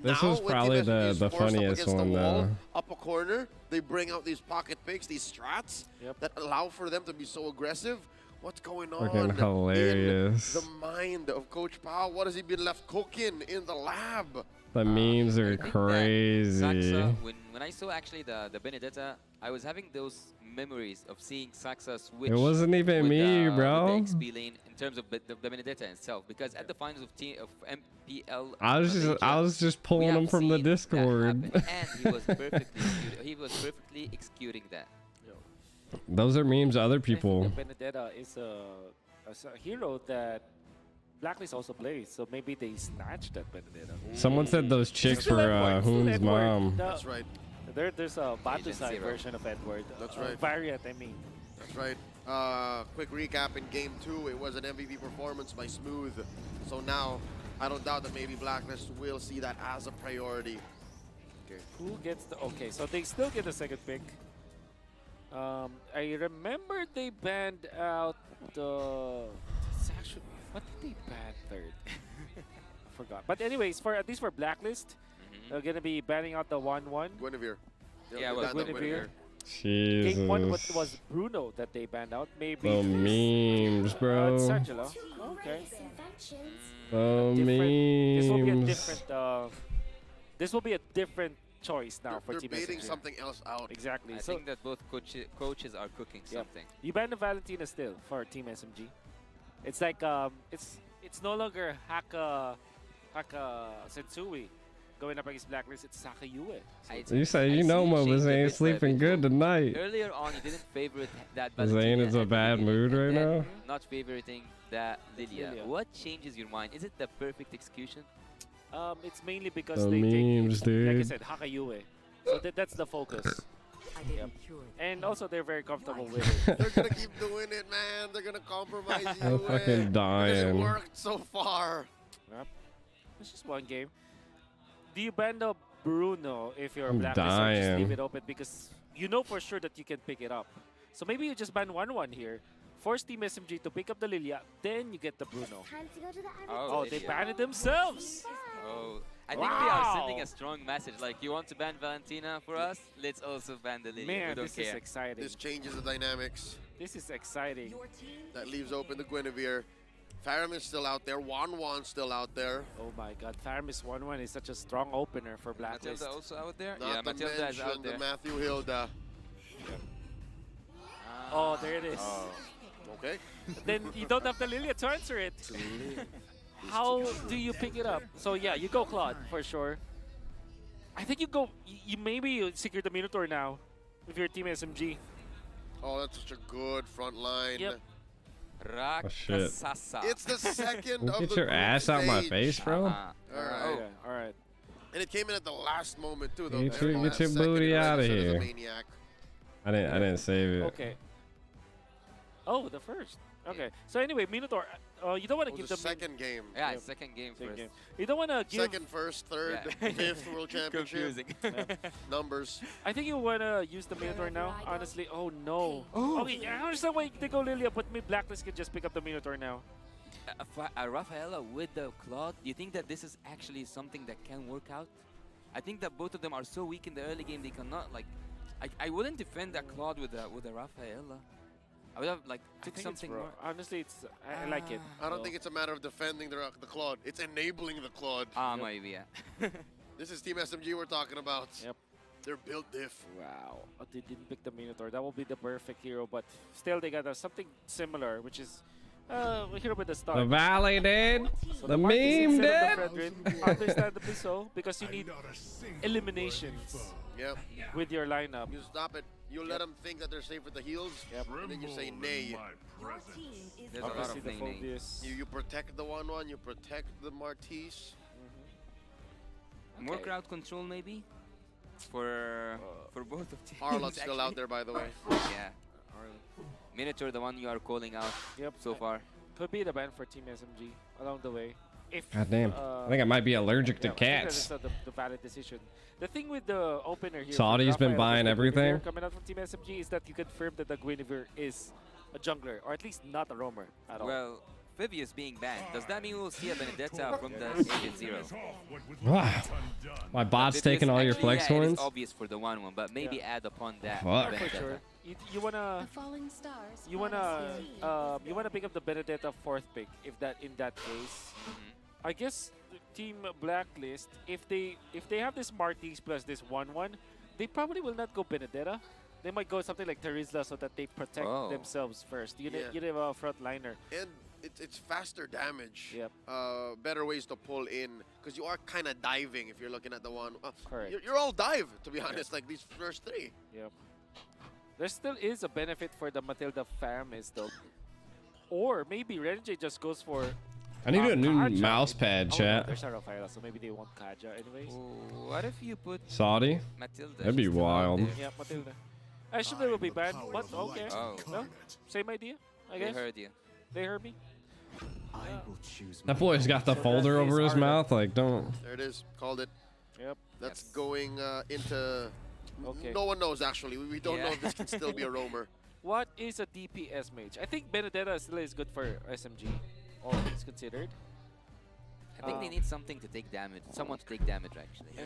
This now, was when probably Team SMG is the forced up funniest against one, the wall, though. up a corner, they bring out these pocket picks, these strats that allow for them to be so aggressive. What's going on Fucking hilarious. in the mind of Coach Pao? What has he been left cooking in the lab? The memes are crazy. Saxa, when I saw actually the Benedetta, I was having those memories of seeing Saxa switch. It wasn't even with me, with bro. the XP lane in terms of the Benedetta itself, because at the finals of MPL, I was just pulling them from the Discord. and he was perfectly executing that. Those are memes to other I think people. that Benedetta is a hero that Blacklist also plays, so maybe they snatched that Benedetta. Someone said those chicks were Hoon's mom. That's right. There's a Agent Batusai Zero. version of Edward. That's right. Variant, I mean. That's right. Quick recap in game 2, it was an MVP performance by Smooth. So now, I don't doubt that maybe Blacklist will see that as a priority. Okay. Who gets the... Okay, so they still get the second pick. I remember they banned out the... It's actually... What did they ban third? I forgot. But anyways, for at least for Blacklist, they're going to be banning out the 1-1. Guinevere. Yeah, they well, banned out Guinevere. Jesus. Game 1 was Bruno that they banned out. Maybe... The memes, bro. It's Angela. Okay. The This will be a memes. different... this will be a different choice now for They're Team baiting SMG. something else out. Exactly. I So think that both coaches are cooking Yep. something. You ban the Valentina still for Team SMG. It's like it's no longer Haka Sensui going up against Blacklist. It's Saka Yue. So You say I you know see Mobas Shane a ain't bit sleeping good tonight. Earlier on, you didn't favorite that Zane Valentina is a at the bad beginning, mood and right then now. Not favoriting that Lilia. Lilia. What changes your mind? Is it the perfect execution? it's mainly because The they memes, take, like I dude. said, Haka Yue. So that's the focus. Yep. And also they're very comfortable with it. They're gonna keep doing it, man. They're gonna compromise you. I'm fucking Because dying. it worked so far. Yep. It's just one game. Do you ban the Bruno if you're a I'm Blacklist or just leave dying. it open because you know for sure that you can pick it up? So maybe you just ban 1-1 here. Force Team SMG to pick up the Lilia, then you get the Bruno. Oh, they Lilia. banned it themselves. Oh, I think they are sending a strong message. Like, you want to ban Valentina for us? Let's also ban the Lilia. Man, we don't this care. is exciting. This changes the dynamics. This is exciting. That leaves open the Guinevere. Faram is still out there. Wan's still out there. Oh my god, Faramis 1-1 is such a strong opener for Blacklist. Matilda also out there? Not Yeah, to Matilda is out mention there. the Matthew Hilda. Oh, there it is. Okay. Then you don't have the Lilia to answer it. How do you pick it up? So yeah, you go Claude for sure. I think you go. You maybe secure the Minotaur now if you're Team SMG. Oh, that's such a good front line. Yep. Oh, shit. It's the second of Get the your group ass out my stage. face, bro. All right. Okay, all right. And it came in at the last moment too, though. Get Very your last second, booty right outta instead of the here. Maniac. I didn't save it. Okay. Oh, the first. Okay. So anyway, Minotaur, you don't want to Oh, give the them second game. Yeah, Yeah. second game second first. game. You don't want to give. Second, first, third, Yeah. fifth World Championship. Confusing. Numbers. I think you want to use the Minotaur now. Honestly, oh no. Okay, I understand why they go Lilia, but me Blacklist can just pick up the Minotaur now. Rafaela with the Claude, do you think that this is actually something that can work out? I think that both of them are so weak in the early game, they cannot, like... I wouldn't defend a Claude with a Rafaela. I would have like I took think something it's more. Honestly, it's I like it. I don't think it's a matter of defending the Claude. It's enabling the Claude. Maybe, yeah. This is Team SMG we're talking about. Yep. They're built diff. Wow. They didn't pick the Minotaur. That will be the perfect hero, but still they got something similar, which is hero with the star. The Valley, dude. So the Marcus meme, instead dude. of the Fredrin, understandably so, because you need eliminations Yep. with your lineup. You stop it. You let them think that they're safe with the heals, and then you say nay. There's a lot Obviously of the nay. Phobius. You protect the 1-1, you protect the Martis. More crowd control maybe for both of teams. Arlot's still actually. out there, by the way. Yeah. Minotaur, the one you are calling out so far. Could be the ban for Team SMG along the way. If, God damn. I think I might be allergic to I think that cats. is the valid decision. The thing with the opener here, Saudi's been buying everything. coming out from Team SMG, is that you confirm that the Guinevere is a jungler, or at least not a roamer at all. Well, Phoebus being banned, does that mean we'll see a Benedetta from the Agent Zero? Wow. My bot's taking all your flex It is horns? obvious for the 1-1, but maybe add upon that Fuck. Benedetta. For sure. You wanna pick up the Benedetta 4th pick if that in that case. I guess Team Blacklist, if they have this Martis plus this 1-1, they probably will not go Benedetta. They might go something like Terizla so that they protect themselves first. You need a front liner. And it's faster damage. Yep. Better ways to pull in, because you are kind of diving if you're looking at the one. Correct. You're all dive, to be honest, like these first 3. Yep. There still is a benefit for the Matilda Famis though. Or maybe Renjay just goes for I need a new Kaja. mouse pad, Oh, chat. no, there's a Rafaela, so maybe they want Kaja anyways. What if you put Saudi? Matilda? That'd be She's still out wild. there. Yeah, Matilda. I should will be banned, but okay. Oh. No, same idea, I guess. They heard you. They heard me. That boy's got the folder over his mouth. Like, don't. There it is. Called it. Yep. That's going into... Okay. No one knows, actually. We don't know if this can still be a roamer. What is a DPS mage? I think Benedetta still is good for SMG. All things considered. I think they need something to take damage. Someone to take damage, actually. Yeah.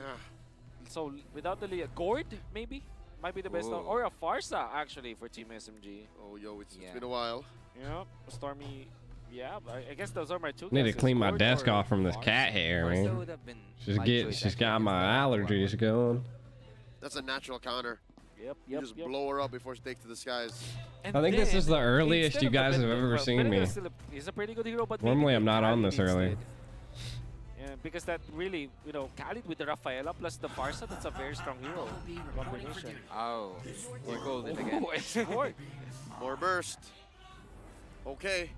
So without the Leah, Gord maybe might be the best, Ooh. or a Farsa actually for Team SMG. Oh, yo, it's been a while. Yeah, Stormy. Yeah, I guess those are my two. Need to guesses, clean my Gord desk or off from this Farsa. cat hair, Farsa man. would have been She's my get, choice, she's got actually, my against the allergies going. That's a natural counter. Yep, You just blow her up before she takes to the skies. And I think this then, is the earliest instead you of the guys have Benedetta- ever well, seen me. Benedetta still he's a pretty good hero, but Normally maybe I'm not on Khalid this early. instead. Yeah, because that really, Khalid with the Rafaela plus the Farsa, that's a very strong hero combination. Oh, you called it again. Oh, it's worked. More burst. Okay.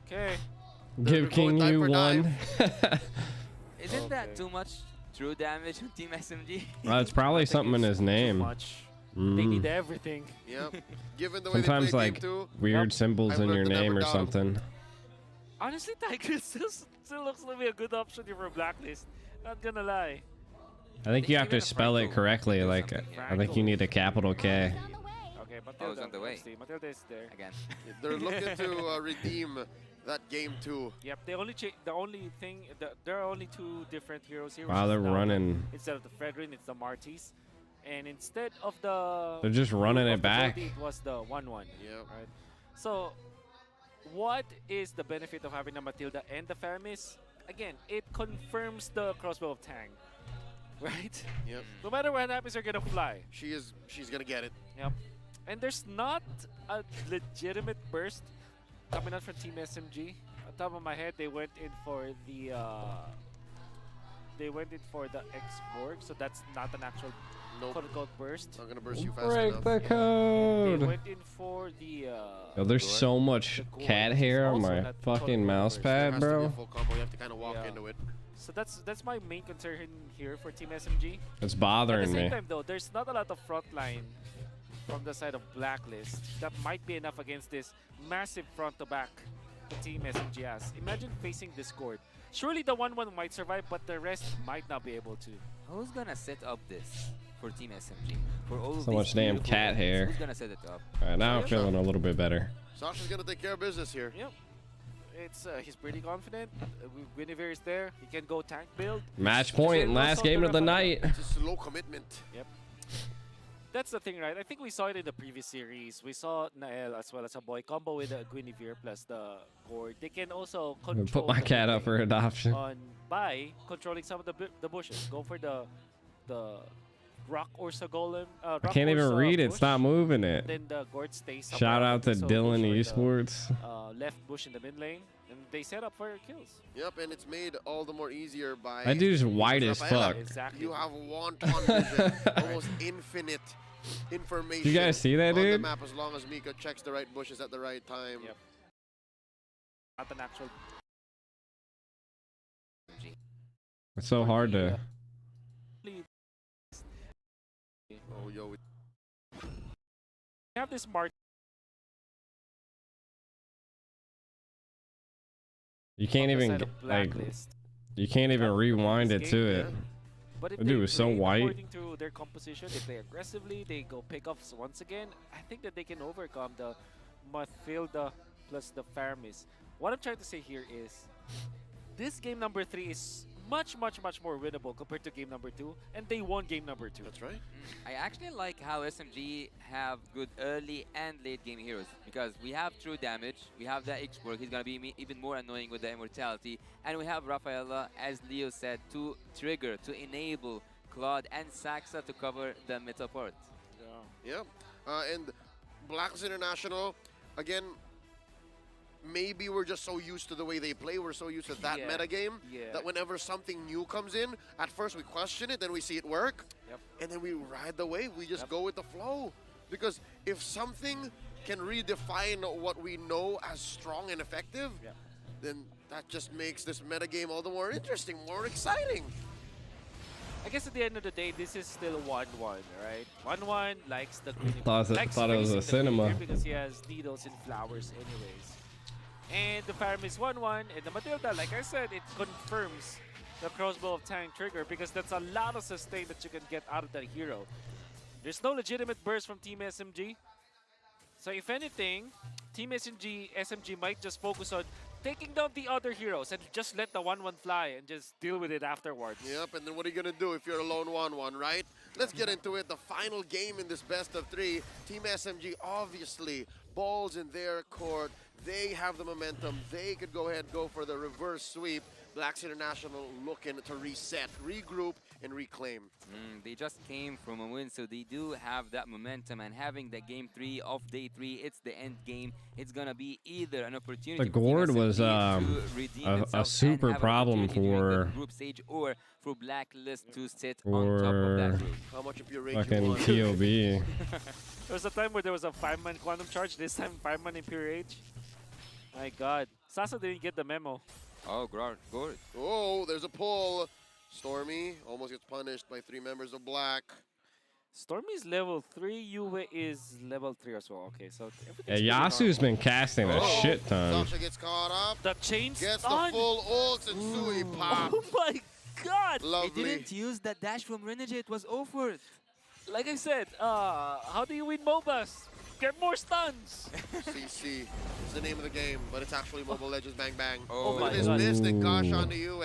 Okay. Give King time you for one. Isn't that too much true damage on Team SMG? Well, it's probably something in his name. Much. They Mm. need everything. Yep. Given the way Sometimes they play like game 2, weird symbols I've in learned your to never name or doubt 'em. something. Honestly, Tiger still looks to be a good option here for Blacklist. Not gonna lie. I think you have to spell it correctly. Like, I think you need a capital K. Okay, Oh, it's Matilda. on the way. Let's see. Matilda is there. Again. they're looking to redeem that game 2. Yep. There are only 2 different heroes here. Wow, which they're is now running. Instead of the Fredrin, it's the Martis. And instead of the... They're just running of it the back. Goldie, it was the 1-1. Yep. Right. So, what is the benefit of having a Matilda and the Famis? Again, it confirms the crossbow of Tang. Right? Yep. No matter what happens, you're gonna fly. She's gonna get it. Yep. And there's not a legitimate burst coming out from Team SMG. On top of my head, they went in for the X-Borg, so that's not an actual quote-unquote burst. Not gonna burst you fast Break enough. the They code. went in for the Yo, there's so much cat hair on my fucking mouse There pad, has to be a bro. full combo. You have to kind of walk Yeah. into it. So that's my main concern here for Team SMG. It's At bothering the same me. time, though, there's not a lot of front line from the side of Blacklist that might be enough against this massive front-to-back the Team SMG has. Imagine facing Discord. Surely the 1-1 might survive, but the rest might not be able to. Who's gonna set up this for Team SMG? For all of So these much damn beautiful cat weapons, hair. Who's gonna set it up? Alright, now I'm feeling a little bit better. Sasha's gonna take care of business here. Yep. He's pretty confident. Guinevere is there. He can go tank build. Match point, last game of the night. It's a slow commitment. Yep. That's the thing, right? I think we saw it in the previous series. We saw Nael as well as a boy combo with the Guinevere plus the Gord. They can also I'm gonna control put my the cat mid up for lane adoption. by controlling some of the bushes. Go for the Rock Ursa Golem. I can't even read it. It's not moving it. Then the Gord stays. Shout out to Dylan Esports. Left bush in the mid lane, and they set up for kills. Yep, and it's made all the more easier by... That dude's white as Rafaela. fuck. Exactly. You have wanton vision, almost infinite information. You guys see that, on the dude? map as long as Mika checks the right bushes at the right time. Yep. Not an actual. It's so hard to. Oh, yo. We have this mark. You can't even like. You can't even rewind it to it. But if The dude was so white. According to their composition, if they aggressively, they go pickoffs once again. I think that they can overcome the Mathilda plus the Faramis. What I'm trying to say here is, this game number 3 is much more winnable compared to game number 2, and they won game number 2. That's right. I actually like how SMG have good early and late game heroes, because we have true damage, we have that X-Work, he's gonna be even more annoying with the immortality, and we have Rafaela, as Leo said, to trigger, to enable Claude and Saxa to cover the middle part. Yeah. And Blacks International, again, maybe we're just so used to the way they play, we're so used to that meta game, that whenever something new comes in, at first we question it, then we see it work, and then we ride the wave, we just go with the flow. Because if something can redefine what we know as strong and effective, then that just makes this meta game all the more interesting, more exciting. I guess at the end of the day, this is still 1-1, right? 1-1 likes the green. Thought it was a cinema. Because he has needles and flowers anyways. And the Farum is 1-1, and the Matilda, like I said, it confirms the crossbow of Tang trigger, because that's a lot of sustain that you can get out of that hero. There's no legitimate burst from Team SMG. So if anything, Team SMG might just focus on taking down the other heroes and just let the 1-1 fly and just deal with it afterwards. Yep, and then what are you going to do if you're a lone 1-1, right? Let's get into it. The final game in this best of 3. Team SMG, obviously, balls in their court. They have the momentum. They could go ahead and go for the reverse sweep. Blacks International looking to reset, regroup, and reclaim. They just came from a win, so they do have that momentum, and having the game 3 of day 3, it's the end game. It's gonna be either an opportunity The Gord was a super problem for group stage, or for Blacklist to sit on top of that group. How much of your rage fucking TOB. There was a time where there was a 5-man quantum charge, this time 5-man impure rage. My god. Sasa didn't get the memo. Oh, Gord. Oh, there's a pull. Stormy almost gets punished by 3 members of Black. Stormy's level 3, Yue is level 3 as well. Okay, so Yeah, Yasu's been casting a shit ton. Sasha gets caught up. The chain gets stun. the full ult, and Sui popped. Oh my god! Lovely. They didn't use that dash from Renegade. It was over. Like I said, how do you win MOBAs? Get more stuns! CC is the name of the game, but it's actually Mobile Legends Bang Bang. Oh Look at my this god. mystic gosh on the Yue.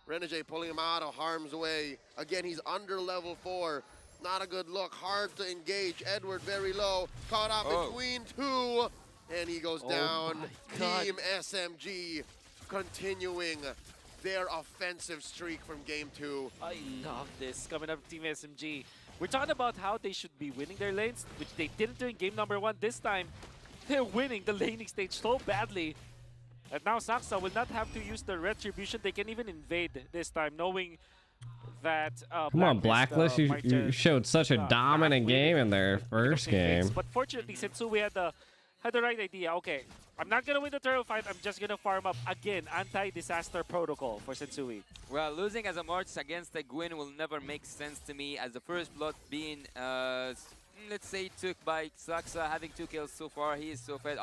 Renegade pulling him out of harm's way. Again, he's under level 4. Not a good look, hard to engage. Edward very low, caught up between 2, and he goes down. Team SMG continuing their offensive streak from game 2. I love this coming up Team SMG. We're talking about how they should be winning their lanes, which they didn't do in game number 1. This time, they're winning the laning stage so badly. And now Saxa will not have to use the retribution. They can even invade this time, knowing that Come on, Blacklist. You showed such a dominant game in their first game. But fortunately, Sensui had the right idea. Okay, I'm not going to win the turtle fight. I'm just going to farm up again. Anti-disaster protocol for Sensui. Well, losing as a March against the Gwyn will never make sense to me, as the first blood being, let's say, took by Saxa, having 2 kills so far. He is so fed.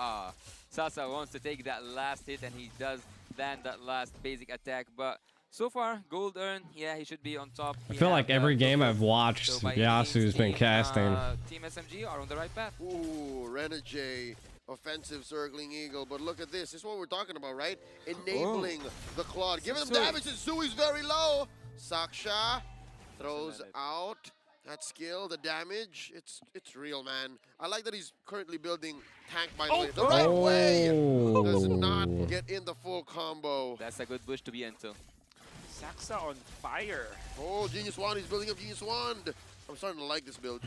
Sasa wants to take that last hit, and he does land that last basic attack. But so far, gold earned. Yeah, he should be on top. I feel like every game I've watched, Yasu's been casting. Team SMG are on the right path. Ooh, Renegade, offensive circling eagle. But look at this. This is what we're talking about, right? Enabling the Claude. Giving them damage, and Sui's very low. Saksha throws out That skill, the damage, it's real, man. I like that he's currently building tank by the way. The right way! Does not get in the full combo. That's a good bush to be into. Saxa on fire. Oh, Genius Wand, he's building up Genius Wand. I'm starting to like this build.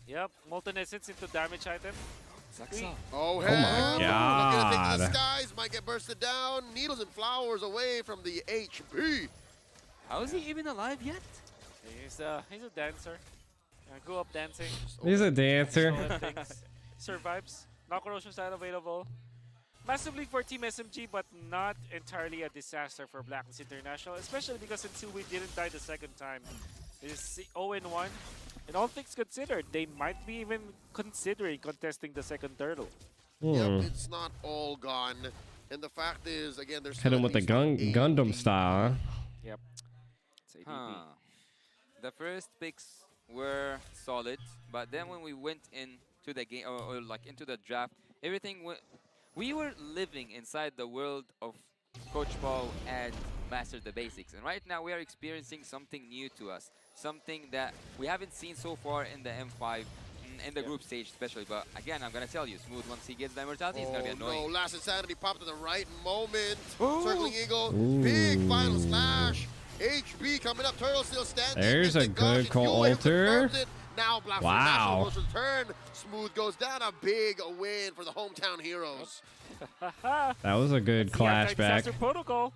Yep, Molten Essence into damage item. Saxa. Oh, my hell. God. Looking to take to the skies, might get bursted down. Needles and flowers away from the HB. How is he even alive yet? He's a dancer. Grew up dancing. He's a dancer. Survives. No corrosion side available. Massively for Team SMG, but not entirely a disaster for Blacklist International, especially because Insui didn't die the second time. It is 0-1. And all things considered, they might be even considering contesting the second turtle. Yep, it's not all gone. And the fact is, again, there's Hit him with the Gundam style. Huh? Yep. The first picks were solid, but then when we went into the game, or like into the draft, everything we were living inside the world of Coach Paul and Master the Basics. And right now we are experiencing something new to us, something that we haven't seen so far in the M5, in the group stage especially. But again, I'm gonna tell you, Smooth, once he gets the immortality, it's gonna be annoying. No, Last Insanity popped at the right moment. Circling Eagle, big final slash. HB coming up, Turtle still standing. There's a good alter. Now Black wow. National return. Smooth goes down, a big win for the hometown heroes. That was a good clash back. Disaster protocol.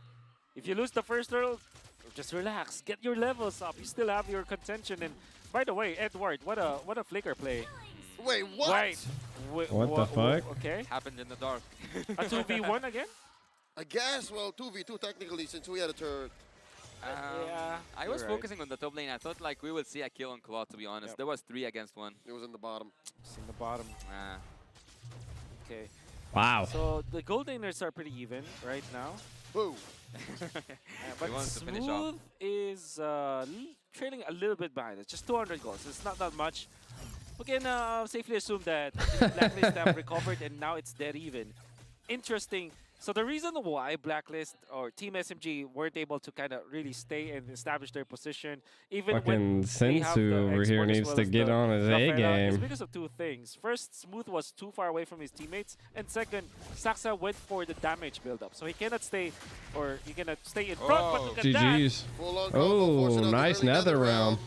If you lose the first turtle, just relax. Get your levels up. You still have your contention. And by the way, Edward, what a flicker play. Wait, what? What the fuck? Okay. Happened in the dark. A 2v1 again? I guess, well, 2v2 technically since we had a turret. Yeah, I was focusing on the top lane. I thought like we would see a kill on Claw, to be honest. There was 3 against 1. It was in the bottom. It's in the bottom. Okay. Wow. So the gold laners are pretty even right now. Boo. But Smooth is trailing a little bit behind. It's just 200 goals. It's not that much. We can safely assume that Blacklist have recovered and now it's dead even. Interesting. So the reason why Blacklist or Team SMG weren't able to kind of really stay and establish their position, even when Sensu over here needs to get on his A game. Is because of 2 things. First, Smooth was too far away from his teammates, and second, Saxa went for the damage build-up, so he cannot stay, or he cannot stay in front. But look at GG's. that! Oh, nice nether realm.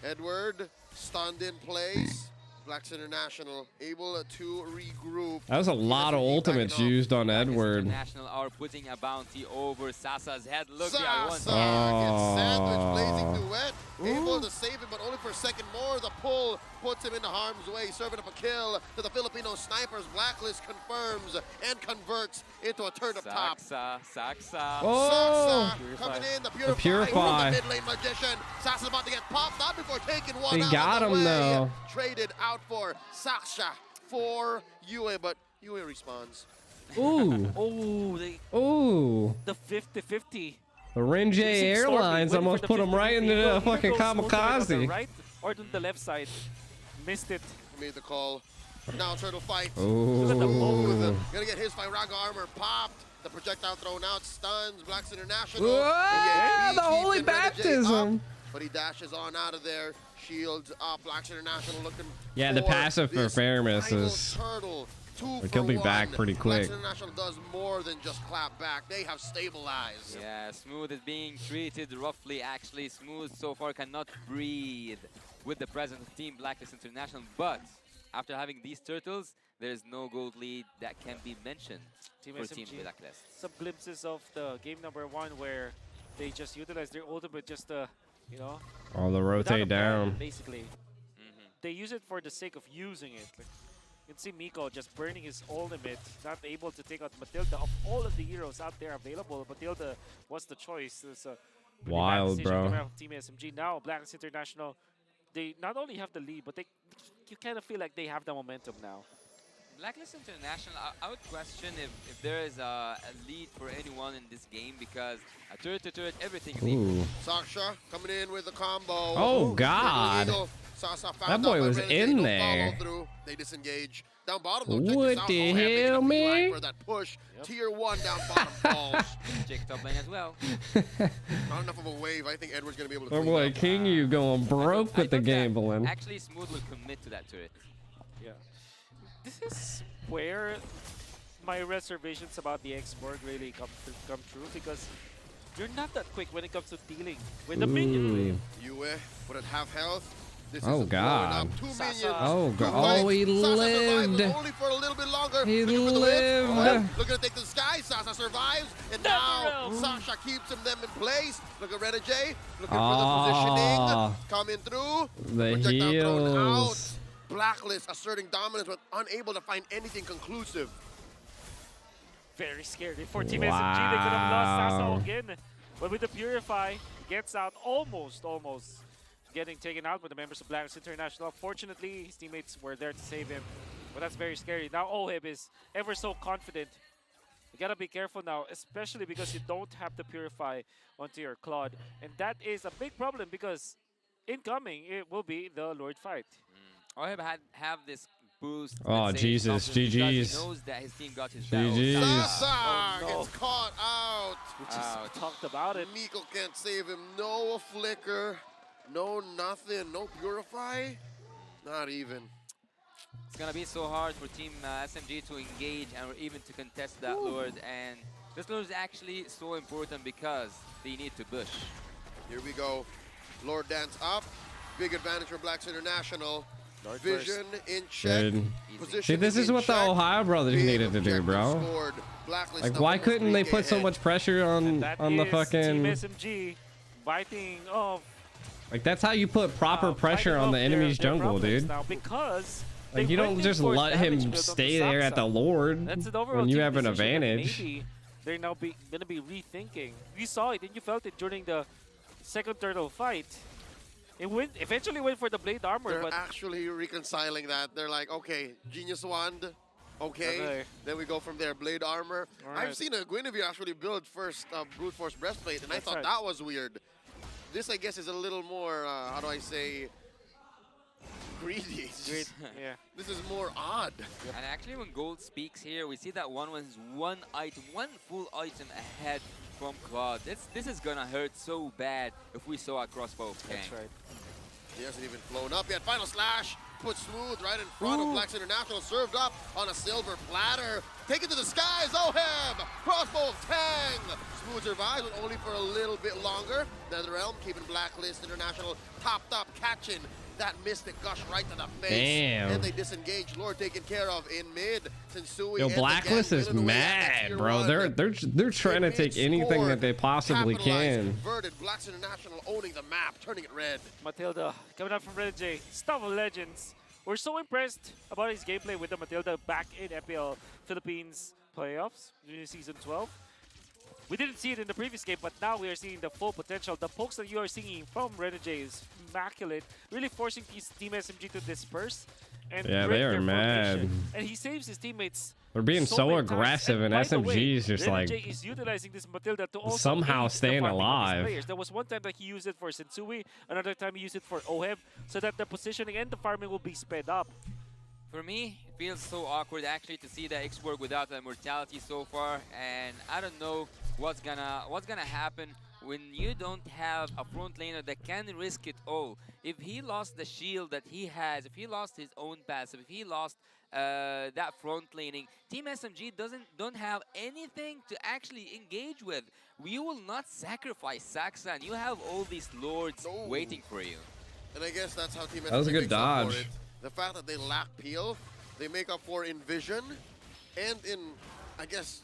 Edward stunned in place. Blacks International able to regroup. That was a lot of ultimates used on Edward. International are putting a bounty over Sasa's head. Look, Sasa gets sandwich, blazing duet. Able to save him, but only for a second more. The pull puts him into harm's way, serving up a kill to the Filipino snipers. Blacklist confirms and converts into a turn up top. Saxa. Oh! Saxa coming in, the Purify. The mid lane magician. Sasa's about to get popped, not before taking one he out got of the him way. though. Traded out for Saksha for UA, but UA responds. Ooh. Oh, Ooh. the 50-50. The Rinjay Airlines almost put him right into the fucking kamikaze. On the right or on the left side. Missed it. Made the call. Now Turtle fight. Ooh. Look at the move. Gonna get his Firaga armor popped. The projectile thrown out, stuns Blacks International. Whoa, the holy baptism. But he dashes on out of there. Shields up. Blacks International looking. Yeah, the passive for Fairness is. Turtle. He'll be back pretty quick. Blacks International does more than just clap back. They have stabilized. Yeah, Smooth is being treated roughly. Actually, Smooth so far cannot breathe with the presence of Team Blacklist International. But after having these turtles, there is no gold lead that can be mentioned for SMG. Team Blacklist. Some glimpses of the game number 1 where they just utilized their ultimate just to, you know, all the rotate down. Basically, they use it for the sake of using it. Like, you can see Miko just burning his ultimate, not able to take out Matilda. Of all of the heroes out there available, Matilda was the choice. It's a wild, bro. Team SMG now, Blacklist International, they not only have the lead, but you kind of feel like they have the momentum now. Blacklist International, I would question if there is a lead for anyone in this game, because a turret to turret, everything is equal. Saksha coming in with the combo. Oh, God. That boy was in there. They disengage. Down bottom, though, check What this out. the Oh, making hell, a beeline man? for that push. Tier 1 down bottom falls. Jake top lane as well. Not enough of a wave. I think Edward's going to be able to Oh clean boy, up. King, you going broke with the gambling. Actually, Smooth will commit to that turret. Yeah. This is where my reservations about the X-Borg really come true, because you're not that quick when it comes to dealing with the minion. Yue with at half health. This Oh, is God. Up. 2 minions. Oh, God. Two Oh, he fights. Sasa lived. survived, only for a little bit longer. He Looking for the hit. lived. Looking to take to the sky. Sasa survives. And now Sasha keeps them in place. Look at Renegade. Looking for the positioning. Coming through. The Projectile thrown out. heals. Blacklist asserting dominance but unable to find anything conclusive. Very scary for Team SMG. They could have lost Sasso again. But with the Purify, gets out almost getting taken out by the members of Blacklist International. Fortunately, his teammates were there to save him. But that's very scary. Now Oheb is ever so confident. You gotta be careful now, especially because you don't have the Purify onto your Claude. And that is a big problem because incoming, it will be the Lord fight. Oheb have this boost. Oh, let's say, Jesus, confidence because GG's. He knows that his team got his GG's. battle. Sasa gets caught out. We just talked about it. Miko can't save him. No flicker. No nothing. No purify. Not even. It's gonna be so hard for Team SMG to engage and even to contest that Lord. And this Lord is actually so important because they need to push. Here we go. Lord dance up. Big advantage for Blacks International. Lord Vision in check. Good. See, this is what the Ohio brothers needed to do, bro. Like, why couldn't they put so much pressure on the Team fucking... SMG biting off. Like, that's how you put proper pressure on the enemy's jungle, dude. Now because Like, you don't just let him stay there at the Lord That's an overall when you team have an decision that advantage. Maybe they're now gonna be rethinking. You saw it and you felt it during the second turtle fight. It eventually went for the blade armor, They're but actually reconciling that. They're like, okay, Genius Wand, okay. Okay. Then we go from there. Blade armor. Alright. I've seen a Guinevere actually build first Brute Force breastplate, and I That's thought right. that was weird. This, I guess, is a little more, how do I say, greedy. It's just- yeah. This is more odd. And actually, when Gold speaks here, we see that one was one item, one full item ahead from Claude. This is gonna hurt so bad if we saw a crossbow of Kang. That's right. He hasn't even flown up yet. Final slash. Put Smooth right in front of Blacks International. Served up on a silver platter. Take it to the skies. Oheb. Crossbow of Tang. Smooth survives, but only for a little bit longer. NetherRealm keeping Blacklist International topped up, catching that Mystic Gush right to the face. Damn. And they disengage. Lord taken care of in mid. Sensui Yo, and the Blacklist gang is winning the way at mad, tier bro. 1. They're trying to take anything that they possibly Capitalized, can. Converted. Blacks International owning the map, turning it red. Matilda coming out from Renegade. Stuff of Legends. We're so impressed about his gameplay with the Matilda back in FPL Philippines playoffs during season 12. We didn't see it in the previous game, but now we are seeing the full potential. The pokes that you are seeing from Renegade is immaculate, really forcing Team SMG to disperse and Yeah, break they are their mad. formation. And he saves his teammates. They're being so many times. aggressive, and by the way, SMG is just like Renegade is utilizing this Matilda to also somehow aid the staying farming of his alive. players. There was one time that he used it for Sensui, another time he used it for Oheb, so that the positioning and the farming will be sped up. For me, it feels so awkward actually to see that X-Borg without the immortality so far, and I don't know what's gonna happen when you don't have a front laner that can risk it all. If he lost the shield that he has, if he lost his own passive, if he lost that front laning, Team SMG don't have anything to actually engage with. You will not sacrifice Saxon. You have all these lords waiting for you. And I guess that's how Team SMG That was a good makes up for dodge. it. The fact that they lack peel, they make up for in vision and in, I guess,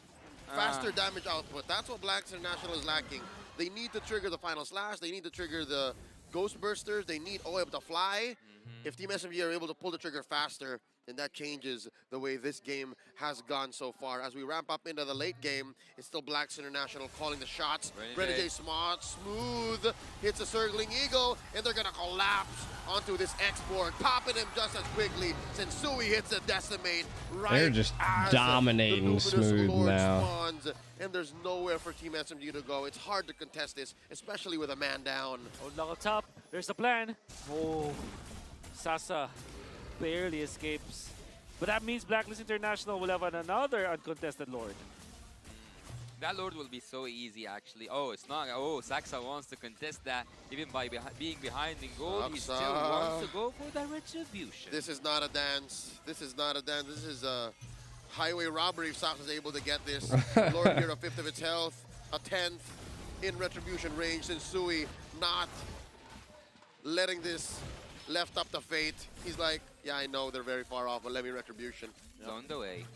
faster damage output. That's what Blacks International is lacking. They need to trigger the final slash. They need to trigger the ghost bursters. They need OEB to fly. If Team SMG are able to pull the trigger faster, then that changes the way this game has gone so far. As we ramp up into the late game, it's still Blacks International calling the shots. Renegade smooth hits a circling eagle, and they're gonna collapse onto this X-Borg, popping him just as quickly. Sensui hits a decimate right They're just as dominating the luminous Smooth Lord now. spawns, and there's nowhere for Team SMG to go. It's hard to contest this, especially with a man down. Oh, on top, there's the plan. Oh, Sasa barely escapes But that means Blacklist International will have another uncontested Lord. That Lord will be so easy, actually. Oh, it's not. Oh, Saxa wants to contest that even by being behind in gold. He still wants to go for that retribution. This is not a dance. This is not a dance. This is a highway robbery if Saxa is able to get this. Lord here, a fifth of its health, a 10th in retribution range, since Sui not letting this left up to fate. He's like, yeah, I know they're very far off, but let me retribution. It's on the way.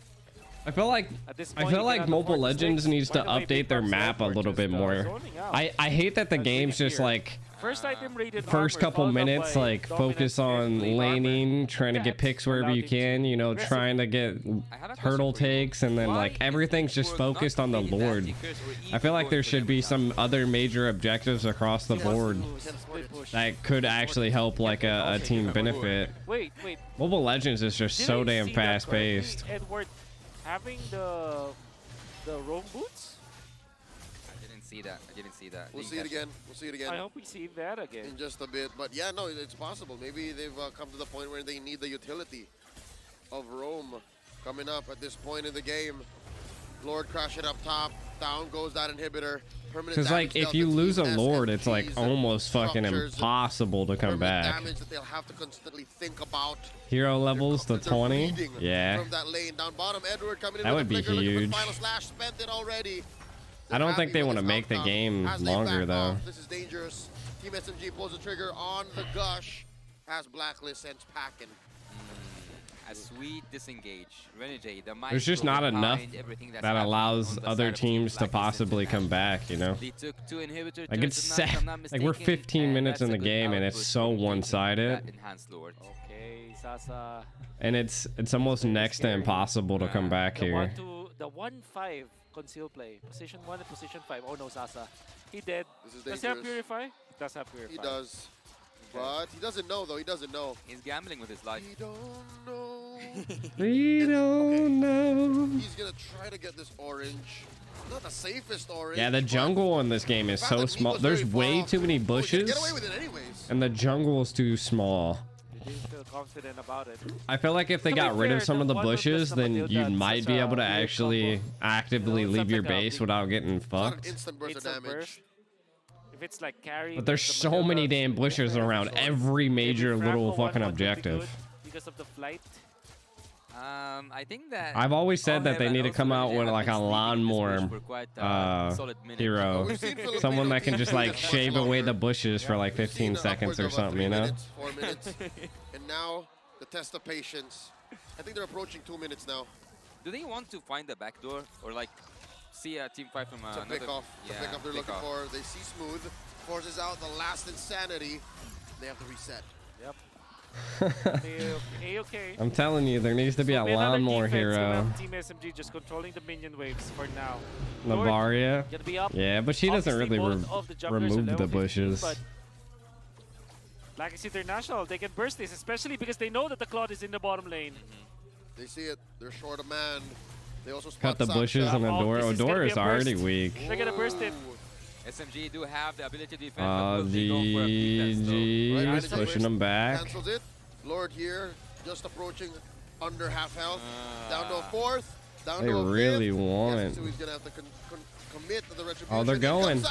I feel like Mobile Legends needs to update their map a little bit more. I hate that the game's just like first couple minutes like focus on laning, trying to get picks wherever you can, you know, trying to get hurdle takes, and then like everything's just focused on the Lord. I feel like there should be some other major objectives across the board that could actually help like a team benefit. Wait. Mobile Legends is just so damn fast paced. Edward having the roam boots? I didn't see that. We'll see it again. We'll see it again. I hope we see that again. In just a bit. But yeah, no, it's possible. Maybe they've come to the point where they need the utility of roam coming up at this point in the game. Lord crashing up top. Down goes that inhibitor. Because like if you lose a Lord, it's like almost fucking impossible to come back. Damage that they'll have to constantly think about. Hero levels to 20, yeah. From that lane down bottom, Edward coming in that with would be flicker, huge. Final slash, spent it already. I don't think they want to make the game longer though. This is dangerous. Team SMG pulls the trigger on the gush as Blacklist sends packing. A sweet disengage. Renegade, the There's just not enough that allows other teams to possibly come back, you know? They took 2 inhibitor like it's set, like we're 15 minutes in the game and it's so one-sided. Okay, Sasa. And it's almost next to impossible to come back here. The 1-5 conceal play. Position 1 and position 5. Oh no, Sasa. He dead. Does he have Purify? He does have Purify. He does. But he doesn't know though. He doesn't know. He's gambling with his life. We don't know. We don't know. He's gonna try to get this orange. Not the safest orange. Yeah, the jungle in this game is so small. There's way too many bushes. Get away with it anyways. And the jungle is too small. He didn't feel confident about it. I feel like if they got rid of some of the bushes, then you might be able to actually actively leave your base without getting fucked. Instant burst of damage. If it's like carry, But there's so many damn bushes around every major little fucking objective. Because of the flight. I think that I've always said that they need to come out with like a lawnmower hero. Someone that can just like shave away the bushes for like 15 seconds or something, you know? 4 minutes. And now the test of patience. I think they're approaching 2 minutes now. Do they want to find the back door or like see a team fight from another? Pick off. The pick off they're looking for. They see Smooth. Forces out the last insanity. They have to reset. Yep. Okay. I'm telling you, there needs to be a lawnmower hero. Team SMG just controlling the minion waves for now. Lavaria. Yeah, but she doesn't really remove the bushes. Blacklist International, they can burst this, especially because they know that the Claude is in the bottom lane. They see it. They're short of man. They also cut the bushes on Odor. Odor is already weak. They're gonna burst it. SMG do have the ability to defend. GG. Just pushing them back. Cancels it. Lord here, just approaching under half health. Down to a fourth. Down they to a really fifth. want it. So he's gonna have to commit to the retribution. Oh, they're going.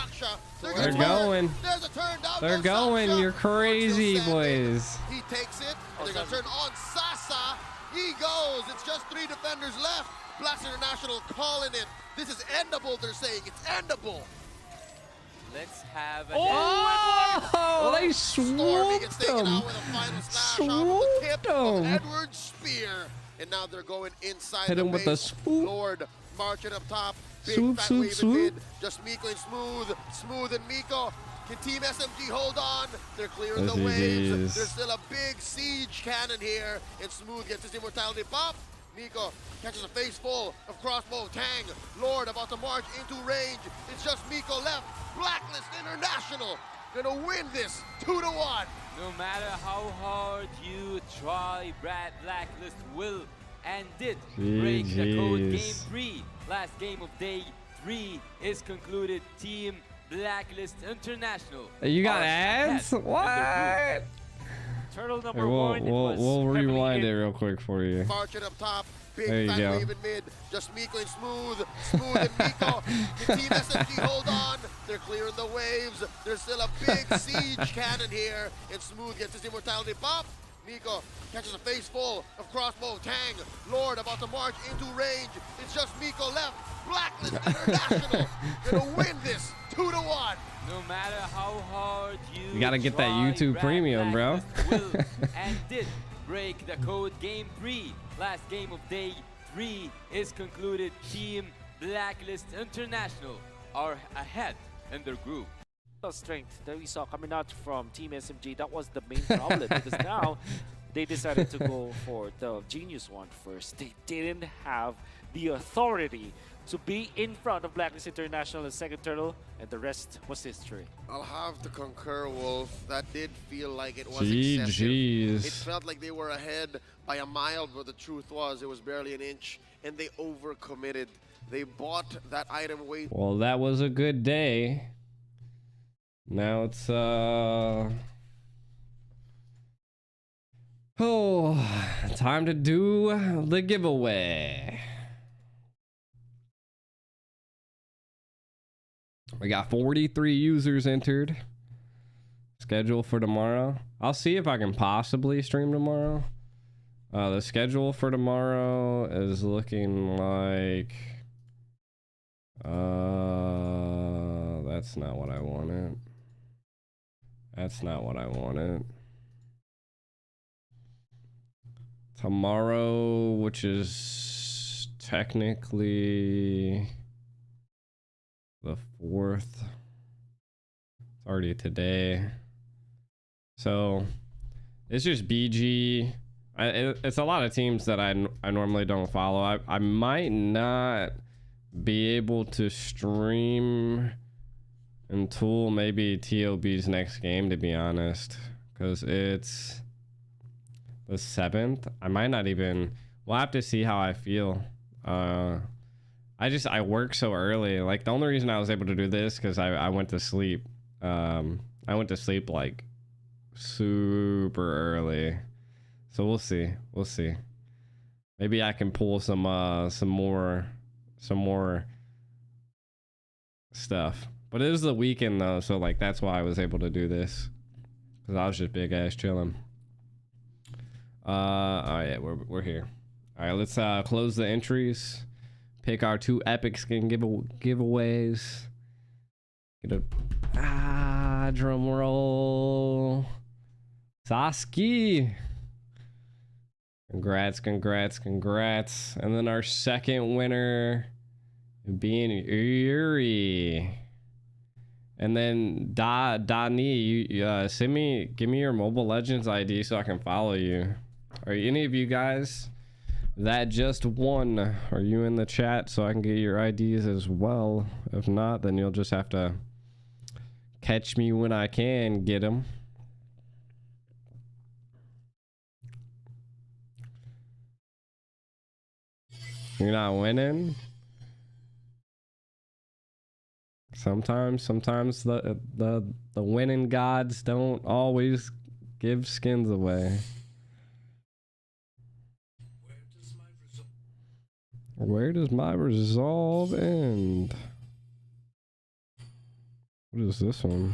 They're going. There's a turn down. They're going. You're crazy, boys. He takes it. They're gonna turn on Sasa. He goes. It's just 3 defenders left. Blacklist International calling it. This is endable, they're saying. It's endable. Let's have a Oh, they swooped him. Swooped him. Edward's spear. And now they're going inside Hit him with the swoop. Lord marching up top. Big Swoop, fat swoop, wave swoop. mid. Just Miko and Smooth. Smooth and Miko. Can Team SMG hold on? They're clearing the waves. There's still a big siege cannon here. And Smooth gets his immortality pop. Miko catches a face full of crossbow. Tang, Lord about to march into range. It's just Miko left. Blacklist International gonna win this 2-1. No matter how hard you try, Blacklist will and did break the code. Game 3, last game of day 3 is concluded. Team Blacklist International. You got ads? What? Turtle number Here, one. we'll rewind it real quick for you. Marching up top. Big There you fat go. wave in mid. Just Miko and Smooth. Smooth and Miko. The team SMG hold on. They're clearing the waves. There's still a big siege cannon here. And Smooth gets his immortality pop. Miko catches a face full of crossbow. Tang, Lord about to march into range. It's just Miko left. Blacklist International gonna win this 2-1. No matter how hard You gotta get that try, YouTube Red Premium, bro. Blacklist will and did break the code. Game 3, last game of day 3 is concluded. Team Blacklist International are ahead in their group. The strength that we saw coming out from Team SMG, that was the main problem because now they decided to go for the Genius one first. They didn't have the authority to be in front of Blacklist International and second turtle, and the rest was history. I'll have to concur, Wolf. That did feel like it was GGs. excessive. It felt like they were ahead by a mile, but the truth was it was barely an inch, and they overcommitted. They bought that item way. Well, that was a good day. Now it's time to do the giveaway. We got 43 users entered. Schedule for tomorrow. I'll see if I can possibly stream tomorrow. The schedule for tomorrow is looking like that's not what I wanted. That's not what I wanted. Tomorrow, which is technically the 4th. It's already today. So it's just BG. It's a lot of teams that I normally don't follow. I might not be able to stream until maybe TOB's next game, to be honest, because it's the 7th. I might not even. We'll have to see how I feel. I work so early. Like, the only reason I was able to do this because I went to sleep. I went to sleep like super early. So we'll see. We'll see. Maybe I can pull some more stuff. But it was the weekend though, so like that's why I was able to do this. Cause I was just big ass chilling. Oh yeah, we're here. All right, let's close the entries. Pick our 2 epic skin giveaways. Get a drum roll. Sasuke. Congrats. And then our second winner being Yuri. And then Dani, give me your Mobile Legends ID so I can follow you. Are any of you guys that just won? Are you in the chat so I can get your IDs as well? If not, then you'll just have to catch me when I can get them. You're not winning? Sometimes the winning gods don't always give skins away. Where does my resolve end? What is this one?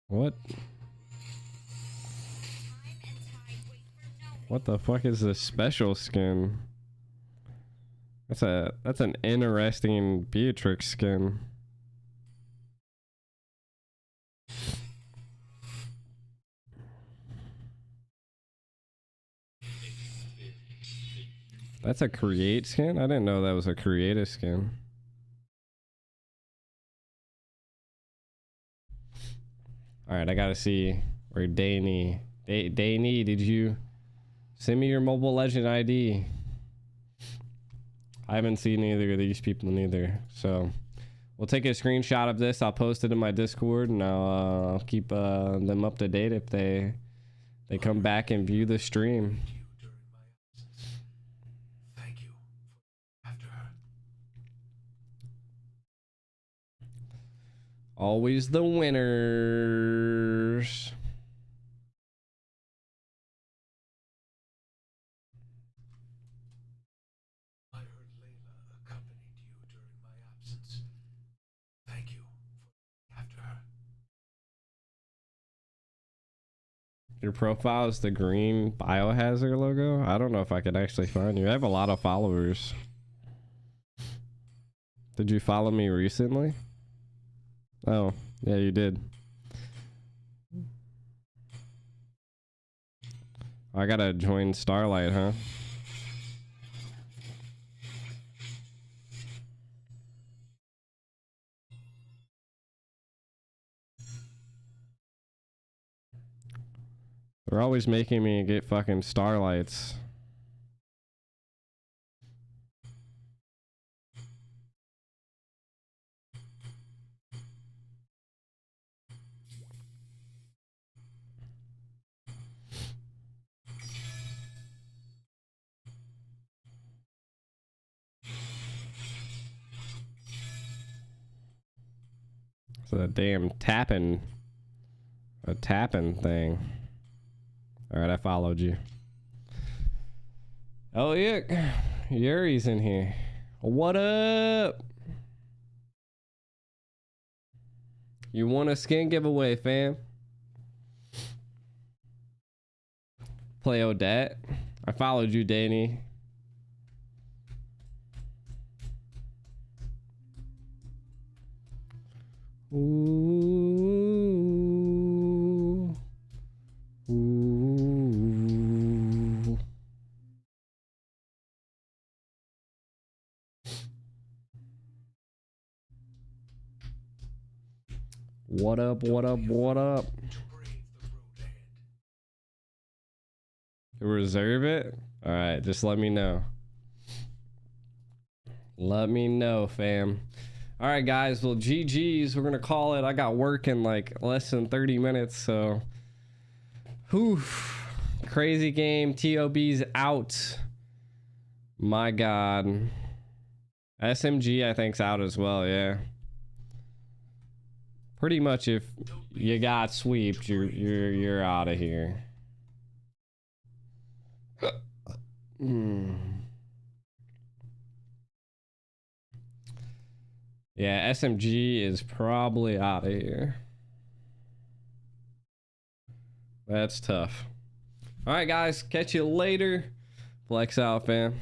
What? What the fuck is this special skin? That's an interesting Beatrix skin. That's a create skin? I didn't know that was a creative skin. Alright, I gotta see where Danny, did you send me your Mobile Legend ID? I haven't seen either of these people neither. So we'll take a screenshot of this. I'll post it in my Discord, and I'll keep them up to date if they come back and view the stream. Always the winners. I heard Layla accompanied you during my absence. Thank you for after her. Your profile is the green Biohazard logo. I don't know if I could actually find you. I have a lot of followers. Did you follow me recently? Oh, yeah, you did. I gotta join Starlight, huh? They're always making me get fucking Starlights. It's a damn tapping thing. Alright, I followed you. Oh yeah, Yuri's in here. What up? You want a skin giveaway, fam? Play Odette. I followed you, Danny. Ooh. Ooh. What up, what up, what up? Reserve it? Alright, just let me know. Let me know, fam. Alright, guys. Well, GG's. We're going to call it. I got work in like less than 30 minutes, so. Whew. Crazy game. TOB's out. My God. SMG, I think's out as well, yeah. Pretty much if you got sweeped, you're out of here. Yeah, SMG is probably out of here. That's tough. All right, guys. Catch you later. Flex out, fam.